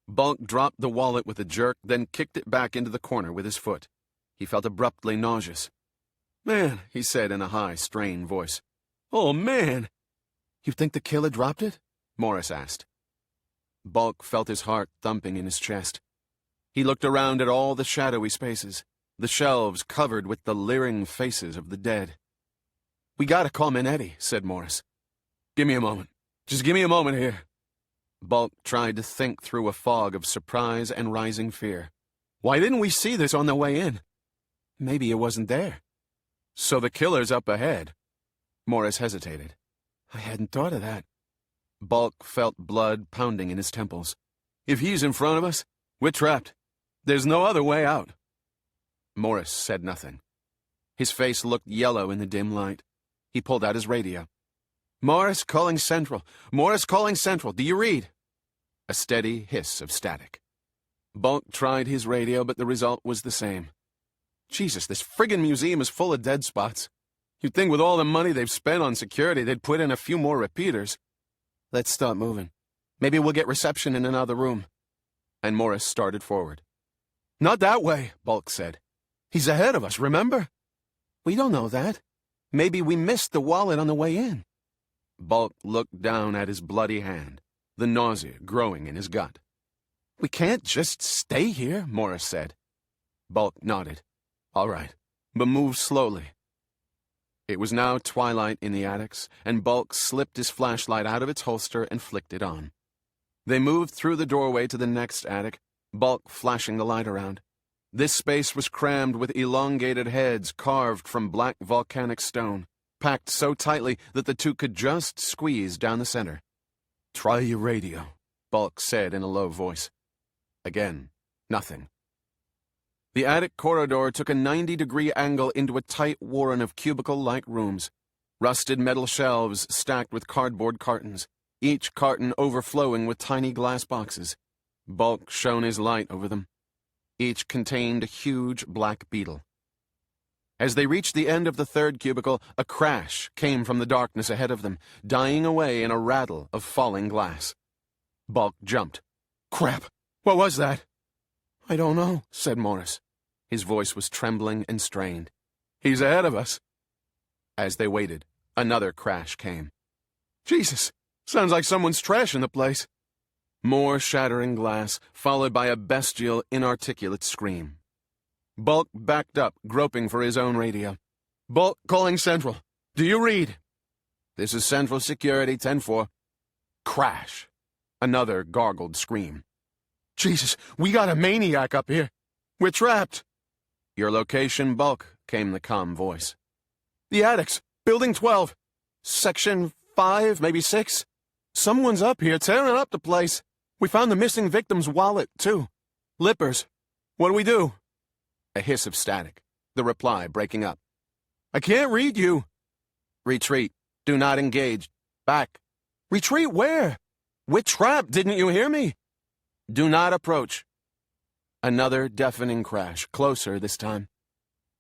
Speaker 2: Bulk dropped the wallet with a jerk, then kicked it back into the corner with his foot. He felt abruptly nauseous. Man, he said in a high, strained voice. Oh, man! You think the killer dropped it? Morris asked. Bulk felt his heart thumping in his chest. He looked around at all the shadowy spaces, the shelves covered with the leering faces of the dead. We gotta call Minetti, said Morris. Give me a moment. Just give me a moment here. Bulk tried to think through a fog of surprise and rising fear. Why didn't we see this on the way in? Maybe it wasn't there. So the killer's up ahead. Morris hesitated. I hadn't thought of that. Bulk felt blood pounding in his temples. If he's in front of us, we're trapped. There's no other way out. Morris said nothing. His face looked yellow in the dim light. He pulled out his radio. Morris calling Central. Morris calling Central. Do you read? A steady hiss of static. Bulk tried his radio, but the result was the same. Jesus, this friggin' museum is full of dead spots. You'd think with all the money they've spent on security, they'd put in a few more repeaters. Let's start moving. Maybe we'll get reception in another room. And Morris started forward. Not that way, Bulk said. He's ahead of us, remember? We don't know that. Maybe we missed the wallet on the way in. Bulk looked down at his bloody hand, the nausea growing in his gut. We can't just stay here, Morris said. Bulk nodded. All right, but move slowly. It was now twilight in the attics, and Bulk slipped his flashlight out of its holster and flicked it on. They moved through the doorway to the next attic, Bulk flashing the light around. This space was crammed with elongated heads carved from black volcanic stone, packed so tightly that the two could just squeeze down the center. Try your radio, Bulk said in a low voice. Again, Nothing. The attic corridor took a 90-degree angle into a tight warren of cubicle-like rooms. Rusted metal shelves stacked with cardboard cartons, each carton overflowing with tiny glass boxes. Bulk shone his light over them. Each contained a huge black beetle. As they reached the end of the third cubicle, a crash came from the darkness ahead of them, dying away in a rattle of falling glass. Bulk jumped. "Crap! What was that?" "I don't know," said Morris. His voice was trembling and strained. "He's ahead of us." As they waited, another crash came. "Jesus! Sounds like someone's trashing the place." More shattering glass, followed by a bestial, inarticulate scream. Bulk backed up, groping for his own radio. "Bulk calling Central. Do you read?" "This is Central Security 10-4. Crash. Another gargled scream. "Jesus, we got a maniac up here. We're trapped." "Your location, Bulk," came the calm voice. "The attics. Building 12. Section 5, maybe 6. Someone's up here tearing up the place. We found the missing victim's wallet, too. Lippers. What do we do?" A hiss of static. The reply breaking up. "I can't read you." "Retreat. Do not engage. Back." "Retreat where? We're trapped, didn't you hear me?" "Do not approach." Another deafening crash, closer this time.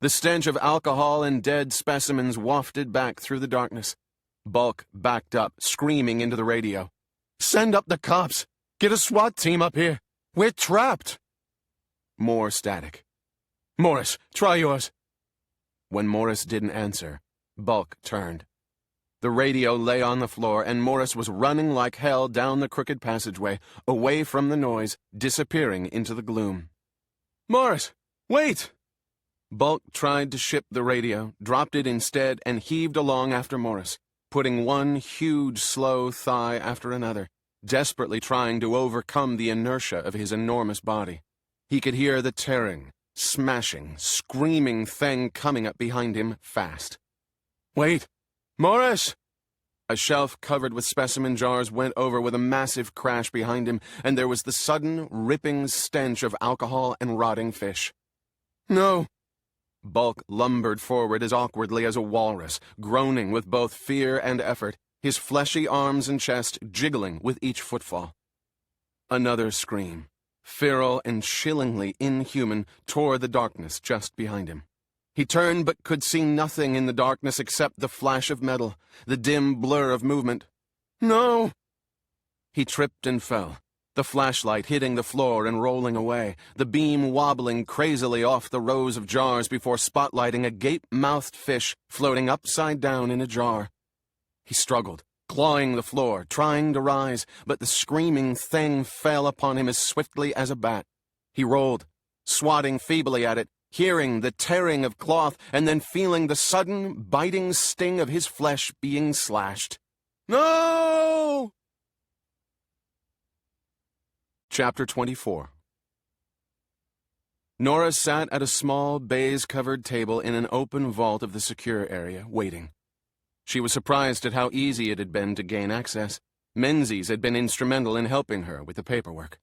Speaker 2: The stench of alcohol and dead specimens wafted back through the darkness. Bulk backed up, screaming into the radio. "Send up the cops! Get a SWAT team up here! We're trapped!" More static. "Morris, try yours." When Morris didn't answer, Bulk turned. The radio lay on the floor, and Morris was running like hell down the crooked passageway, away from the noise, disappearing into the gloom. "Morris, wait!" Bulk tried to ship the radio, dropped it instead, and heaved along after Morris, putting one huge, slow thigh after another, desperately trying to overcome the inertia of his enormous body. He could hear the tearing, smashing, screaming thing coming up behind him fast. "Wait! Morris!" A shelf covered with specimen jars went over with a massive crash behind him, and there was the sudden, ripping stench of alcohol and rotting fish. "No!" Bulk lumbered forward as awkwardly as a walrus, groaning with both fear and effort, his fleshy arms and chest jiggling with each footfall. Another scream, feral and chillingly inhuman, tore the darkness just behind him. He turned but could see nothing in the darkness except the flash of metal, the dim blur of movement. "No!" He tripped and fell, the flashlight hitting the floor and rolling away, the beam wobbling crazily off the rows of jars before spotlighting a gape-mouthed fish floating upside down in a jar. He struggled, clawing the floor, trying to rise, but the screaming thing fell upon him as swiftly as a bat. He rolled, swatting feebly at it, hearing the tearing of cloth, and then feeling the sudden, biting sting of his flesh being slashed. "No!" Chapter 24. Nora sat at a small, baize-covered table in an open vault of the secure area, waiting. She was surprised at how easy it had been to gain access. Menzies had been instrumental in helping her with the paperwork.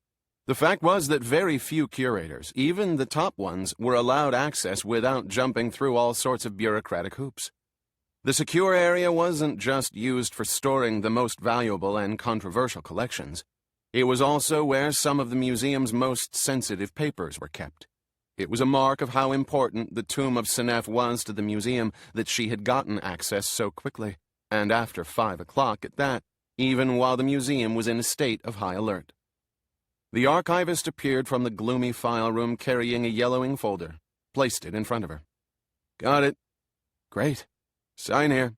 Speaker 2: The fact was that very few curators, even the top ones, were allowed access without jumping through all sorts of bureaucratic hoops. The secure area wasn't just used for storing the most valuable and controversial collections. It was also where some of the museum's most sensitive papers were kept. It was a mark of how important the tomb of Senef was to the museum that she had gotten access so quickly, and after 5 o'clock at that, even while the museum was in a state of high alert. The archivist appeared from the gloomy file room carrying a yellowing folder, placed it in front of her. "Got it." "Great. Sign here."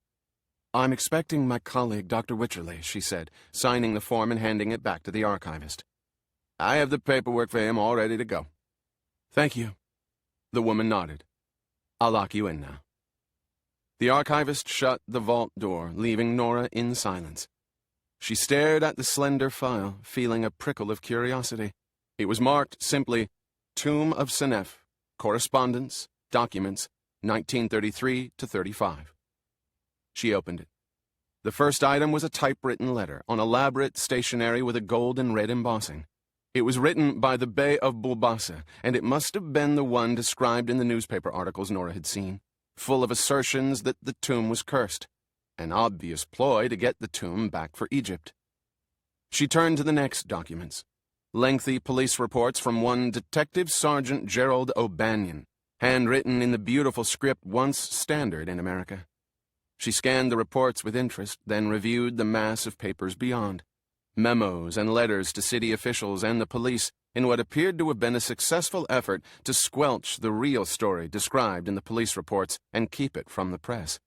Speaker 2: "I'm expecting my colleague, Dr. Wycherley," she said, signing the form and handing it back to the archivist. "I have the paperwork for him all ready to go." "Thank you." The woman nodded. "I'll lock you in now." The archivist shut the vault door, leaving Nora in silence. She stared at the slender file, feeling a prickle of curiosity. It was marked simply, Tomb of Senef, Correspondence, Documents, 1933 to 35. She opened it. The first item was a typewritten letter on elaborate stationery with a gold and red embossing. It was written by the Bey of Bulbasa, and it must have been the one described in the newspaper articles Nora had seen, full of assertions that the tomb was cursed, an obvious ploy to get the tomb back for Egypt. She turned to the next documents. Lengthy police reports from one Detective Sergeant Gerald O'Banion, handwritten in the beautiful script once standard in America. She scanned the reports with interest, then reviewed the mass of papers beyond. Memos and letters to city officials and the police in what appeared to have been a successful effort to squelch the real story described in the police reports and keep it from the press.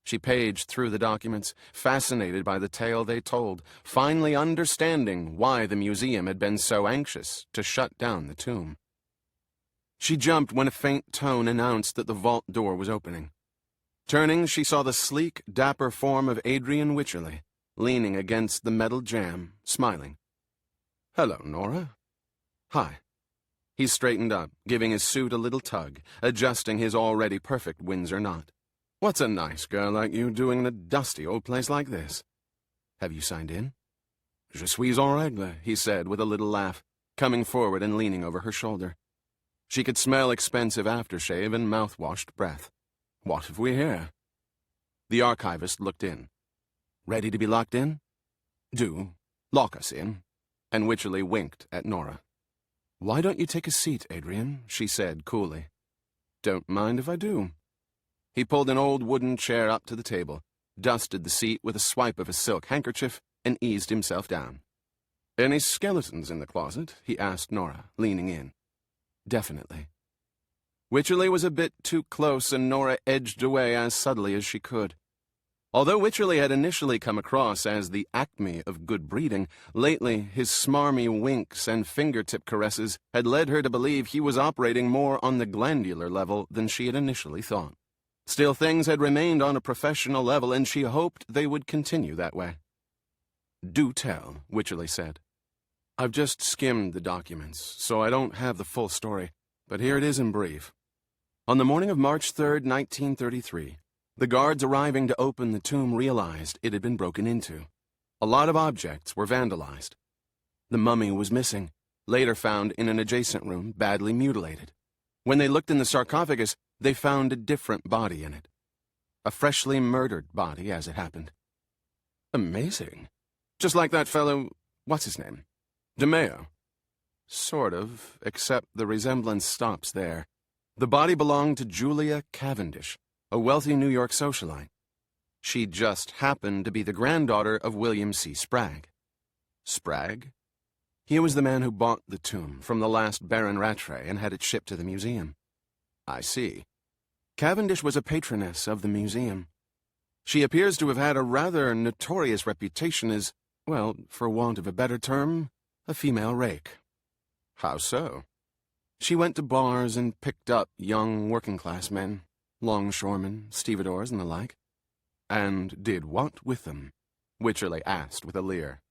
Speaker 2: She paged through the documents, fascinated by the tale they told, finally understanding why the museum had been so anxious to shut down the tomb. She jumped when a faint tone announced that the vault door was opening. Turning, she saw the sleek, dapper form of Adrian Wycherley, leaning against the metal jamb, smiling. "Hello, Nora." "Hi." He straightened up, giving his suit a little tug, adjusting his already perfect Windsor knot. "What's a nice girl like you doing in a dusty old place like this?" "Have you signed in?" "Je suis en règle," he said with a little laugh, coming forward and leaning over her shoulder. She could smell expensive aftershave and mouth-washed breath. "What have we here?" The archivist looked in. "Ready to be locked in?" "Do. Lock us in." And Wycherley winked at Nora. "Why don't you take a seat, Adrian?" she said coolly. "Don't mind if I do." He pulled an old wooden chair up to the table, dusted the seat with a swipe of a silk handkerchief, and eased himself down. "Any skeletons in the closet?" he asked Nora, leaning in. "Definitely." Wycherley was a bit too close, and Nora edged away as subtly as she could. Although Wycherley had initially come across as the acme of good breeding, lately his smarmy winks and fingertip caresses had led her to believe he was operating more on the glandular level than she had initially thought. Still, things had remained on a professional level, and she hoped they would continue that way. "Do tell," Wycherley said. "I've just skimmed the documents, so I don't have the full story, but here it is in brief. On the morning of March 3rd, 1933, the guards arriving to open the tomb realized it had been broken into. A lot of objects were vandalized. The mummy was missing, later found in an adjacent room, badly mutilated. When they looked in the sarcophagus, they found a different body in it. A freshly murdered body, as it happened. Amazing. Just like that fellow, what's his name? DeMeo. Sort of, except the resemblance stops there. The body belonged to Julia Cavendish, a wealthy New York socialite. She just happened to be the granddaughter of William C. Spragg. Spragg? He was the man who bought the tomb from the last Baron Rattray and had it shipped to the museum. I see. Cavendish was a patroness of the museum. She appears to have had a rather notorious reputation as, well, for want of a better term, a female rake. How so? She went to bars and picked up young working-class men, longshoremen, stevedores, and the like. And did what with them? Wycherley asked with a leer.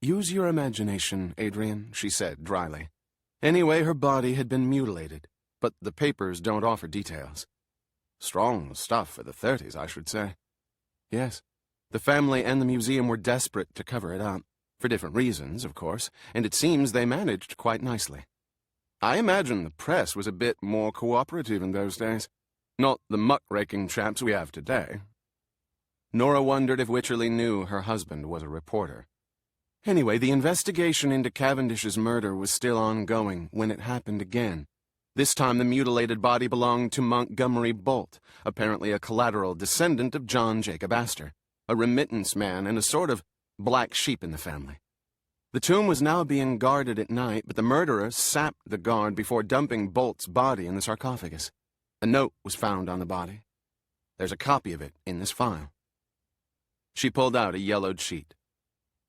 Speaker 2: Use your imagination, Adrian, she said dryly. Anyway, her body had been mutilated, but the papers don't offer details. Strong stuff for the 30s, I should say. Yes, the family and the museum were desperate to cover it up, for different reasons, of course, and it seems they managed quite nicely. I imagine the press was a bit more cooperative in those days. Not the muckraking chaps we have today. Nora wondered if Wycherley knew her husband was a reporter. Anyway, the investigation into Cavendish's murder was still ongoing when it happened again. This time the mutilated body belonged to Montgomery Bolt, apparently a collateral descendant of John Jacob Astor, a remittance man and a sort of black sheep in the family. The tomb was now being guarded at night, but the murderer sapped the guard before dumping Bolt's body in the sarcophagus. A note was found on the body. There's a copy of it in this file. She pulled out a yellowed sheet.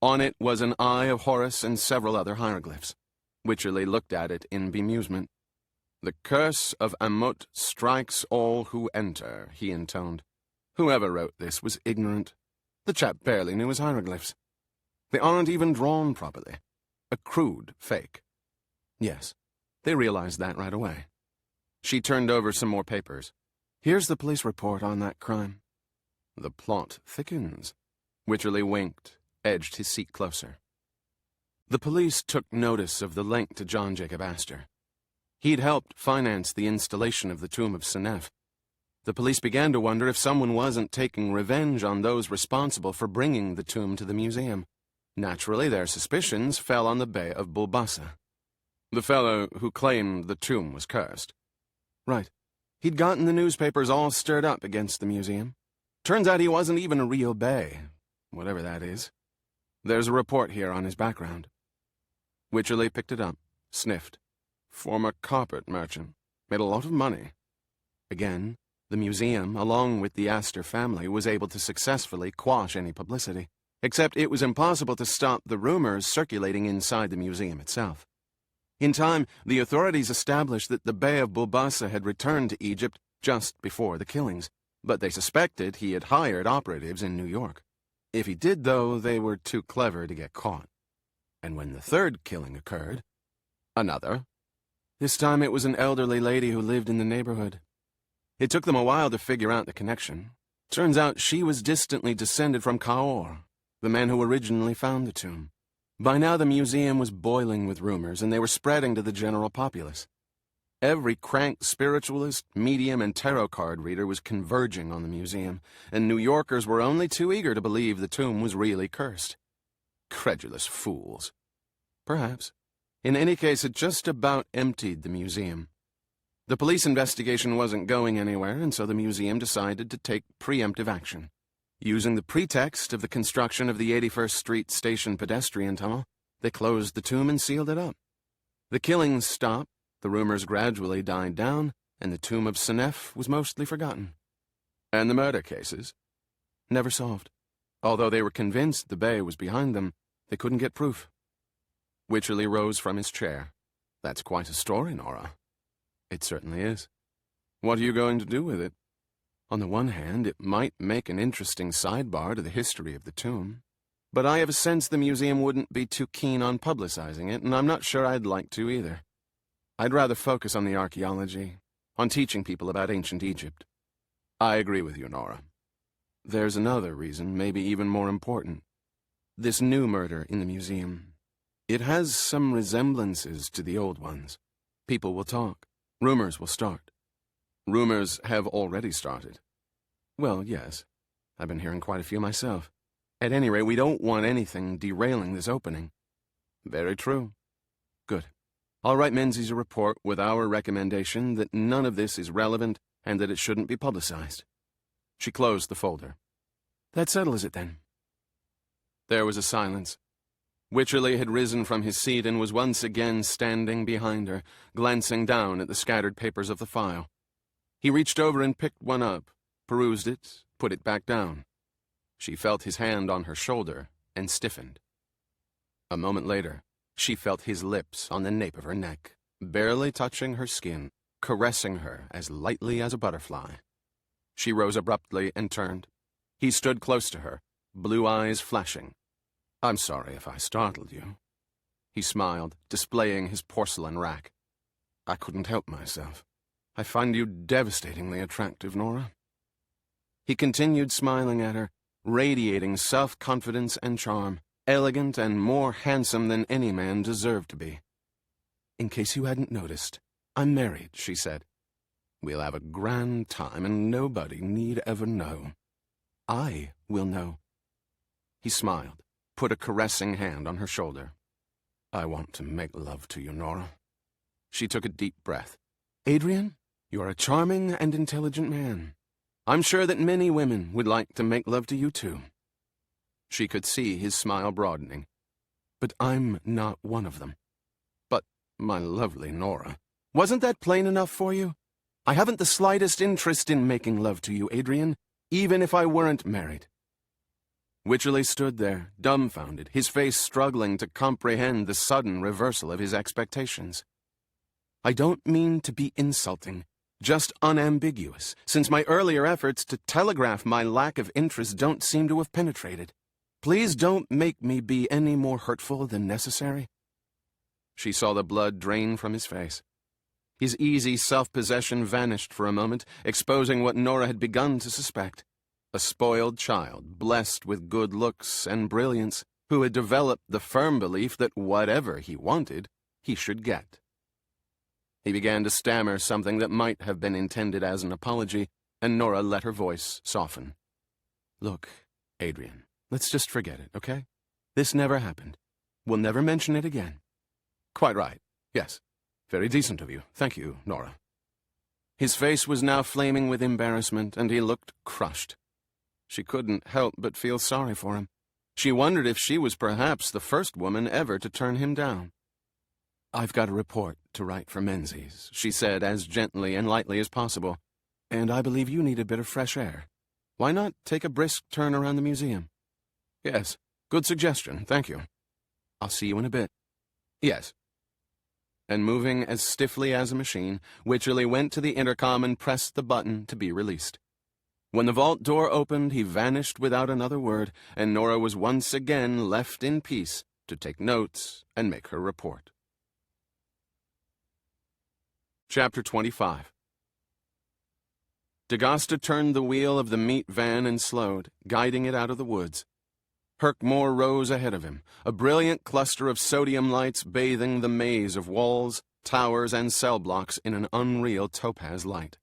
Speaker 2: On it was an eye of Horus and several other hieroglyphs. Wycherley looked at it in bemusement. The curse of Amut strikes all who enter, he intoned. Whoever wrote this was ignorant. The chap barely knew his hieroglyphs. They aren't even drawn properly. A crude fake. Yes, they realized that right away. She turned over some more papers. Here's the police report on that crime. The plot thickens. Wycherley winked, edged his seat closer. The police took notice of the link to John Jacob Astor. He'd helped finance the installation of the tomb of Senef. The police began to wonder if someone wasn't taking revenge on those responsible for bringing the tomb to the museum. Naturally, their suspicions fell on the Bey of Bulbasa, the fellow who claimed the tomb was cursed. Right. He'd gotten the newspapers all stirred up against the museum. Turns out he wasn't even a real Bey, whatever that is. There's a report here on his background. Wycherley picked it up, sniffed. Former carpet merchant. Made a lot of money. Again, the museum, along with the Astor family, was able to successfully quash any publicity. Except it was impossible to stop the rumors circulating inside the museum itself. In time, the authorities established that the Bey of Bulbasa had returned to Egypt just before the killings, but they suspected he had hired operatives in New York. If he did, though, they were too clever to get caught. And when the third killing occurred, another. This time it was an elderly lady who lived in the neighborhood. It took them a while to figure out the connection. Turns out she was distantly descended from Kaor, the man who originally found the tomb. By now the museum was boiling with rumors, and they were spreading to the general populace. Every crank spiritualist, medium, and tarot card reader was converging on the museum, and New Yorkers were only too eager to believe the tomb was really cursed. Credulous fools. Perhaps. In any case, it just about emptied the museum. The police investigation wasn't going anywhere, and so the museum decided to take preemptive action. Using the pretext of the construction of the 81st Street Station pedestrian tunnel, they closed the tomb and sealed it up. The killings stopped, the rumors gradually died down, and the tomb of Senef was mostly forgotten. And the murder cases? Never solved. Although they were convinced the Bey was behind them, they couldn't get proof. Wycherley rose from his chair. That's quite a story, Nora. It certainly is. What are you going to do with it? On the one hand, it might make an interesting sidebar to the history of the tomb. But I have a sense the museum wouldn't be too keen on publicizing it, and I'm not sure I'd like to either. I'd rather focus on the archaeology, on teaching people about ancient Egypt. I agree with you, Nora. There's another reason, maybe even more important. This new murder in the museum. It has some resemblances to the old ones. People will talk. Rumors will start. Rumors have already started. Well, yes. I've been hearing quite a few myself. At any rate, we don't want anything derailing this opening. Very true. Good. I'll write Menzies a report with our recommendation that none of this is relevant and that it shouldn't be publicized. She closed the folder. That settles it, then. There was a silence. Wycherley had risen from his seat and was once again standing behind her, glancing down at the scattered papers of the file. He reached over and picked one up, perused it, put it back down. She felt his hand on her shoulder and stiffened. A moment later, she felt his lips on the nape of her neck, barely touching her skin, caressing her as lightly as a butterfly. She rose abruptly and turned. He stood close to her, blue eyes flashing. I'm sorry if I startled you. He smiled, displaying his porcelain rack. I couldn't help myself. I find you devastatingly attractive, Nora. He continued smiling at her, radiating self-confidence and charm, elegant and more handsome than any man deserved to be. In case you hadn't noticed, I'm married, she said. We'll have a grand time and nobody need ever know. I will know. He smiled, put a caressing hand on her shoulder. I want to make love to you, Nora. She took a deep breath. Adrian, you're a charming and intelligent man. I'm sure that many women would like to make love to you, too. She could see his smile broadening. But I'm not one of them. But, my lovely Nora, wasn't that plain enough for you? I haven't the slightest interest in making love to you, Adrian, even if I weren't married. Wycherley stood there, dumbfounded, his face struggling to comprehend the sudden reversal of his expectations. I don't mean to be insulting, just unambiguous, since my earlier efforts to telegraph my lack of interest don't seem to have penetrated. Please don't make me be any more hurtful than necessary. She saw the blood drain from his face. His easy self-possession vanished for a moment, exposing what Nora had begun to suspect. A spoiled child, blessed with good looks and brilliance, who had developed the firm belief that whatever he wanted, he should get. He began to stammer something that might have been intended as an apology, and Nora let her voice soften. "Look, Adrian, let's just forget it, okay? This never happened. We'll never mention it again." "Quite right. Yes. Very decent of you. Thank you, Nora." His face was now flaming with embarrassment, and he looked crushed. She couldn't help but feel sorry for him. She wondered if she was perhaps the first woman ever to turn him down. "I've got a report to write for Menzies," she said as gently and lightly as possible, "and I believe you need a bit of fresh air. Why not take a brisk turn around the museum?" "Yes, good suggestion, thank you." "I'll see you in a bit." "Yes." And moving as stiffly as a machine, Wycherley went to the intercom and pressed the button to be released. When the vault door opened, he vanished without another word, and Nora was once again left in peace to take notes and make her report. Chapter 25. D'Agosta turned the wheel of the meat van and slowed, guiding it out of the woods. Herkmore rose ahead of him, a brilliant cluster of sodium lights bathing the maze of walls, towers, and cell blocks in an unreal topaz light.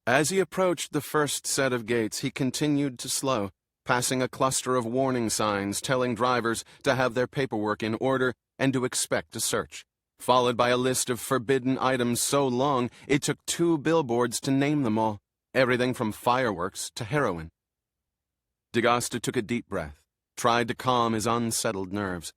Speaker 2: As he approached the first set of gates, he continued to slow, passing a cluster of warning signs telling drivers to have their paperwork in order and to expect a search, followed by a list of forbidden items so long it took 2 billboards to name them all, everything from fireworks to heroin. D'Agosta took a deep breath, tried to calm his unsettled nerves.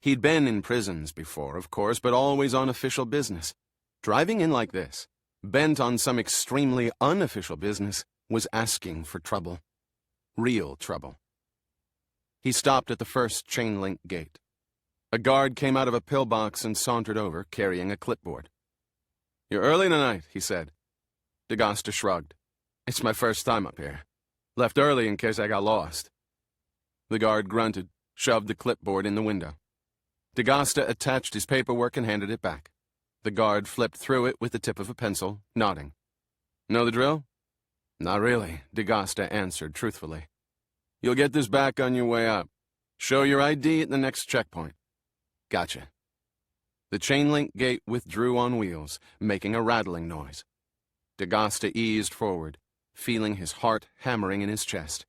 Speaker 2: He'd been in prisons before, of course, but always on official business. Driving in like this, bent on some extremely unofficial business, was asking for trouble. Real trouble. He stopped at the first chain-link gate. A guard came out of a pillbox and sauntered over, carrying a clipboard. "You're early tonight," he said. D'Agosta shrugged. "It's my first time up here. Left early in case I got lost." The guard grunted, shoved the clipboard in the window. D'Agosta attached his paperwork and handed it back. The guard flipped through it with the tip of a pencil, nodding. "Know the drill?" "Not really," D'Agosta answered truthfully. "You'll get this back on your way up. Show your ID at the next checkpoint." "Gotcha." The chain-link gate withdrew on wheels, making a rattling noise. D'Agosta eased forward, feeling his heart hammering in his chest.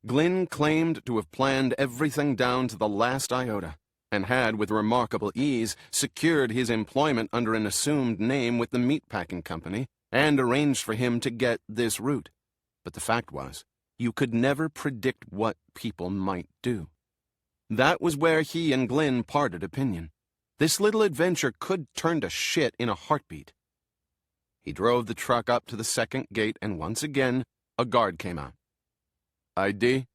Speaker 2: Glynn claimed to have planned everything down to the last iota, and had, with remarkable ease, secured his employment under an assumed name with the meatpacking company, and arranged for him to get this route. But the fact was, you could never predict what people might do. That was where he and Glynn parted opinion. This little adventure could turn to shit in a heartbeat. He drove the truck up to the second gate, and once again, a guard came out. "ID?"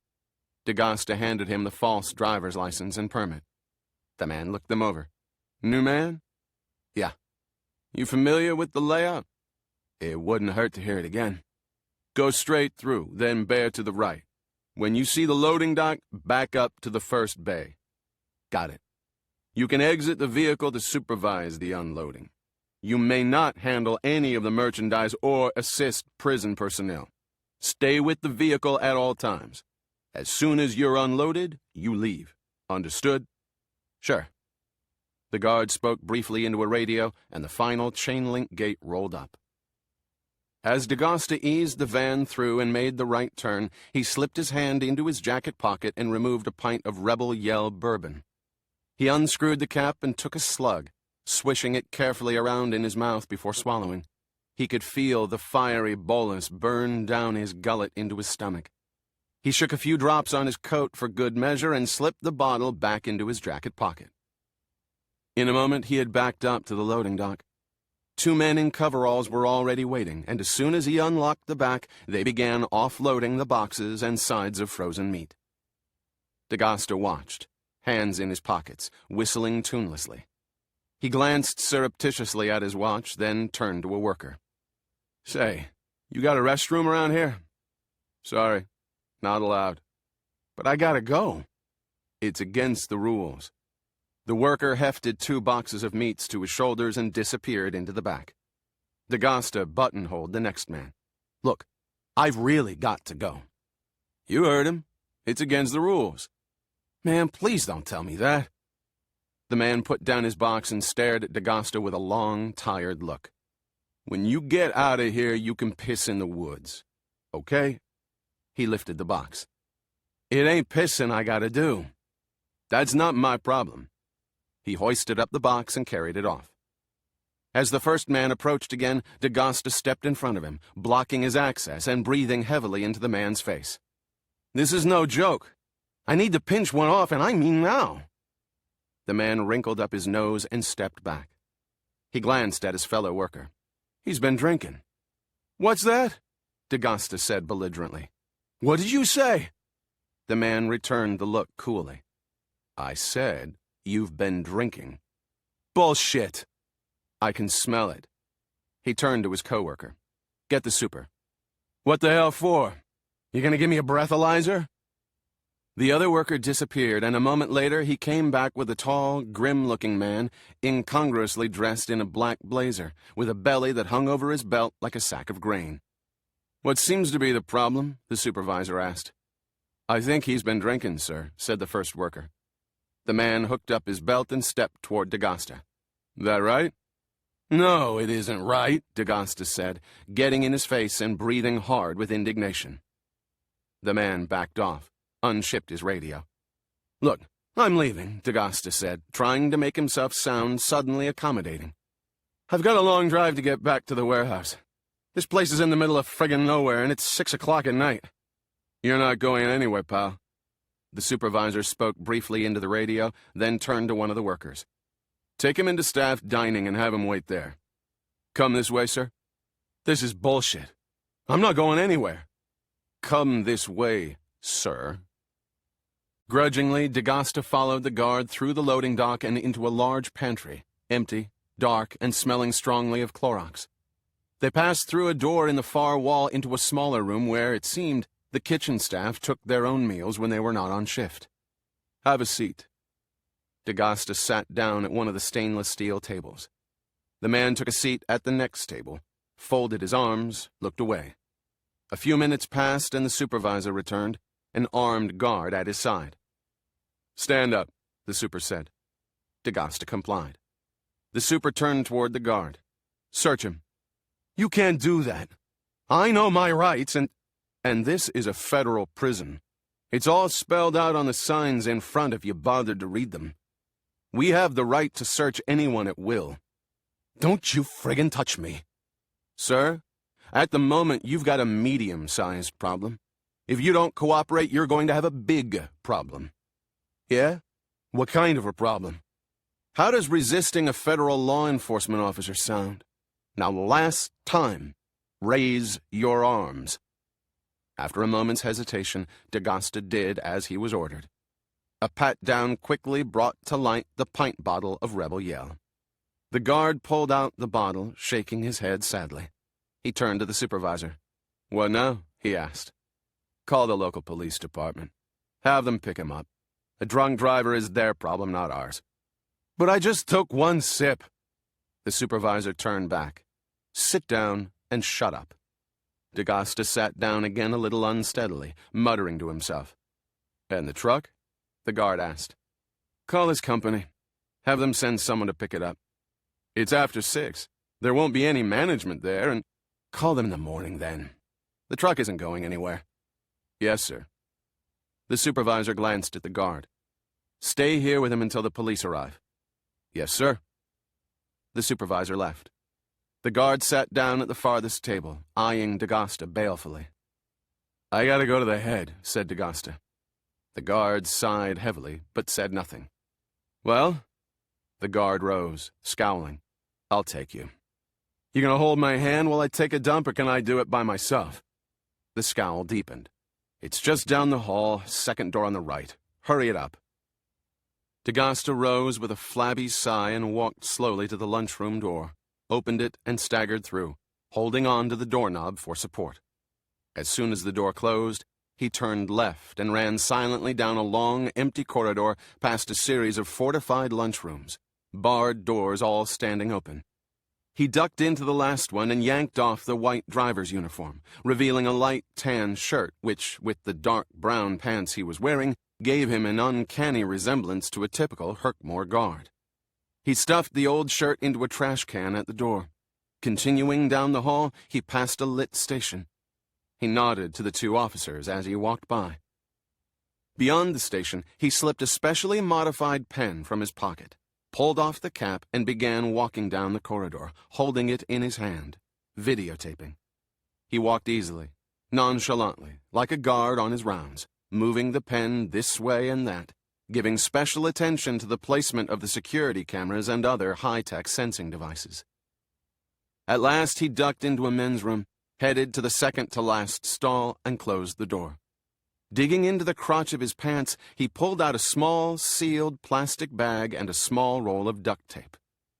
Speaker 2: D'Agosta handed him the false driver's license and permit. The man looked them over. "New man?" "Yeah." "You familiar with the layout?" "It wouldn't hurt to hear it again." "Go straight through, then bear to the right. When you see the loading dock, back up to the first bay." "Got it." "You can exit the vehicle to supervise the unloading. You may not handle any of the merchandise or assist prison personnel. Stay with the vehicle at all times. As soon as you're unloaded, you leave. Understood?" "Sure." The guard spoke briefly into a radio, and the final chain-link gate rolled up. As D'Agosta eased the van through and made the right turn, he slipped his hand into his jacket pocket and removed a pint of Rebel Yell bourbon. He unscrewed the cap and took a slug, swishing it carefully around in his mouth before swallowing. He could feel the fiery bolus burn down his gullet into his stomach. He shook a few drops on his coat for good measure and slipped the bottle back into his jacket pocket. In a moment, he had backed up to the loading dock. 2 men in coveralls were already waiting, and as soon as he unlocked the back, they began offloading the boxes and sides of frozen meat. D'Agosta watched, hands in his pockets, whistling tunelessly. He glanced surreptitiously at his watch, then turned to a worker. "Say, you got a restroom around here?" "Sorry, not allowed." "But I gotta go." "It's against the rules." The worker hefted 2 boxes of meats to his shoulders and disappeared into the back. D'Agosta buttonholed the next man. "Look, I've really got to go." "You heard him. It's against the rules." Man, please don't tell me that. The man put down his box and stared at DeGosta with a long, tired look. When you get out of here, you can piss in the woods. Okay? He lifted the box. It ain't pissing I gotta do. That's not my problem. He hoisted up the box and carried it off. As the first man approached again, DeGosta stepped in front of him, blocking his access and breathing heavily into the man's face. This is no joke. I need to pinch one off, and I mean now. The man wrinkled up his nose and stepped back. He glanced at his fellow worker. He's been drinking. What's that? DeGosta said belligerently. What did you say? The man returned the look coolly. I said, you've been drinking. Bullshit. I can smell it. He turned to his coworker. Get the super. What the hell for? You gonna give me a breathalyzer? The other worker disappeared, and a moment later he came back with a tall, grim-looking man, incongruously dressed in a black blazer, with a belly that hung over his belt like a sack of grain. What seems to be the problem? The supervisor asked. I think he's been drinking, sir, said the first worker. The man hooked up his belt and stepped toward DeGosta. That right? No, it isn't right, DeGosta said, getting in his face and breathing hard with indignation. The man backed off, unshipped his radio. Look, I'm leaving, DeGosta said, trying to make himself sound suddenly accommodating. I've got a long drive to get back to the warehouse. This place is in the middle of friggin' nowhere, and it's 6 o'clock at night. You're not going anywhere, pal. The supervisor spoke briefly into the radio, then turned to one of the workers. Take him into staff dining and have him wait there. Come this way, sir. This is bullshit. I'm not going anywhere. Come this way, sir. Grudgingly, DeGosta followed the guard through the loading dock and into a large pantry, empty, dark, and smelling strongly of Clorox. They passed through a door in the far wall into a smaller room where, it seemed, the kitchen staff took their own meals when they were not on shift. Have a seat. DeGosta sat down at one of the stainless steel tables. The man took a seat at the next table, folded his arms, looked away. A few minutes passed and the supervisor returned, an armed guard at his side. Stand up, the super said. DeGosta complied. The super turned toward the guard. Search him. You can't do that. I know my rights, and this is a federal prison. It's all spelled out on the signs in front if you bothered to read them. We have the right to search anyone at will. Don't you friggin' touch me. Sir, at the moment you've got a medium-sized problem. If you don't cooperate, you're going to have a big problem. Yeah? What kind of a problem? How does resisting a federal law enforcement officer sound? Now, last time, raise your arms. After a moment's hesitation, DeGosta did as he was ordered. A pat-down quickly brought to light the pint bottle of Rebel Yell. The guard pulled out the bottle, shaking his head sadly. He turned to the supervisor. What now? He asked. Call the local police department. Have them pick him up. A drunk driver is their problem, not ours. But I just took one sip. The supervisor turned back. Sit down and shut up. DeGosta sat down again a little unsteadily, muttering to himself. And the truck? The guard asked. Call his company. Have them send someone to pick it up. It's after 6. There won't be any management there, and call them in the morning then. The truck isn't going anywhere. Yes, sir. The supervisor glanced at the guard. Stay here with him until the police arrive. Yes, sir. The supervisor left. The guard sat down at the farthest table, eyeing DeGosta balefully. I gotta go to the head, said DeGosta. The guard sighed heavily, but said nothing. Well? The guard rose, scowling. I'll take you. You gonna hold my hand while I take a dump, or can I do it by myself? The scowl deepened. It's just down the hall, second door on the right. Hurry it up. DeGosta rose with a flabby sigh and walked slowly to the lunchroom door, opened it and staggered through, holding on to the doorknob for support. As soon as the door closed, he turned left and ran silently down a long, empty corridor past a series of fortified lunchrooms, barred doors all standing open. He ducked into the last one and yanked off the white driver's uniform, revealing a light tan shirt which, with the dark brown pants he was wearing, gave him an uncanny resemblance to a typical Herkmore guard. He stuffed the old shirt into a trash can at the door. Continuing down the hall, he passed a lit station. He nodded to the two officers as he walked by. Beyond the station, he slipped a specially modified pen from his pocket, pulled off the cap, and began walking down the corridor, holding it in his hand, videotaping. He walked easily, nonchalantly, like a guard on his rounds, moving the pen this way and that, giving special attention to the placement of the security cameras and other high-tech sensing devices. At last he ducked into a men's room, headed to the second-to-last stall, and closed the door. Digging into the crotch of his pants, he pulled out a small, sealed plastic bag and a small roll of duct tape.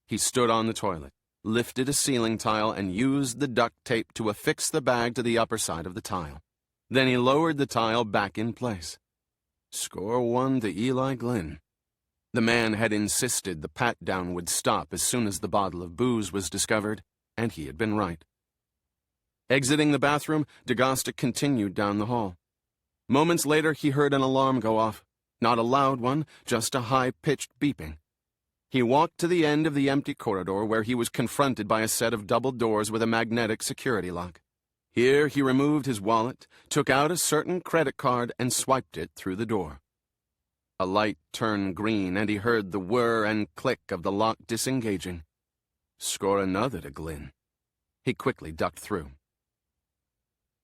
Speaker 2: He stood on the toilet, lifted a ceiling tile, and used the duct tape to affix the bag to the upper side of the tile. Then he lowered the tile back in place. Score one to Eli Glynn. The man had insisted the pat-down would stop as soon as the bottle of booze was discovered, and he had been right. Exiting the bathroom, DeGosta continued down the hall. Moments later, he heard an alarm go off. Not a loud one, just a high-pitched beeping. He walked to the end of the empty corridor where he was confronted by a set of double doors with a magnetic security lock. Here he removed his wallet, took out a certain credit card, and swiped it through the door. A light turned green, and he heard the whir and click of the lock disengaging. Score another to Glynn. He quickly ducked through.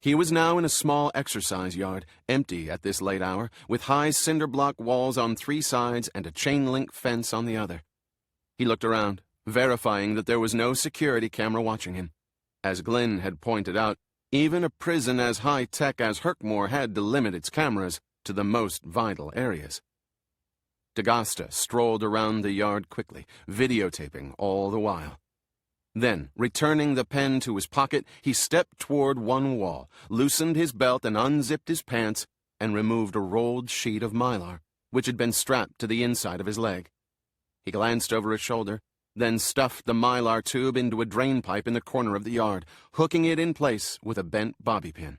Speaker 2: He was now in a small exercise yard, empty at this late hour, with high cinder block walls on 3 sides and a chain-link fence on the other. He looked around, verifying that there was no security camera watching him. As Glynn had pointed out, even a prison as high-tech as Herkmore had to limit its cameras to the most vital areas. DeGosta strolled around the yard quickly, videotaping all the while. Then, returning the pen to his pocket, he stepped toward one wall, loosened his belt and unzipped his pants, and removed a rolled sheet of mylar, which had been strapped to the inside of his leg. He glanced over his shoulder, then stuffed the mylar tube into a drain pipe in the corner of the yard, hooking it in place with a bent bobby pin.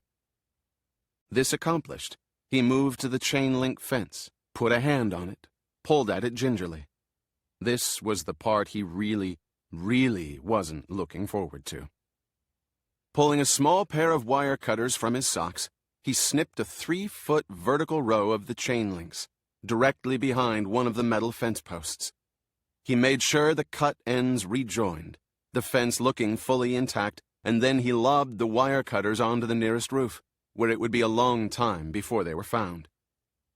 Speaker 2: This accomplished, he moved to the chain-link fence, put a hand on it, pulled at it gingerly. This was the part he really wasn't looking forward to. Pulling a small pair of wire cutters from his socks, he snipped a 3-foot vertical row of the chain links, directly behind one of the metal fence posts. He made sure the cut ends rejoined, the fence looking fully intact, and then he lobbed the wire cutters onto the nearest roof, where it would be a long time before they were found.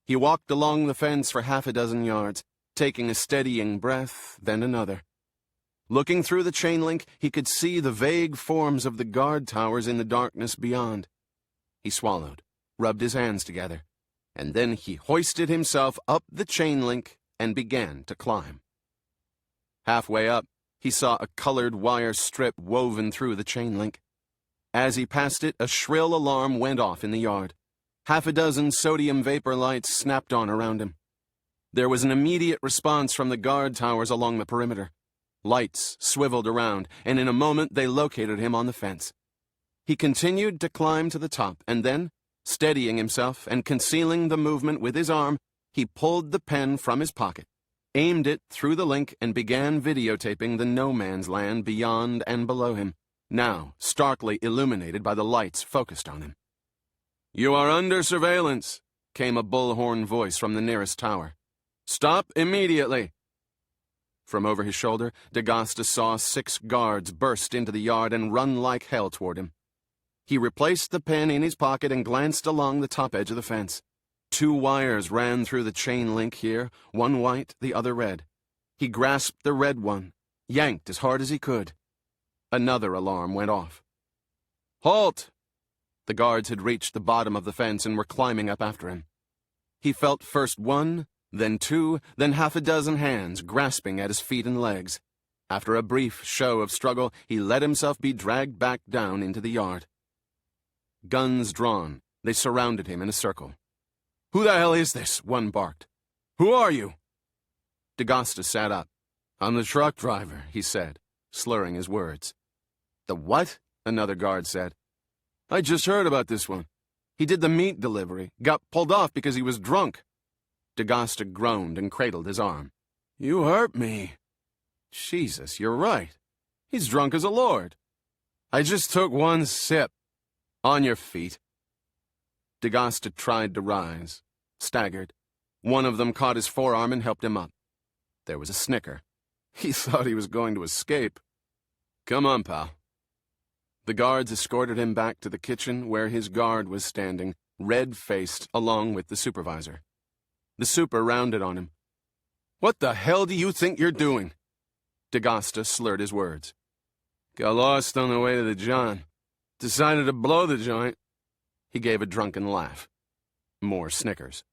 Speaker 2: He walked along the fence for 6 yards, taking a steadying breath, then another. Looking through the chain link, he could see the vague forms of the guard towers in the darkness beyond. He swallowed, rubbed his hands together, and then he hoisted himself up the chain link and began to climb. Halfway up, he saw a colored wire strip woven through the chain link. As he passed it, a shrill alarm went off in the yard. 6 sodium vapor lights snapped on around him. There was an immediate response from the guard towers along the perimeter. Lights swiveled around, and in a moment they located him on the fence. He continued to climb to the top, and then, steadying himself and concealing the movement with his arm, he pulled the pen from his pocket, aimed it through the link, and began videotaping the no-man's land beyond and below him, now starkly illuminated by the lights focused on him. "You are under surveillance," came a bullhorn voice from the nearest tower. "Stop immediately." From over his shoulder, DeGosta saw 6 guards burst into the yard and run like hell toward him. He replaced the pen in his pocket and glanced along the top edge of the fence. 2 wires ran through the chain link here, one white, the other red. He grasped the red one, yanked as hard as he could. Another alarm went off. "Halt!" The guards had reached the bottom of the fence and were climbing up after him. He felt first 1, then 2, then 6 hands grasping at his feet and legs. After a brief show of struggle, he let himself be dragged back down into the yard. Guns drawn, they surrounded him in a circle. "Who the hell is this?" one barked. "Who are you?" DeGosta sat up. "I'm the truck driver," he said, slurring his words. "The what?" another guard said. "I just heard about this one. He did the meat delivery, got pulled off because he was drunk." DeGosta groaned and cradled his arm. "You hurt me." "Jesus, you're right. He's drunk as a lord." "I just took one sip." "On your feet." DeGosta tried to rise, staggered. One of them caught his forearm and helped him up. There was a snicker. He thought he was going to escape. "Come on, pal." The guards escorted him back to the kitchen where his guard was standing, red-faced, along with the supervisor. The super rounded on him. "What the hell do you think you're doing?" DeGosta slurred his words. "Got lost on the way to the John. Decided to blow the joint." He gave a drunken laugh. More snickers.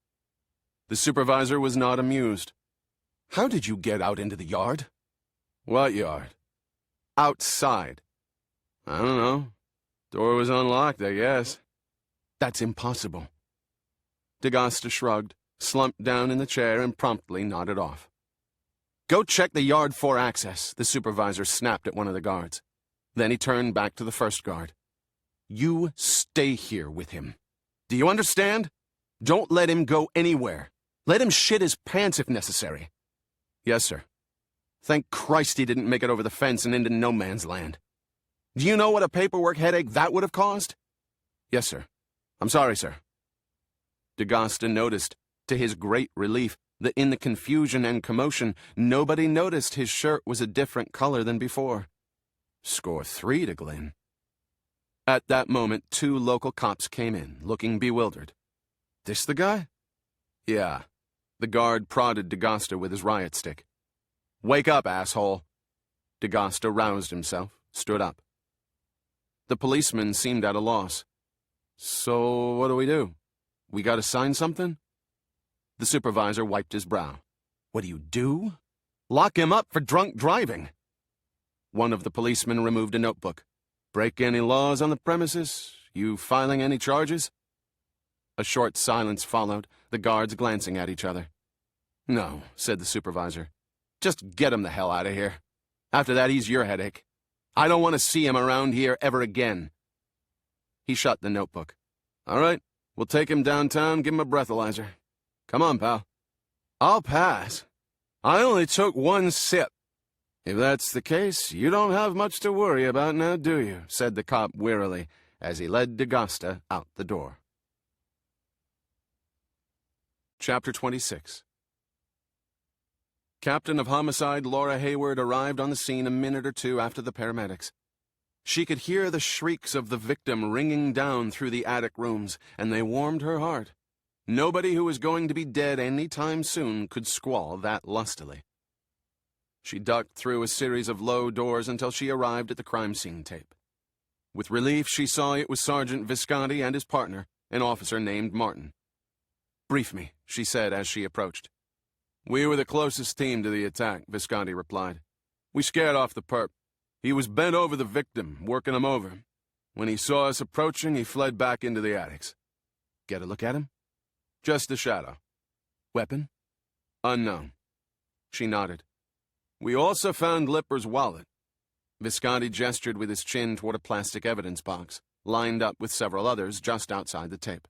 Speaker 2: The supervisor was not amused. "How did you get out into the yard?" "What yard?" "Outside." "I don't know. Door was unlocked, I guess." "That's impossible." DeGosta shrugged, slumped down in the chair, and promptly nodded off. "Go check the yard for access," the supervisor snapped at one of the guards. Then he turned back to the first guard. "You stay here with him. Do you understand? Don't let him go anywhere. Let him shit his pants if necessary." "Yes, sir." "Thank Christ he didn't make it over the fence and into no man's land. Do you know what a paperwork headache that would have caused?" "Yes, sir. I'm sorry, sir." DeGosta noticed, to his great relief, that in the confusion and commotion, nobody noticed his shirt was a different color than before. Score 3 to Glynn. At that moment, 2 local cops came in, looking bewildered. "This the guy?" "Yeah." The guard prodded DeGosta with his riot stick. "Wake up, asshole." DeGosta roused himself, stood up. The policeman seemed at a loss. "So what do we do? We gotta sign something?" The supervisor wiped his brow. "What do? Lock him up for drunk driving." One of the policemen removed a notebook. "Break any laws on the premises? You filing any charges?" A short silence followed, the guards glancing at each other. "No," said the supervisor. "Just get him the hell out of here. After that, he's your headache. I don't want to see him around here ever again." He shut the notebook. "All right, we'll take him downtown, give him a breathalyzer. Come on, pal." "I'll pass. I only took one sip." "If that's the case, you don't have much to worry about now, do you?" said the cop wearily, as he led DeGosta out the door. Chapter 26. Captain of Homicide Laura Hayward arrived on the scene a minute or two after the paramedics. She could hear the shrieks of the victim ringing down through the attic rooms, and they warmed her heart. Nobody who was going to be dead any time soon could squall that lustily. She ducked through a series of low doors until she arrived at the crime scene tape. With relief, she saw it was Sergeant Visconti and his partner, an officer named Martin. "Brief me," she said as she approached. "We were the closest team to the attack," Visconti replied. "We scared off the perp. He was bent over the victim, working him over. When he saw us approaching, he fled back into the attics." "Get a look at him?" "Just a shadow." "Weapon?" "Unknown." She nodded. "We also found Lipper's wallet." Visconti gestured with his chin toward a plastic evidence box, lined up with several others just outside the tape.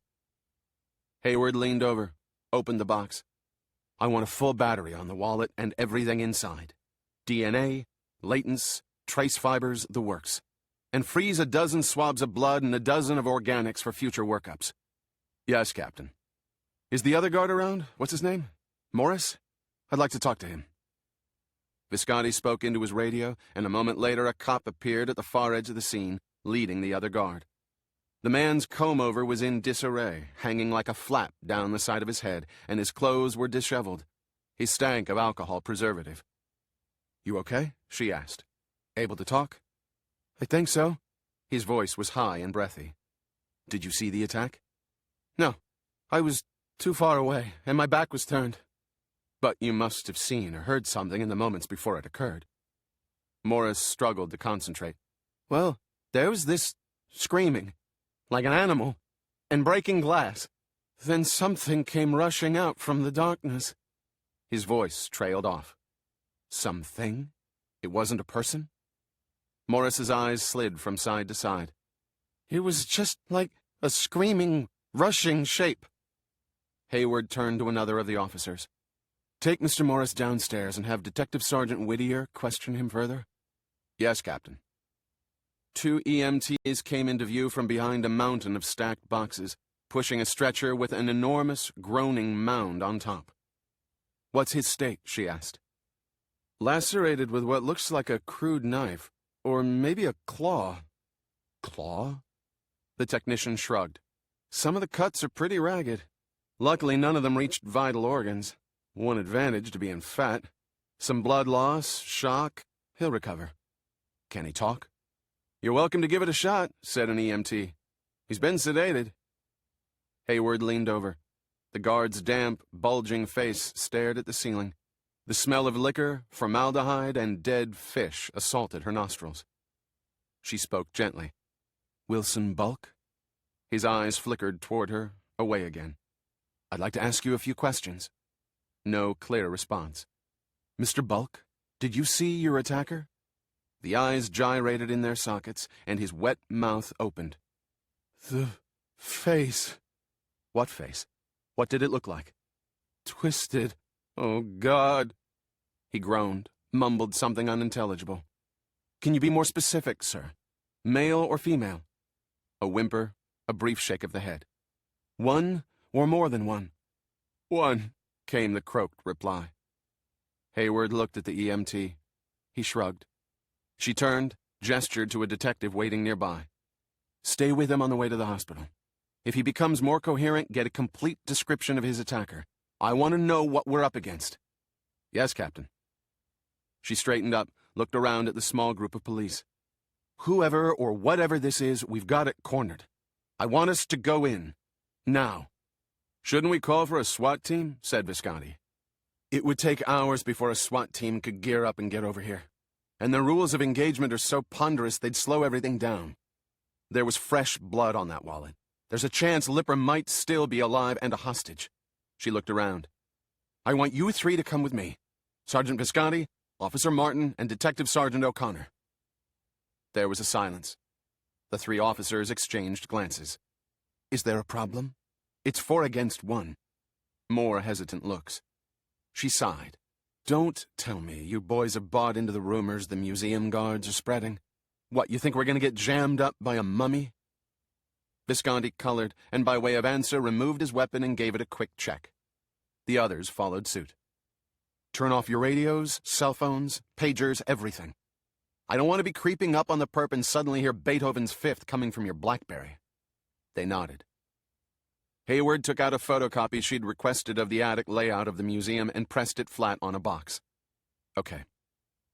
Speaker 2: Hayward leaned over, opened the box. "I want a full battery on the wallet and everything inside. DNA, latents, trace fibers, the works. And freeze a dozen swabs of blood and a dozen of organics for future workups." "Yes, Captain." "Is the other guard around? What's his name? Morris? I'd like to talk to him." Visconti spoke into his radio, and a moment later a cop appeared at the far edge of the scene, leading the other guard. The man's comb-over was in disarray, hanging like a flap down the side of his head, and his clothes were disheveled. He stank of alcohol preservative. "You okay?" she asked. "Able to talk?" "I think so." His voice was high and breathy. "Did you see the attack?" "No. I was too far away, and my back was turned." "But you must have seen or heard something in the moments before it occurred." Morris struggled to concentrate. "Well, there was this screaming, like an animal, and breaking glass. Then something came rushing out from the darkness." His voice trailed off. "Something? It wasn't a person?" Morris's eyes slid from side to side. "It was just like a screaming, rushing shape." Hayward turned to another of the officers. "Take Mr. Morris downstairs and have Detective Sergeant Whittier question him further." "Yes, Captain." 2 EMTs came into view from behind a mountain of stacked boxes, pushing a stretcher with an enormous, groaning mound on top. "What's his state?" she asked. "Lacerated with what looks like a crude knife, or maybe a claw." "Claw?" The technician shrugged. "Some of the cuts are pretty ragged. Luckily, none of them reached vital organs. One advantage to being fat. Some blood loss, shock. He'll recover." "Can he talk?" "You're welcome to give it a shot," said an EMT. "He's been sedated." Hayward leaned over. The guard's damp, bulging face stared at the ceiling. The smell of liquor, formaldehyde, and dead fish assaulted her nostrils. She spoke gently. "Wilson Bulk?" His eyes flickered toward her, away again. "I'd like to ask you a few questions." No clear response. "Mr. Bulk, did you see your attacker?" The eyes gyrated in their sockets, and his wet mouth opened. "The face." "What face? What did it look like?" "Twisted. Oh, God." He groaned, mumbled something unintelligible. "Can you be more specific, sir? Male or female?" A whimper, a brief shake of the head. "One or more than one?" "One," came the croaked reply. Hayward looked at the EMT. He shrugged. She turned, gestured to a detective waiting nearby. "Stay with him on the way to the hospital. If he becomes more coherent, get a complete description of his attacker. I want to know what we're up against." "Yes, Captain." She straightened up, looked around at the small group of police. "Whoever or whatever this is, we've got it cornered. I want us to go in. Now." "Shouldn't we call for a SWAT team?" said Visconti. "It would take hours before a SWAT team could gear up and get over here. And the rules of engagement are so ponderous they'd slow everything down. There was fresh blood on that wallet. There's a chance Lipper might still be alive and a hostage." She looked around. "I want you three to come with me. Sergeant Visconti, Officer Martin, and Detective Sergeant O'Connor." There was a silence. The 3 officers exchanged glances. "Is there a problem?" "It's 4 against 1. More hesitant looks. She sighed. "Don't tell me you boys have bought into the rumors the museum guards are spreading. What, you think we're going to get jammed up by a mummy?" Visconti colored, and by way of answer removed his weapon and gave it a quick check. The others followed suit. "Turn off your radios, cell phones, pagers, everything. I don't want to be creeping up on the perp and suddenly hear Beethoven's Fifth coming from your BlackBerry." They nodded. Hayward took out a photocopy she'd requested of the attic layout of the museum and pressed it flat on a box. "Okay.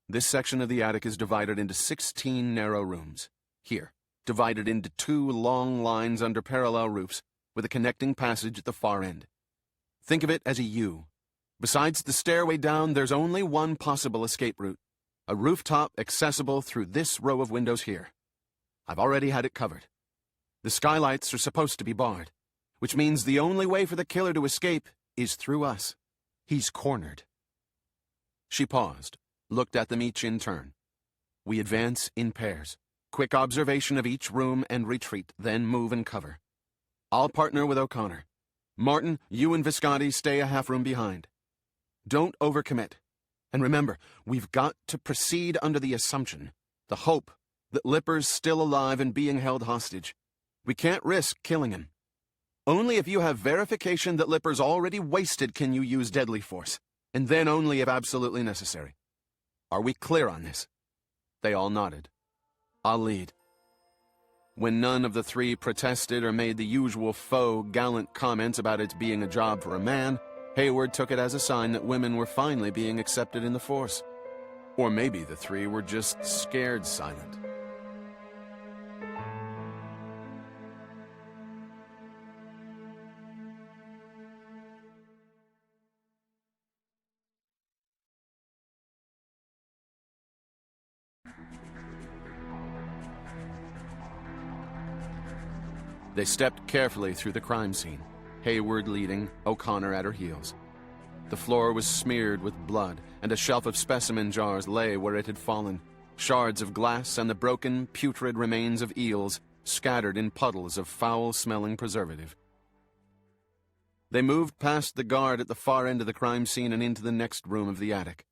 Speaker 2: This section of the attic is divided into 16 narrow rooms. Here, divided into 2 long lines under parallel roofs, with a connecting passage at the far end. Think of it as a U. Besides the stairway down, there's only one possible escape route. A rooftop accessible through this row of windows here. I've already had it covered. The skylights are supposed to be barred, which means the only way for the killer to escape is through us. He's cornered." She paused, looked at them each in turn. "We advance in pairs. Quick observation of each room and retreat, then move and cover. I'll partner with O'Connor. Martin, you and Visconti stay a half room behind. Don't overcommit. And remember, we've got to proceed under the assumption, the hope, that Lipper's still alive and being held hostage. We can't risk killing him. Only if you have verification that Lipper's already wasted can you use deadly force, and then only if absolutely necessary. Are we clear on this?" They all nodded. "I'll lead." When none of the 3 protested or made the usual faux, gallant comments about its being a job for a man, Hayward took it as a sign that women were finally being accepted in the force. Or maybe the 3 were just scared silent. They stepped carefully through the crime scene, Hayward leading, O'Connor at her heels. The floor was smeared with blood, and a shelf of specimen jars lay where it had fallen, shards of glass and the broken, putrid remains of eels scattered in puddles of foul-smelling preservative. They moved past the guard at the far end of the crime scene and into the next room of the attic.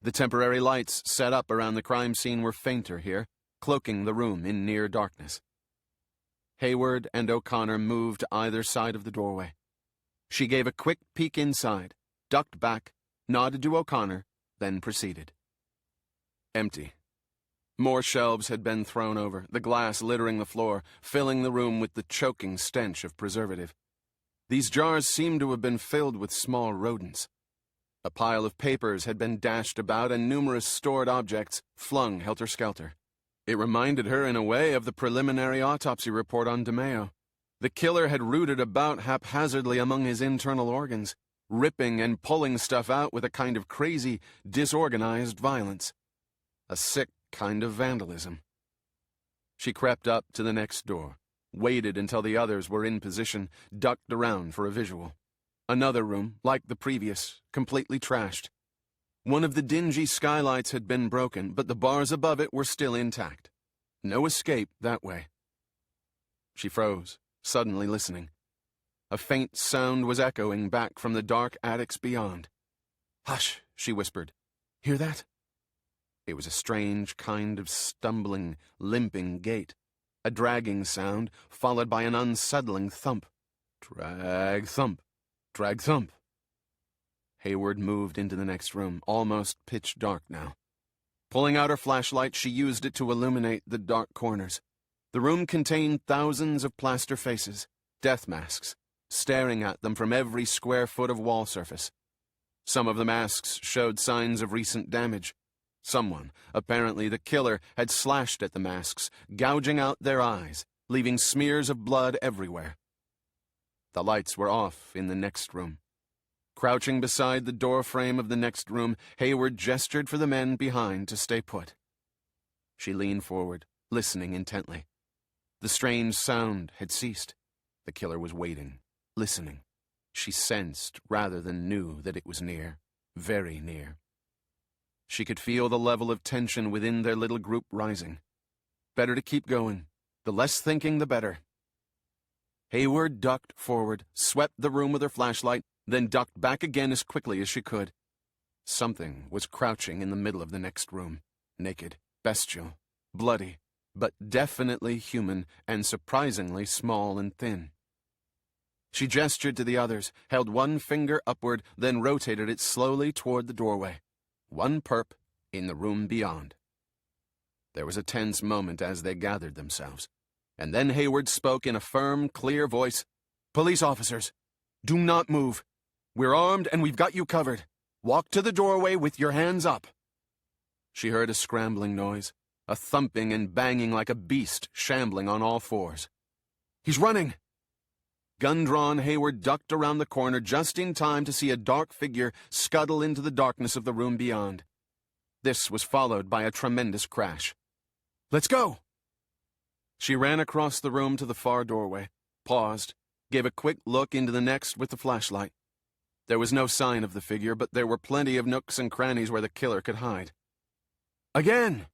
Speaker 2: The temporary lights set up around the crime scene were fainter here, cloaking the room in near darkness. Hayward and O'Connor moved to either side of the doorway. She gave a quick peek inside, ducked back, nodded to O'Connor, then proceeded. Empty. More shelves had been thrown over, the glass littering the floor, filling the room with the choking stench of preservative. These jars seemed to have been filled with small rodents. A pile of papers had been dashed about and numerous stored objects flung helter-skelter. It reminded her in a way of the preliminary autopsy report on DeMeo. The killer had rooted about haphazardly among his internal organs, ripping and pulling stuff out with a kind of crazy, disorganized violence. A sick kind of vandalism. She crept up to the next door, waited until the others were in position, ducked around for a visual. Another room, like the previous, completely trashed. One of the dingy skylights had been broken, but the bars above it were still intact. No escape that way. She froze, suddenly listening. A faint sound was echoing back from the dark attics beyond. "Hush," she whispered. "Hear that?" It was a strange kind of stumbling, limping gait. A dragging sound, followed by an unsettling thump. Drag, thump. Drag, thump. Hayward moved into the next room, almost pitch dark now. Pulling out her flashlight, she used it to illuminate the dark corners. The room contained thousands of plaster faces, death masks, staring at them from every square foot of wall surface. Some of the masks showed signs of recent damage. Someone, apparently the killer, had slashed at the masks, gouging out their eyes, leaving smears of blood everywhere. The lights were off in the next room. Crouching beside the doorframe of the next room, Hayward gestured for the men behind to stay put. She leaned forward, listening intently. The strange sound had ceased. The killer was waiting, listening. She sensed, rather than knew, that it was near, very near. She could feel the level of tension within their little group rising. Better to keep going. The less thinking, the better. Hayward ducked forward, swept the room with her flashlight, then ducked back again as quickly as she could. Something was crouching in the middle of the next room, naked, bestial, bloody, but definitely human and surprisingly small and thin. She gestured to the others, held one finger upward, then rotated it slowly toward the doorway. One perp in the room beyond. There was a tense moment as they gathered themselves, and then Hayward spoke in a firm, clear voice. "Police officers, do not move. We're armed and we've got you covered. Walk to the doorway with your hands up." She heard a scrambling noise, a thumping and banging like a beast shambling on all fours. "He's running!" Gun drawn, Hayward ducked around the corner just in time to see a dark figure scuttle into the darkness of the room beyond. This was followed by a tremendous crash. "Let's go!" She ran across the room to the far doorway, paused, gave a quick look into the next with the flashlight. There was no sign of the figure, but there were plenty of nooks and crannies where the killer could hide. "Again!"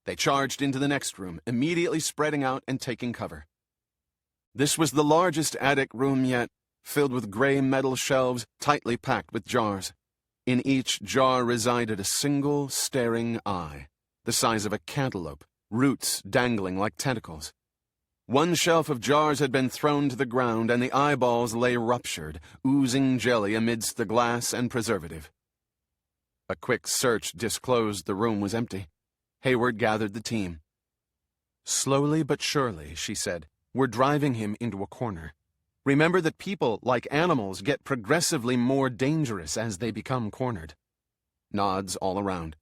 Speaker 2: They charged into the next room, immediately spreading out and taking cover. This was the largest attic room yet, filled with gray metal shelves tightly packed with jars. In each jar resided a single staring eye, the size of a cantaloupe, roots dangling like tentacles. One shelf of jars had been thrown to the ground, and the eyeballs lay ruptured, oozing jelly amidst the glass and preservative. A quick search disclosed the room was empty. Hayward gathered the team. "Slowly but surely," she said, "we're driving him into a corner. Remember that people, like animals, get progressively more dangerous as they become cornered." Nods all around.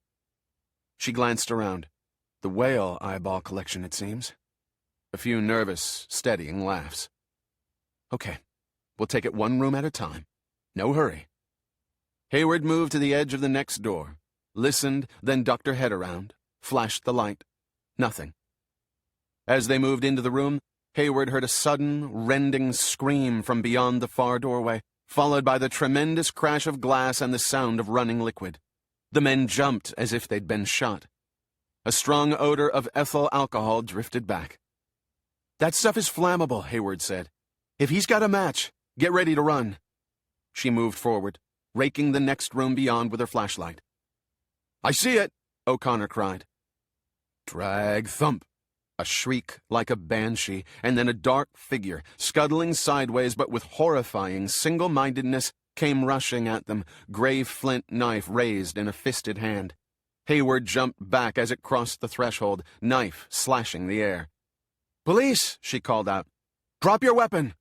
Speaker 2: She glanced around. The whale eyeball collection, it seems. A few nervous, steadying laughs. "Okay, we'll take it one room at a time. No hurry." Hayward moved to the edge of the next door, listened, then ducked her head around, flashed the light. Nothing. As they moved into the room, Hayward heard a sudden, rending scream from beyond the far doorway, followed by the tremendous crash of glass and the sound of running liquid. The men jumped as if they'd been shot. A strong odor of ethyl alcohol drifted back. "That stuff is flammable," Hayward said. "If he's got a match, get ready to run." She moved forward, raking the next room beyond with her flashlight. "I see it!" O'Connor cried. Drag thump. A shriek like a banshee, and then a dark figure, scuttling sideways but with horrifying single-mindedness, came rushing at them, gray flint knife raised in a fisted hand. Hayward jumped back as it crossed the threshold, knife slashing the air. "Police!" she called out. "Drop your weapon!"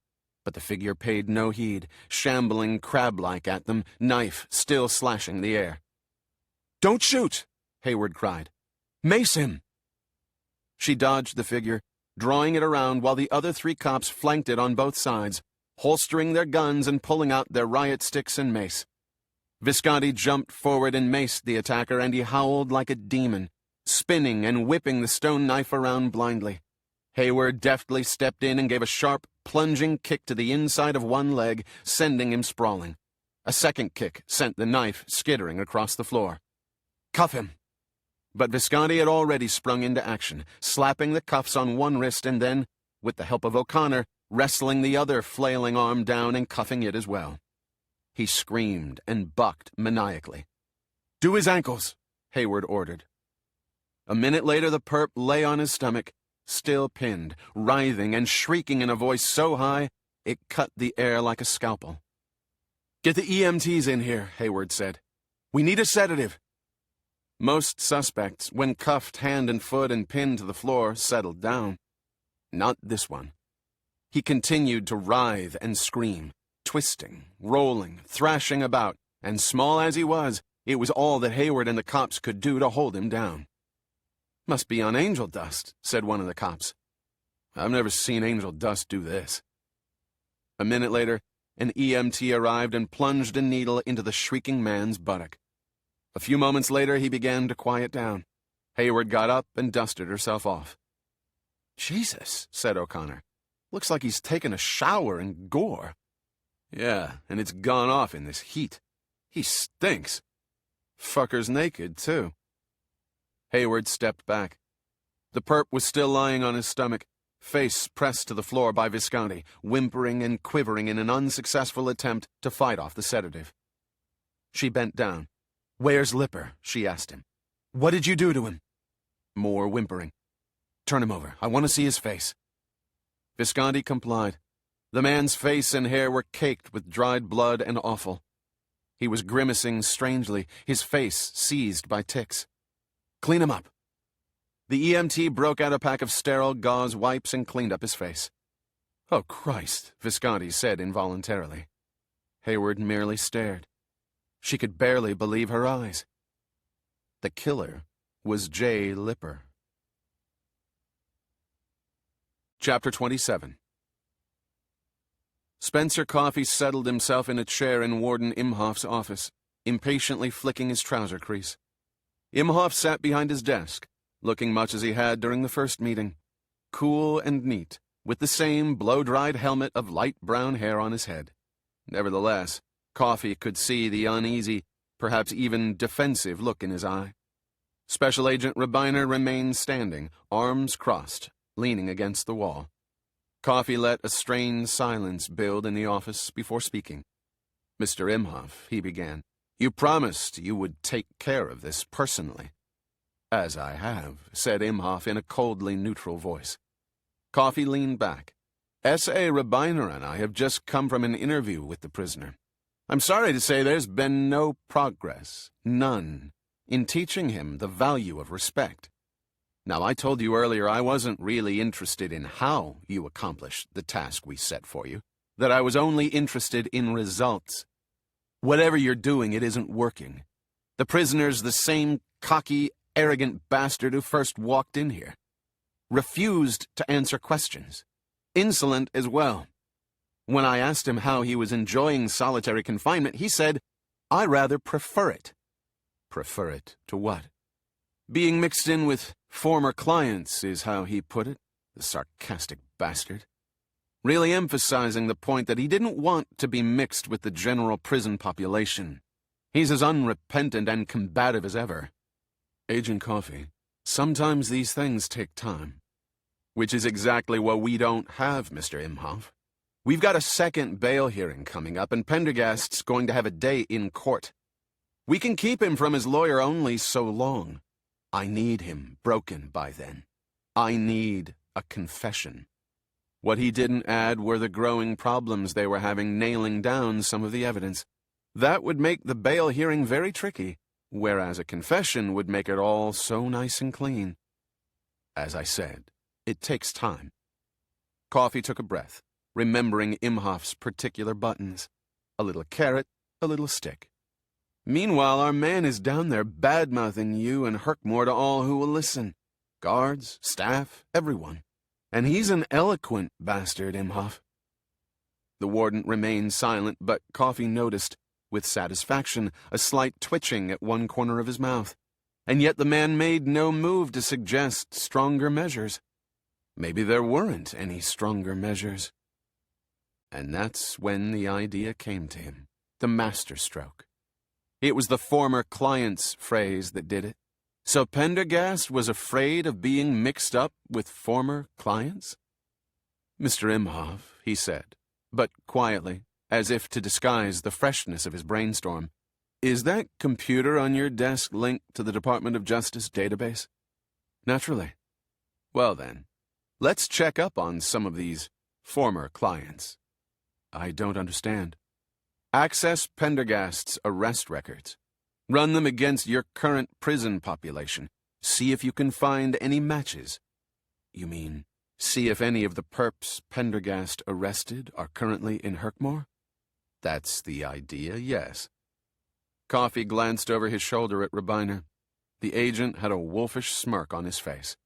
Speaker 2: But the figure paid no heed, shambling crab-like at them, knife still slashing the air. "Don't shoot!" Hayward cried. "Mace him!" She dodged the figure, drawing it around while the other 3 cops flanked it on both sides, holstering their guns and pulling out their riot sticks and mace. Visconti jumped forward and maced the attacker, and he howled like a demon, spinning and whipping the stone knife around blindly. Hayward deftly stepped in and gave a sharp, plunging kick to the inside of one leg, sending him sprawling. A second kick sent the knife skittering across the floor. "Cuff him!" But Visconti had already sprung into action, slapping the cuffs on one wrist and then, with the help of O'Connor, wrestling the other flailing arm down and cuffing it as well. He screamed and bucked maniacally. "Do his ankles," Hayward ordered. A minute later the perp lay on his stomach, still pinned, writhing and shrieking in a voice so high it cut the air like a scalpel. "Get the EMTs in here," Hayward said. "We need a sedative." Most suspects, when cuffed hand and foot and pinned to the floor, settled down. Not this one. He continued to writhe and scream, twisting, rolling, thrashing about, and small as he was, it was all that Hayward and the cops could do to hold him down. "Must be on angel dust," said one of the cops. "I've never seen angel dust do this." A minute later, an EMT arrived and plunged a needle into the shrieking man's buttock. A few moments later, he began to quiet down. Hayward got up and dusted herself off. "Jesus," said O'Connor. "Looks like he's taken a shower in gore." "Yeah, and it's gone off in this heat. He stinks. Fucker's naked, too." Hayward stepped back. The perp was still lying on his stomach, face pressed to the floor by Visconti, whimpering and quivering in an unsuccessful attempt to fight off the sedative. She bent down. "Where's Lipper?" she asked him. "What did you do to him?" More whimpering. "Turn him over. I want to see his face." Visconti complied. The man's face and hair were caked with dried blood and offal. He was grimacing strangely, his face seized by tics. "Clean him up." The EMT broke out a pack of sterile gauze wipes and cleaned up his face. "Oh, Christ," Visconti said involuntarily. Hayward merely stared. She could barely believe her eyes. The killer was J. Lipper. Chapter 27. Spencer Coffey settled himself in a chair in Warden Imhoff's office, impatiently flicking his trouser crease. Imhoff sat behind his desk, looking much as he had during the first meeting, cool and neat, with the same blow-dried helmet of light brown hair on his head. Nevertheless, Coffey could see the uneasy, perhaps even defensive look in his eye. Special Agent Rabiner remained standing, arms crossed, leaning against the wall. Coffey let a strained silence build in the office before speaking. "Mr. Imhoff," he began, "you promised you would take care of this personally." "As I have," said Imhoff in a coldly neutral voice. Coffey leaned back. S.A. Rabiner and I have just come from an interview with the prisoner. I'm sorry to say there's been no progress, none, in teaching him the value of respect. Now, I told you earlier I wasn't really interested in how you accomplished the task we set for you, that I was only interested in results. Whatever you're doing, it isn't working. The prisoner's the same cocky, arrogant bastard who first walked in here. Refused to answer questions. Insolent as well. When I asked him how he was enjoying solitary confinement, he said, "I rather prefer it." Prefer it to what? Being mixed in with former clients is how he put it, the sarcastic bastard. Really emphasizing the point that he didn't want to be mixed with the general prison population. He's as unrepentant and combative as ever. Agent Coffey, sometimes these things take time. Which is exactly what we don't have, Mr. Imhoff. We've got a second bail hearing coming up, and Pendergast's going to have a day in court. We can keep him from his lawyer only so long. I need him broken by then. I need a confession. What he didn't add were the growing problems they were having nailing down some of the evidence. That would make the bail hearing very tricky, whereas a confession would make it all so nice and clean. As I said, it takes time. Coffee took a breath, remembering Imhoff's particular buttons. A little carrot, a little stick. Meanwhile, our man is down there bad-mouthing you and Herkmore to all who will listen. Guards, staff, everyone. And he's an eloquent bastard, Imhoff. The warden remained silent, but Coffee noticed, with satisfaction, a slight twitching at one corner of his mouth. And yet the man made no move to suggest stronger measures. Maybe there weren't any stronger measures. And that's when the idea came to him, the masterstroke. It was the former client's phrase that did it. So Pendergast was afraid of being mixed up with former clients? Mr. Imhoff, he said, but quietly, as if to disguise the freshness of his brainstorm, is that computer on your desk linked to the Department of Justice database? Naturally. Well then, let's check up on some of these former clients. I don't understand. Access Pendergast's arrest records. Run them against your current prison population. See if you can find any matches. You mean, see if any of the perps Pendergast arrested are currently in Herkmore? That's the idea, yes. Coffee glanced over his shoulder at Rabiner. The agent had a wolfish smirk on his face.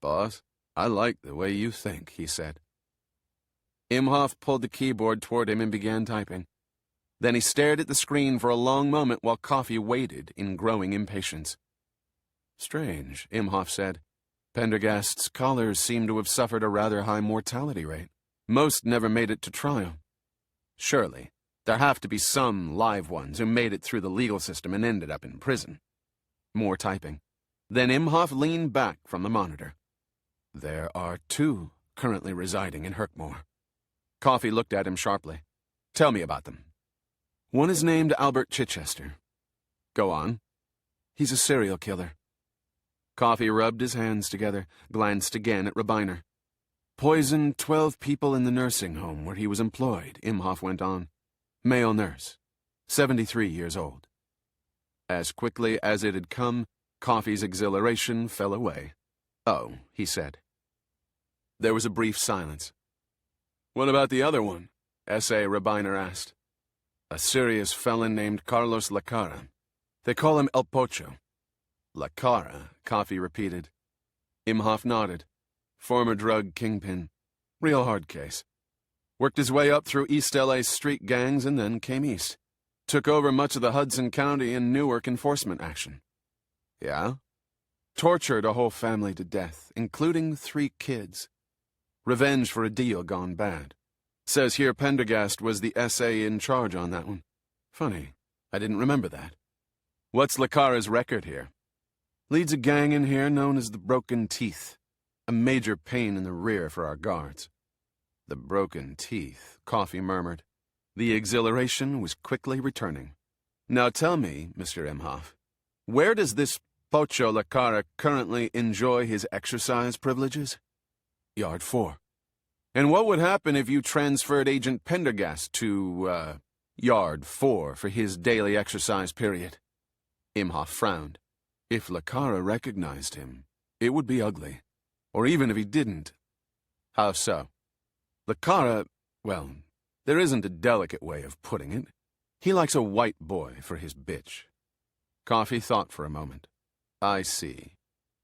Speaker 2: Boss, I like the way you think, he said. Imhoff pulled the keyboard toward him and began typing. Then he stared at the screen for a long moment while Coffee waited in growing impatience. Strange, Imhoff said. Pendergast's collars seem to have suffered a rather high mortality rate. Most never made it to trial. Surely, there have to be some live ones who made it through the legal system and ended up in prison. More typing. Then Imhoff leaned back from the monitor. There are 2 currently residing in Herkmore. Coffee looked at him sharply. Tell me about them. One is named Albert Chichester. Go on. He's a serial killer. Coffee rubbed his hands together, glanced again at Rabiner. Poisoned 12 people in the nursing home where he was employed, Imhoff went on. Male nurse, 73 years old. As quickly as it had come, Coffee's exhilaration fell away. Oh, he said. There was a brief silence. What about the other one? S.A. Rabiner asked. A serious felon named Carlos Lacara. They call him El Pocho. Lacara, Coffee repeated. Imhoff nodded. Former drug kingpin. Real hard case. Worked his way up through East L.A.'s street gangs and then came east. Took over much of the Hudson County and Newark enforcement action. Yeah? Tortured a whole family to death, including 3 kids. Revenge for a deal gone bad. Says here Pendergast was the S.A. in charge on that one. Funny, I didn't remember that. What's Lacara's record here? Leads a gang in here known as the Broken Teeth. A major pain in the rear for our guards. The Broken Teeth, Coffee murmured. The exhilaration was quickly returning. Now tell me, Mr. Imhoff, where does this Pocho Lacara currently enjoy his exercise privileges? Yard 4. And what would happen if you transferred Agent Pendergast to, Yard 4 for his daily exercise period? Imhoff frowned. If Lacara recognized him, it would be ugly. Or even if he didn't. How so? Lacara, well, there isn't a delicate way of putting it. He likes a white boy for his bitch. Coffee thought for a moment. I see.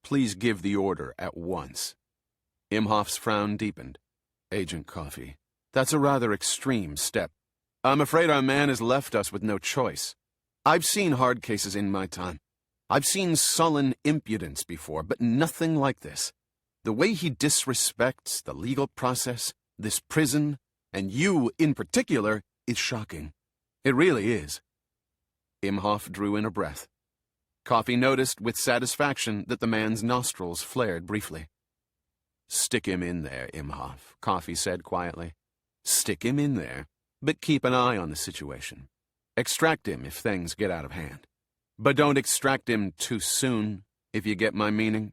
Speaker 2: Please give the order at once. Imhoff's frown deepened. Agent Coffee, that's a rather extreme step. I'm afraid our man has left us with no choice. I've seen hard cases in my time. I've seen sullen impudence before, but nothing like this. The way he disrespects the legal process, this prison, and you in particular, is shocking. It really is. Imhoff drew in a breath. Coffee noticed with satisfaction that the man's nostrils flared briefly. Stick him in there, Imhoff, Coffee said quietly. Stick him in there, but keep an eye on the situation. Extract him if things get out of hand. But don't extract him too soon, if you get my meaning.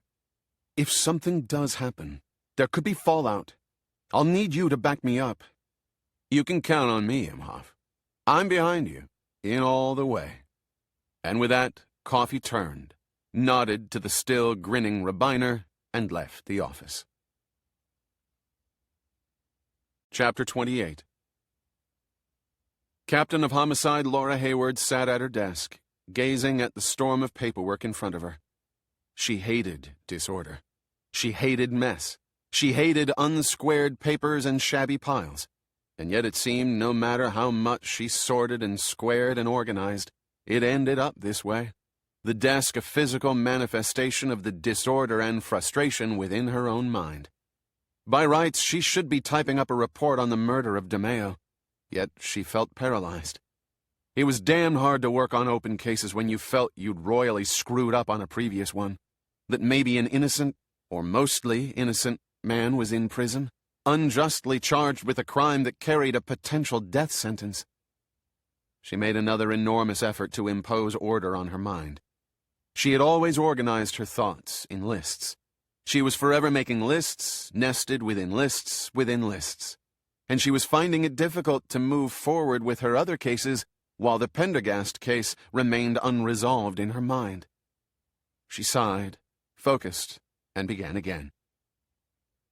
Speaker 2: If something does happen, there could be fallout. I'll need you to back me up. You can count on me, Imhoff. I'm behind you, in all the way." And with that, Coffey turned, nodded to the still grinning Rabbiner, and left the office. Chapter 28. Captain of Homicide Laura Hayward sat at her desk, gazing at the storm of paperwork in front of her. She hated disorder. She hated mess. She hated unsquared papers and shabby piles. And yet it seemed no matter how much she sorted and squared and organized, it ended up this way. The desk a physical manifestation of the disorder and frustration within her own mind. By rights, she should be typing up a report on the murder of DeMeo. Yet she felt paralyzed. It was damn hard to work on open cases when you felt you'd royally screwed up on a previous one. That maybe an innocent, or mostly innocent, man was in prison, unjustly charged with a crime that carried a potential death sentence. She made another enormous effort to impose order on her mind. She had always organized her thoughts in lists. She was forever making lists, nested within lists, within lists. And she was finding it difficult to move forward with her other cases while the Pendergast case remained unresolved in her mind. She sighed, focused, and began again.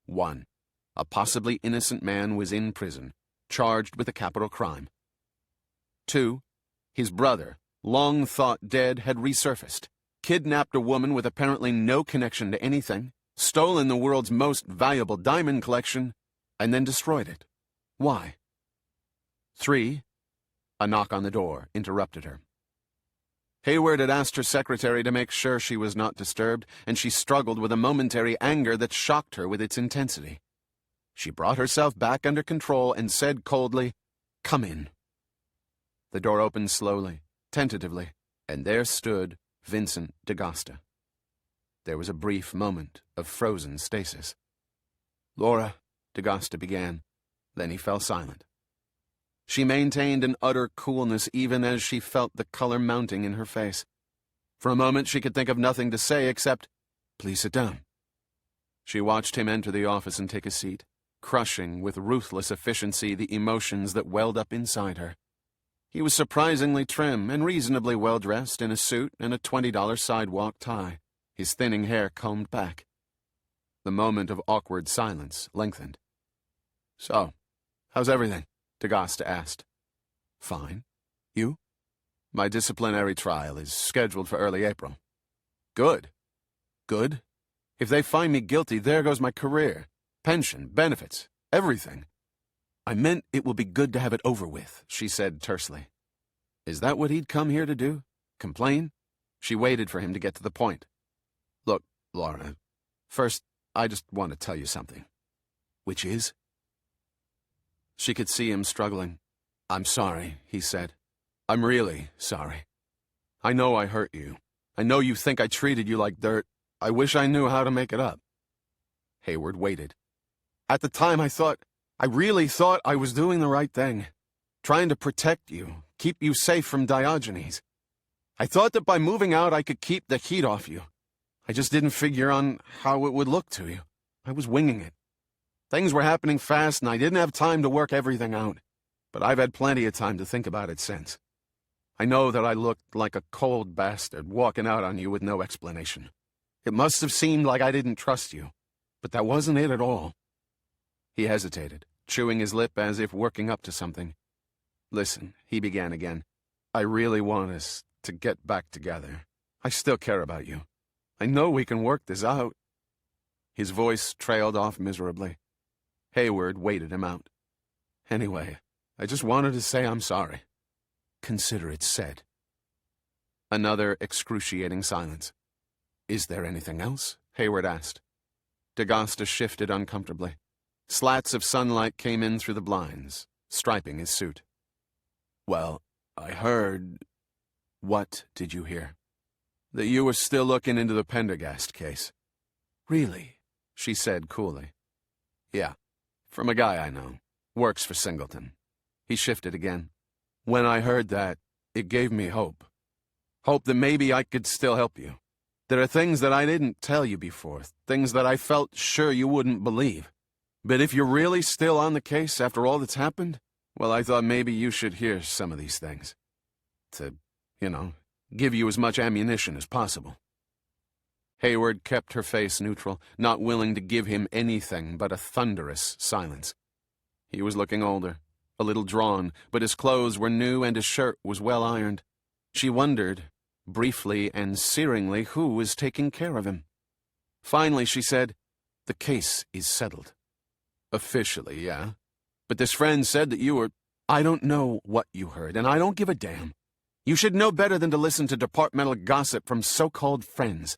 Speaker 2: 1. A possibly innocent man was in prison, charged with a capital crime. 2. His brother, long thought dead, had resurfaced, kidnapped a woman with apparently no connection to anything, stolen the world's most valuable diamond collection, and then destroyed it. Why? 3. A knock on the door interrupted her. Hayward had asked her secretary to make sure she was not disturbed, and she struggled with a momentary anger that shocked her with its intensity. She brought herself back under control and said coldly, "Come in." The door opened slowly, tentatively, and there stood Vincent d'Agosta. There was a brief moment of frozen stasis. "Laura," d'Agosta began. Then he fell silent. She maintained an utter coolness even as she felt the color mounting in her face. For a moment she could think of nothing to say except, "Please sit down." She watched him enter the office and take a seat, crushing with ruthless efficiency the emotions that welled up inside her. He was surprisingly trim and reasonably well-dressed in a suit and a $20 sidewalk tie, his thinning hair combed back. The moment of awkward silence lengthened. "So, how's everything?" d'Agosta asked. "Fine. You?" "My disciplinary trial is scheduled for early April." "Good. Good? If they find me guilty, there goes my career, pension, benefits, everything." "I meant it will be good to have it over with," she said tersely. Is that what he'd come here to do? Complain? She waited for him to get to the point. "Look, Laura, first, I just want to tell you something." "Which is?" She could see him struggling. "I'm sorry," he said. "I'm really sorry. I know I hurt you. I know you think I treated you like dirt. I wish I knew how to make it up." Hayward waited. "At the time I really thought I was doing the right thing. Trying to protect you, keep you safe from Diogenes. I thought that by moving out I could keep the heat off you. I just didn't figure on how it would look to you. I was winging it. Things were happening fast and I didn't have time to work everything out. But I've had plenty of time to think about it since. I know that I looked like a cold bastard walking out on you with no explanation. It must have seemed like I didn't trust you, but that wasn't it at all." He hesitated, chewing his lip as if working up to something. "Listen," he began again. "I really want us to get back together. I still care about you. I know we can work this out." His voice trailed off miserably. Hayward waited him out. "Anyway, I just wanted to say I'm sorry." "Consider it said." Another excruciating silence. "Is there anything else?" Hayward asked. d'Agosta shifted uncomfortably. Slats of sunlight came in through the blinds, striping his suit. "Well, I heard..." "What did you hear?" "That you were still looking into the Pendergast case." "Really?" she said coolly. "Yeah, from a guy I know. Works for Singleton. He shifted again. When I heard that, it gave me hope. Hope that maybe I could still help you. There are things that I didn't tell you before, things that I felt sure you wouldn't believe. But if you're really still on the case after all that's happened, well, I thought maybe you should hear some of these things. To, give you as much ammunition as possible. Hayward kept her face neutral, not willing to give him anything but a thunderous silence. He was looking older, a little drawn, but his clothes were new and his shirt was well ironed. She wondered, briefly and searingly, who was taking care of him. Finally, she said, "The case is settled." "Officially, yeah. But this friend said that you were—" "I don't know what you heard, and I don't give a damn. You should know better than to listen to departmental gossip from so-called friends.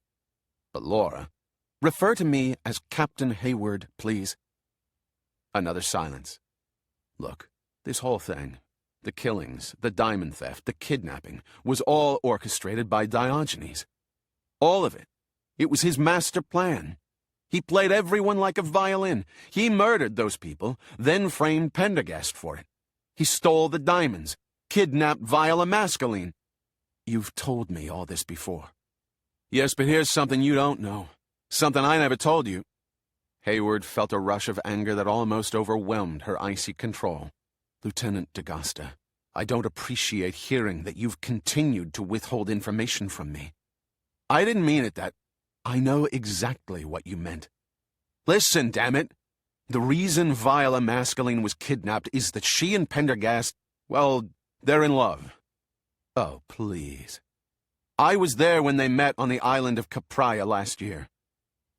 Speaker 2: But Laura, refer to me as Captain Hayward, please." Another silence. Look, this whole thing, the killings, the diamond theft, the kidnapping, was all orchestrated by Diogenes. All of it. It was his master plan. He played everyone like a violin. He murdered those people, then framed Pendergast for it. He stole the diamonds, kidnapped Viola Mascaline. You've told me all this before. Yes, but here's something you don't know. Something I never told you. Hayward felt a rush of anger that almost overwhelmed her icy control. Lieutenant d'Agosta, I don't appreciate hearing that you've continued to withhold information from me. I didn't mean it that... I know exactly what you meant. Listen, damn it. The reason Viola Mascaline was kidnapped is that she and Pendergast, well, they're in love. Oh, please. I was there when they met on the island of Capraia last year.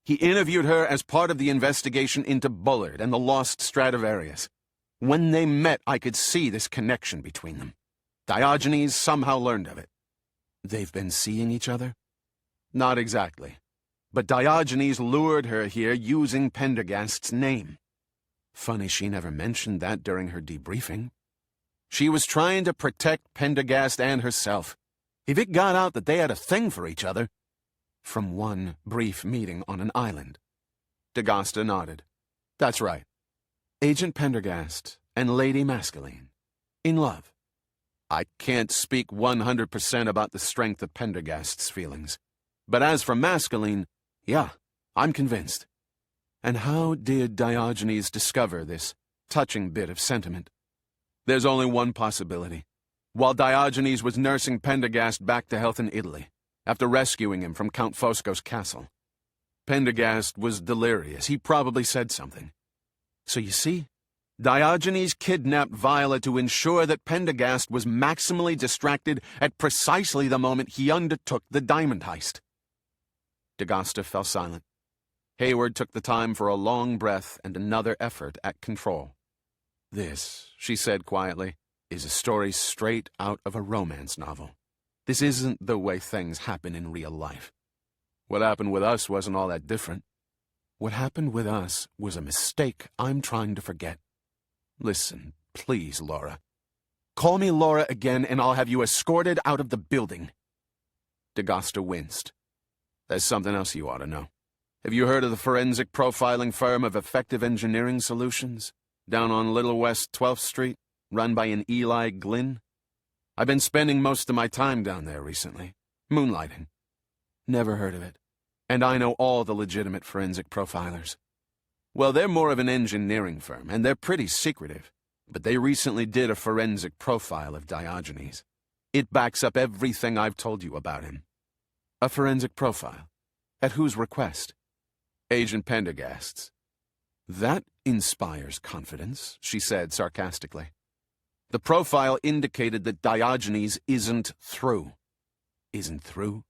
Speaker 2: He interviewed her as part of the investigation into Bullard and the lost Stradivarius. When they met, I could see this connection between them. Diogenes somehow learned of it. They've been seeing each other? Not exactly. But Diogenes lured her here using Pendergast's name. Funny she never mentioned that during her debriefing. She was trying to protect Pendergast and herself. If it got out that they had a thing for each other... From one brief meeting on an island. D'Agosta nodded. That's right. Agent Pendergast and Lady Mascaline. In love. I can't speak 100% about the strength of Pendergast's feelings. But as for Mascaline, yeah, I'm convinced. And how did Diogenes discover this touching bit of sentiment? There's only one possibility. While Diogenes was nursing Pendergast back to health in Italy, after rescuing him from Count Fosco's castle. Pendergast was delirious. He probably said something. So you see, Diogenes kidnapped Viola to ensure that Pendergast was maximally distracted at precisely the moment he undertook the diamond heist. D'Agosta fell silent. Hayward took the time for a long breath and another effort at control. This, she said quietly, is a story straight out of a romance novel. This isn't the way things happen in real life. What happened with us wasn't all that different. What happened with us was a mistake I'm trying to forget. Listen, please, Laura. Call me Laura again and I'll have you escorted out of the building. D'Agosta winced. There's something else you ought to know. Have you heard of the forensic profiling firm of Effective Engineering Solutions? Down on Little West 12th Street, run by an Eli Glynn? I've been spending most of my time down there recently, moonlighting. Never heard of it. And I know all the legitimate forensic profilers. Well, they're more of an engineering firm, and they're pretty secretive. But they recently did a forensic profile of Diogenes. It backs up everything I've told you about him. A forensic profile? At whose request? Agent Pendergast's. That inspires confidence, she said sarcastically. The profile indicated that Diogenes isn't through. Isn't through?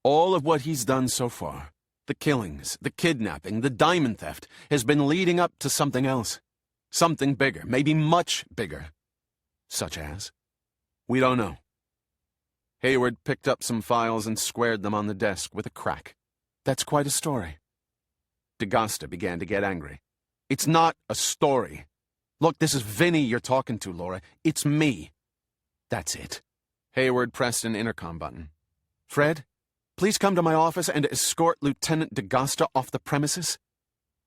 Speaker 2: All of what he's done so far, the killings, the kidnapping, the diamond theft, has been leading up to something else. Something bigger, maybe much bigger. Such as? We don't know. Hayward picked up some files and squared them on the desk with a crack. That's quite a story. D'Agosta began to get angry. It's not a story. Look, this is Vinny you're talking to, Laura. It's me. That's it. Hayward pressed an intercom button. Fred, please come to my office and escort Lieutenant D'Agosta off the premises.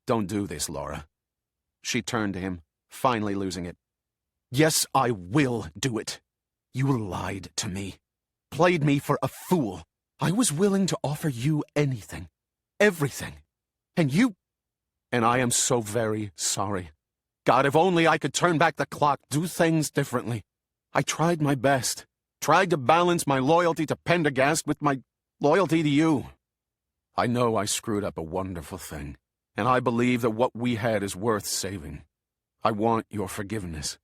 Speaker 2: Don't do this, Laura. She turned to him. finally losing it. "Yes, I will do it. You lied to me. Played me for a fool. I was willing to offer you anything. Everything. And I am so very sorry. God, if only I could turn back the clock, do things differently. I tried my best. Tried to balance my loyalty to Pendergast with my loyalty to you. I know I screwed up a wonderful thing, and I believe that what we had is worth saving. I want your forgiveness."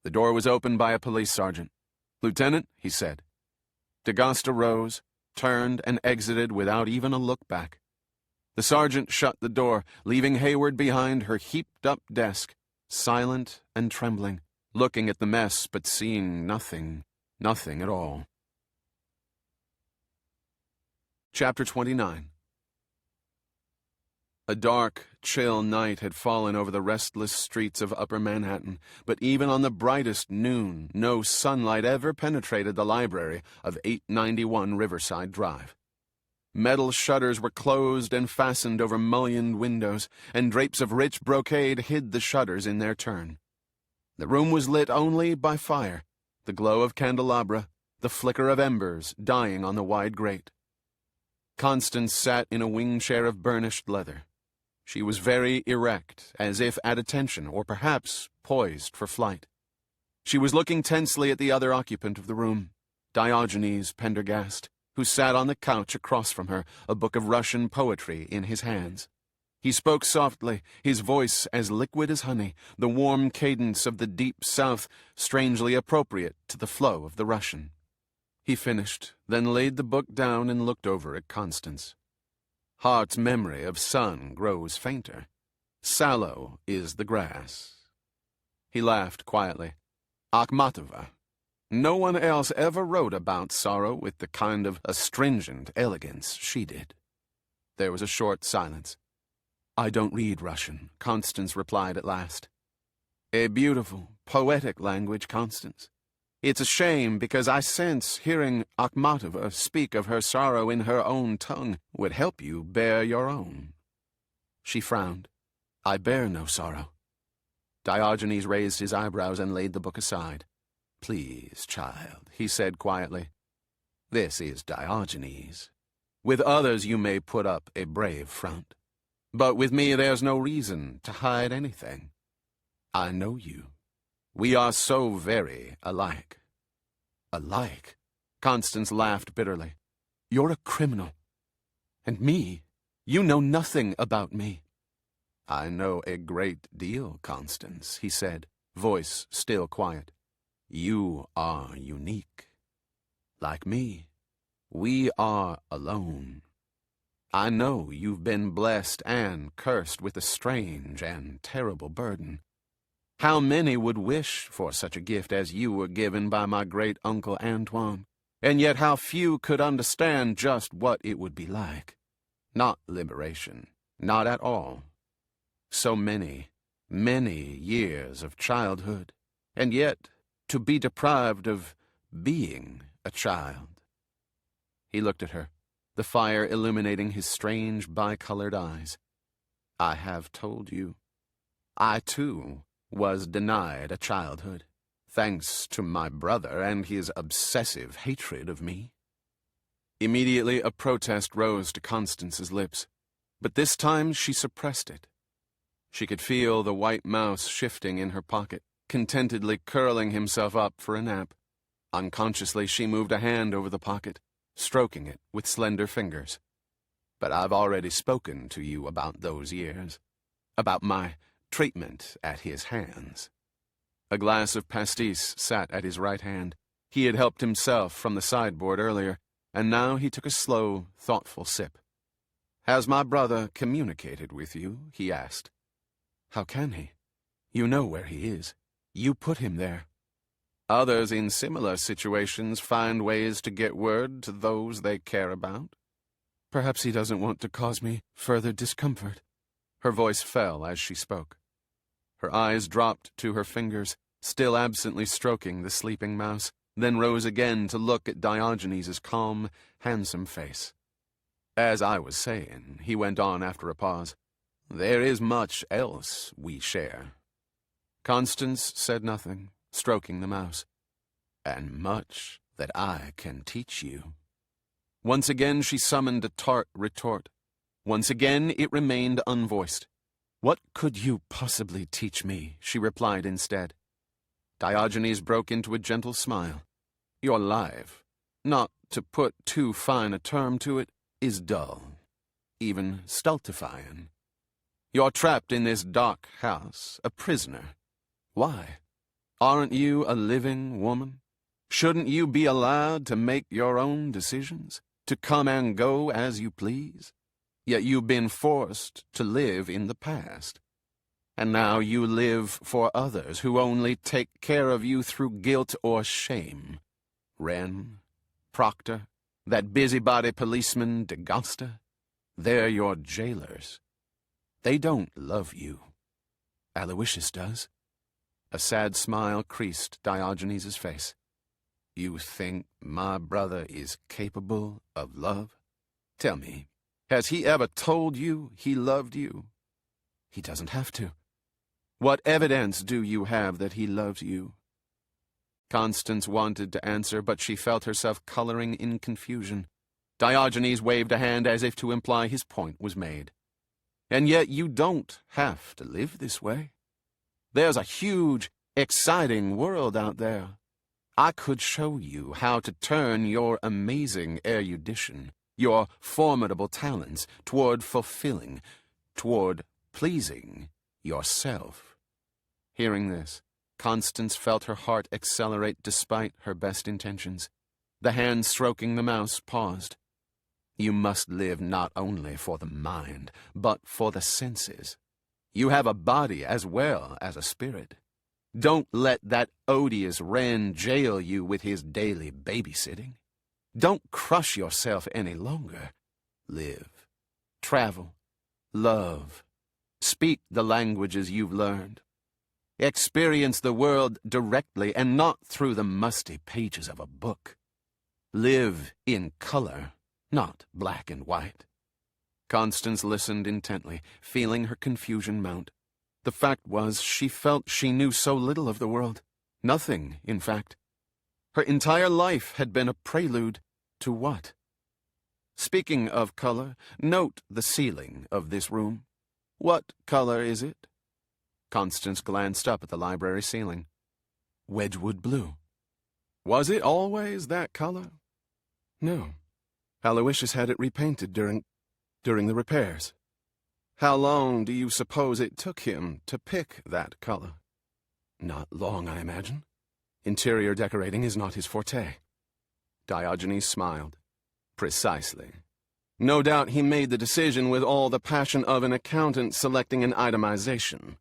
Speaker 2: The door was opened by a police sergeant. "Lieutenant," he said. D'Agosta rose, turned, and exited without even a look back. The sergeant shut the door, leaving Hayward behind her heaped-up desk, silent and trembling, looking at the mess but seeing nothing at all. Chapter 29. A dark, chill night had fallen over the restless streets of Upper Manhattan, but even on the brightest noon, no sunlight ever penetrated the library of 891 Riverside Drive. Metal shutters were closed and fastened over mullioned windows, and drapes of rich brocade hid the shutters in their turn. The room was lit only by fire, the glow of candelabra, the flicker of embers dying on the wide grate. Constance sat in a wing chair of burnished leather. She was very erect, as if at attention, or perhaps poised for flight. She was looking tensely at the other occupant of the room, Diogenes Pendergast, who sat on the couch across from her, a book of Russian poetry in his hands. He spoke softly, his voice as liquid as honey, the warm cadence of the deep south strangely appropriate to the flow of the Russian. He finished, then laid the book down and looked over at Constance. "Heart's memory of sun grows fainter. Sallow is the grass." He laughed quietly. "Akhmatova. No one else ever wrote about sorrow with the kind of astringent elegance she did." There was a short silence. "I don't read Russian," Constance replied at last. "A beautiful, poetic language, Constance. It's a shame, because I sense hearing Akhmatova speak of her sorrow in her own tongue would help you bear your own." She frowned. "I bear no sorrow." Diogenes raised his eyebrows and laid the book aside. "Please, child," he said quietly. "This is Diogenes. With others you may put up a brave front. But with me there's no reason to hide anything. I know you. We are so very alike." "Alike?" Constance laughed bitterly. "You're a criminal. And me, you know nothing about me." "I know a great deal, Constance," he said, voice still quiet. "You are unique. Like me, we are alone. I know you've been blessed and cursed with a strange and terrible burden. How many would wish for such a gift as you were given by my great-uncle Antoine, and yet how few could understand just what it would be like. Not liberation, not at all. So many, many years of childhood, and yet to be deprived of being a child." He looked at her, the fire illuminating his strange bicolored eyes. "I have told you. I, too, was denied a childhood, thanks to my brother and his obsessive hatred of me." Immediately a protest rose to Constance's lips, but this time she suppressed it. She could feel the white mouse shifting in her pocket, contentedly curling himself up for a nap. Unconsciously she moved a hand over the pocket, stroking it with slender fingers. "But I've already spoken to you about those years, about my treatment at his hands." A glass of pastis sat at his right hand. He had helped himself from the sideboard earlier, and now he took a slow, thoughtful sip. "Has my brother communicated with you?" he asked. "How can he? You know where he is. You put him there." "Others in similar situations find ways to get word to those they care about." "Perhaps he doesn't want to cause me further discomfort." Her voice fell as she spoke. Her eyes dropped to her fingers, still absently stroking the sleeping mouse, then rose again to look at Diogenes' calm, handsome face. "As I was saying," he went on after a pause, "there is much else we share. Constance said nothing, stroking the mouse. "And much that I can teach you." Once again she summoned a tart retort. Once again it remained unvoiced. "What could you possibly teach me?" she replied instead. Diogenes broke into a gentle smile. "Your life, not to put too fine a term to it, is dull, even stultifying. You're trapped in this dark house, a prisoner. Why? Aren't you a living woman? Shouldn't you be allowed to make your own decisions, to come and go as you please? Yet you've been forced to live in the past. And now you live for others who only take care of you through guilt or shame. Wren, Proctor, that busybody policeman DeGosta, they're your jailers. They don't love you. Aloysius does." A sad smile creased Diogenes' face. "You think my brother is capable of love? Tell me, has he ever told you he loved you?" "He doesn't have to." "What evidence do you have that he loves you?" Constance wanted to answer, but she felt herself coloring in confusion. Diogenes waved a hand as if to imply his point was made. "And yet you don't have to live this way. There's a huge, exciting world out there. I could show you how to turn your amazing erudition, your formidable talents, toward fulfilling, toward pleasing yourself." Hearing this, Constance felt her heart accelerate despite her best intentions. The hand stroking the mouse paused. "You must live not only for the mind, but for the senses. You have a body as well as a spirit. Don't let that odious Wren jail you with his daily babysitting. Don't crush yourself any longer. Live, travel, love, speak the languages you've learned. Experience the world directly and not through the musty pages of a book. Live in color, not black and white." Constance listened intently, feeling her confusion mount. The fact was, she felt she knew so little of the world. Nothing, in fact. Her entire life had been a prelude to what? Speaking of color, note the ceiling of this room. What color is it? Constance glanced up at the library ceiling. Wedgwood blue. Was it always that color? No. Aloysius had it repainted during the repairs. How long do you suppose it took him to pick that color? Not long, I imagine. Interior decorating is not his forte. Diogenes smiled. Precisely. No doubt he made the decision with all the passion of an accountant selecting an itemization.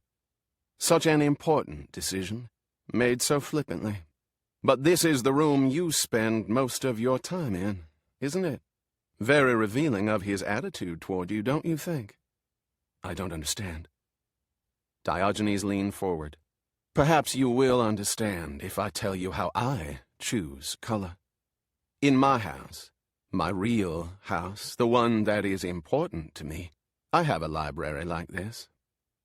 Speaker 2: Such an important decision, made so flippantly. But this is the room you spend most of your time in, isn't it? Very revealing of his attitude toward you, don't you think? I don't understand. Diogenes leaned forward. Perhaps you will understand if I tell you how I choose color. In my house, my real house, the one that is important to me, I have a library like this.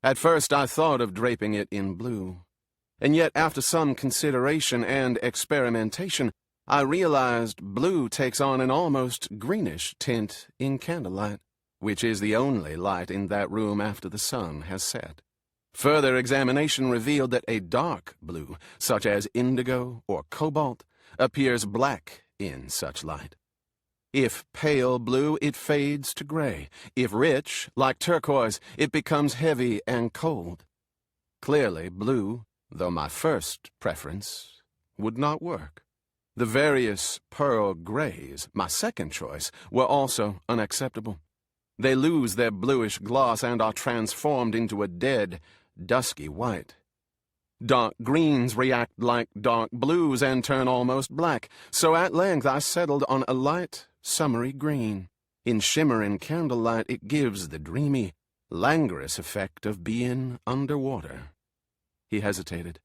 Speaker 2: At first I thought of draping it in blue, and yet after some consideration and experimentation, I realized blue takes on an almost greenish tint in candlelight, which is the only light in that room after the sun has set. Further examination revealed that a dark blue, such as indigo or cobalt, appears black in such light. If pale blue, it fades to gray. If rich, like turquoise, it becomes heavy and cold. Clearly, blue, though my first preference, would not work. The various pearl grays, my second choice, were also unacceptable. They lose their bluish gloss and are transformed into a dead, dusky white. Dark greens react like dark blues and turn almost black, so at length I settled on a light, summery green. In shimmering candlelight it gives the dreamy, languorous effect of being underwater. He hesitated.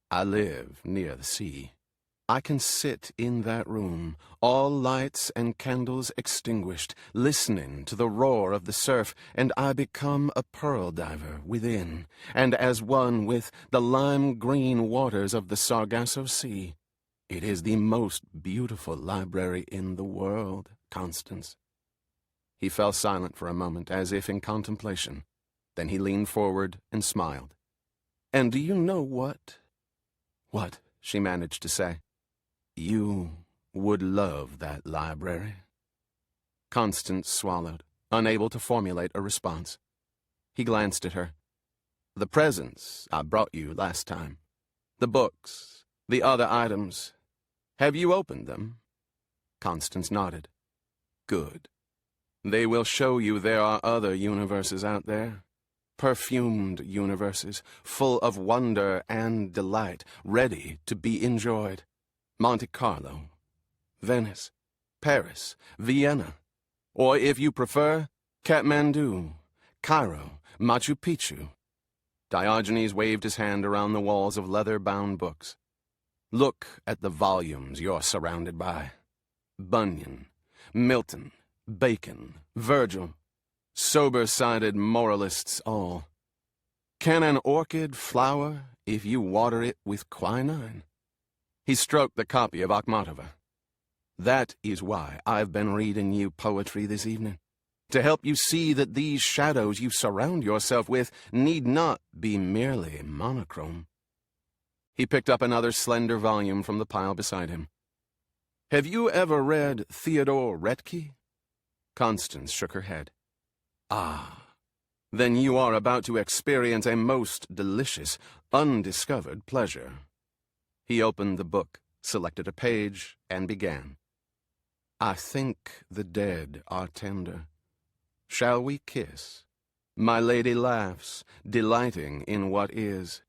Speaker 2: I live near the sea. I can sit in that room, all lights and candles extinguished, listening to the roar of the surf, and I become a pearl diver within, and as one with the lime-green waters of the Sargasso Sea. It is the most beautiful library in the world, Constance." He fell silent for a moment, as if in contemplation. Then he leaned forward and smiled. "And do you know what?" "What?" she managed to say. "You would love that library." Constance swallowed, unable to formulate a response. He glanced at her. "The presents I brought you last time. The books, the other items. Have you opened them?" Constance nodded. "Good. They will show you there are other universes out there. Perfumed universes, full of wonder and delight, ready to be enjoyed. Monte Carlo, Venice, Paris, Vienna, or if you prefer, Kathmandu, Cairo, Machu Picchu." Diogenes waved his hand around the walls of leather-bound books. "Look at the volumes you're surrounded by. Bunyan, Milton, Bacon, Virgil, sober-sided moralists all. Can an orchid flower if you water it with quinine?" He stroked the copy of Akhmatova. "That is why I've been reading you poetry this evening, to help you see that these shadows you surround yourself with need not be merely monochrome." He picked up another slender volume from the pile beside him. "Have you ever read Theodore Retke?" Constance shook her head. "Ah, then you are about to experience a most delicious, undiscovered pleasure." He opened the book, selected a page, and began. "I think the dead are tender. Shall we kiss? My lady laughs, delighting in what is.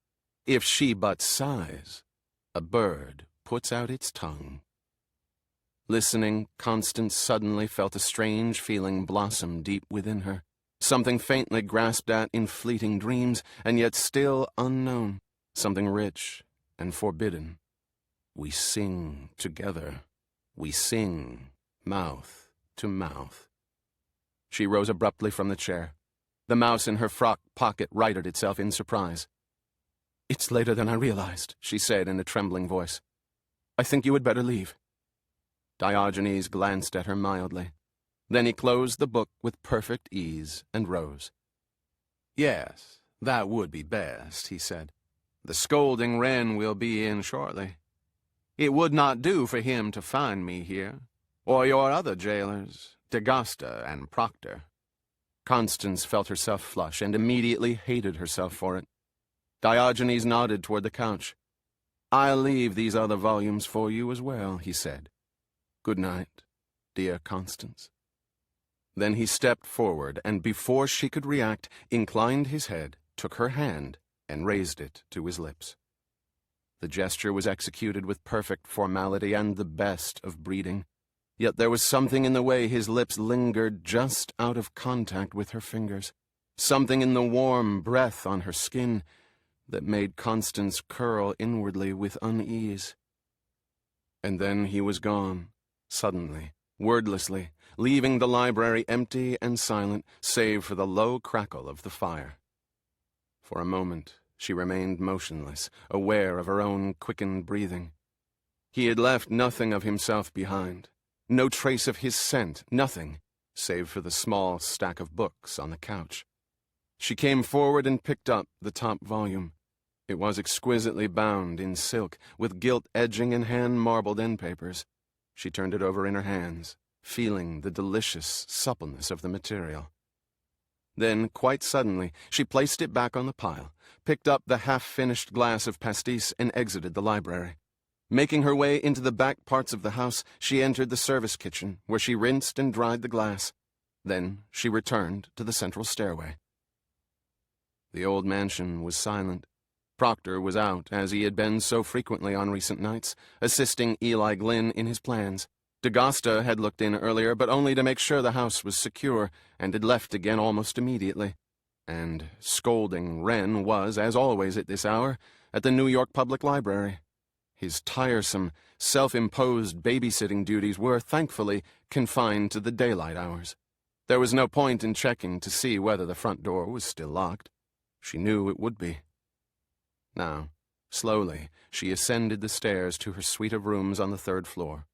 Speaker 2: If she but sighs, a bird puts out its tongue." Listening, Constance suddenly felt a strange feeling blossom deep within her, something faintly grasped at in fleeting dreams, and yet still unknown, something rich and forbidden. "We sing together. We sing, mouth to mouth." She rose abruptly from the chair. The mouse in her frock pocket righted itself in surprise. "It's later than I realized," she said in a trembling voice. "I think you had better leave." Diogenes glanced at her mildly. Then he closed the book with perfect ease and rose. "Yes, that would be best," he said. "The scolding wren will be in shortly. It would not do for him to find me here, or your other jailers, D'Agosta and Proctor." Constance felt herself flush and immediately hated herself for it. Diogenes nodded toward the couch. "I'll leave these other volumes for you as well," he said. "Good night, dear Constance." Then he stepped forward, and before she could react, inclined his head, took her hand, and raised it to his lips. The gesture was executed with perfect formality and the best of breeding, yet there was something in the way his lips lingered just out of contact with her fingers, something in the warm breath on her skin that made Constance curl inwardly with unease. And then he was gone, suddenly, wordlessly, leaving the library empty and silent, save for the low crackle of the fire. For a moment, she remained motionless, aware of her own quickened breathing. He had left nothing of himself behind, no trace of his scent, nothing, save for the small stack of books on the couch. She came forward and picked up the top volume. It was exquisitely bound in silk, with gilt edging and hand-marbled endpapers. She turned it over in her hands, feeling the delicious suppleness of the material. Then, quite suddenly, she placed it back on the pile, picked up the half-finished glass of pastis, and exited the library. Making her way into the back parts of the house, she entered the service kitchen, where she rinsed and dried the glass. Then she returned to the central stairway. The old mansion was silent. Proctor was out, as he had been so frequently on recent nights, assisting Eli Glynn in his plans. D'Agosta had looked in earlier, but only to make sure the house was secure, and had left again almost immediately. And scolding Wren was, as always at this hour, at the New York Public Library. His tiresome, self-imposed babysitting duties were, thankfully, confined to the daylight hours. There was no point in checking to see whether the front door was still locked. She knew it would be. Now, slowly, she ascended the stairs to her suite of rooms on the 3rd floor.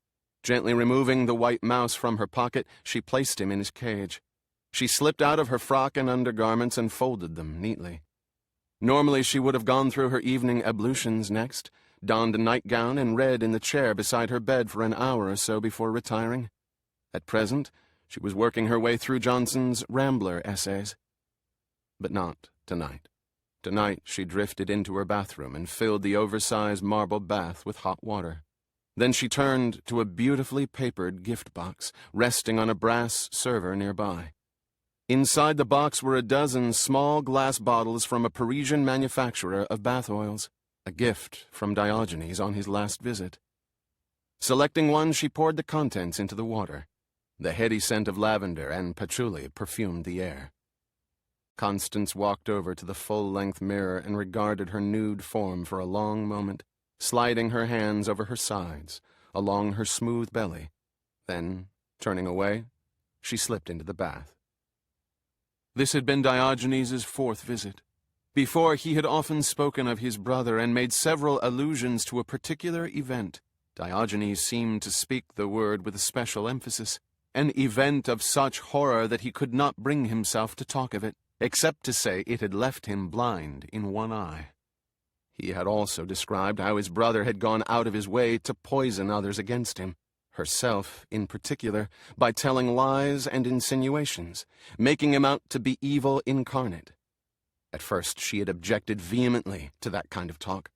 Speaker 2: Gently removing the white mouse from her pocket, she placed him in his cage. She slipped out of her frock and undergarments and folded them neatly. Normally she would have gone through her evening ablutions next, donned a nightgown and read in the chair beside her bed for an hour or so before retiring. At present, she was working her way through Johnson's Rambler essays. But not tonight. Tonight she drifted into her bathroom and filled the oversized marble bath with hot water. Then she turned to a beautifully papered gift box, resting on a brass server nearby. Inside the box were a dozen small glass bottles from a Parisian manufacturer of bath oils, a gift from Diogenes on his last visit. Selecting one, she poured the contents into the water. The heady scent of lavender and patchouli perfumed the air. Constance walked over to the full-length mirror and regarded her nude form for a long moment, sliding her hands over her sides, along her smooth belly. Then, turning away, she slipped into the bath. This had been Diogenes' 4th visit. Before, he had often spoken of his brother and made several allusions to a particular event. Diogenes seemed to speak the word with a special emphasis, an event of such horror that he could not bring himself to talk of it, except to say it had left him blind in one eye. He had also described how his brother had gone out of his way to poison others against him, herself in particular, by telling lies and insinuations, making him out to be evil incarnate. At first she had objected vehemently to that kind of talk.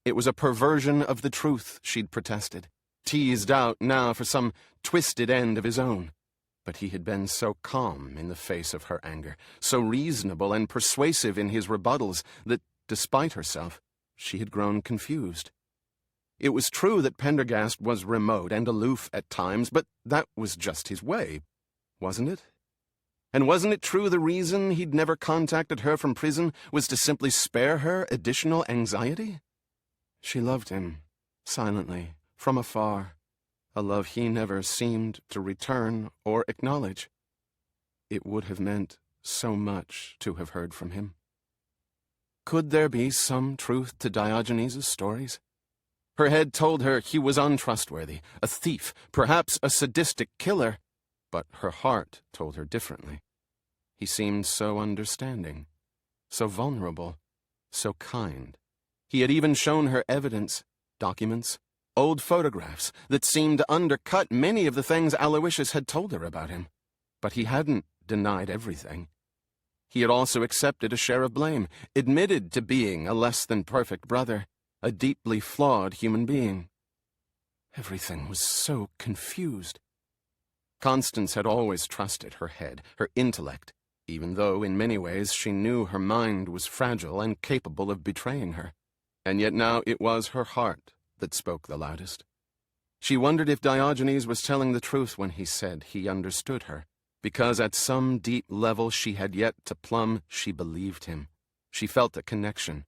Speaker 2: It was a perversion of the truth, she'd protested, teased out now for some twisted end of his own. But he had been so calm in the face of her anger, so reasonable and persuasive in his rebuttals, that, despite herself, she had grown confused. It was true that Pendergast was remote and aloof at times, but that was just his way, wasn't it? And wasn't it true the reason he'd never contacted her from prison was to simply spare her additional anxiety? She loved him, silently, from afar, a love he never seemed to return or acknowledge. It would have meant so much to have heard from him. Could there be some truth to Diogenes' stories? Her head told her he was untrustworthy, a thief, perhaps a sadistic killer, but her heart told her differently. He seemed so understanding, so vulnerable, so kind. He had even shown her evidence, documents, old photographs that seemed to undercut many of the things Aloysius had told her about him. But he hadn't denied everything. He had also accepted a share of blame, admitted to being a less-than-perfect brother, a deeply flawed human being. Everything was so confused. Constance had always trusted her head, her intellect, even though in many ways she knew her mind was fragile and capable of betraying her. And yet now it was her heart that spoke the loudest. She wondered if Diogenes was telling the truth when he said he understood her, because at some deep level she had yet to plumb, she believed him. She felt a connection.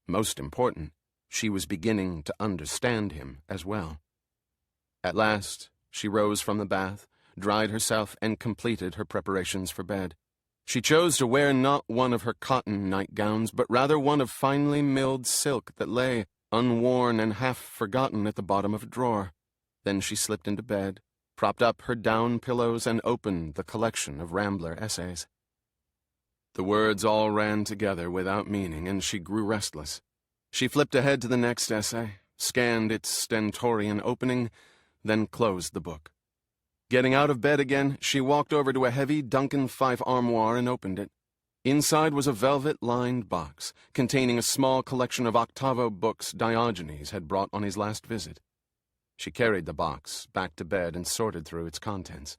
Speaker 2: Most important, she was beginning to understand him as well. At last, she rose from the bath, dried herself, and completed her preparations for bed. She chose to wear not one of her cotton nightgowns, but rather one of finely milled silk that lay, unworn and half forgotten, at the bottom of a drawer. Then she slipped into bed, propped up her down pillows, and opened the collection of Rambler essays. The words all ran together without meaning, and she grew restless. She flipped ahead to the next essay, scanned its stentorian opening, then closed the book. Getting out of bed again, she walked over to a heavy Duncan Fife armoire and opened it. Inside was a velvet-lined box, containing a small collection of octavo books Diogenes had brought on his last visit. She carried the box back to bed and sorted through its contents.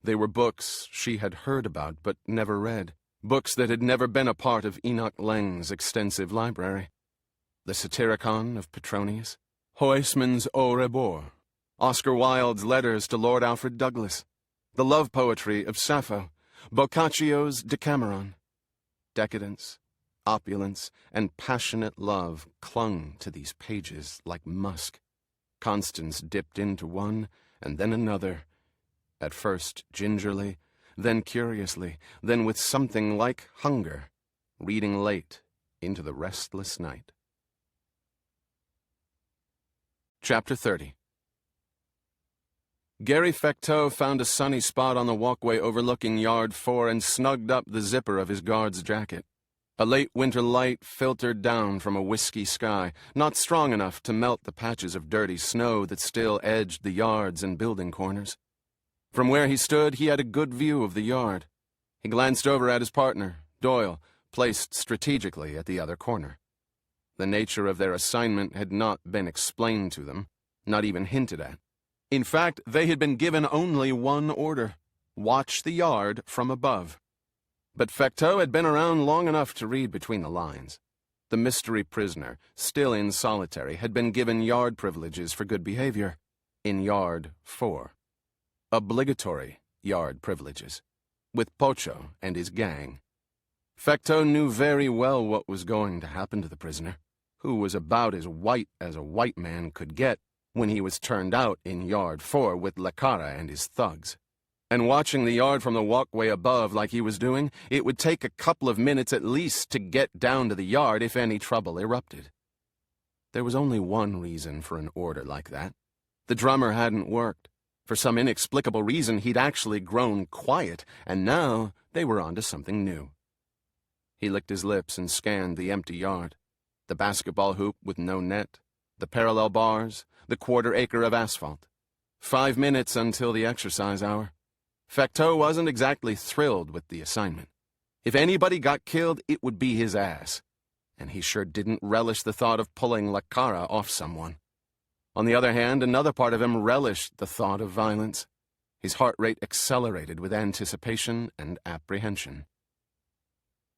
Speaker 2: They were books she had heard about but never read, books that had never been a part of Enoch Leng's extensive library. The Satyricon of Petronius, Huysmans' Au Rebord, Oscar Wilde's letters to Lord Alfred Douglas, the love poetry of Sappho, Boccaccio's Decameron, Decadence, opulence, and passionate love clung to these pages like musk. Constance dipped into one, and then another, at first gingerly, then curiously, then with something like hunger, reading late into the restless night. Chapter 30. Gary Fecteau found a sunny spot on the walkway overlooking Yard 4 and snugged up the zipper of his guard's jacket. A late winter light filtered down from a whiskey sky, not strong enough to melt the patches of dirty snow that still edged the yards and building corners. From where he stood, he had a good view of the yard. He glanced over at his partner, Doyle, placed strategically at the other corner. The nature of their assignment had not been explained to them, not even hinted at. In fact, they had been given only one order: watch the yard from above. But Fecteau had been around long enough to read between the lines. The mystery prisoner, still in solitary, had been given yard privileges for good behavior in Yard 4. Obligatory yard privileges, with Pocho and his gang. Fecteau knew very well what was going to happen to the prisoner, who was about as a white man could get when he was turned out in Yard 4 with Lecara and his thugs. And watching the yard from the walkway above like he was doing, it would take a couple of minutes at least to get down to the yard if any trouble erupted. There was only one reason for an order like that. The drummer hadn't worked. For some inexplicable reason, he'd actually grown quiet, and now they were on to something new. He licked his lips and scanned the empty yard. The basketball hoop with no net, the parallel bars, the quarter-acre of asphalt. 5 minutes until the exercise hour. Fecteau wasn't exactly thrilled with the assignment. If anybody got killed, it would be his ass. And he sure didn't relish the thought of pulling Lecara off someone. On the other hand, another part of him relished the thought of violence. His heart rate accelerated with anticipation and apprehension.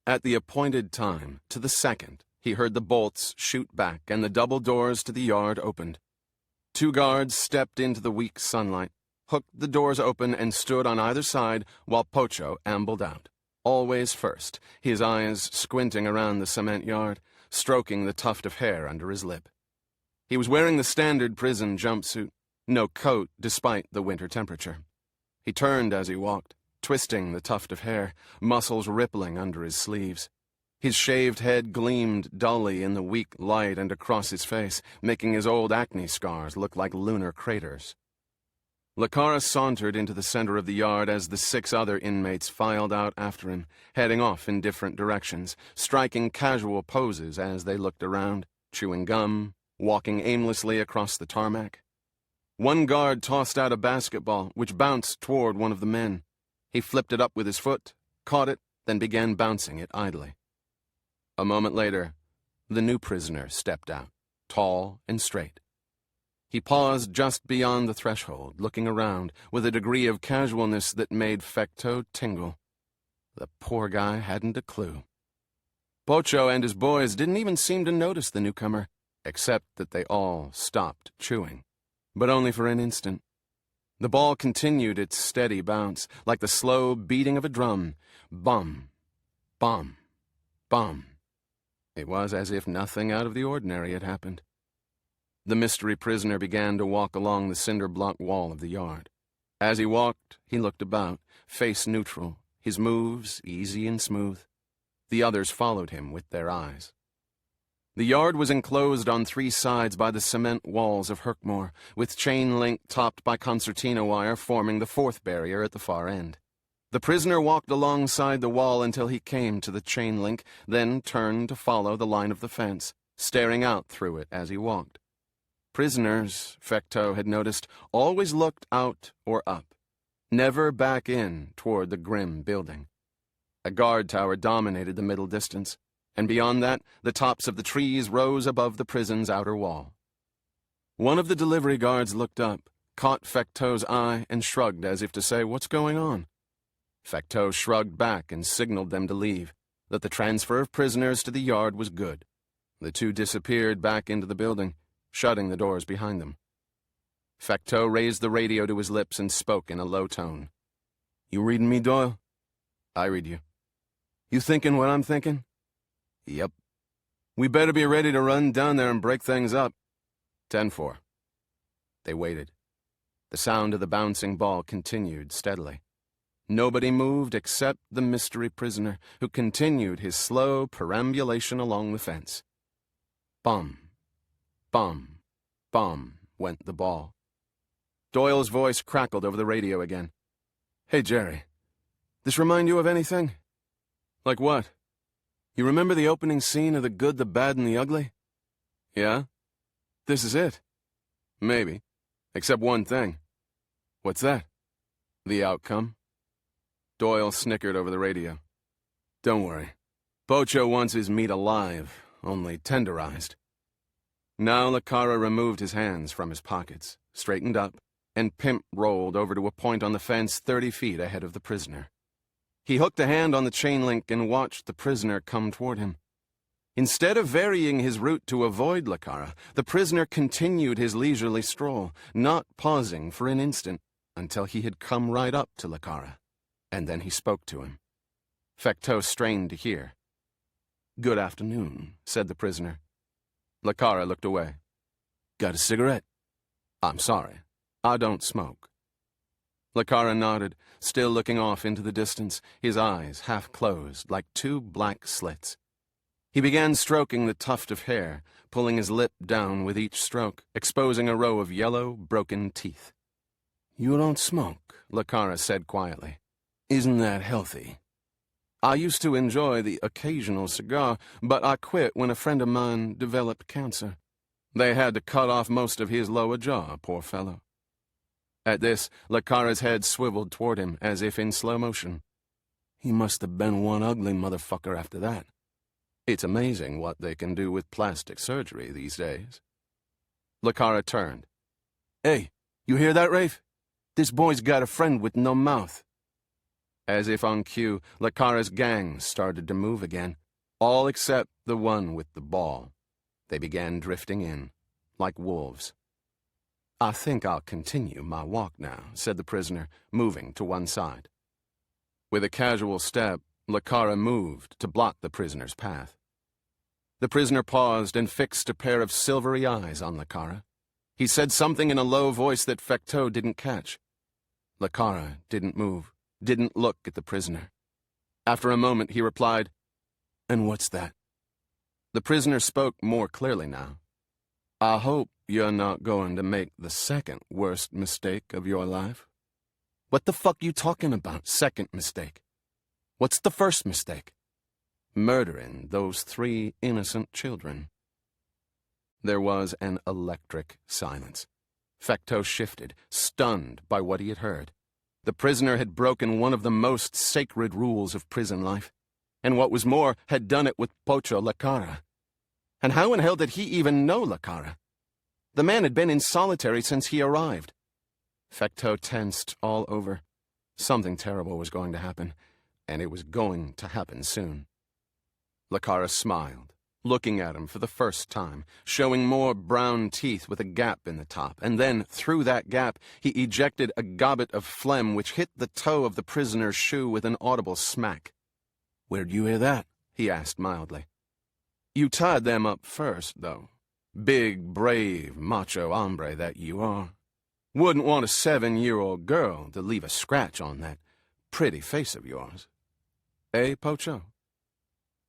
Speaker 2: At the appointed time, to the second, he heard the bolts shoot back and the double doors to the yard opened. 2 guards stepped into the weak sunlight, hooked the doors open, and stood on either side while Pocho ambled out, always first, his eyes squinting around the cement yard, stroking the tuft of hair under his lip. He was wearing the standard prison jumpsuit, no coat despite the winter temperature. He turned as he walked, twisting the tuft of hair, muscles rippling under his sleeves. His shaved head gleamed dully in the weak light and across his face, making his old acne scars look like lunar craters. Lecara sauntered into the center of the yard as the 6 other inmates filed out after him, heading off in different directions, striking casual poses as they looked around, chewing gum, walking aimlessly across the tarmac. One guard tossed out a basketball, which bounced toward one of the men. He flipped it up with his foot, caught it, then began bouncing it idly. A moment later, the new prisoner stepped out, tall and straight. He paused just beyond the threshold, looking around with a degree of casualness that made Fecteau tingle. The poor guy hadn't a clue. Pocho and his boys didn't even seem to notice the newcomer, except that they all stopped chewing, but only for an instant. The ball continued its steady bounce, like the slow beating of a drum. Bum, bum, bum. It was as if nothing out of the ordinary had happened. The mystery prisoner began to walk along the cinder-block wall of the yard. As he walked, he looked about, face neutral, his moves easy and smooth. The others followed him with their eyes. The yard was enclosed on 3 sides by the cement walls of Herkmore, with chain link topped by concertina wire forming the 4th barrier at the far end. The prisoner walked alongside the wall until he came to the chain link, then turned to follow the line of the fence, staring out through it as he walked. Prisoners, Fecteau had noticed, always looked out or up, never back in toward the grim building. A guard tower dominated the middle distance, and beyond that, the tops of the trees rose above the prison's outer wall. One of the delivery guards looked up, caught Fecteau's eye, and shrugged as if to say, "What's going on?" Fecteau shrugged back and signaled them to leave, that the transfer of prisoners to the yard was good. The 2 disappeared back into the building, shutting the doors behind them. Fecteau raised the radio to his lips and spoke in a low tone. "You reading me, Doyle?" "I read you." "You thinking what I'm thinking?" Yep. We better be ready to run down there and break things up. 10-4. They waited. The sound of the bouncing ball continued steadily. Nobody moved except the mystery prisoner, who continued his slow perambulation along the fence. Bum, bum, bum went the ball. Doyle's voice crackled over the radio again. Hey, Jerry, this remind you of anything? Like what? You remember the opening scene of The Good, the Bad, and the Ugly? Yeah? This is it? Maybe. Except one thing. What's that? The outcome. Doyle snickered over the radio. Don't worry. Pocho wants his meat alive, only tenderized. Now Lacara removed his hands from his pockets, straightened up, and Pimp rolled over to a point on the fence 30 feet ahead of the prisoner. He hooked a hand on the chain link and watched the prisoner come toward him. Instead of varying his route to avoid Lacara, the prisoner continued his leisurely stroll, not pausing for an instant until he had come right up to Lacara, and then he spoke to him. Fecteau strained to hear. Good afternoon, said the prisoner. Lacara looked away. Got a cigarette? I'm sorry, I don't smoke. Lacara nodded, still looking off into the distance, his eyes half closed like two black slits. He began stroking the tuft of hair, pulling his lip down with each stroke, exposing a row of yellow, broken teeth. You don't smoke, Lacara said quietly. Isn't that healthy? I used to enjoy the occasional cigar, but I quit when a friend of mine developed cancer. They had to cut off most of his lower jaw, poor fellow. At this, Lacara's head swiveled toward him, as if in slow motion. He must have been one ugly motherfucker after that. It's amazing what they can do with plastic surgery these days. Lacara turned. Hey, you hear that, Rafe? This boy's got a friend with no mouth. As if on cue, Lacara's gang started to move again, all except the one with the ball. They began drifting in, like wolves. I think I'll continue my walk now, said the prisoner, moving to one side. With a casual step, Lacara moved to block the prisoner's path. The prisoner paused and fixed a pair of silvery eyes on Lacara. He said something in a low voice that Fecteau didn't catch. Lacara didn't move, didn't look at the prisoner. After a moment, he replied, And what's that? The prisoner spoke more clearly now. I hope you're not going to make the second worst mistake of your life. What the fuck you talking about, second mistake? What's the first mistake? Murdering those 3 innocent children. There was an electric silence. Fecteau shifted, stunned by what he had heard. The prisoner had broken one of the most sacred rules of prison life, and what was more, had done it with Pocho Lacara. And how in hell did he even know Lacara? The man had been in solitary since he arrived. Fecteau tensed all over. Something terrible was going to happen, and it was going to happen soon. Lacara smiled, looking at him for the first time, showing more brown teeth with a gap in the top, and then, through that gap, he ejected a gobbet of phlegm which hit the toe of the prisoner's shoe with an audible smack. Where'd you hear that? He asked mildly. You tied them up first, though. Big, brave, macho hombre that you are. Wouldn't want a 7-year-old girl to leave a scratch on that pretty face of yours. Eh, Pocho?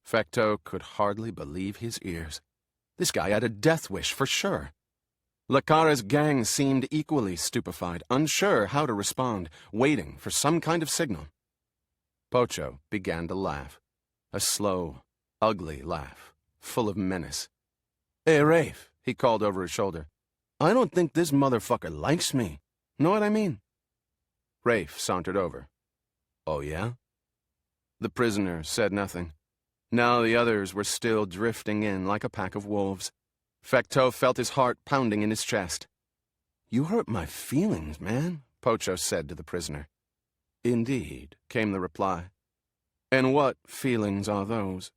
Speaker 2: Fecteau could hardly believe his ears. This guy had a death wish for sure. Lacara's gang seemed equally stupefied, unsure how to respond, waiting for some kind of signal. Pocho began to laugh, a slow, ugly laugh, full of menace. Hey, Rafe, he called over his shoulder. I don't think this motherfucker likes me. Know what I mean? Rafe sauntered over. Oh, yeah? The prisoner said nothing. Now the others were still drifting in like a pack of wolves. Fecteau felt his heart pounding in his chest. You hurt my feelings, man, Pocho said to the prisoner. Indeed, came the reply. And what feelings are those?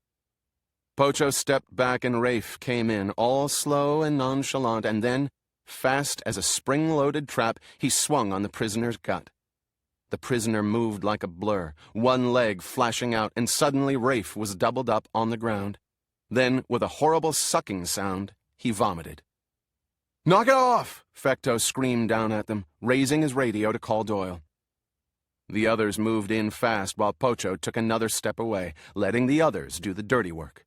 Speaker 2: Pocho stepped back and Rafe came in, all slow and nonchalant, and then, fast as a spring-loaded trap, he swung on the prisoner's gut. The prisoner moved like a blur, one leg flashing out, and suddenly Rafe was doubled up on the ground. Then, with a horrible sucking sound, he vomited. "Knock it off!" Fecto screamed down at them, raising his radio to call Doyle. The others moved in fast while Pocho took another step away, letting the others do the dirty work.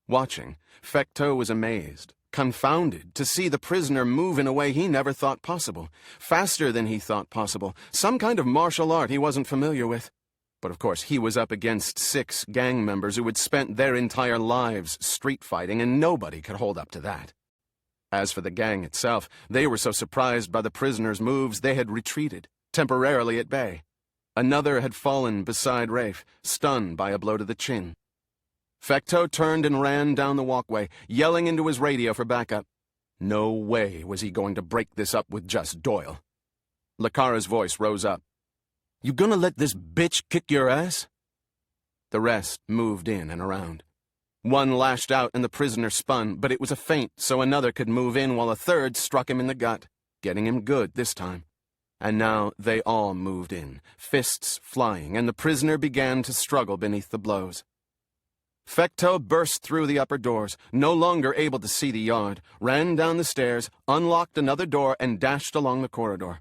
Speaker 2: Watching, Fecto was amazed, confounded, to see the prisoner move in a way he never thought possible, faster than he thought possible, some kind of martial art he wasn't familiar with. But of course he was up against 6 gang members who had spent their entire lives street fighting, and nobody could hold up to that. As for the gang itself, they were so surprised by the prisoner's moves they had retreated, temporarily at bay. Another had fallen beside Rafe, stunned by a blow to the chin. Fecto turned and ran down the walkway, yelling into his radio for backup. No way was he going to break this up with just Doyle. Lakara's voice rose up. "You gonna let this bitch kick your ass?" The rest moved in and around. One lashed out and the prisoner spun, but it was a feint so another could move in while a third struck him in the gut, getting him good this time. And now they all moved in, fists flying, and the prisoner began to struggle beneath the blows. Fecto burst through the upper doors, no longer able to see the yard, ran down the stairs, unlocked another door, and dashed along the corridor.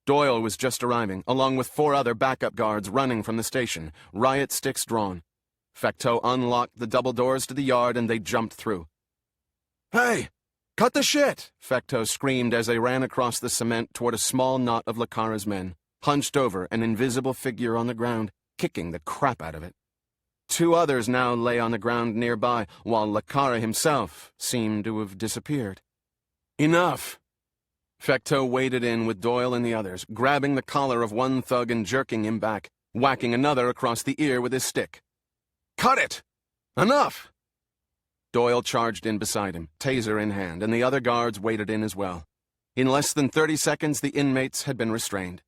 Speaker 2: Doyle was just arriving, along with 4 other backup guards running from the station, riot sticks drawn. Fecto unlocked the double doors to the yard and they jumped through. "Hey! Cut the shit!" Fecto screamed as they ran across the cement toward a small knot of Lakara's men, hunched over an invisible figure on the ground, kicking the crap out of it. 2 others now lay on the ground nearby, while Lakara himself seemed to have disappeared. "Enough!" Fecto waded in with Doyle and the others, grabbing the collar of one thug and jerking him back, whacking another across the ear with his stick. "Cut it! Enough!" Doyle charged in beside him, taser in hand, and the other guards waded in as well. In less than 30 seconds, the inmates had been restrained.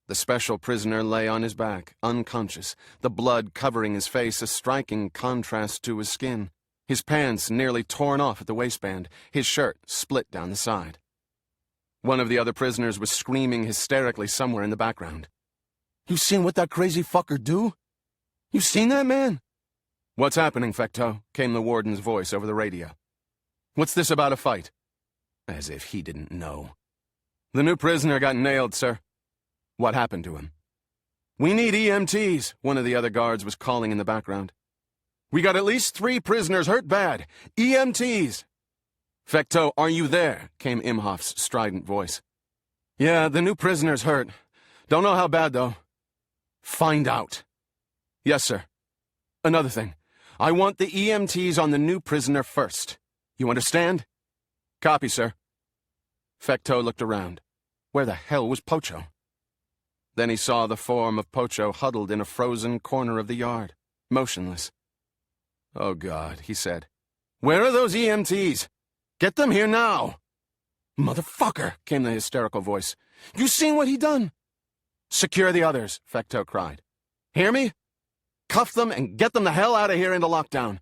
Speaker 2: The special prisoner lay on his back, unconscious, the blood covering his face, a striking contrast to his skin. His pants nearly torn off at the waistband, his shirt split down the side. One of the other prisoners was screaming hysterically somewhere in the background. "You seen what that crazy fucker do? You seen that, man?" "What's happening, Fecto?" came the warden's voice over the radio. "What's this about a fight?" As if he didn't know. "The new prisoner got nailed, sir." "What happened to him?" "We need EMTs," one of the other guards was calling in the background. "We got at least 3 prisoners hurt bad. EMTs!" "Fecto, are you there?" came Imhoff's strident voice. "Yeah, the new prisoner's hurt. Don't know how bad, though." "Find out." "Yes, sir. Another thing. I want the EMTs on the new prisoner first. You understand?" "Copy, sir." Fecto looked around. Where the hell was Pocho? Then he saw the form of Pocho huddled in a frozen corner of the yard, motionless. "Oh, God," he said. "Where are those EMTs? Get them here now!" "Motherfucker!" came the hysterical voice. "You seen what he done?" "Secure the others," Fecto cried. "Hear me? Cuff them and get them the hell out of here into lockdown."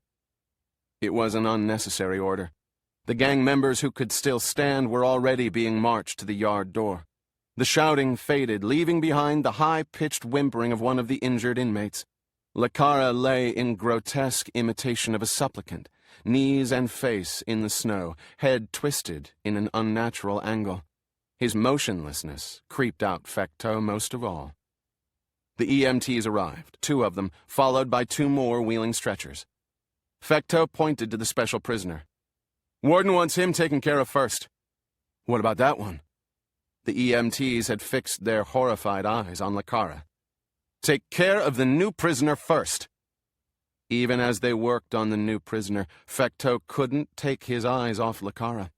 Speaker 2: It was an unnecessary order. The gang members who could still stand were already being marched to the yard door. The shouting faded, leaving behind the high-pitched whimpering of one of the injured inmates. Lakara lay in grotesque imitation of a supplicant, knees and face in the snow, head twisted in an unnatural angle. His motionlessness creeped out Fecto most of all. The EMTs arrived, 2 of them, followed by 2 more wheeling stretchers. Fecto pointed to the special prisoner. "Warden wants him taken care of first." "What about that one?" The EMTs had fixed their horrified eyes on Lakara. "Take care of the new prisoner first." Even as they worked on the new prisoner, Fecto couldn't take his eyes off Lakara.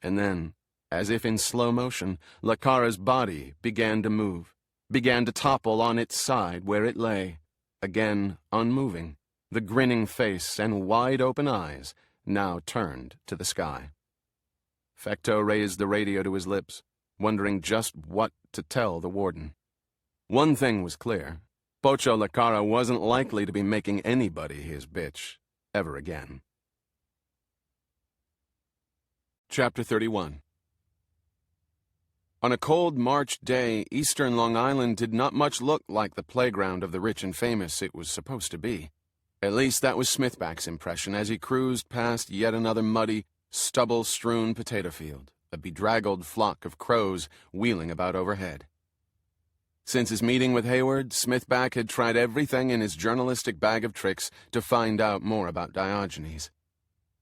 Speaker 2: And then, as if in slow motion, Lakara's body began to move, began to topple on its side where it lay, again unmoving, the grinning face and wide-open eyes now turned to the sky. Fecto raised the radio to his lips, wondering just what to tell the warden. One thing was clear. Pocho Lakara wasn't likely to be making anybody his bitch ever again. Chapter 31. On a cold March day, eastern Long Island did not much look like the playground of the rich and famous it was supposed to be. At least that was Smithback's impression as he cruised past yet another muddy, stubble-strewn potato field, a bedraggled flock of crows wheeling about overhead. Since his meeting with Hayward, Smithback had tried everything in his journalistic bag of tricks to find out more about Diogenes.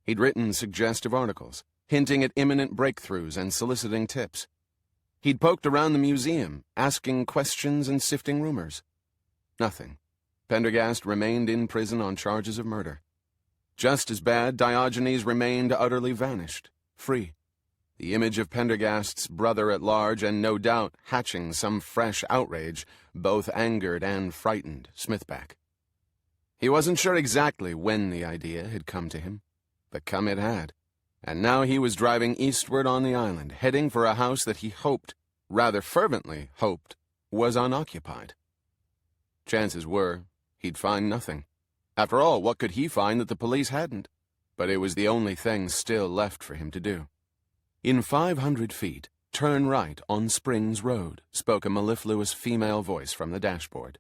Speaker 2: He'd written suggestive articles, hinting at imminent breakthroughs and soliciting tips. He'd poked around the museum, asking questions and sifting rumors. Nothing. Pendergast remained in prison on charges of murder. Just as bad, Diogenes remained utterly vanished, free. The image of Pendergast's brother-at-large and no doubt hatching some fresh outrage both angered and frightened Smithback. He wasn't sure exactly when the idea had come to him, but come it had, and now he was driving eastward on the island, heading for a house that he hoped, rather fervently hoped, was unoccupied. Chances were he'd find nothing. After all, what could he find that the police hadn't? But it was the only thing still left for him to do. In 500 feet, turn right on Springs Road, spoke a mellifluous female voice from the dashboard.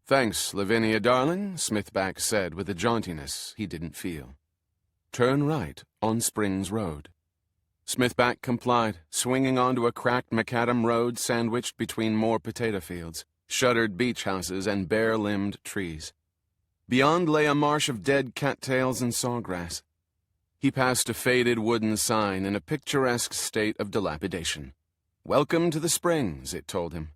Speaker 2: Thanks, Lavinia darling, Smithback said with a jauntiness he didn't feel. Turn right on Springs Road. Smithback complied, swinging onto a cracked macadam road sandwiched between more potato fields, shuttered beach houses, and bare-limbed trees. Beyond lay a marsh of dead cattails and sawgrass. He passed a faded wooden sign in a picturesque state of dilapidation. Welcome to the Springs, it told him.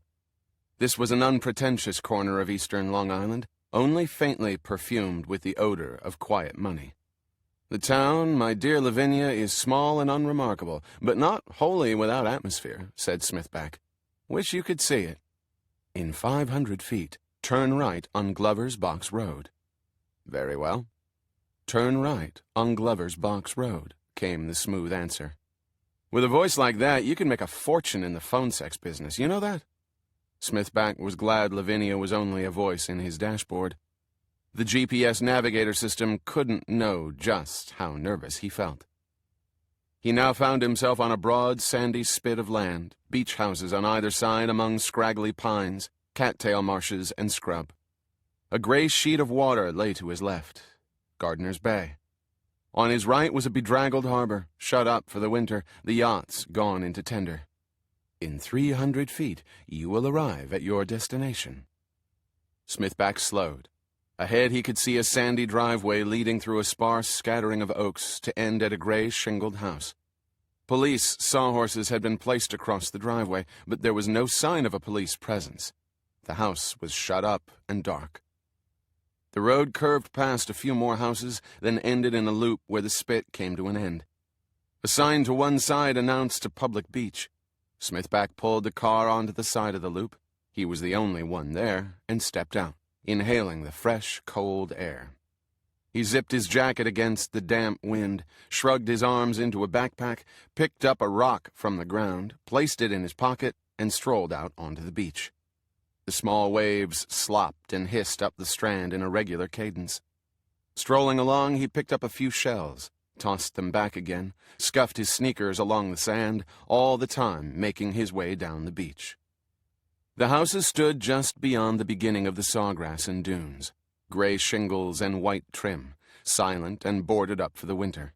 Speaker 2: This was an unpretentious corner of eastern Long Island, only faintly perfumed with the odor of quiet money. The town, my dear Lavinia, is small and unremarkable, but not wholly without atmosphere, said Smithback. Wish you could see it. In 500 feet, turn right on Glover's Box Road. Very well. Turn right on Glover's Box Road, came the smooth answer. With a voice like that, you can make a fortune in the phone sex business, you know that? Smithback was glad Lavinia was only a voice in his dashboard. The GPS navigator system couldn't know just how nervous he felt. He now found himself on a broad, sandy spit of land, beach houses on either side among scraggly pines, cattail marshes, and scrub. A gray sheet of water lay to his left, Gardiner's Bay. On his right was a bedraggled harbor, shut up for the winter, the yachts gone into tender. In 300 feet, you will arrive at your destination. Smithback slowed. Ahead he could see a sandy driveway leading through a sparse scattering of oaks to end at a gray shingled house. Police sawhorses had been placed across the driveway, but there was no sign of a police presence. The house was shut up and dark. The road curved past a few more houses, then ended in a loop where the spit came to an end. A sign to one side announced a public beach. Smithback pulled the car onto the side of the loop. He was the only one there, and stepped out, inhaling the fresh, cold air. He zipped his jacket against the damp wind, shrugged his arms into a backpack, picked up a rock from the ground, placed it in his pocket, and strolled out onto the beach. The small waves slopped and hissed up the strand in a regular cadence. Strolling along, he picked up a few shells, tossed them back again, scuffed his sneakers along the sand, all the time making his way down the beach. The houses stood just beyond the beginning of the sawgrass and dunes, gray shingles and white trim, silent and boarded up for the winter.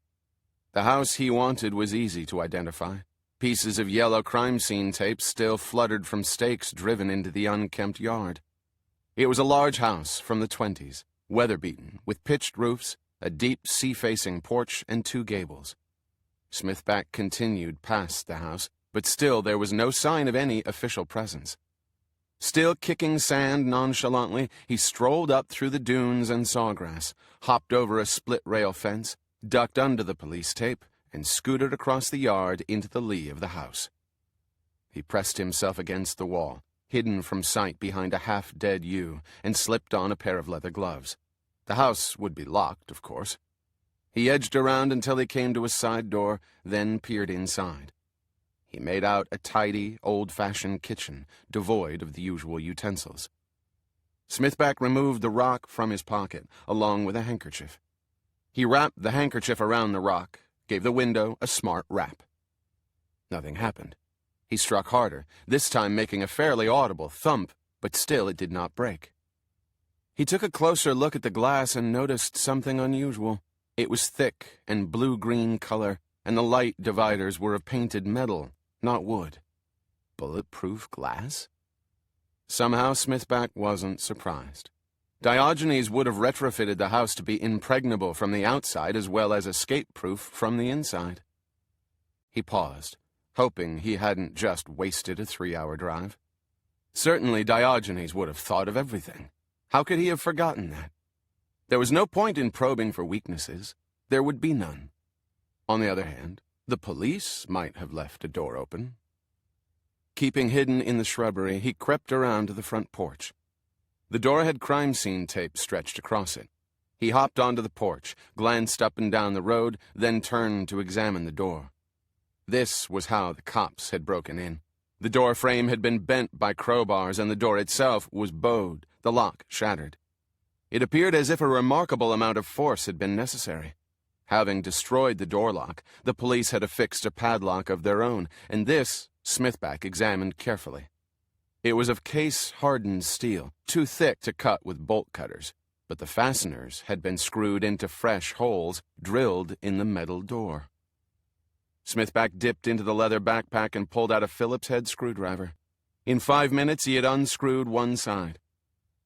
Speaker 2: The house he wanted was easy to identify. Pieces of yellow crime scene tape still fluttered from stakes driven into the unkempt yard. It was a large house from the 20s, weather-beaten, with pitched roofs, a deep sea-facing porch, and 2 gables. Smithback continued past the house, but still there was no sign of any official presence. Still kicking sand nonchalantly, he strolled up through the dunes and sawgrass, hopped over a split-rail fence, ducked under the police tape, and scooted across the yard into the lee of the house. He pressed himself against the wall, hidden from sight behind a half-dead yew, and slipped on a pair of leather gloves. The house would be locked, of course. He edged around until he came to a side door, then peered inside. He made out a tidy, old-fashioned kitchen, devoid of the usual utensils. Smithback removed the rock from his pocket, along with a handkerchief. He wrapped the handkerchief around the rock, gave the window a smart rap. Nothing happened. He struck harder, this time making a fairly audible thump, but still it did not break. He took a closer look at the glass and noticed something unusual. It was thick and blue-green color, and the light dividers were of painted metal, not wood. Bulletproof glass? Somehow Smithback wasn't surprised. Diogenes would have retrofitted the house to be impregnable from the outside as well as escape-proof from the inside. He paused, hoping he hadn't just wasted a 3-hour drive. Certainly Diogenes would have thought of everything. How could he have forgotten that? There was no point in probing for weaknesses. There would be none. On the other hand, the police might have left a door open. Keeping hidden in the shrubbery, he crept around to the front porch. The door had crime scene tape stretched across it. He hopped onto the porch, glanced up and down the road, then turned to examine the door. This was how the cops had broken in. The door frame had been bent by crowbars, and the door itself was bowed, the lock shattered. It appeared as if a remarkable amount of force had been necessary. Having destroyed the door lock, the police had affixed a padlock of their own, and this Smithback examined carefully. It was of case-hardened steel, too thick to cut with bolt cutters, but the fasteners had been screwed into fresh holes drilled in the metal door. Smithback dipped into the leather backpack and pulled out a Phillips head screwdriver. In 5 minutes, he had unscrewed one side.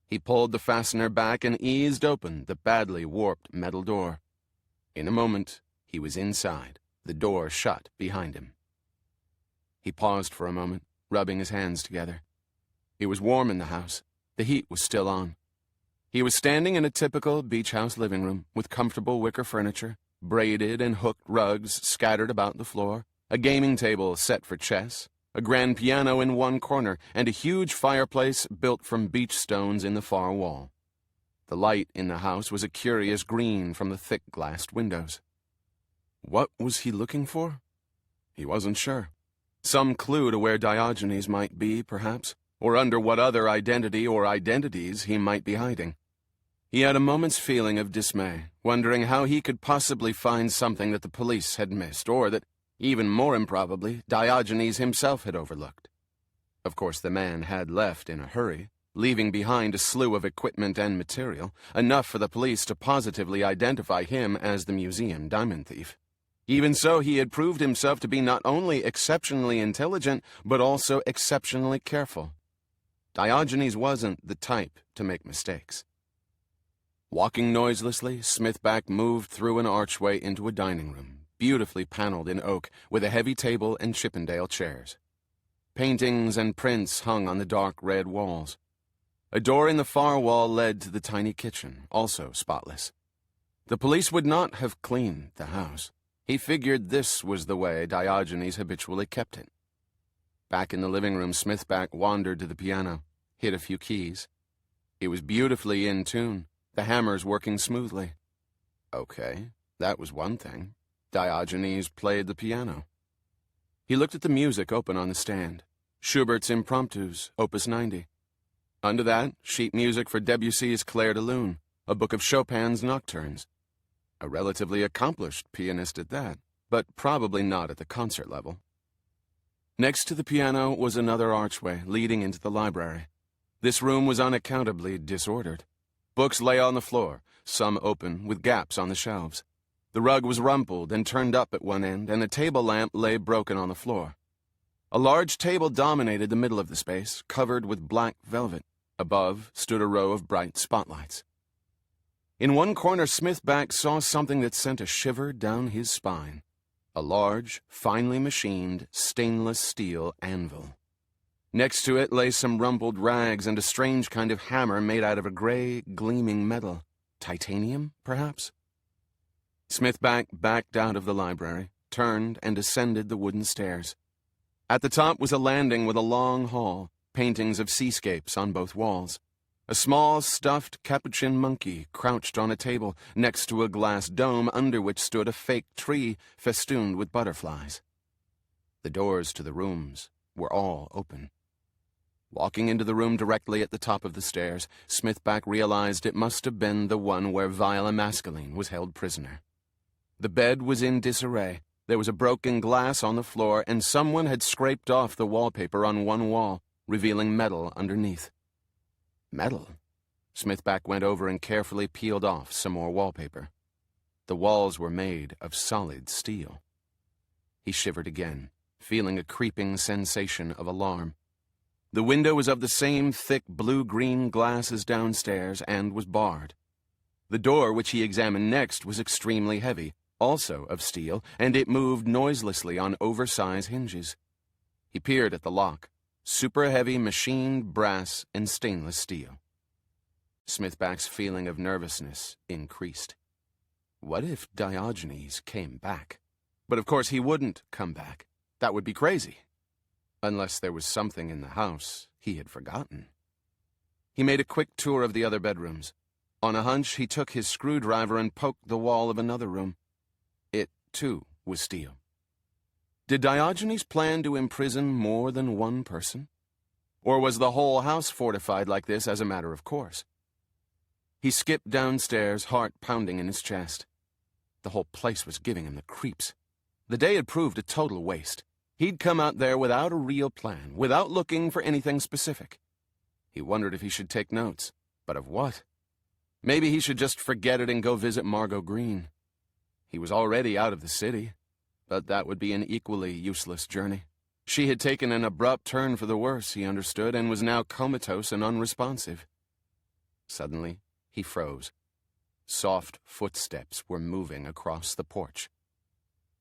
Speaker 2: He pulled the fastener back and eased open the badly warped metal door. In a moment, he was inside, the door shut behind him. He paused for a moment, rubbing his hands together. It was warm in the house. The heat was still on. He was standing in a typical beach house living room with comfortable wicker furniture, braided and hooked rugs scattered about the floor, a gaming table set for chess, a grand piano in one corner, and a huge fireplace built from beach stones in the far wall. The light in the house was a curious green from the thick glassed windows. What was he looking for? He wasn't sure. Some clue to where Diogenes might be, perhaps, or under what other identity or identities he might be hiding. He had a moment's feeling of dismay, wondering how he could possibly find something that the police had missed, or that, even more improbably, Diogenes himself had overlooked. Of course, the man had left in a hurry, leaving behind a slew of equipment and material, enough for the police to positively identify him as the museum diamond thief. Even so, he had proved himself to be not only exceptionally intelligent, but also exceptionally careful. Diogenes wasn't the type to make mistakes. Walking noiselessly, Smithback moved through an archway into a dining room, beautifully paneled in oak, with a heavy table and Chippendale chairs. Paintings and prints hung on the dark red walls. A door in the far wall led to the tiny kitchen, also spotless. The police would not have cleaned the house. He figured this was the way Diogenes habitually kept it. Back in the living room, Smithback wandered to the piano, hit a few keys. It was beautifully in tune, the hammers working smoothly. Okay, that was one thing. Diogenes played the piano. He looked at the music open on the stand. Schubert's Impromptus, Opus 90. Under that, sheet music for Debussy's Clair de Lune, a book of Chopin's Nocturnes. A relatively accomplished pianist at that, but probably not at the concert level. Next to the piano was another archway leading into the library. This room was unaccountably disordered. Books lay on the floor, some open, with gaps on the shelves. The rug was rumpled and turned up at one end, and a table lamp lay broken on the floor. A large table dominated the middle of the space, covered with black velvet. Above stood a row of bright spotlights. In one corner, Smithback saw something that sent a shiver down his spine. A large, finely machined, stainless steel anvil. Next to it lay some rumpled rags and a strange kind of hammer made out of a gray, gleaming metal. Titanium, perhaps? Smithback backed out of the library, turned, and ascended the wooden stairs. At the top was a landing with a long hall, paintings of seascapes on both walls. A small, stuffed capuchin monkey crouched on a table next to a glass dome under which stood a fake tree festooned with butterflies. The doors to the rooms were all open. Walking into the room directly at the top of the stairs, Smithback realized it must have been the one where Viola Mascaline was held prisoner. The bed was in disarray. There was a broken glass on the floor, and someone had scraped off the wallpaper on one wall, revealing metal underneath. Metal? Smithback went over and carefully peeled off some more wallpaper. The walls were made of solid steel. He shivered again, feeling a creeping sensation of alarm. The window was of the same thick blue-green glass as downstairs and was barred. The door which he examined next was extremely heavy, also of steel, and it moved noiselessly on oversized hinges. He peered at the lock, super-heavy machined brass and stainless steel. Smithback's feeling of nervousness increased. What if Diogenes came back? But of course he wouldn't come back. That would be crazy. Unless there was something in the house he had forgotten. He made a quick tour of the other bedrooms. On a hunch, he took his screwdriver and poked the wall of another room. It, too, was steel. Did Diogenes plan to imprison more than one person? Or was the whole house fortified like this as a matter of course? He skipped downstairs, heart pounding in his chest. The whole place was giving him the creeps. The day had proved a total waste. He'd come out there without a real plan, without looking for anything specific. He wondered if he should take notes. But of what? Maybe he should just forget it and go visit Margot Green. He was already out of the city, but that would be an equally useless journey. She had taken an abrupt turn for the worse, he understood, and was now comatose and unresponsive. Suddenly, he froze. Soft footsteps were moving across the porch.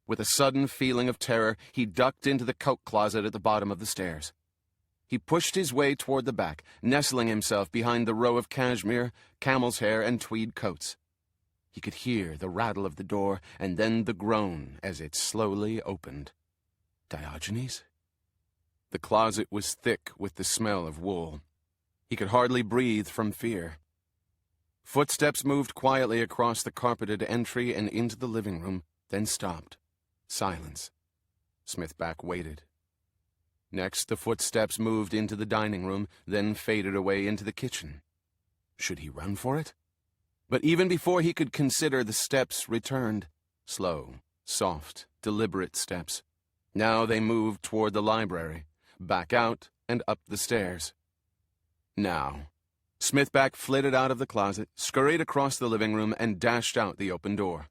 Speaker 2: With a sudden feeling of terror, he ducked into the coat closet at the bottom of the stairs. He pushed his way toward the back, nestling himself behind the row of cashmere, camel's hair, and tweed coats. He could hear the rattle of the door, and then the groan as it slowly opened. Diogenes? The closet was thick with the smell of wool. He could hardly breathe from fear. Footsteps moved quietly across the carpeted entry and into the living room, then stopped. Silence. Smithback waited. Next, the footsteps moved into the dining room, then faded away into the kitchen. Should he run for it? But even before he could consider, the steps returned. Slow, soft, deliberate steps. Now they moved toward the library, back out and up the stairs. Now. Smithback flitted out of the closet, scurried across the living room, and dashed out the open door.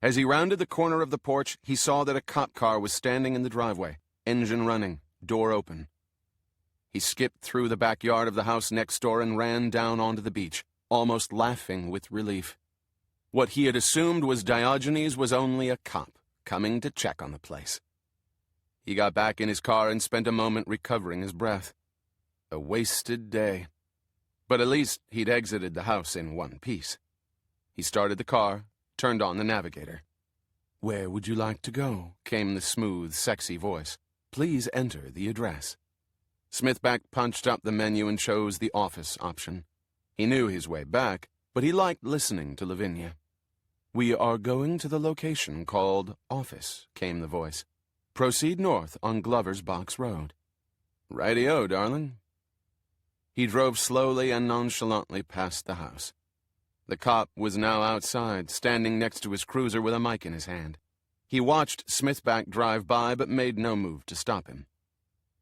Speaker 2: As he rounded the corner of the porch, he saw that a cop car was standing in the driveway, engine running, door open. He skipped through the backyard of the house next door and ran down onto the beach, almost laughing with relief. What he had assumed was Diogenes was only a cop, coming to check on the place. He got back in his car and spent a moment recovering his breath. A wasted day. But at least he'd exited the house in one piece. He started the car, turned on the navigator. "Where would you like to go?" came the smooth, sexy voice. "Please enter the address." Smithback punched up the menu and chose the office option. He knew his way back, but he liked listening to Lavinia. "We are going to the location called Office," came the voice. "Proceed north on Glover's Box Road." "Righty-o, darling." He drove slowly and nonchalantly past the house. The cop was now outside, standing next to his cruiser with a mic in his hand. He watched Smithback drive by, but made no move to stop him.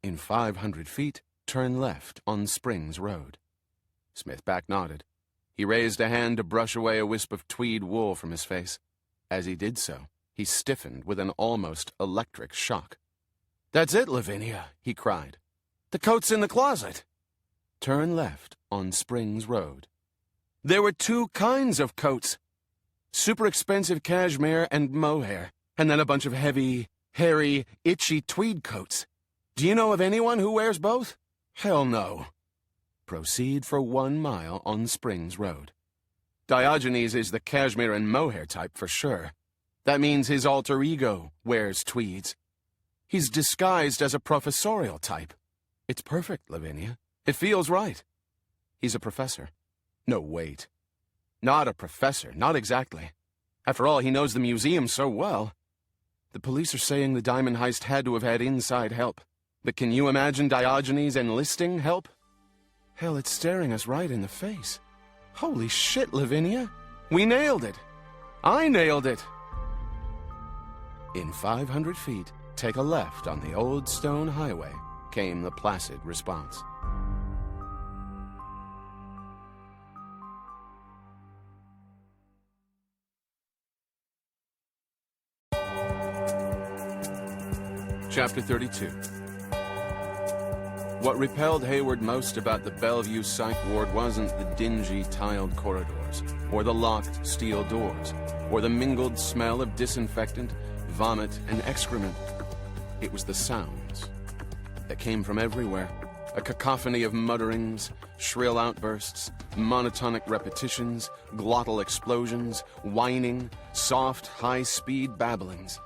Speaker 2: "In 500 feet, turn left on Springs Road." Smithback nodded. He raised a hand to brush away a wisp of tweed wool from his face. As he did so, he stiffened with an almost electric shock. "That's it, Lavinia," he cried. "The coat's in the closet." "Turn left on Springs Road." There were two kinds of coats. Super expensive cashmere and mohair, and then a bunch of heavy, hairy, itchy tweed coats. Do you know of anyone who wears both? Hell no. Proceed for 1 mile on Springs Road. Diogenes is the cashmere and mohair type for sure. That means his alter ego wears tweeds. He's disguised as a professorial type. It's perfect, Lavinia. It feels right. He's a professor. No, wait. Not a professor, not exactly. After all, he knows the museum so well. The police are saying the diamond heist had to have had inside help. But can you imagine Diogenes enlisting help? Hell, it's staring us right in the face. Holy shit, Lavinia. We nailed it. I nailed it. In 500 feet, take a left on the old stone highway, came the placid response. Chapter 32. What repelled Hayward most about the Bellevue psych ward wasn't the dingy tiled corridors, or the locked steel doors, or the mingled smell of disinfectant, vomit, and excrement. It was the sounds that came from everywhere. A cacophony of mutterings, shrill outbursts, monotonic repetitions, glottal explosions, whining, soft, high-speed babblings.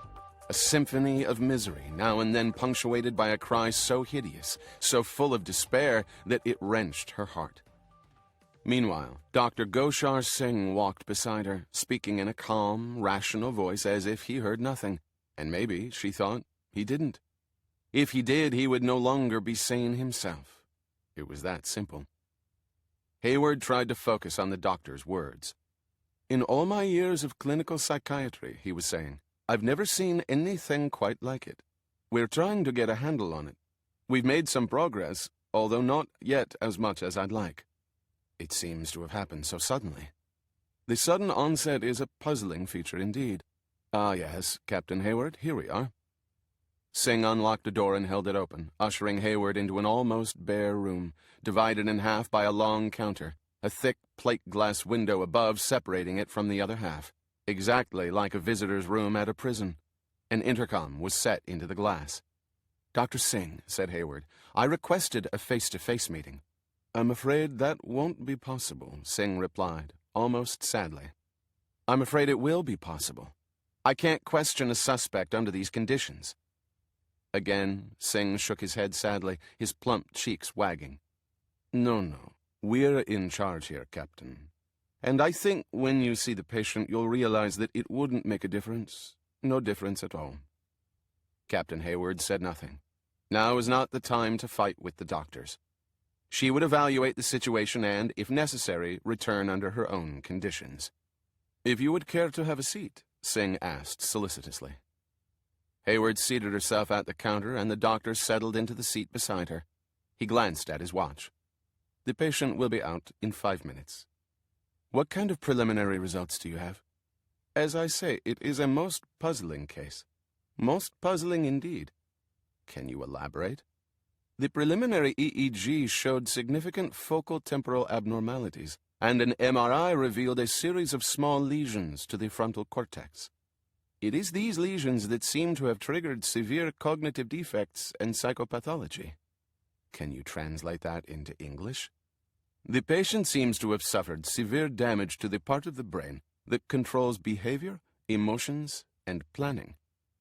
Speaker 2: A symphony of misery, now and then punctuated by a cry so hideous, so full of despair, that it wrenched her heart. Meanwhile, Dr. Goshar Singh walked beside her, speaking in a calm, rational voice as if he heard nothing, and maybe, she thought, he didn't. If he did, he would no longer be sane himself. It was that simple. Hayward tried to focus on the doctor's words. "In all my years of clinical psychiatry," he was saying, "I've never seen anything quite like it. We're trying to get a handle on it. We've made some progress, although not yet as much as I'd like. It seems to have happened so suddenly. The sudden onset is a puzzling feature indeed. Ah, yes, Captain Hayward, here we are." Singh unlocked a door and held it open, ushering Hayward into an almost bare room, divided in half by a long counter, a thick plate-glass window above separating it from the other half. Exactly like a visitor's room at a prison. An intercom was set into the glass. "Dr. Singh," said Hayward, "I requested a face-to-face meeting." "I'm afraid that won't be possible," Singh replied, almost sadly. "I'm afraid it will be possible. I can't question a suspect under these conditions." Again, Singh shook his head sadly, his plump cheeks wagging. No, we're in charge here, Captain. And I think when you see the patient, you'll realize that it wouldn't make a difference. No difference at all." Captain Hayward said nothing. Now is not the time to fight with the doctors. She would evaluate the situation and, if necessary, return under her own conditions. "If you would care to have a seat," Singh asked solicitously. Hayward seated herself at the counter, and the doctor settled into the seat beside her. He glanced at his watch. "The patient will be out in 5 minutes. What kind of preliminary results do you have?" "As I say, it is a most puzzling case. Most puzzling indeed." "Can you elaborate?" "The preliminary EEG showed significant focal temporal abnormalities, and an MRI revealed a series of small lesions to the frontal cortex. It is these lesions that seem to have triggered severe cognitive defects and psychopathology." "Can you translate that into English?" "The patient seems to have suffered severe damage to the part of the brain that controls behavior, emotions, and planning.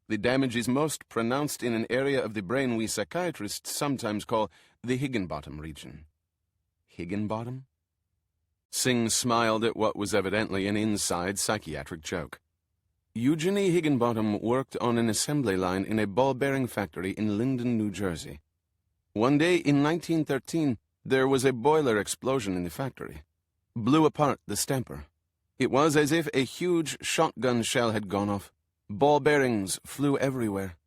Speaker 2: The damage is most pronounced in an area of the brain we psychiatrists sometimes call the Higginbottom region." "Higginbottom?" Singh smiled at what was evidently an inside psychiatric joke. "Eugenie Higginbottom worked on an assembly line in a ball-bearing factory in Linden, New Jersey. One day in 1913, there was a boiler explosion in the factory. Blew apart the stamper. It was as if a huge shotgun shell had gone off. Ball bearings flew everywhere.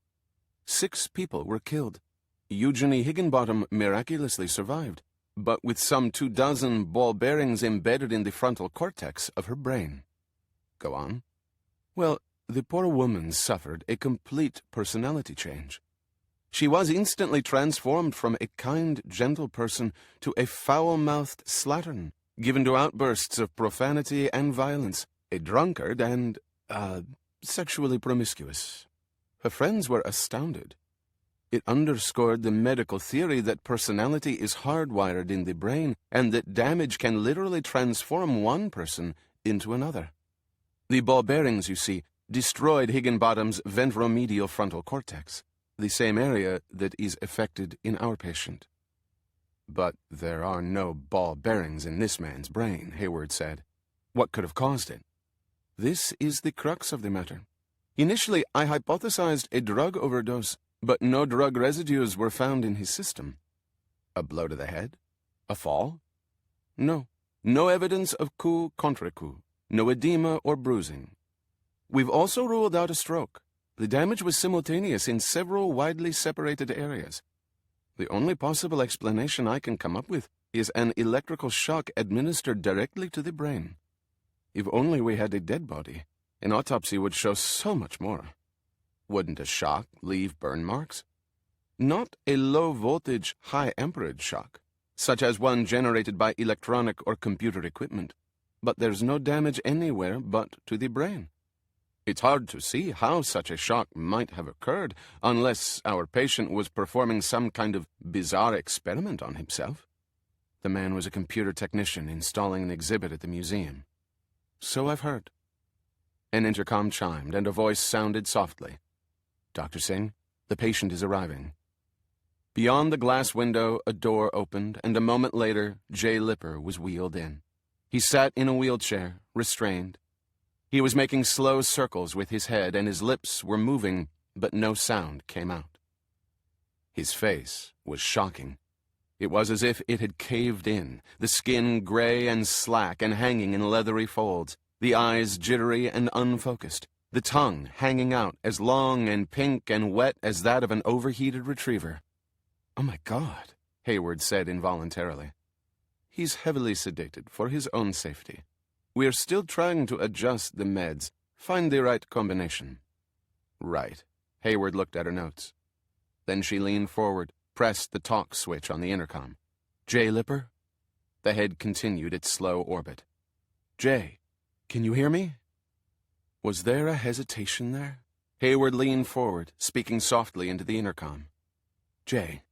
Speaker 2: 6 people were killed. Eugenie Higginbottom miraculously survived, but with some 24 ball bearings embedded in the frontal cortex of her brain." "Go on." "Well, the poor woman suffered a complete personality change. She was instantly transformed from a kind, gentle person to a foul-mouthed slattern, given to outbursts of profanity and violence, a drunkard and, sexually promiscuous. Her friends were astounded. It underscored the medical theory that personality is hardwired in the brain and that damage can literally transform one person into another. The ball bearings, you see, destroyed Higginbottom's ventromedial frontal cortex, the same area that is affected in our patient." "But there are no ball bearings in this man's brain," Hayward said. "What could have caused it?" "This is the crux of the matter. Initially, I hypothesized a drug overdose, but no drug residues were found in his system." "A blow to the head? A fall?" "No. No evidence of coup contre coup. No edema or bruising. We've also ruled out a stroke. The damage was simultaneous in several widely separated areas. The only possible explanation I can come up with is an electrical shock administered directly to the brain. If only we had a dead body, an autopsy would show so much more." Wouldn't a shock leave burn marks? Not a low-voltage, high-amperage shock, such as one generated by electronic or computer equipment, but there's no damage anywhere but to the brain. It's hard to see how such a shock might have occurred unless our patient was performing some kind of bizarre experiment on himself. The man was a computer technician installing an exhibit at the museum. So I've heard. An intercom chimed, and a voice sounded softly. Dr. Singh, the patient is arriving. Beyond the glass window, a door opened, and a moment later, J. Lipper was wheeled in. He sat in a wheelchair, restrained. He was making slow circles with his head, and his lips were moving, but no sound came out. His face was shocking. It was as if it had caved in, the skin gray and slack and hanging in leathery folds, the eyes jittery and unfocused, the tongue hanging out as long and pink and wet as that of an overheated retriever. "Oh, my God," Hayward said involuntarily. "He's heavily sedated for his own safety. We are still trying to adjust the meds, find the right combination." "Right." Hayward looked at her notes. Then she leaned forward, pressed the talk switch on the intercom. "J. Lipper?" The head continued its slow orbit. "Jay, can you hear me?" Was there a hesitation there? Hayward leaned forward, speaking softly into the intercom. "Jay,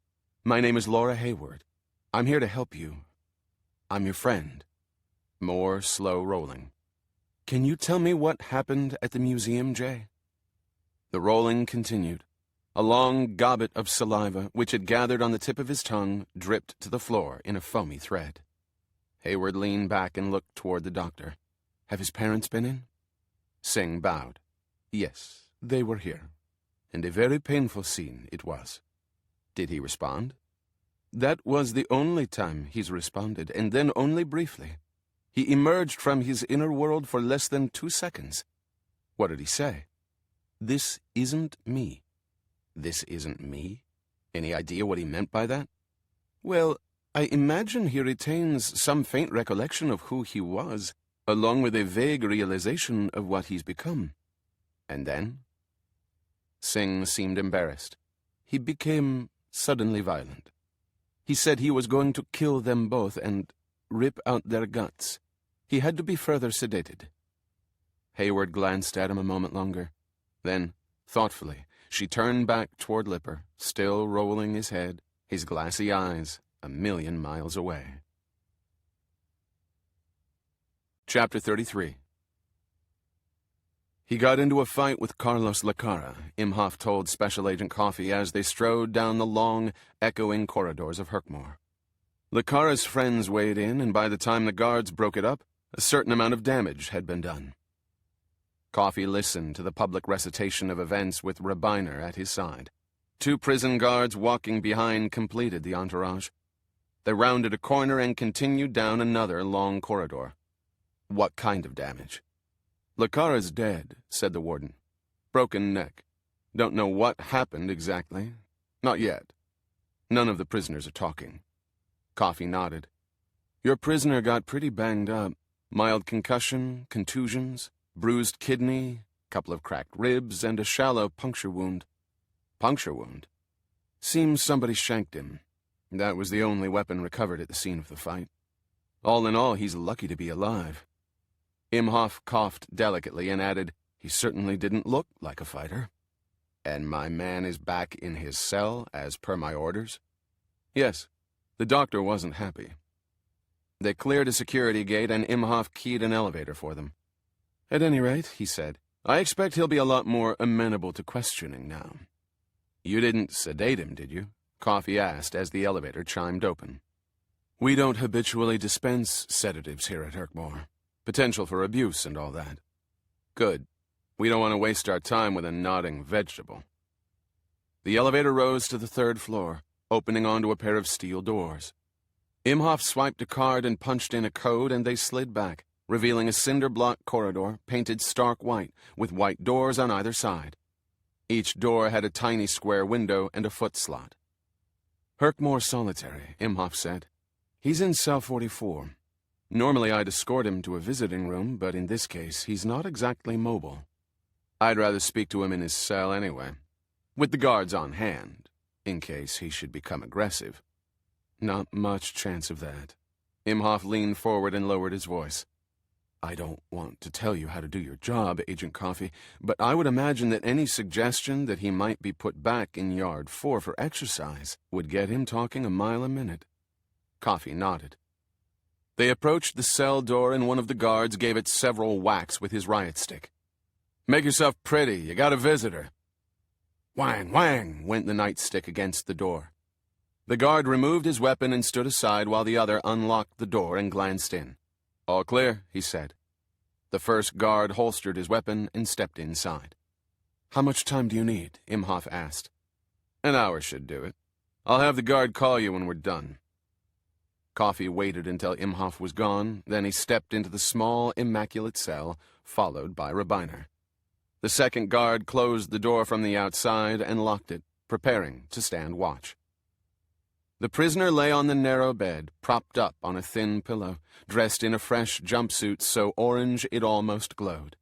Speaker 2: my name is Laura Hayward. I'm here to help you. I'm your friend." More slow rolling. "Can you tell me what happened at the museum, Jay?" The rolling continued. A long gobbet of saliva, which had gathered on the tip of his tongue, dripped to the floor in a foamy thread. Hayward leaned back and looked toward the doctor. "Have his parents been in?" Singh bowed. "Yes, they were here. And a very painful scene it was." "Did he respond?" "That was the only time he's responded, and then only briefly. He emerged from his inner world for less than 2 seconds." "What did he say?" "This isn't me." "This isn't me?" Any idea what he meant by that? "Well, I imagine he retains some faint recollection of who he was, along with a vague realization of what he's become." "And then?" Singh seemed embarrassed. "He became suddenly violent. He said he was going to kill them both and rip out their guts. He had to be further sedated." Hayward glanced at him a moment longer. Then, thoughtfully, she turned back toward Lipper, still rolling his head, his glassy eyes 1,000,000 miles away. Chapter 33. He got into a fight with Carlos Lacara, Imhoff told Special Agent Coffey as they strode down the long, echoing corridors of Herkmore. Lacara's friends weighed in, and by the time the guards broke it up, a certain amount of damage had been done. Coffey listened to the public recitation of events with Rabiner at his side. 2 prison guards walking behind completed the entourage. They rounded a corner and continued down another long corridor. "What kind of damage?" "Lacara's dead," said the warden. "Broken neck. Don't know what happened exactly. Not yet. None of the prisoners are talking." Coffey nodded. "Your prisoner got pretty banged up. Mild concussion, contusions, bruised kidney, couple of cracked ribs, and a shallow puncture wound." "Puncture wound?" "Seems somebody shanked him. That was the only weapon recovered at the scene of the fight. All in all, he's lucky to be alive." Imhoff coughed delicately and added, "He certainly didn't look like a fighter." "And my man is back in his cell, as per my orders?" "Yes. The doctor wasn't happy." They cleared a security gate, and Imhoff keyed an elevator for them. "At any rate," he said, "I expect he'll be a lot more amenable to questioning now." "You didn't sedate him, did you?" Coffey asked as the elevator chimed open. "We don't habitually dispense sedatives here at Herkmore. Potential for abuse and all that." "Good. We don't want to waste our time with a nodding vegetable." The elevator rose to the 3rd floor, opening onto a pair of steel doors. Imhoff swiped a card and punched in a code, and they slid back, revealing a cinder-block corridor painted stark white, with white doors on either side. Each door had a tiny square window and a foot slot. "Herkmore solitary," Imhoff said. "He's in cell 44. Normally I'd escort him to a visiting room, but in this case he's not exactly mobile." I'd rather speak to him in his cell anyway, with the guards on hand, in case he should become aggressive. Not much chance of that. Imhoff leaned forward and lowered his voice. I don't want to tell you how to do your job, Agent Coffey, but I would imagine that any suggestion that he might be put back in Yard 4 for exercise would get him talking a mile a minute. Coffey nodded. They approached the cell door and one of the guards gave it several whacks with his riot stick. Make yourself pretty, you got a visitor. Whang, whang, went the nightstick against the door. The guard removed his weapon and stood aside while the other unlocked the door and glanced in. All clear, he said. The first guard holstered his weapon and stepped inside. How much time do you need? Imhoff asked. An hour should do it. I'll have the guard call you when we're done. Coffey waited until Imhoff was gone, then he stepped into the small, immaculate cell, followed by Rabiner. The second guard closed the door from the outside and locked it, preparing to stand watch. The prisoner lay on the narrow bed, propped up on a thin pillow, dressed in a fresh jumpsuit so orange it almost glowed.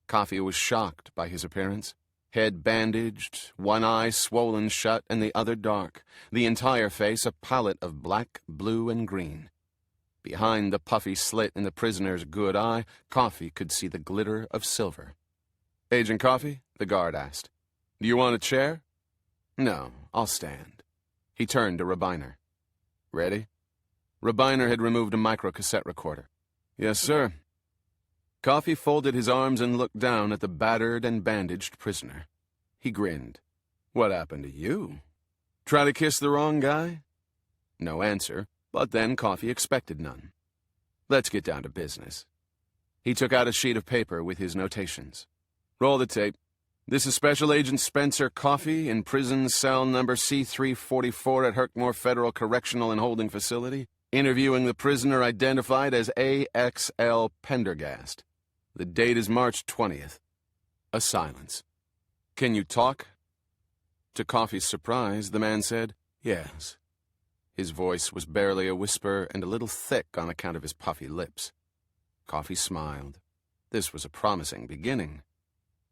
Speaker 2: Coffey was shocked by his appearance. Head bandaged, one eye swollen shut and the other dark, the entire face a palette of black, blue, and green. Behind the puffy slit in the prisoner's good eye, Coffey could see the glitter of silver. Agent Coffey? The guard asked. Do you want a chair? No, I'll stand. He turned to Rabiner. Ready? Rabiner had removed a microcassette recorder. Yes, sir. Coffey folded his arms and looked down at the battered and bandaged prisoner. He grinned. What happened to you? Try to kiss the wrong guy? No answer, but then Coffey expected none. Let's get down to business. He took out a sheet of paper with his notations. Roll the tape. This is Special Agent Spencer Coffey in prison cell number C344 at Herkmore Federal Correctional and Holding Facility, interviewing the prisoner identified as AXL Pendergast. The date is March 20th. A silence. Can you talk? To Coffey's surprise, the man said, yes. His voice was barely a whisper and a little thick on account of his puffy lips. Coffey smiled. This was a promising beginning.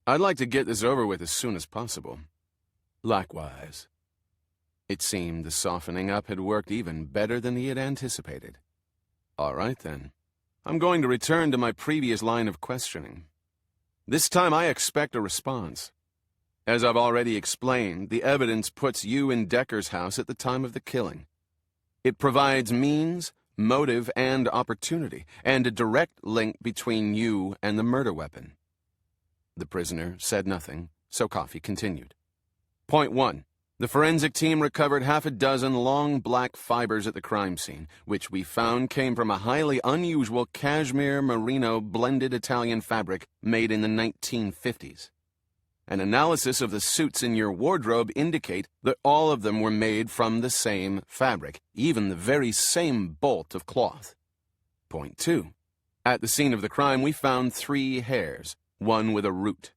Speaker 2: I'd like to get this over with as soon as possible. Likewise. It seemed the softening up had worked even better than he had anticipated. All right, then. I'm going to return to my previous line of questioning. This time I expect a response. As I've already explained, the evidence puts you in Decker's house at the time of the killing. It provides means, motive, and opportunity, and a direct link between you and the murder weapon. The prisoner said nothing, so Coffey continued. Point 1. The forensic team recovered half a dozen long black fibers at the crime scene, which we found came from a highly unusual cashmere merino blended Italian fabric made in the 1950s. An analysis of the suits in your wardrobe indicate that all of them were made from the same fabric, even the very same bolt of cloth. Point 2. At the scene of the crime, we found 3 hairs, one with a root.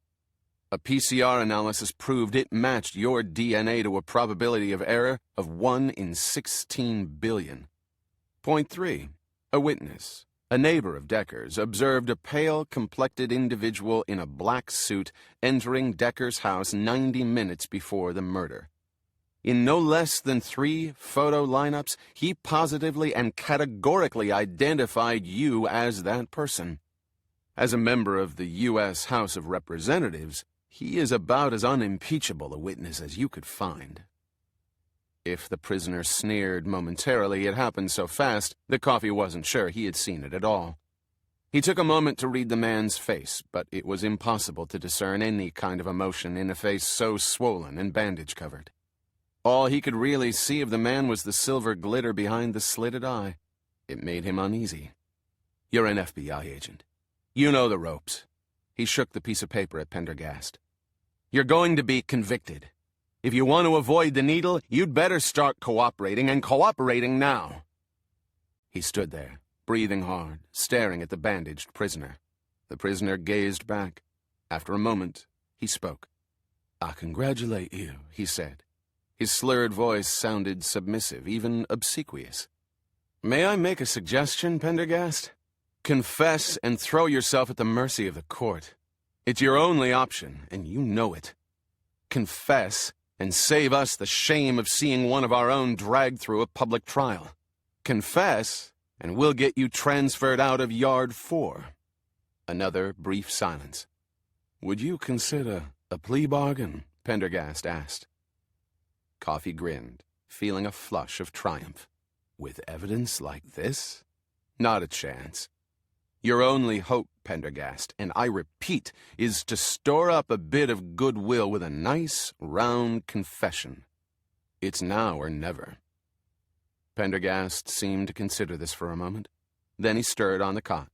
Speaker 2: A PCR analysis proved it matched your DNA to a probability of error of 1 in 16 billion. Point 3. A witness, a neighbor of Decker's, observed a pale-complected individual in a black suit entering Decker's house 90 minutes before the murder. In no less than 3 photo lineups, he positively and categorically identified you as that person. As a member of the U.S. House of Representatives, he is about as unimpeachable a witness as you could find. If the prisoner sneered momentarily, it happened so fast that Coffey wasn't sure he had seen it at all. He took a moment to read the man's face, but it was impossible to discern any kind of emotion in a face so swollen and bandage-covered. All he could really see of the man was the silver glitter behind the slitted eye. It made him uneasy. You're an FBI agent. You know the ropes. He shook the piece of paper at Pendergast. You're going to be convicted. If you want to avoid the needle, you'd better start cooperating, and cooperating now. He stood there, breathing hard, staring at the bandaged prisoner. The prisoner gazed back. After a moment, he spoke. I congratulate you, he said. His slurred voice sounded submissive, even obsequious. May I make a suggestion, Pendergast? Confess and throw yourself at the mercy of the court. It's your only option, and you know it. Confess and save us the shame of seeing one of our own dragged through a public trial. Confess, and we'll get you transferred out of Yard 4. Another brief silence. Would you consider a plea bargain? Pendergast asked. Coffee grinned, feeling a flush of triumph. With evidence like this? Not a chance. Your only hope, Pendergast, and I repeat, is to store up a bit of goodwill with a nice, round confession. It's now or never. Pendergast seemed to consider this for a moment. Then he stirred on the cot.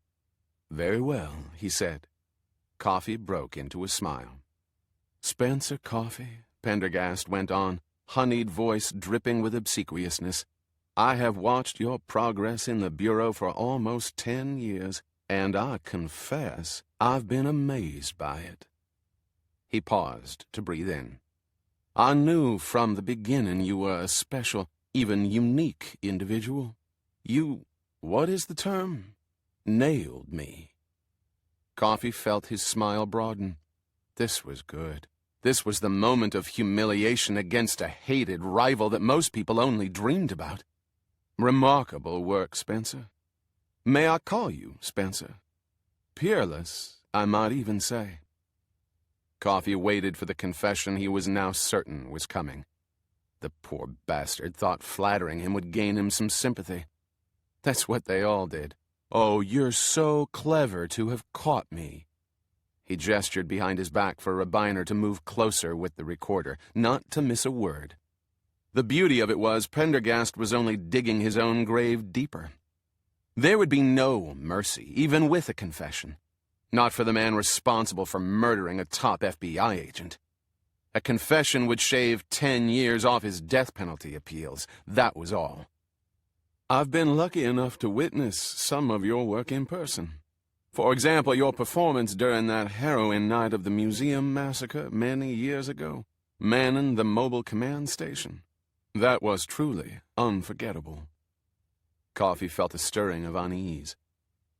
Speaker 2: Very well, he said. Coffee broke into a smile. Spencer Coffee, Pendergast went on, honeyed voice dripping with obsequiousness. I have watched your progress in the Bureau for almost 10 years, and I confess I've been amazed by it. He paused to breathe in. I knew from the beginning you were a special, even unique individual. You, what is the term? Nailed me. Coffee felt his smile broaden. This was good. This was the moment of humiliation against a hated rival that most people only dreamed about. Remarkable work, Spencer. May I call you Spencer? Peerless, I might even say. Coffee waited for the confession he was now certain was coming. The poor bastard thought flattering him would gain him some sympathy. That's what they all did. Oh, you're so clever to have caught me. He gestured behind his back for Rabiner to move closer with the recorder, not to miss a word. The beauty of it was Pendergast was only digging his own grave deeper. There would be no mercy, even with a confession. Not for the man responsible for murdering a top FBI agent. A confession would shave 10 years off his death penalty appeals. That was all. I've been lucky enough to witness some of your work in person. For example, your performance during that harrowing night of the museum massacre many years ago, manning the mobile command station. That was truly unforgettable. Coffee felt a stirring of unease.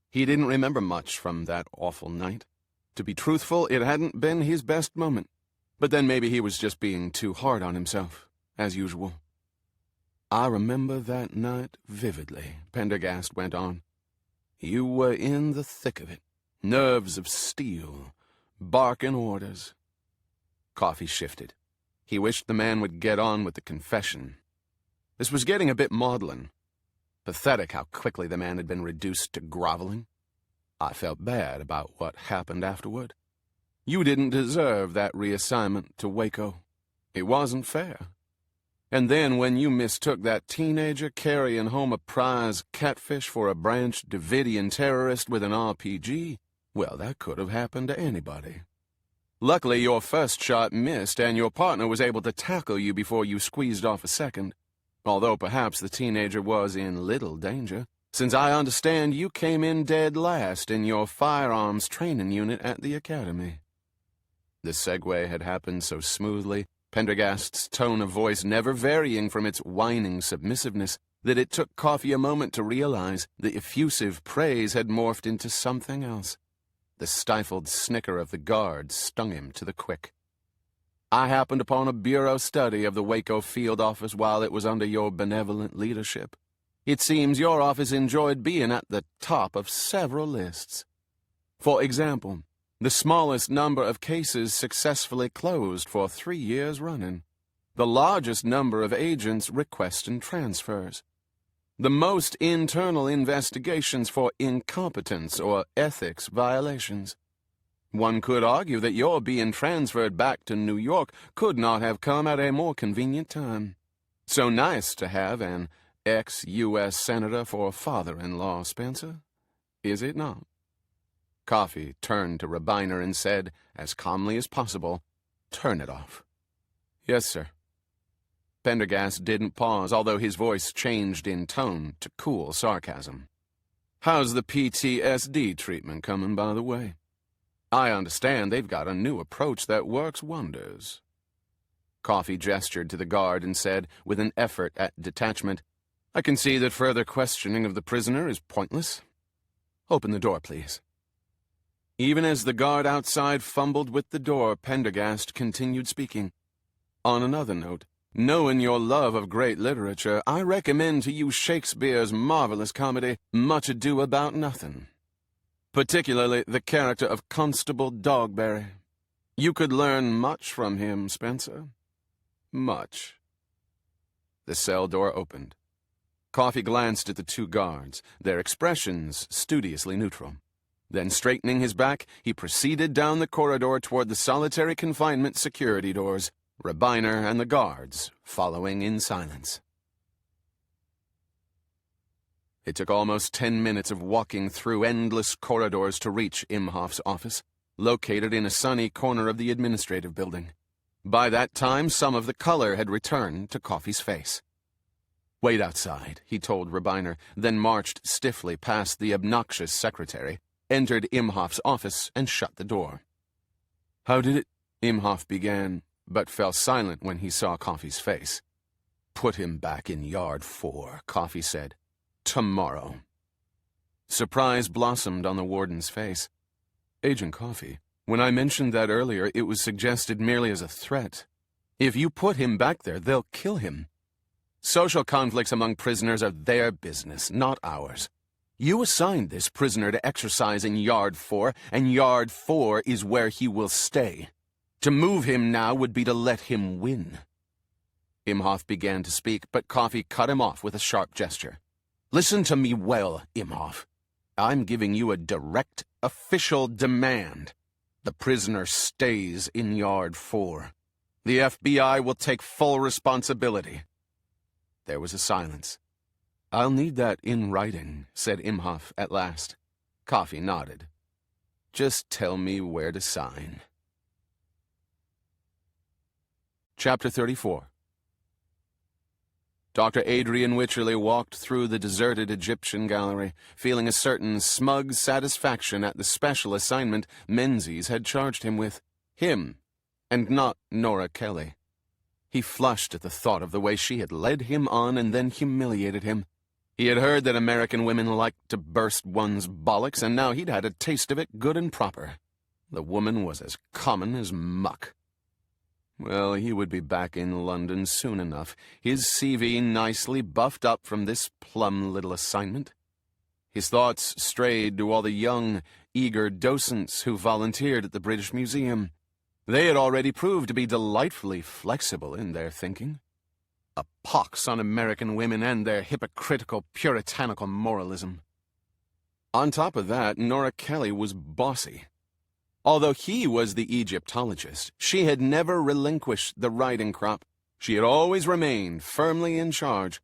Speaker 2: He didn't remember much from that awful night. To be truthful, it hadn't been his best moment. But then maybe he was just being too hard on himself, as usual. I remember that night vividly, Pendergast went on. You were in the thick of it, nerves of steel, barking orders. Coffee shifted. He wished the man would get on with the confession. This was getting a bit maudlin. Pathetic how quickly the man had been reduced to groveling. I felt bad about what happened afterward. You didn't deserve that reassignment to Waco. It wasn't fair. And then when you mistook that teenager carrying home a prize catfish for a Branch Davidian terrorist with an RPG, well, that could have happened to anybody. Luckily, your first shot missed, and your partner was able to tackle you before you squeezed off a second. Although perhaps the teenager was in little danger, since I understand you came in dead last in your firearms training unit at the academy. The segue had happened so smoothly, Pendergast's tone of voice never varying from its whining submissiveness, that it took Coffee a moment to realize the effusive praise had morphed into something else. The stifled snicker of the guard stung him to the quick. I happened upon a bureau study of the Waco field office while it was under your benevolent leadership. It seems your office enjoyed being at the top of several lists. For example, the smallest number of cases successfully closed for 3 years running. The largest number of agents requesting transfers. The most internal investigations for incompetence or ethics violations. One could argue that your being transferred back to New York could not have come at a more convenient time. So nice to have an ex-U.S. Senator for father-in-law, Spencer, is it not? Coffee turned to Rabiner and said, as calmly as possible, "Turn it off." "Yes, sir." Pendergast didn't pause, although his voice changed in tone to cool sarcasm. "How's the PTSD treatment coming, by the way? I understand they've got a new approach that works wonders." Coffee gestured to the guard and said, with an effort at detachment, "I can see that further questioning of the prisoner is pointless. Open the door, please." Even as the guard outside fumbled with the door, Pendergast continued speaking. On another note, knowing your love of great literature, I recommend to you Shakespeare's marvelous comedy, Much Ado About Nothing. Particularly the character of Constable Dogberry. You could learn much from him, Spencer. Much. The cell door opened. Coffee glanced at the two guards, their expressions studiously neutral. Then, straightening his back, he proceeded down the corridor toward the solitary confinement security doors, Rabiner and the guards following in silence. It took almost 10 minutes of walking through endless corridors to reach Imhoff's office, located in a sunny corner of the administrative building. By that time, some of the color had returned to Coffey's face. "Wait outside," he told Rabiner, then marched stiffly past the obnoxious secretary, entered Imhoff's office, and shut the door. "How did it—" Imhoff began, but fell silent when he saw Coffey's face. "Put him back in Yard 4, Coffey said. "Tomorrow." Surprise blossomed on the warden's face. "Agent Coffey, when I mentioned that earlier, it was suggested merely as a threat. If you put him back there, they'll kill him. Social conflicts among prisoners are their business, not ours. You assigned this prisoner to exercise in Yard 4, and Yard 4 is where he will stay. To move him now would be to let him win." Imhoff began to speak, but Coffey cut him off with a sharp gesture. "Listen to me well, Imhoff. I'm giving you a direct, official demand. The prisoner stays in Yard 4. The FBI will take full responsibility." There was a silence. "I'll need that in writing," said Imhoff at last. Coffey nodded. "Just tell me where to sign." Chapter 34. Dr. Adrian Wycherley walked through the deserted Egyptian gallery, feeling a certain smug satisfaction at the special assignment Menzies had charged him with. Him, and not Nora Kelly. He flushed at the thought of the way she had led him on and then humiliated him. He had heard that American women liked to burst one's bollocks, and now he'd had a taste of it good and proper. The woman was as common as muck. Well, he would be back in London soon enough, his CV nicely buffed up from this plum little assignment. His thoughts strayed to all the young, eager docents who volunteered at the British Museum. They had already proved to be delightfully flexible in their thinking. A pox on American women and their hypocritical, puritanical moralism. On top of that, Nora Kelly was bossy. Although he was the Egyptologist, she had never relinquished the writing crop. She had always remained firmly in charge.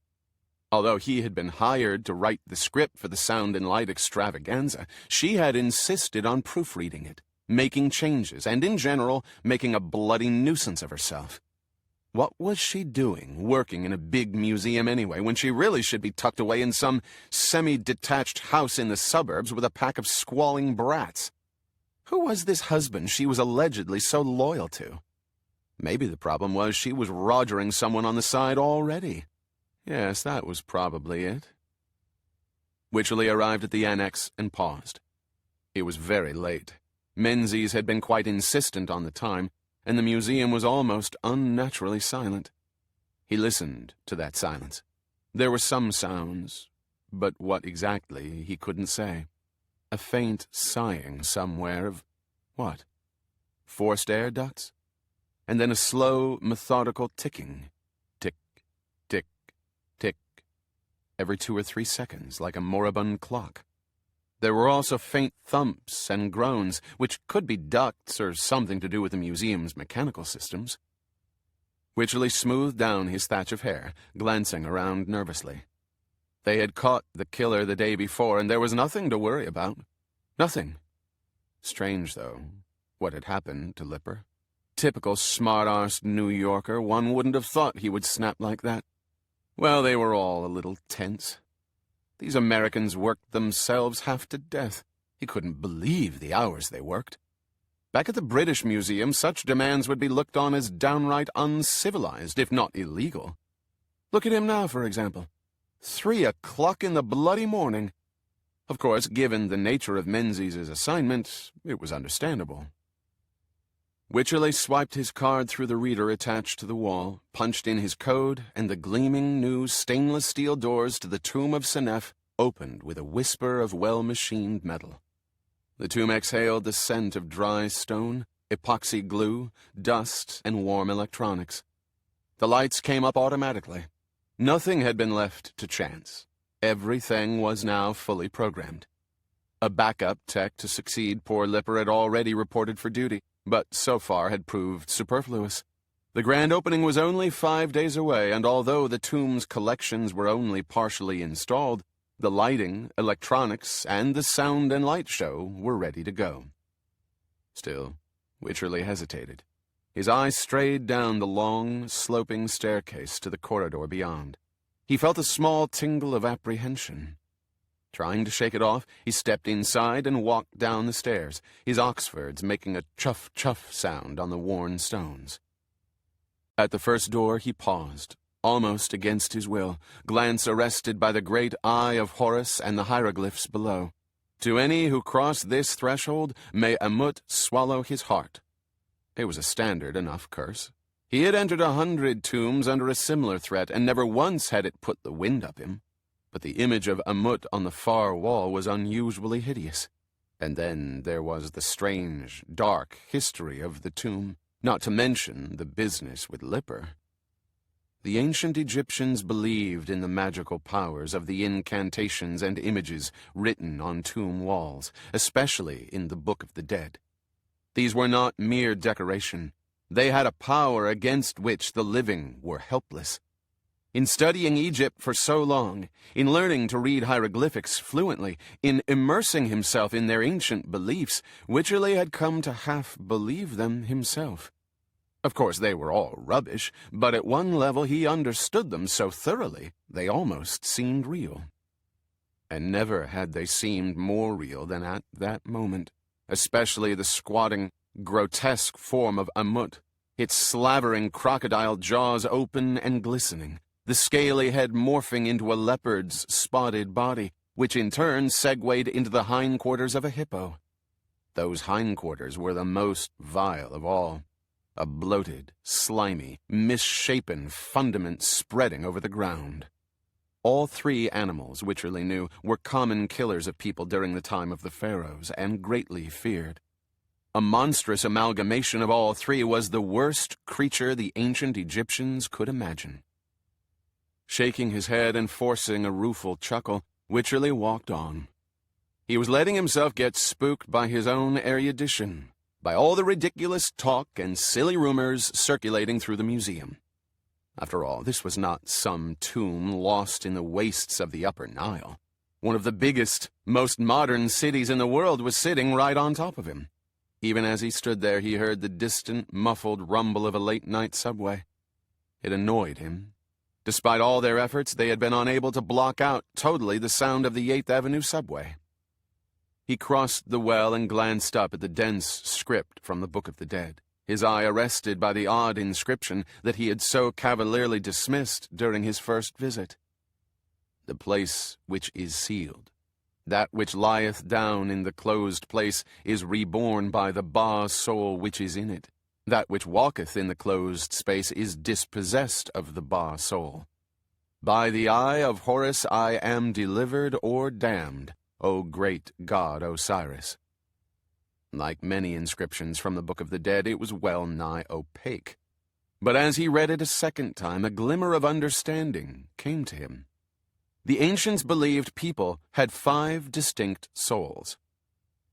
Speaker 2: Although he had been hired to write the script for the Sound and Light extravaganza, she had insisted on proofreading it, making changes, and in general, making a bloody nuisance of herself. What was she doing, working in a big museum anyway, when she really should be tucked away in some semi-detached house in the suburbs with a pack of squalling brats? Who was this husband she was allegedly so loyal to? Maybe the problem was she was rogering someone on the side already. Yes, that was probably it. Wycherley arrived at the annex and paused. It was very late. Menzies had been quite insistent on the time, and the museum was almost unnaturally silent. He listened to that silence. There were some sounds, but what exactly he couldn't say. A faint sighing somewhere of what? Forced air ducts? And then a slow, methodical ticking. Tick, tick, tick. Every 2 or 3 seconds, like a moribund clock. There were also faint thumps and groans, which could be ducts or something to do with the museum's mechanical systems. Wycherley smoothed down his thatch of hair, glancing around nervously. They had caught the killer the day before, and there was nothing to worry about. Nothing. Strange, though, what had happened to Lipper. Typical smart-arsed New Yorker, one wouldn't have thought he would snap like that. Well, they were all a little tense. These Americans worked themselves half to death. He couldn't believe the hours they worked. Back at the British Museum, such demands would be looked on as downright uncivilized, if not illegal. Look at him now, for example. 3 o'clock in the bloody morning. Of course, given the nature of Menzies' assignment, it was understandable. Wycherley swiped his card through the reader attached to the wall, punched in his code, and the gleaming new stainless steel doors to the tomb of Senef opened with a whisper of well-machined metal. The tomb exhaled the scent of dry stone, epoxy glue, dust, and warm electronics. The lights came up automatically. Nothing had been left to chance. Everything was now fully programmed. A backup tech to succeed poor Lipper had already reported for duty, but so far had proved superfluous. The grand opening was only 5 days away, and although the tomb's collections were only partially installed, the lighting, electronics, and the sound and light show were ready to go. Still, Wycherley hesitated. His eyes strayed down the long, sloping staircase to the corridor beyond. He felt a small tingle of apprehension. Trying to shake it off, he stepped inside and walked down the stairs, his Oxfords making a chuff-chuff sound on the worn stones. At the first door he paused, almost against his will, glance arrested by the great eye of Horus and the hieroglyphs below. To any who cross this threshold, may Amut swallow his heart. It was a standard enough curse. He had entered 100 tombs under a similar threat, and never once had it put the wind up him. But the image of Amut on the far wall was unusually hideous. And then there was the strange, dark history of the tomb, not to mention the business with Lipper. The ancient Egyptians believed in the magical powers of the incantations and images written on tomb walls, especially in the Book of the Dead. These were not mere decoration. They had a power against which the living were helpless. In studying Egypt for so long, in learning to read hieroglyphics fluently, in immersing himself in their ancient beliefs, Wycherley had come to half believe them himself. Of course, they were all rubbish, but at one level he understood them so thoroughly they almost seemed real. And never had they seemed more real than at that moment, especially the squatting, grotesque form of Amut, its slavering crocodile jaws open and glistening, the scaly head morphing into a leopard's spotted body, which in turn segued into the hindquarters of a hippo. Those hindquarters were the most vile of all. A bloated, slimy, misshapen fundament spreading over the ground. All three animals, Wycherley knew, were common killers of people during the time of the pharaohs, and greatly feared. A monstrous amalgamation of all three was the worst creature the ancient Egyptians could imagine. Shaking his head and forcing a rueful chuckle, Wycherley walked on. He was letting himself get spooked by his own erudition, by all the ridiculous talk and silly rumors circulating through the museum. After all, this was not some tomb lost in the wastes of the Upper Nile. One of the biggest, most modern cities in the world was sitting right on top of him. Even as he stood there, he heard the distant, muffled rumble of a late-night subway. It annoyed him. Despite all their efforts, they had been unable to block out totally the sound of the 8th Avenue subway. He crossed the well and glanced up at the dense script from the Book of the Dead, his eye arrested by the odd inscription that he had so cavalierly dismissed during his first visit. The place which is sealed, that which lieth down in the closed place, is reborn by the Ba soul which is in it. That which walketh in the closed space is dispossessed of the Ba soul. By the eye of Horus I am delivered or damned, O great god Osiris. Like many inscriptions from the Book of the Dead, it was well nigh opaque. But as he read it a second time, a glimmer of understanding came to him. The ancients believed people had 5 distinct souls.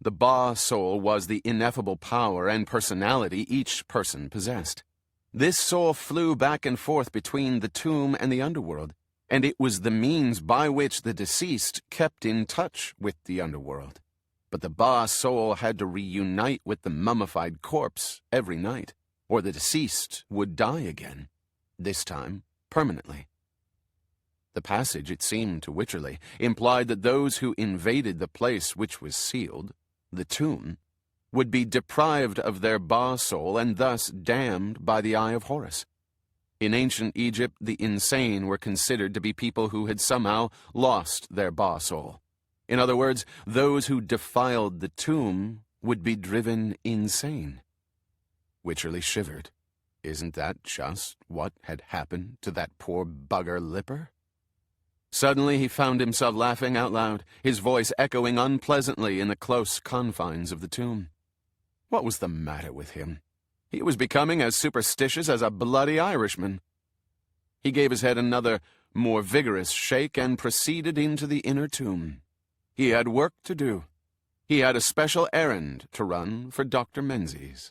Speaker 2: The Ba soul was the ineffable power and personality each person possessed. This soul flew back and forth between the tomb and the underworld, and it was the means by which the deceased kept in touch with the underworld. But the Ba soul had to reunite with the mummified corpse every night, or the deceased would die again, this time permanently. The passage, it seemed to Wycherley, implied that those who invaded the place which was sealed, the tomb, would be deprived of their Ba soul and thus damned by the eye of Horus. In ancient Egypt, the insane were considered to be people who had somehow lost their Ba soul. In other words, those who defiled the tomb would be driven insane. Wycherley shivered. Isn't that just what had happened to that poor bugger Lipper? Suddenly he found himself laughing out loud, his voice echoing unpleasantly in the close confines of the tomb. What was the matter with him? He was becoming as superstitious as a bloody Irishman. He gave his head another, more vigorous shake and proceeded into the inner tomb. He had work to do. He had a special errand to run for Dr. Menzies.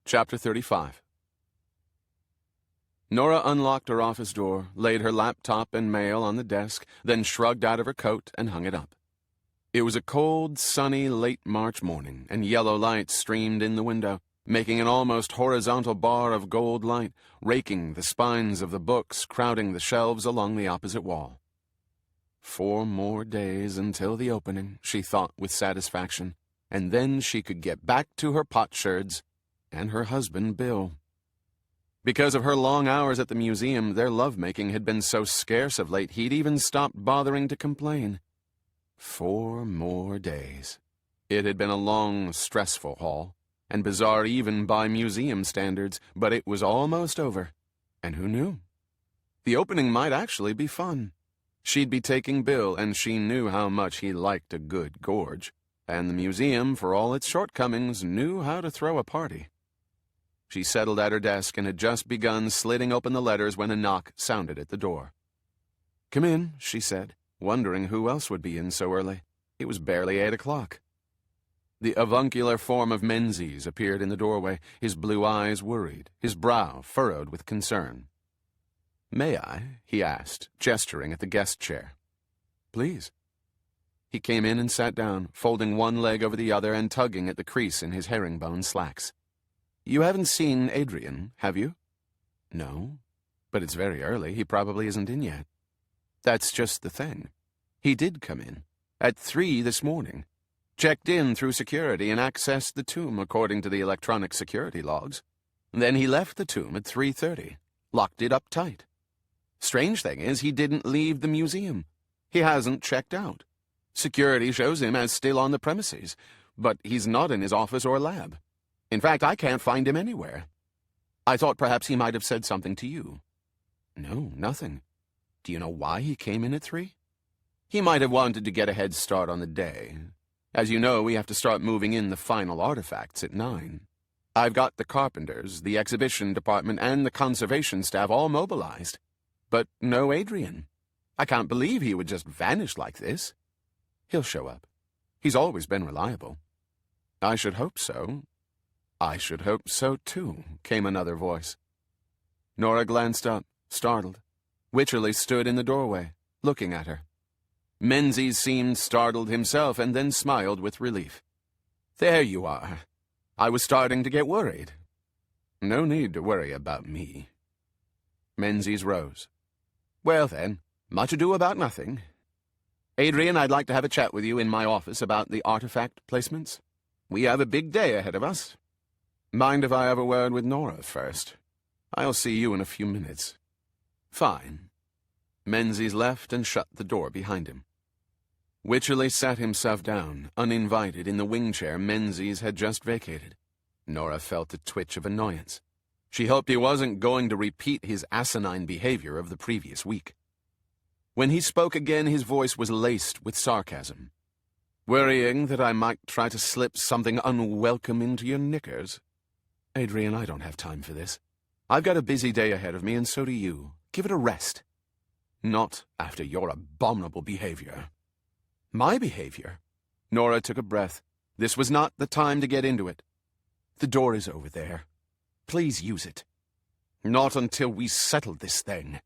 Speaker 2: Chapter 35. Nora unlocked her office door, laid her laptop and mail on the desk, then shrugged out of her coat and hung it up. It was a cold, sunny, late March morning, and yellow light streamed in the window, making an almost horizontal bar of gold light, raking the spines of the books crowding the shelves along the opposite wall. 4 more days until the opening, she thought with satisfaction, and then she could get back to her potsherds and her husband, Bill. Because of her long hours at the museum, their lovemaking had been so scarce of late he'd even stopped bothering to complain. 4 more days. It had been a long, stressful haul, and bizarre even by museum standards, but it was almost over. And who knew? The opening might actually be fun. She'd be taking Bill, and she knew how much he liked a good gorge, and the museum, for all its shortcomings, knew how to throw a party. She settled at her desk and had just begun slitting open the letters when a knock sounded at the door. "Come in," she said, wondering who else would be in so early. It was barely 8 o'clock. The avuncular form of Menzies appeared in the doorway, his blue eyes worried, his brow furrowed with concern. "May I?" he asked, gesturing at the guest chair. "Please." He came in and sat down, folding one leg over the other and tugging at the crease in his herringbone slacks. "You haven't seen Adrian, have you?" "No, but it's very early. He probably isn't in yet." "That's just the thing. He did come in, at 3 this morning, checked in through security and accessed the tomb according to the electronic security logs. Then he left the tomb at 3:30, locked it up tight. Strange thing is, he didn't leave the museum. He hasn't checked out. Security shows him as still on the premises, but he's not in his office or lab. In fact, I can't find him anywhere. I thought perhaps he might have said something to you." "No, nothing. Do you know why he came in at 3? "He might have wanted to get a head start on the day. As you know, we have to start moving in the final artifacts at 9. I've got the carpenters, the exhibition department, and the conservation staff all mobilized. But no Adrian. I can't believe he would just vanish like this." "He'll show up. He's always been reliable." "I should hope so." "I should hope so, too," came another voice. Nora glanced up, startled. Wycherley stood in the doorway, looking at her. Menzies seemed startled himself and then smiled with relief. "There you are. I was starting to get worried." "No need to worry about me." Menzies rose. "Well then, much ado about nothing. Adrian, I'd like to have a chat with you in my office about the artifact placements. We have a big day ahead of us. Mind if I have a word with Nora first? I'll see you in a few minutes." "Fine." Menzies left and shut the door behind him. Wycherley sat himself down, uninvited, in the wing chair Menzies had just vacated. Nora felt a twitch of annoyance. She hoped he wasn't going to repeat his asinine behavior of the previous week. When he spoke again, his voice was laced with sarcasm. "Worrying that I might try to slip something unwelcome into your knickers? Adrian, I don't have time for this. I've got a busy day ahead of me, and so do you. Give it a rest." "Not after your abominable behavior." "My behavior?" Nora took a breath. This was not the time to get into it. "The door is over there. Please use it." "Not until we settle this thing."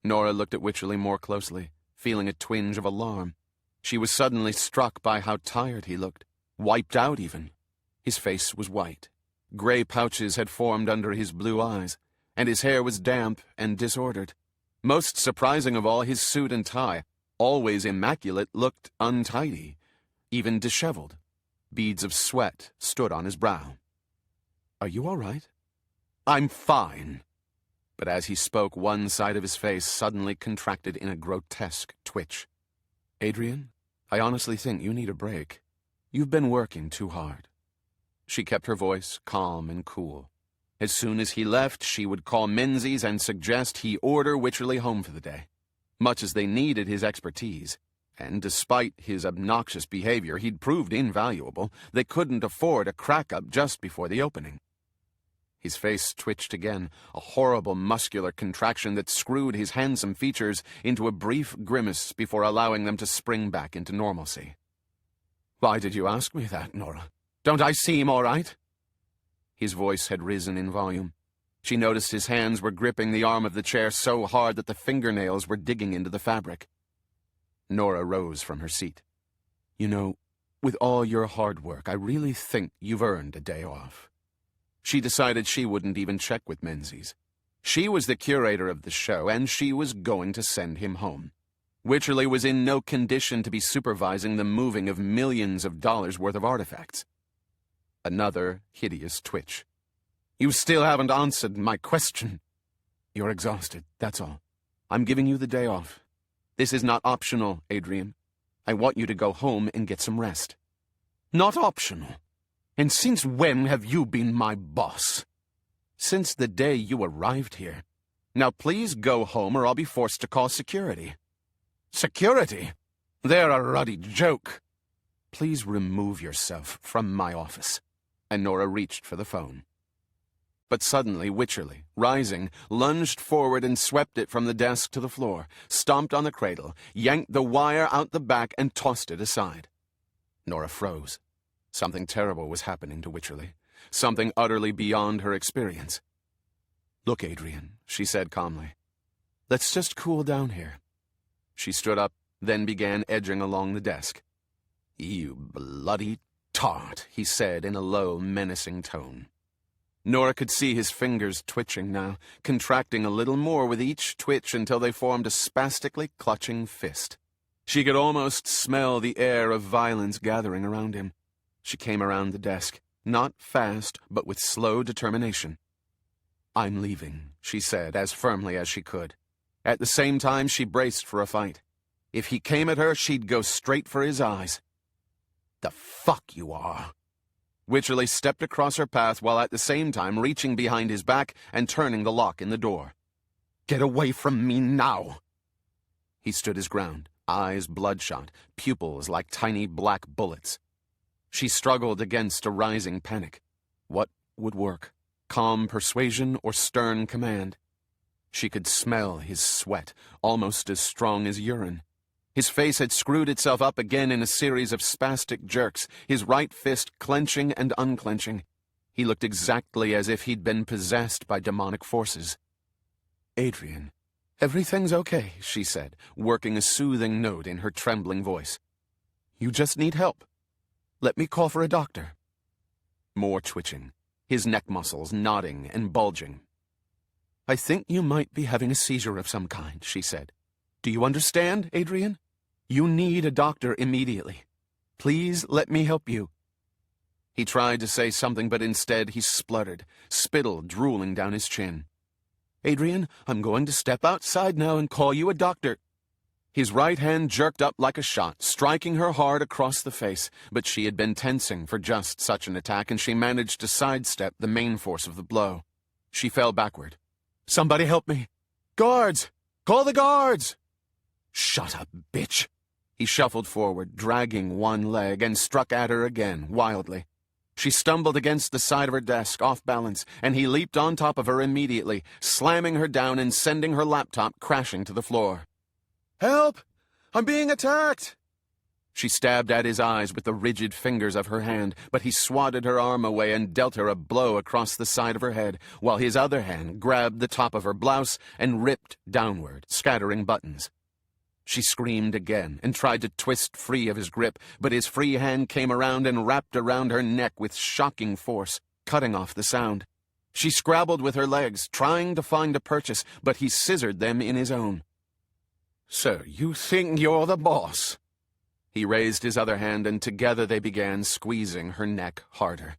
Speaker 2: Nora looked at Wycherley more closely, feeling a twinge of alarm. She was suddenly struck by how tired he looked, wiped out even. His face was white. Gray pouches had formed under his blue eyes, and his hair was damp and disordered. Most surprising of all, his suit and tie, always immaculate, looked untidy, even disheveled. Beads of sweat stood on his brow. "Are you all right?" "I'm fine." but as he spoke, one side of his face suddenly contracted in a grotesque twitch. "Adrian, I honestly think you need a break. You've been working too hard." She kept her voice calm and cool. As soon as he left, she would call Menzies and suggest he order Wycherley home for the day. Much as they needed his expertise, and despite his obnoxious behavior, he'd proved invaluable, they couldn't afford a crack-up just before the opening. His face twitched again, a horrible muscular contraction that screwed his handsome features into a brief grimace before allowing them to spring back into normalcy. "Why did you ask me that, Nora? Don't I seem all right?" His voice had risen in volume. She noticed his hands were gripping the arm of the chair so hard that the fingernails were digging into the fabric. Nora rose from her seat. "You know, with all your hard work, I really think you've earned a day off." She decided she wouldn't even check with Menzies. She was the curator of the show, and she was going to send him home. Wycherley was in no condition to be supervising the moving of millions of dollars worth of artifacts. Another hideous twitch. "You still haven't answered my question." "You're exhausted, that's all. I'm giving you the day off. This is not optional, Adrian. I want you to go home and get some rest." "Not optional? And since when have you been my boss?" "Since the day you arrived here. Now please go home or I'll be forced to call security." "Security? They're a ruddy joke." "Please remove yourself from my office." And Nora reached for the phone. But suddenly Wycherley, rising, lunged forward and swept it from the desk to the floor, stomped on the cradle, yanked the wire out the back, and tossed it aside. Nora froze. Something terrible was happening to Wycherley, something utterly beyond her experience. "Look, Adrian," she said calmly. "Let's just cool down here." She stood up, then began edging along the desk. "You bloody tart," he said in a low, menacing tone. Nora could see his fingers twitching now, contracting a little more with each twitch until they formed a spastically clutching fist. She could almost smell the air of violence gathering around him. She came around the desk, not fast, but with slow determination. "I'm leaving," she said, as firmly as she could. At the same time, she braced for a fight. If he came at her, she'd go straight for his eyes. "The fuck you are!" Wycherley stepped across her path while at the same time reaching behind his back and turning the lock in the door. "Get away from me now!" He stood his ground, eyes bloodshot, pupils like tiny black bullets. She struggled against a rising panic. What would work? Calm persuasion or stern command? She could smell his sweat, almost as strong as urine. His face had screwed itself up again in a series of spastic jerks, his right fist clenching and unclenching. He looked exactly as if he'd been possessed by demonic forces. "Adrian, everything's okay," she said, working a soothing note in her trembling voice. "You just need help. Let me call for a doctor." More twitching, his neck muscles knotting and bulging. "I think you might be having a seizure of some kind," she said. "Do you understand, Adrian? You need a doctor immediately. Please let me help you." He tried to say something, but instead he spluttered, spittle drooling down his chin. "Adrian, I'm going to step outside now and call you a doctor." His right hand jerked up like a shot, striking her hard across the face, but she had been tensing for just such an attack, and she managed to sidestep the main force of the blow. She fell backward. "Somebody help me! Guards! Call the guards!" "Shut up, bitch!" He shuffled forward, dragging one leg, and struck at her again, wildly. She stumbled against the side of her desk, off balance, and he leaped on top of her immediately, slamming her down and sending her laptop crashing to the floor. "Help! I'm being attacked!" She stabbed at his eyes with the rigid fingers of her hand, but he swatted her arm away and dealt her a blow across the side of her head, while his other hand grabbed the top of her blouse and ripped downward, scattering buttons. She screamed again and tried to twist free of his grip, but his free hand came around and wrapped around her neck with shocking force, cutting off the sound. She scrabbled with her legs, trying to find a purchase, but he scissored them in his own. "So you think you're the boss?" He raised his other hand, and together they began squeezing her neck harder.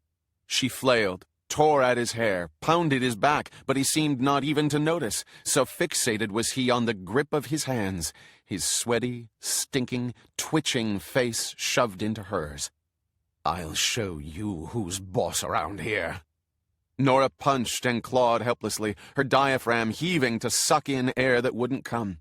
Speaker 2: She flailed, tore at his hair, pounded his back, but he seemed not even to notice, so fixated was he on the grip of his hands, his sweaty, stinking, twitching face shoved into hers. "I'll show you who's boss around here." Nora punched and clawed helplessly, her diaphragm heaving to suck in air that wouldn't come.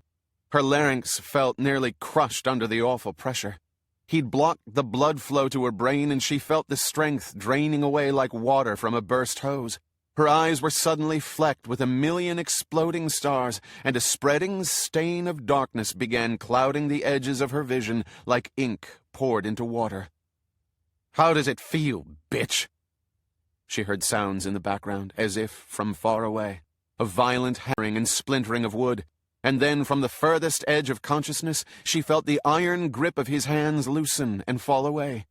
Speaker 2: Her larynx felt nearly crushed under the awful pressure. He'd blocked the blood flow to her brain, and she felt the strength draining away like water from a burst hose. Her eyes were suddenly flecked with a million exploding stars, and a spreading stain of darkness began clouding the edges of her vision like ink poured into water. "How does it feel, bitch?" She heard sounds in the background, as if from far away, a violent hammering and splintering of wood. And then, from the furthest edge of consciousness, she felt the iron grip of his hands loosen and fall away.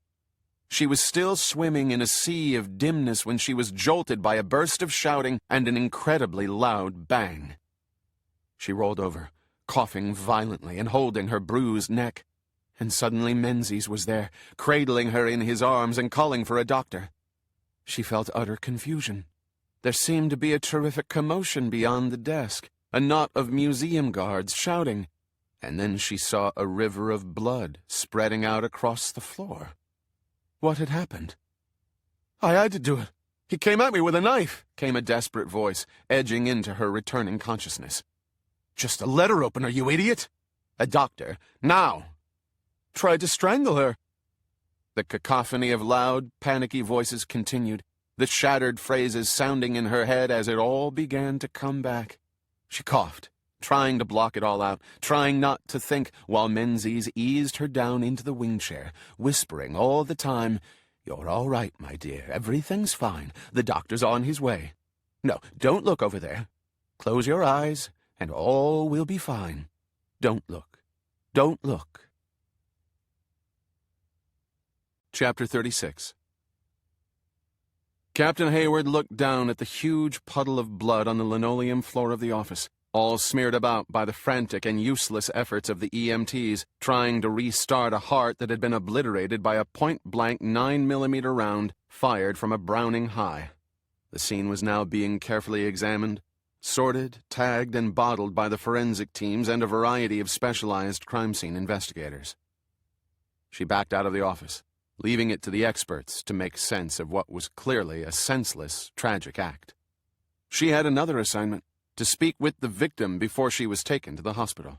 Speaker 2: She was still swimming in a sea of dimness when she was jolted by a burst of shouting and an incredibly loud bang. She rolled over, coughing violently and holding her bruised neck. And suddenly Menzies was there, cradling her in his arms and calling for a doctor. She felt utter confusion. There seemed to be a terrific commotion beyond the desk. A knot of museum guards shouting, and then she saw a river of blood spreading out across the floor. What had happened? "I had to do it. He came at me with a knife," came a desperate voice, edging into her returning consciousness. "Just a letter opener, you idiot!" "A doctor, now!" "Tried to strangle her." The cacophony of loud, panicky voices continued, the shattered phrases sounding in her head as it all began to come back. She coughed, trying to block it all out, trying not to think, while Menzies eased her down into the wing chair, whispering all the time, "You're all right, my dear. Everything's fine. The doctor's on his way. No, don't look over there. Close your eyes, and all will be fine. Don't look. Don't look." Chapter 36. Captain Hayward looked down at the huge puddle of blood on the linoleum floor of the office, all smeared about by the frantic and useless efforts of the EMTs trying to restart a heart that had been obliterated by a point-blank 9mm round fired from a Browning high. The scene was now being carefully examined, sorted, tagged, and bottled by the forensic teams and a variety of specialized crime scene investigators. She backed out of the office, leaving it to the experts to make sense of what was clearly a senseless, tragic act. She had another assignment, to speak with the victim before she was taken to the hospital.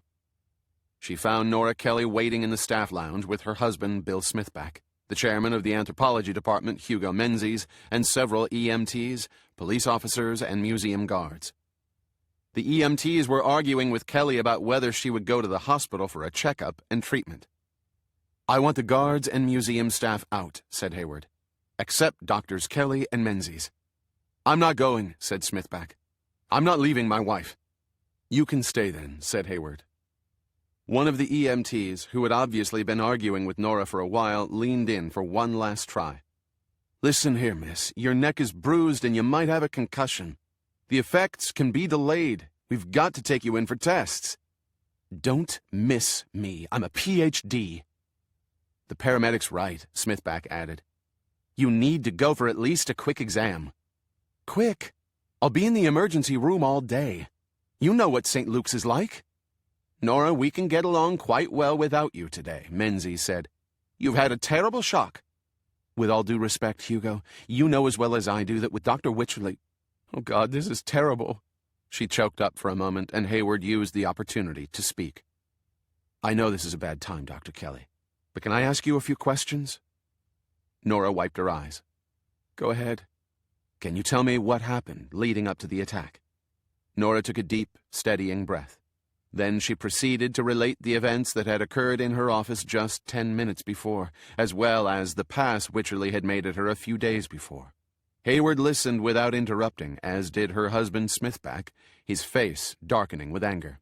Speaker 2: She found Nora Kelly waiting in the staff lounge with her husband, Bill Smithback, the chairman of the anthropology department, Hugo Menzies, and several EMTs, police officers, and museum guards. The EMTs were arguing with Kelly about whether she would go to the hospital for a checkup and treatment. "I want the guards and museum staff out," said Hayward, "except Doctors Kelly and Menzies." "I'm not going," said Smithback. "I'm not leaving my wife." "You can stay then," said Hayward. One of the EMTs, who had obviously been arguing with Nora for a while, leaned in for one last try. "Listen here, miss. Your neck is bruised and you might have a concussion. The effects can be delayed. We've got to take you in for tests." "Don't miss me. I'm a PhD. "The paramedic's right," Smithback added. "You need to go for at least a quick exam." "Quick? I'll be in the emergency room all day. You know what St. Luke's is like." "Nora, we can get along quite well without you today," Menzies said. "You've had a terrible shock." "With all due respect, Hugo, you know as well as I do that with Dr. Wycherley—" "Oh, God, this is terrible." She choked up for a moment, and Hayward used the opportunity to speak. "I know this is a bad time, Dr. Kelly. But can I ask you a few questions?" Nora wiped her eyes. "Go ahead. Can you tell me what happened leading up to the attack?" Nora took a deep, steadying breath. Then she proceeded to relate the events that had occurred in her office just 10 minutes before, as well as the pass Wycherley had made at her a few days before. Hayward listened without interrupting, as did her husband Smithback, his face darkening with anger.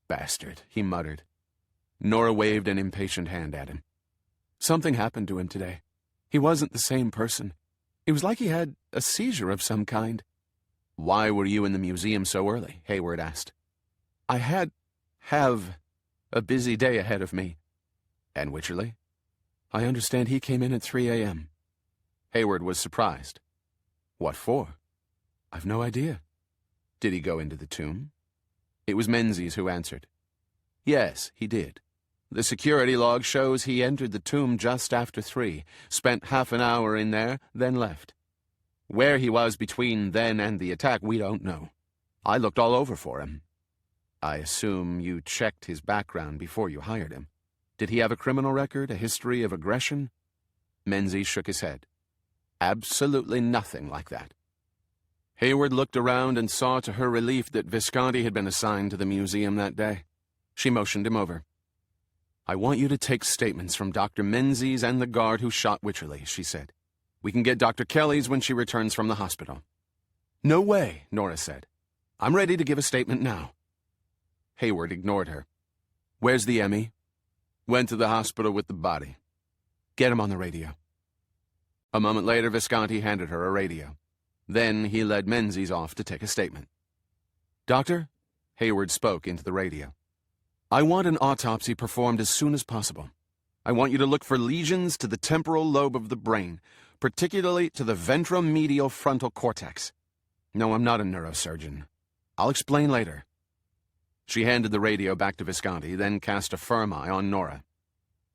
Speaker 2: "Bastard," he muttered. Nora waved an impatient hand at him. "Something happened to him today. He wasn't the same person. It was like he had a seizure of some kind." "Why were you in the museum so early?" Hayward asked. "I have a busy day ahead of me." "And Wycherley?" "I understand he came in at 3 a.m. Hayward was surprised. What for? I've no idea. Did he go into the tomb? It was Menzies who answered. Yes, he did. The security log shows he entered the tomb just after 3, spent half an hour in there, then left. Where he was between then and the attack, we don't know. I looked all over for him. I assume you checked his background before you hired him. Did he have a criminal record, a history of aggression? Menzies shook his head. Absolutely nothing like that. Hayward looked around and saw to her relief that Visconti had been assigned to the museum that day. She motioned him over. I want you to take statements from Dr. Menzies and the guard who shot Wycherley, she said. We can get Dr. Kelly's when she returns from the hospital. No way, Nora said. I'm ready to give a statement now. Hayward ignored her. Where's the Emmy? Went to the hospital with the body. Get him on the radio. A moment later, Visconti handed her a radio. Then he led Menzies off to take a statement. Doctor, Hayward spoke into the radio. I want an autopsy performed as soon as possible. I want you to look for lesions to the temporal lobe of the brain, particularly to the ventromedial frontal cortex. No, I'm not a neurosurgeon. I'll explain later. She handed the radio back to Visconti, then cast a firm eye on Nora.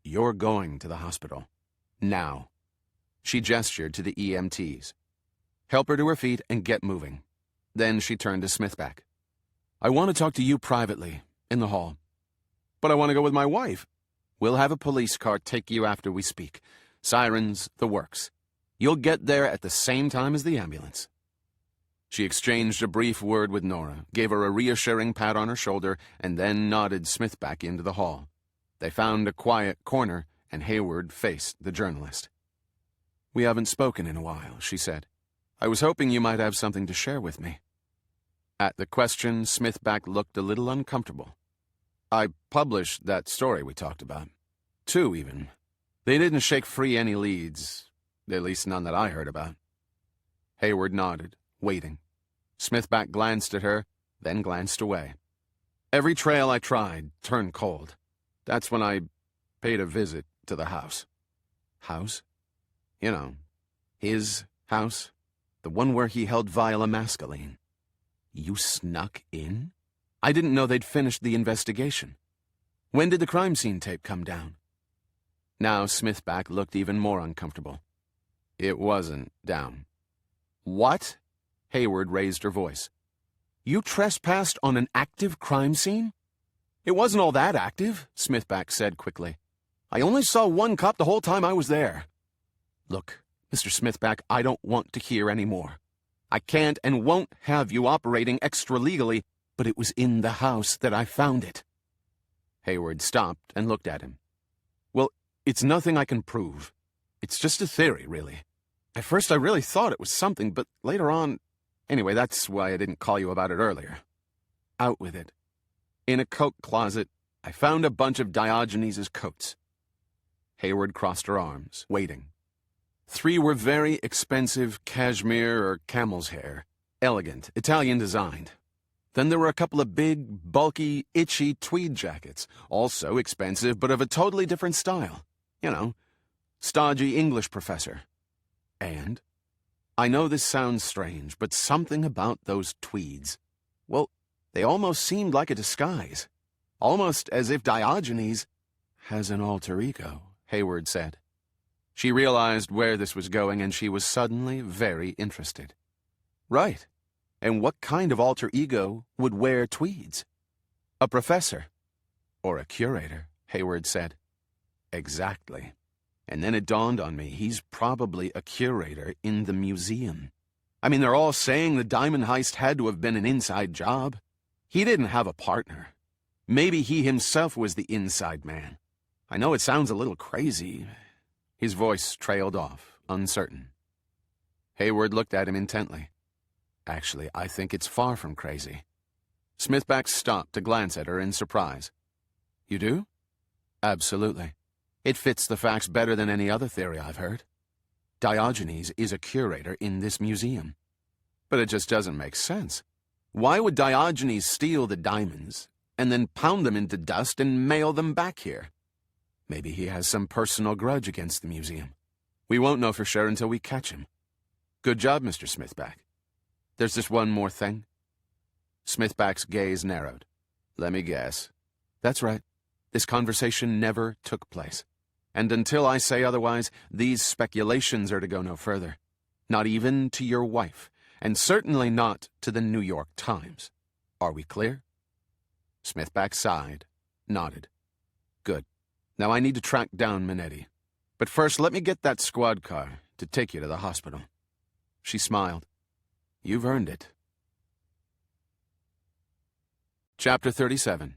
Speaker 2: You're going to the hospital. Now. She gestured to the EMTs. Help her to her feet and get moving. Then she turned to Smithback. I want to talk to you privately, in the hall. But I want to go with my wife. We'll have a police car take you after we speak. Sirens, the works. You'll get there at the same time as the ambulance. She exchanged a brief word with Nora, gave her a reassuring pat on her shoulder, and then nodded Smithback into the hall. They found a quiet corner, and Hayward faced the journalist. We haven't spoken in a while, she said. I was hoping you might have something to share with me. At the question, Smithback looked a little uncomfortable. I published that story we talked about. 2, even. They didn't shake free any leads, at least none that I heard about. Hayward nodded, waiting. Smithback glanced at her, then glanced away. Every trail I tried turned cold. That's when I paid a visit to the house. House? You know, his house. The one where he held Viola Mascaline. You snuck in? I didn't know they'd finished the investigation. When did the crime scene tape come down? Now Smithback looked even more uncomfortable. It wasn't down. What? Hayward raised her voice. You trespassed on an active crime scene? It wasn't all that active, Smithback said quickly. I only saw one cop the whole time I was there. Look, Mr. Smithback, I don't want to hear any more. I can't and won't have you operating extra-legally, but it was in the house that I found it. Hayward stopped and looked at him. Well, it's nothing I can prove. It's just a theory, really. At first I really thought it was something, but later on... Anyway, that's why I didn't call you about it earlier. Out with it. In a coat closet, I found a bunch of Diogenes' coats. Hayward crossed her arms, waiting. 3 were very expensive cashmere or camel's hair, elegant, Italian designed. Then there were a couple of big, bulky, itchy tweed jackets, also expensive but of a totally different style. You know, stodgy English professor. And, I know this sounds strange, but something about those tweeds, well, they almost seemed like a disguise. Almost as if Diogenes has an alter ego, Hayward said. She realized where this was going, and she was suddenly very interested. Right. And what kind of alter ego would wear tweeds? A professor. Or a curator, Hayward said. Exactly. And then it dawned on me, he's probably a curator in the museum. I mean, they're all saying the diamond heist had to have been an inside job. He didn't have a partner. Maybe he himself was the inside man. I know it sounds a little crazy. His voice trailed off, uncertain. Hayward looked at him intently. Actually, I think it's far from crazy. Smithback stopped to glance at her in surprise. You do? Absolutely. It fits the facts better than any other theory I've heard. Diogenes is a curator in this museum. But it just doesn't make sense. Why would Diogenes steal the diamonds and then pound them into dust and mail them back here? Maybe he has some personal grudge against the museum. We won't know for sure until we catch him. Good job, Mr. Smithback. There's just one more thing. Smithback's gaze narrowed. Let me guess. That's right. This conversation never took place. And until I say otherwise, these speculations are to go no further. Not even to your wife, and certainly not to the New York Times. Are we clear? Smithback sighed, nodded. Good. Now I need to track down Minetti. But first, let me get that squad car to take you to the hospital. She smiled. You've earned it. Chapter 37.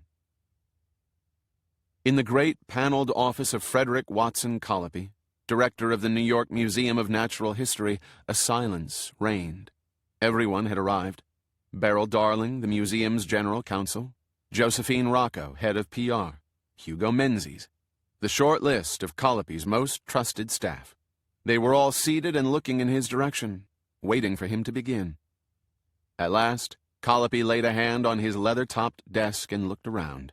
Speaker 2: In the great paneled office of Frederick Watson Colopy, director of the New York Museum of Natural History, a silence reigned. Everyone had arrived. Beryl Darling, the museum's general counsel, Josephine Rocco, head of PR, Hugo Menzies, the short list of Colopy's most trusted staff. They were all seated and looking in his direction, waiting for him to begin. At last, Colopy laid a hand on his leather-topped desk and looked around.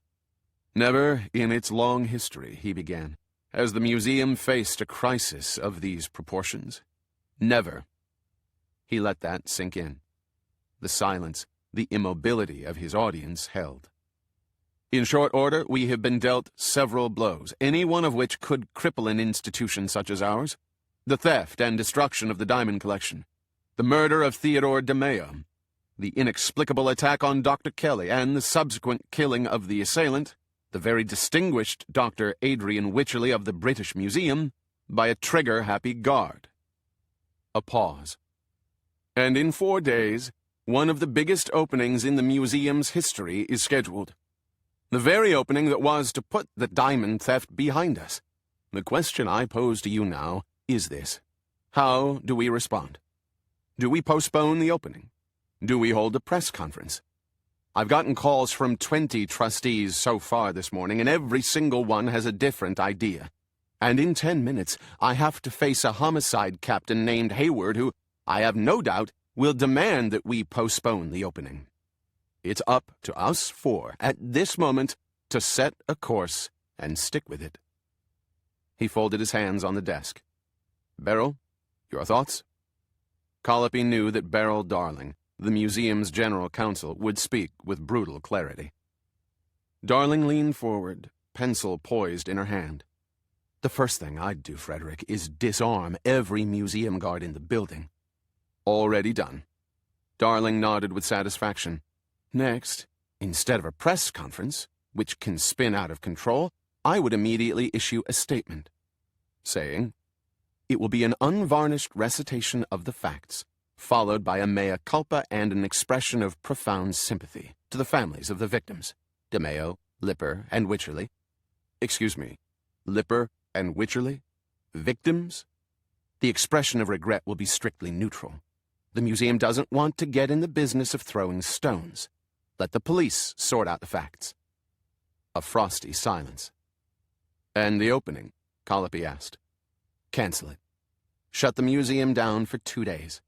Speaker 2: Never in its long history, he began, has the museum faced a crisis of these proportions. Never. He let that sink in. The silence, the immobility of his audience held. In short order, we have been dealt several blows, any one of which could cripple an institution such as ours. The theft and destruction of the diamond collection, the murder of Theodore DeMeo, the inexplicable attack on Dr. Kelly, and the subsequent killing of the assailant, the very distinguished Dr. Adrian Wycherley of the British Museum, by a trigger-happy guard. A pause. And in 4 days, one of the biggest openings in the museum's history is scheduled. The very opening that was to put the diamond theft behind us. The question I pose to you now is this. How do we respond? Do we postpone the opening? Do we hold a press conference? I've gotten calls from 20 trustees so far this morning, and every single one has a different idea. And in 10 minutes, I have to face a homicide captain named Hayward who, I have no doubt, will demand that we postpone the opening. It's up to us four, at this moment, to set a course and stick with it. He folded his hands on the desk. Beryl, your thoughts? Colopy knew that Beryl Darling, the museum's general counsel, would speak with brutal clarity. Darling leaned forward, pencil poised in her hand. The first thing I'd do, Frederick, is disarm every museum guard in the building. Already done. Darling nodded with satisfaction. Next, instead of a press conference, which can spin out of control, I would immediately issue a statement, saying, it will be an unvarnished recitation of the facts, followed by a mea culpa and an expression of profound sympathy to the families of the victims, DeMeo, Lipper, and Wycherley. Excuse me, Lipper and Wycherley? Victims? The expression of regret will be strictly neutral. The museum doesn't want to get in the business of throwing stones. Let the police sort out the facts. A frosty silence. And the opening? Colopy asked. Cancel it. Shut the museum down for 2 days.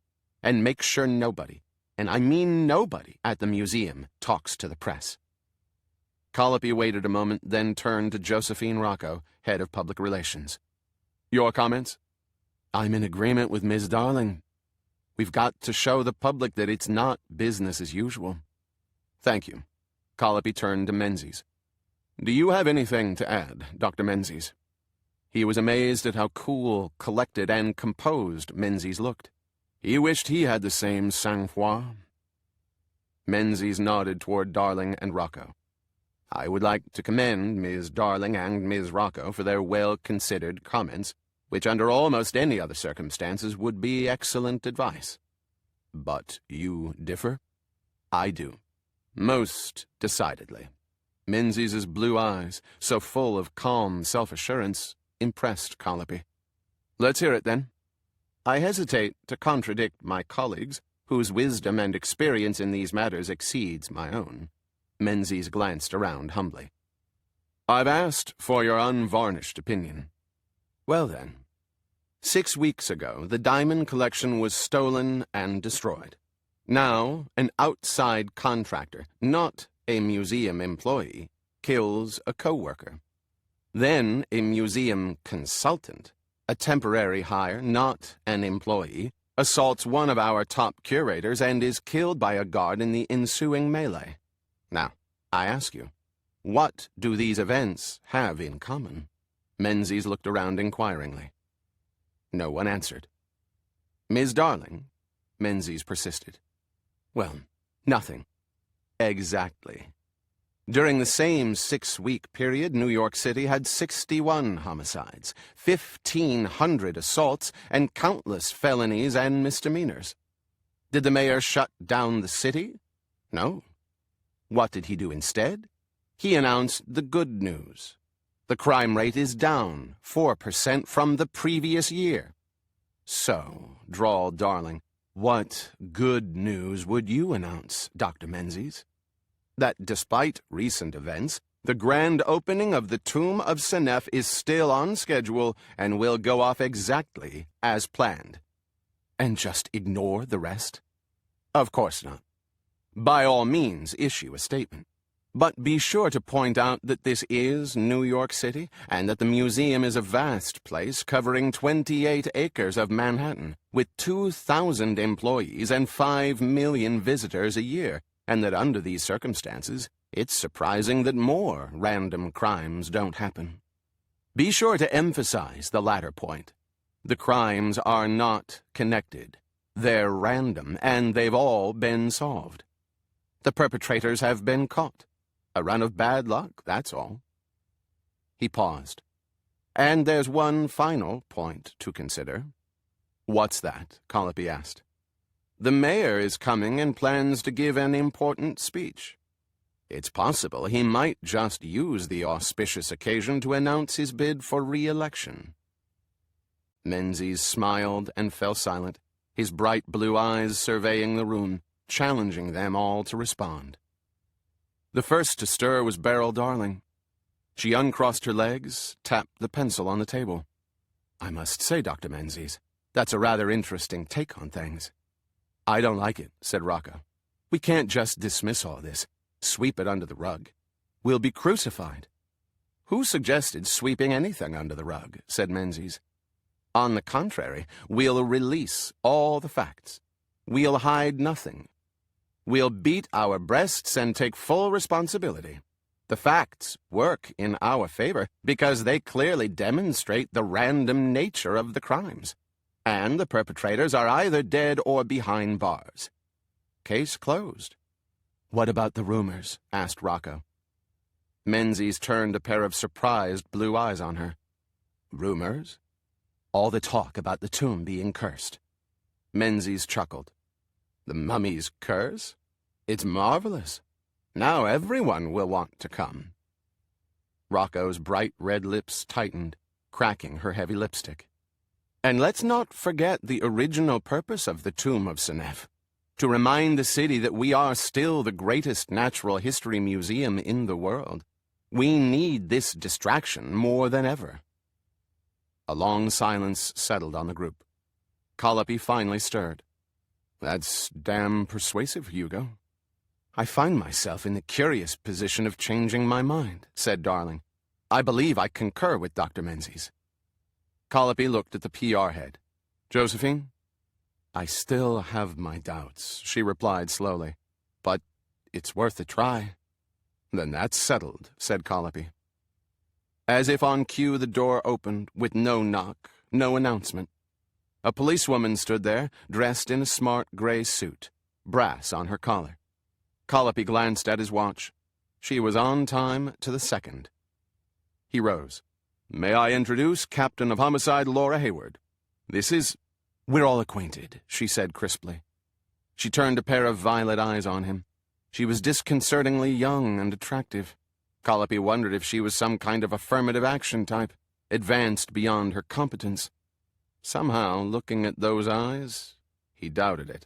Speaker 2: And make sure nobody, and I mean nobody, at the museum talks to the press. Colopy waited a moment, then turned to Josephine Rocco, head of public relations. Your comments? I'm in agreement with Ms. Darling. We've got to show the public that it's not business as usual. Thank you. Colopy turned to Menzies. Do you have anything to add, Dr. Menzies? He was amazed at how cool, collected, and composed Menzies looked. He wished he had the same sang-froid. Menzies nodded toward Darling and Rocco. I would like to commend Ms. Darling and Ms. Rocco for their well-considered comments, which under almost any other circumstances would be excellent advice. But you differ? I do. Most decidedly. Menzies' blue eyes, so full of calm self-assurance, impressed Colopy. Let's hear it, then. I hesitate to contradict my colleagues, whose wisdom and experience in these matters exceeds my own. Menzies glanced around humbly. I've asked for your unvarnished opinion. Well then, 6 weeks ago, the diamond collection was stolen and destroyed. Now, an outside contractor, not a museum employee, kills a co-worker. Then a museum consultant, a temporary hire, not an employee, assaults one of our top curators, and is killed by a guard in the ensuing melee. Now, I ask you, what do these events have in common? Menzies looked around inquiringly. No one answered. Ms. Darling, Menzies persisted. Well, nothing. Exactly. During the same 6-week period, New York City had 61 homicides, 1,500 assaults, and countless felonies and misdemeanors. Did the mayor shut down the city? No. What did he do instead? He announced the good news. The crime rate is down 4% from the previous year. So, drawled Darling, what good news would you announce, Dr. Menzies? That despite recent events, the grand opening of the tomb of Senef is still on schedule and will go off exactly as planned. And just ignore the rest? Of course not. By all means, issue a statement. But be sure to point out that this is New York City, and that the museum is a vast place covering 28 acres of Manhattan, with 2,000 employees and 5 million visitors a year, and that under these circumstances, it's surprising that more random crimes don't happen. Be sure to emphasize the latter point. The crimes are not connected. They're random, and they've all been solved. The perpetrators have been caught. A run of bad luck, that's all. He paused. And there's one final point to consider. What's that? Colopy asked. The mayor is coming and plans to give an important speech. It's possible he might just use the auspicious occasion to announce his bid for re-election. Menzies smiled and fell silent, his bright blue eyes surveying the room, challenging them all to respond. The first to stir was Beryl Darling. She uncrossed her legs, tapped the pencil on the table. I must say, Dr. Menzies, that's a rather interesting take on things. I don't like it, said Rocco. We can't just dismiss all this, sweep it under the rug. We'll be crucified. Who suggested sweeping anything under the rug, said Menzies. On the contrary, we'll release all the facts. We'll hide nothing. We'll beat our breasts and take full responsibility. The facts work in our favor because they clearly demonstrate the random nature of the crimes. And the perpetrators are either dead or behind bars. Case closed. What about the rumors? Asked Rocco. Menzies turned a pair of surprised blue eyes on her. Rumors? All the talk about the tomb being cursed. Menzies chuckled. The mummy's curse? It's marvelous. Now everyone will want to come. Rocco's bright red lips tightened, cracking her heavy lipstick. And let's not forget the original purpose of the tomb of Senef, to remind the city that we are still the greatest natural history museum in the world. We need this distraction more than ever. A long silence settled on the group. Colopy finally stirred. That's damn persuasive, Hugo. I find myself in the curious position of changing my mind, said Darling. I believe I concur with Dr. Menzies. Colopy looked at the PR head. Josephine? I still have my doubts, she replied slowly. But it's worth a try. Then that's settled, said Colopy. As if on cue, the door opened with no knock, no announcement. A policewoman stood there, dressed in a smart gray suit, brass on her collar. Colopy glanced at his watch. She was on time to the second. He rose. May I introduce Captain of Homicide Laura Hayward? This is... We're all acquainted, she said crisply. She turned a pair of violet eyes on him. She was disconcertingly young and attractive. Colopy wondered if she was some kind of affirmative action type, advanced beyond her competence. Somehow, looking at those eyes, he doubted it.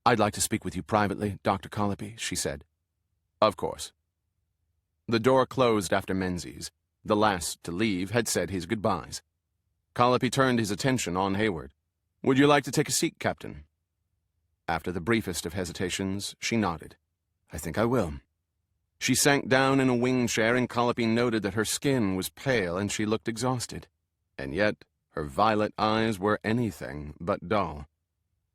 Speaker 2: I'd like to speak with you privately, Dr. Colopy, she said. Of course. The door closed after Menzies. The last to leave had said his goodbyes. Colopy turned his attention on Hayward. Would you like to take a seat, Captain? After the briefest of hesitations, she nodded. I think I will. She sank down in a wing chair, and Colopy noted that her skin was pale and she looked exhausted. And yet, her violet eyes were anything but dull.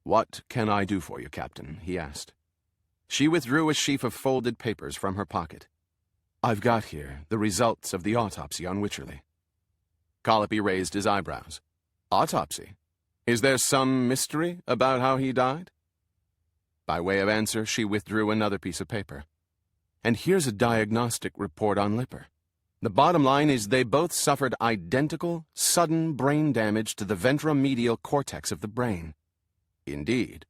Speaker 2: "What can I do for you, Captain?" he asked. She withdrew a sheaf of folded papers from her pocket. "I've got here the results of the autopsy on Wycherley." Colopy raised his eyebrows. "Autopsy? Is there some mystery about how he died?" By way of answer, she withdrew another piece of paper. "And here's a diagnostic report on Lipper. The bottom line is they both suffered identical, sudden brain damage to the ventromedial cortex of the brain." "Indeed?"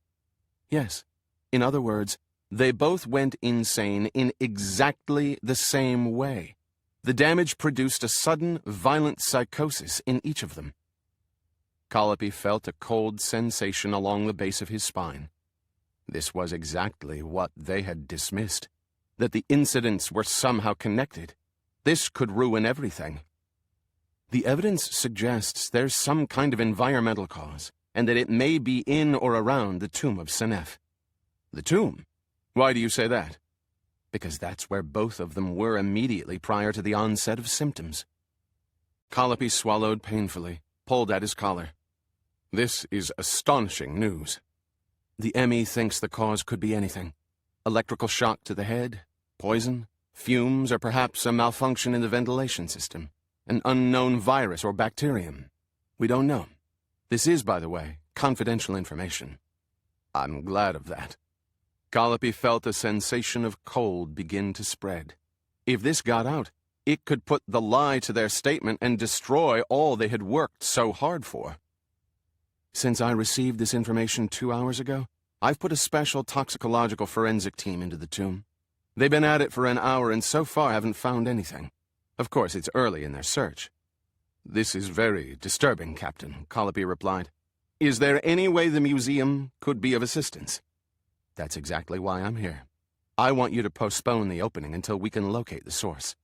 Speaker 2: "Yes. In other words, they both went insane in exactly the same way. The damage produced a sudden, violent psychosis in each of them." Colopy felt a cold sensation along the base of his spine. This was exactly what they had dismissed, that the incidents were somehow connected. This could ruin everything. "The evidence suggests there's some kind of environmental cause, and that it may be in or around the tomb of Senef." "The tomb? Why do you say that?" "Because that's where both of them were immediately prior to the onset of symptoms." Colopy swallowed painfully, pulled at his collar. "This is astonishing news." "The ME thinks the cause could be anything. Electrical shock to the head, poison, fumes, or perhaps a malfunction in the ventilation system. An unknown virus or bacterium. We don't know. This is, by the way, confidential information." "I'm glad of that." Colopy felt a sensation of cold begin to spread. If this got out, it could put the lie to their statement and destroy all they had worked so hard for. "Since I received this information 2 hours ago, I've put a special toxicological forensic team into the tomb. They've been at it for an hour and so far haven't found anything. Of course, it's early in their search." "This is very disturbing, Captain," Colopy replied. "Is there any way the museum could be of assistance?" "That's exactly why I'm here. I want you to postpone the opening until we can locate the source."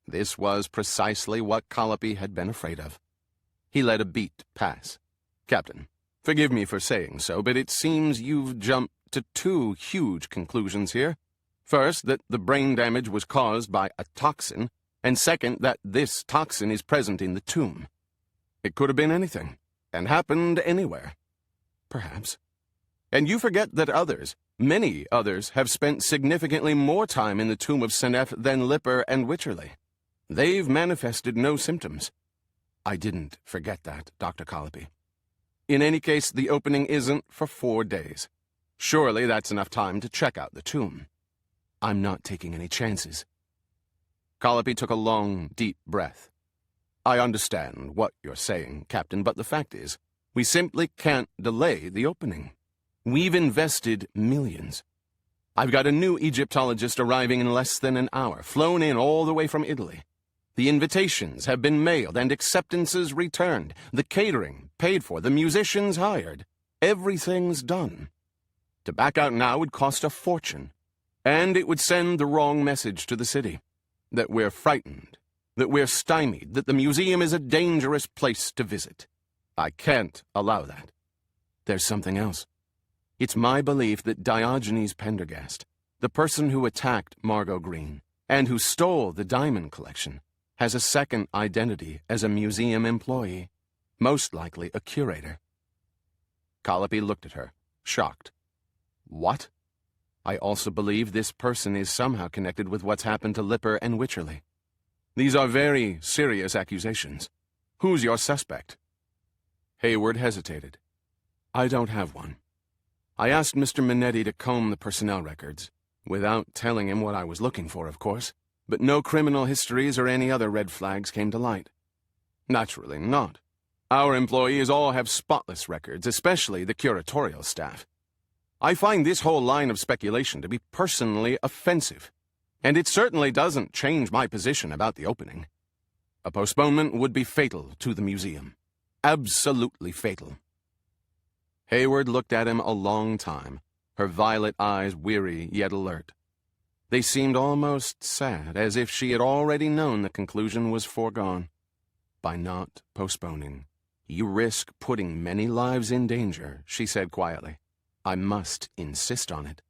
Speaker 2: This was precisely what Colopy had been afraid of. He let a beat pass. "Captain, forgive me for saying so, but it seems you've jumped to 2 huge conclusions here. First, that the brain damage was caused by a toxin, and second, that this toxin is present in the tomb. It could have been anything, and happened anywhere." "Perhaps." "And you forget that others, many others, have spent significantly more time in the tomb of Senef than Lipper and Wycherley. They've manifested no symptoms." "I didn't forget that, Dr. Colopy." "In any case, the opening isn't for 4 days. Surely that's enough time to check out the tomb." "I'm not taking any chances." Colopy took a long, deep breath. "I understand what you're saying, Captain, but the fact is, we simply can't delay the opening. We've invested millions. I've got a new Egyptologist arriving in less than an hour, flown in all the way from Italy. The invitations have been mailed and acceptances returned, the catering paid for, the musicians hired. Everything's done. To back out now would cost a fortune. And it would send the wrong message to the city. That we're frightened, that we're stymied, that the museum is a dangerous place to visit. I can't allow that." "There's something else. It's my belief that Diogenes Pendergast, the person who attacked Margot Green, and who stole the diamond collection, has a second identity as a museum employee, most likely a curator." Colopy looked at her, shocked. "What?" "I also believe this person is somehow connected with what's happened to Lipper and Wycherley. These are very serious accusations. Who's your suspect?" Hayward hesitated. "I don't have one. I asked Mr. Minetti to comb the personnel records, without telling him what I was looking for, of course, but no criminal histories or any other red flags came to light." "Naturally not. Our employees all have spotless records, especially the curatorial staff. I find this whole line of speculation to be personally offensive, and it certainly doesn't change my position about the opening. A postponement would be fatal to the museum. Absolutely fatal." Hayward looked at him a long time, her violet eyes weary yet alert. They seemed almost sad, as if she had already known the conclusion was foregone. "By not postponing, you risk putting many lives in danger," she said quietly. "I must insist on it."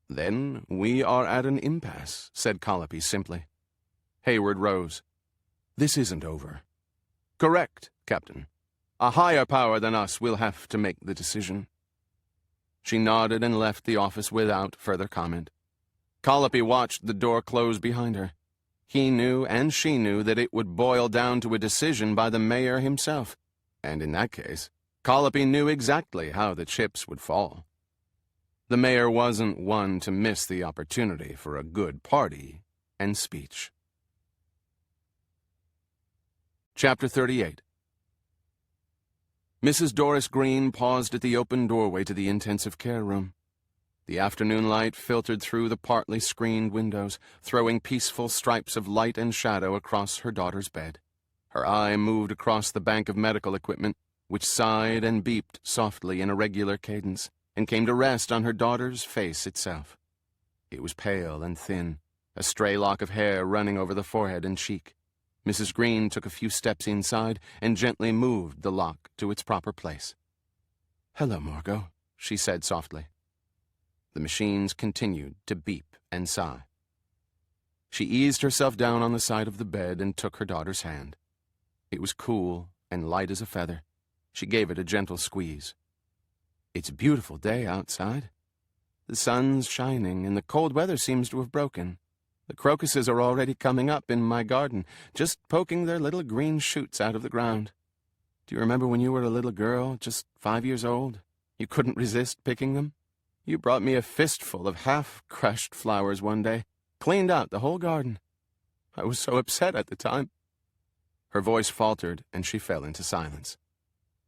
Speaker 2: "Then we are at an impasse," said Colopy simply. Hayward rose. "This isn't over." "Correct, Captain. A higher power than us will have to make the decision. She nodded and left the office without further comment. Colopy watched the door close behind her. He knew, and she knew, that it would boil down to a decision by the mayor himself. And in that case, Colopy knew exactly how the chips would fall. The mayor wasn't one to miss the opportunity for a good party and speech. Chapter 38. Mrs. Doris Green paused at the open doorway to the intensive care room. The afternoon light filtered through the partly screened windows, throwing peaceful stripes of light and shadow across her daughter's bed. Her eye moved across the bank of medical equipment, which sighed and beeped softly in a regular cadence, and came to rest on her daughter's face itself. It was pale and thin, a stray lock of hair running over the forehead and cheek. Mrs. Green took a few steps inside and gently moved the lock to its proper place. "Hello, Margot," she said softly. The machines continued to beep and sigh. She eased herself down on the side of the bed and took her daughter's hand. It was cool and light as a feather. She gave it a gentle squeeze. "It's a beautiful day outside. The sun's shining and the cold weather seems to have broken. The crocuses are already coming up in my garden, just poking their little green shoots out of the ground. Do you remember when you were a little girl, just 5 years old? You couldn't resist picking them? You brought me a fistful of half-crushed flowers one day, cleaned out the whole garden. I was so upset at the time." Her voice faltered, and she fell into silence.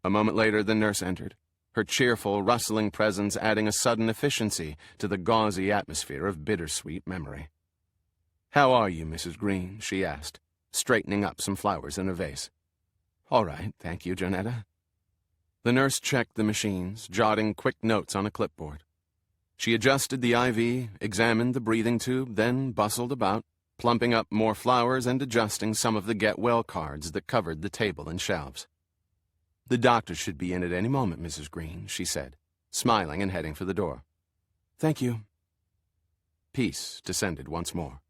Speaker 2: A moment later, the nurse entered, her cheerful, rustling presence adding a sudden efficiency to the gauzy atmosphere of bittersweet memory. "How are you, Mrs. Green?" she asked, straightening up some flowers in a vase. "All right, thank you, Janetta." The nurse checked the machines, jotting quick notes on a clipboard. She adjusted the IV, examined the breathing tube, then bustled about, plumping up more flowers and adjusting some of the get-well cards that covered the table and shelves. "The doctor should be in at any moment, Mrs. Green," she said, smiling and heading for the door. "Thank you." Peace descended once more.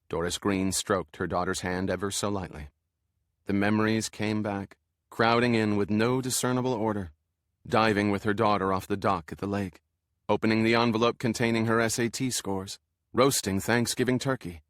Speaker 2: Doris Green stroked her daughter's hand ever so lightly. The memories came back, crowding in with no discernible order, diving with her daughter off the dock at the lake, opening the envelope containing her SAT scores, roasting Thanksgiving turkey,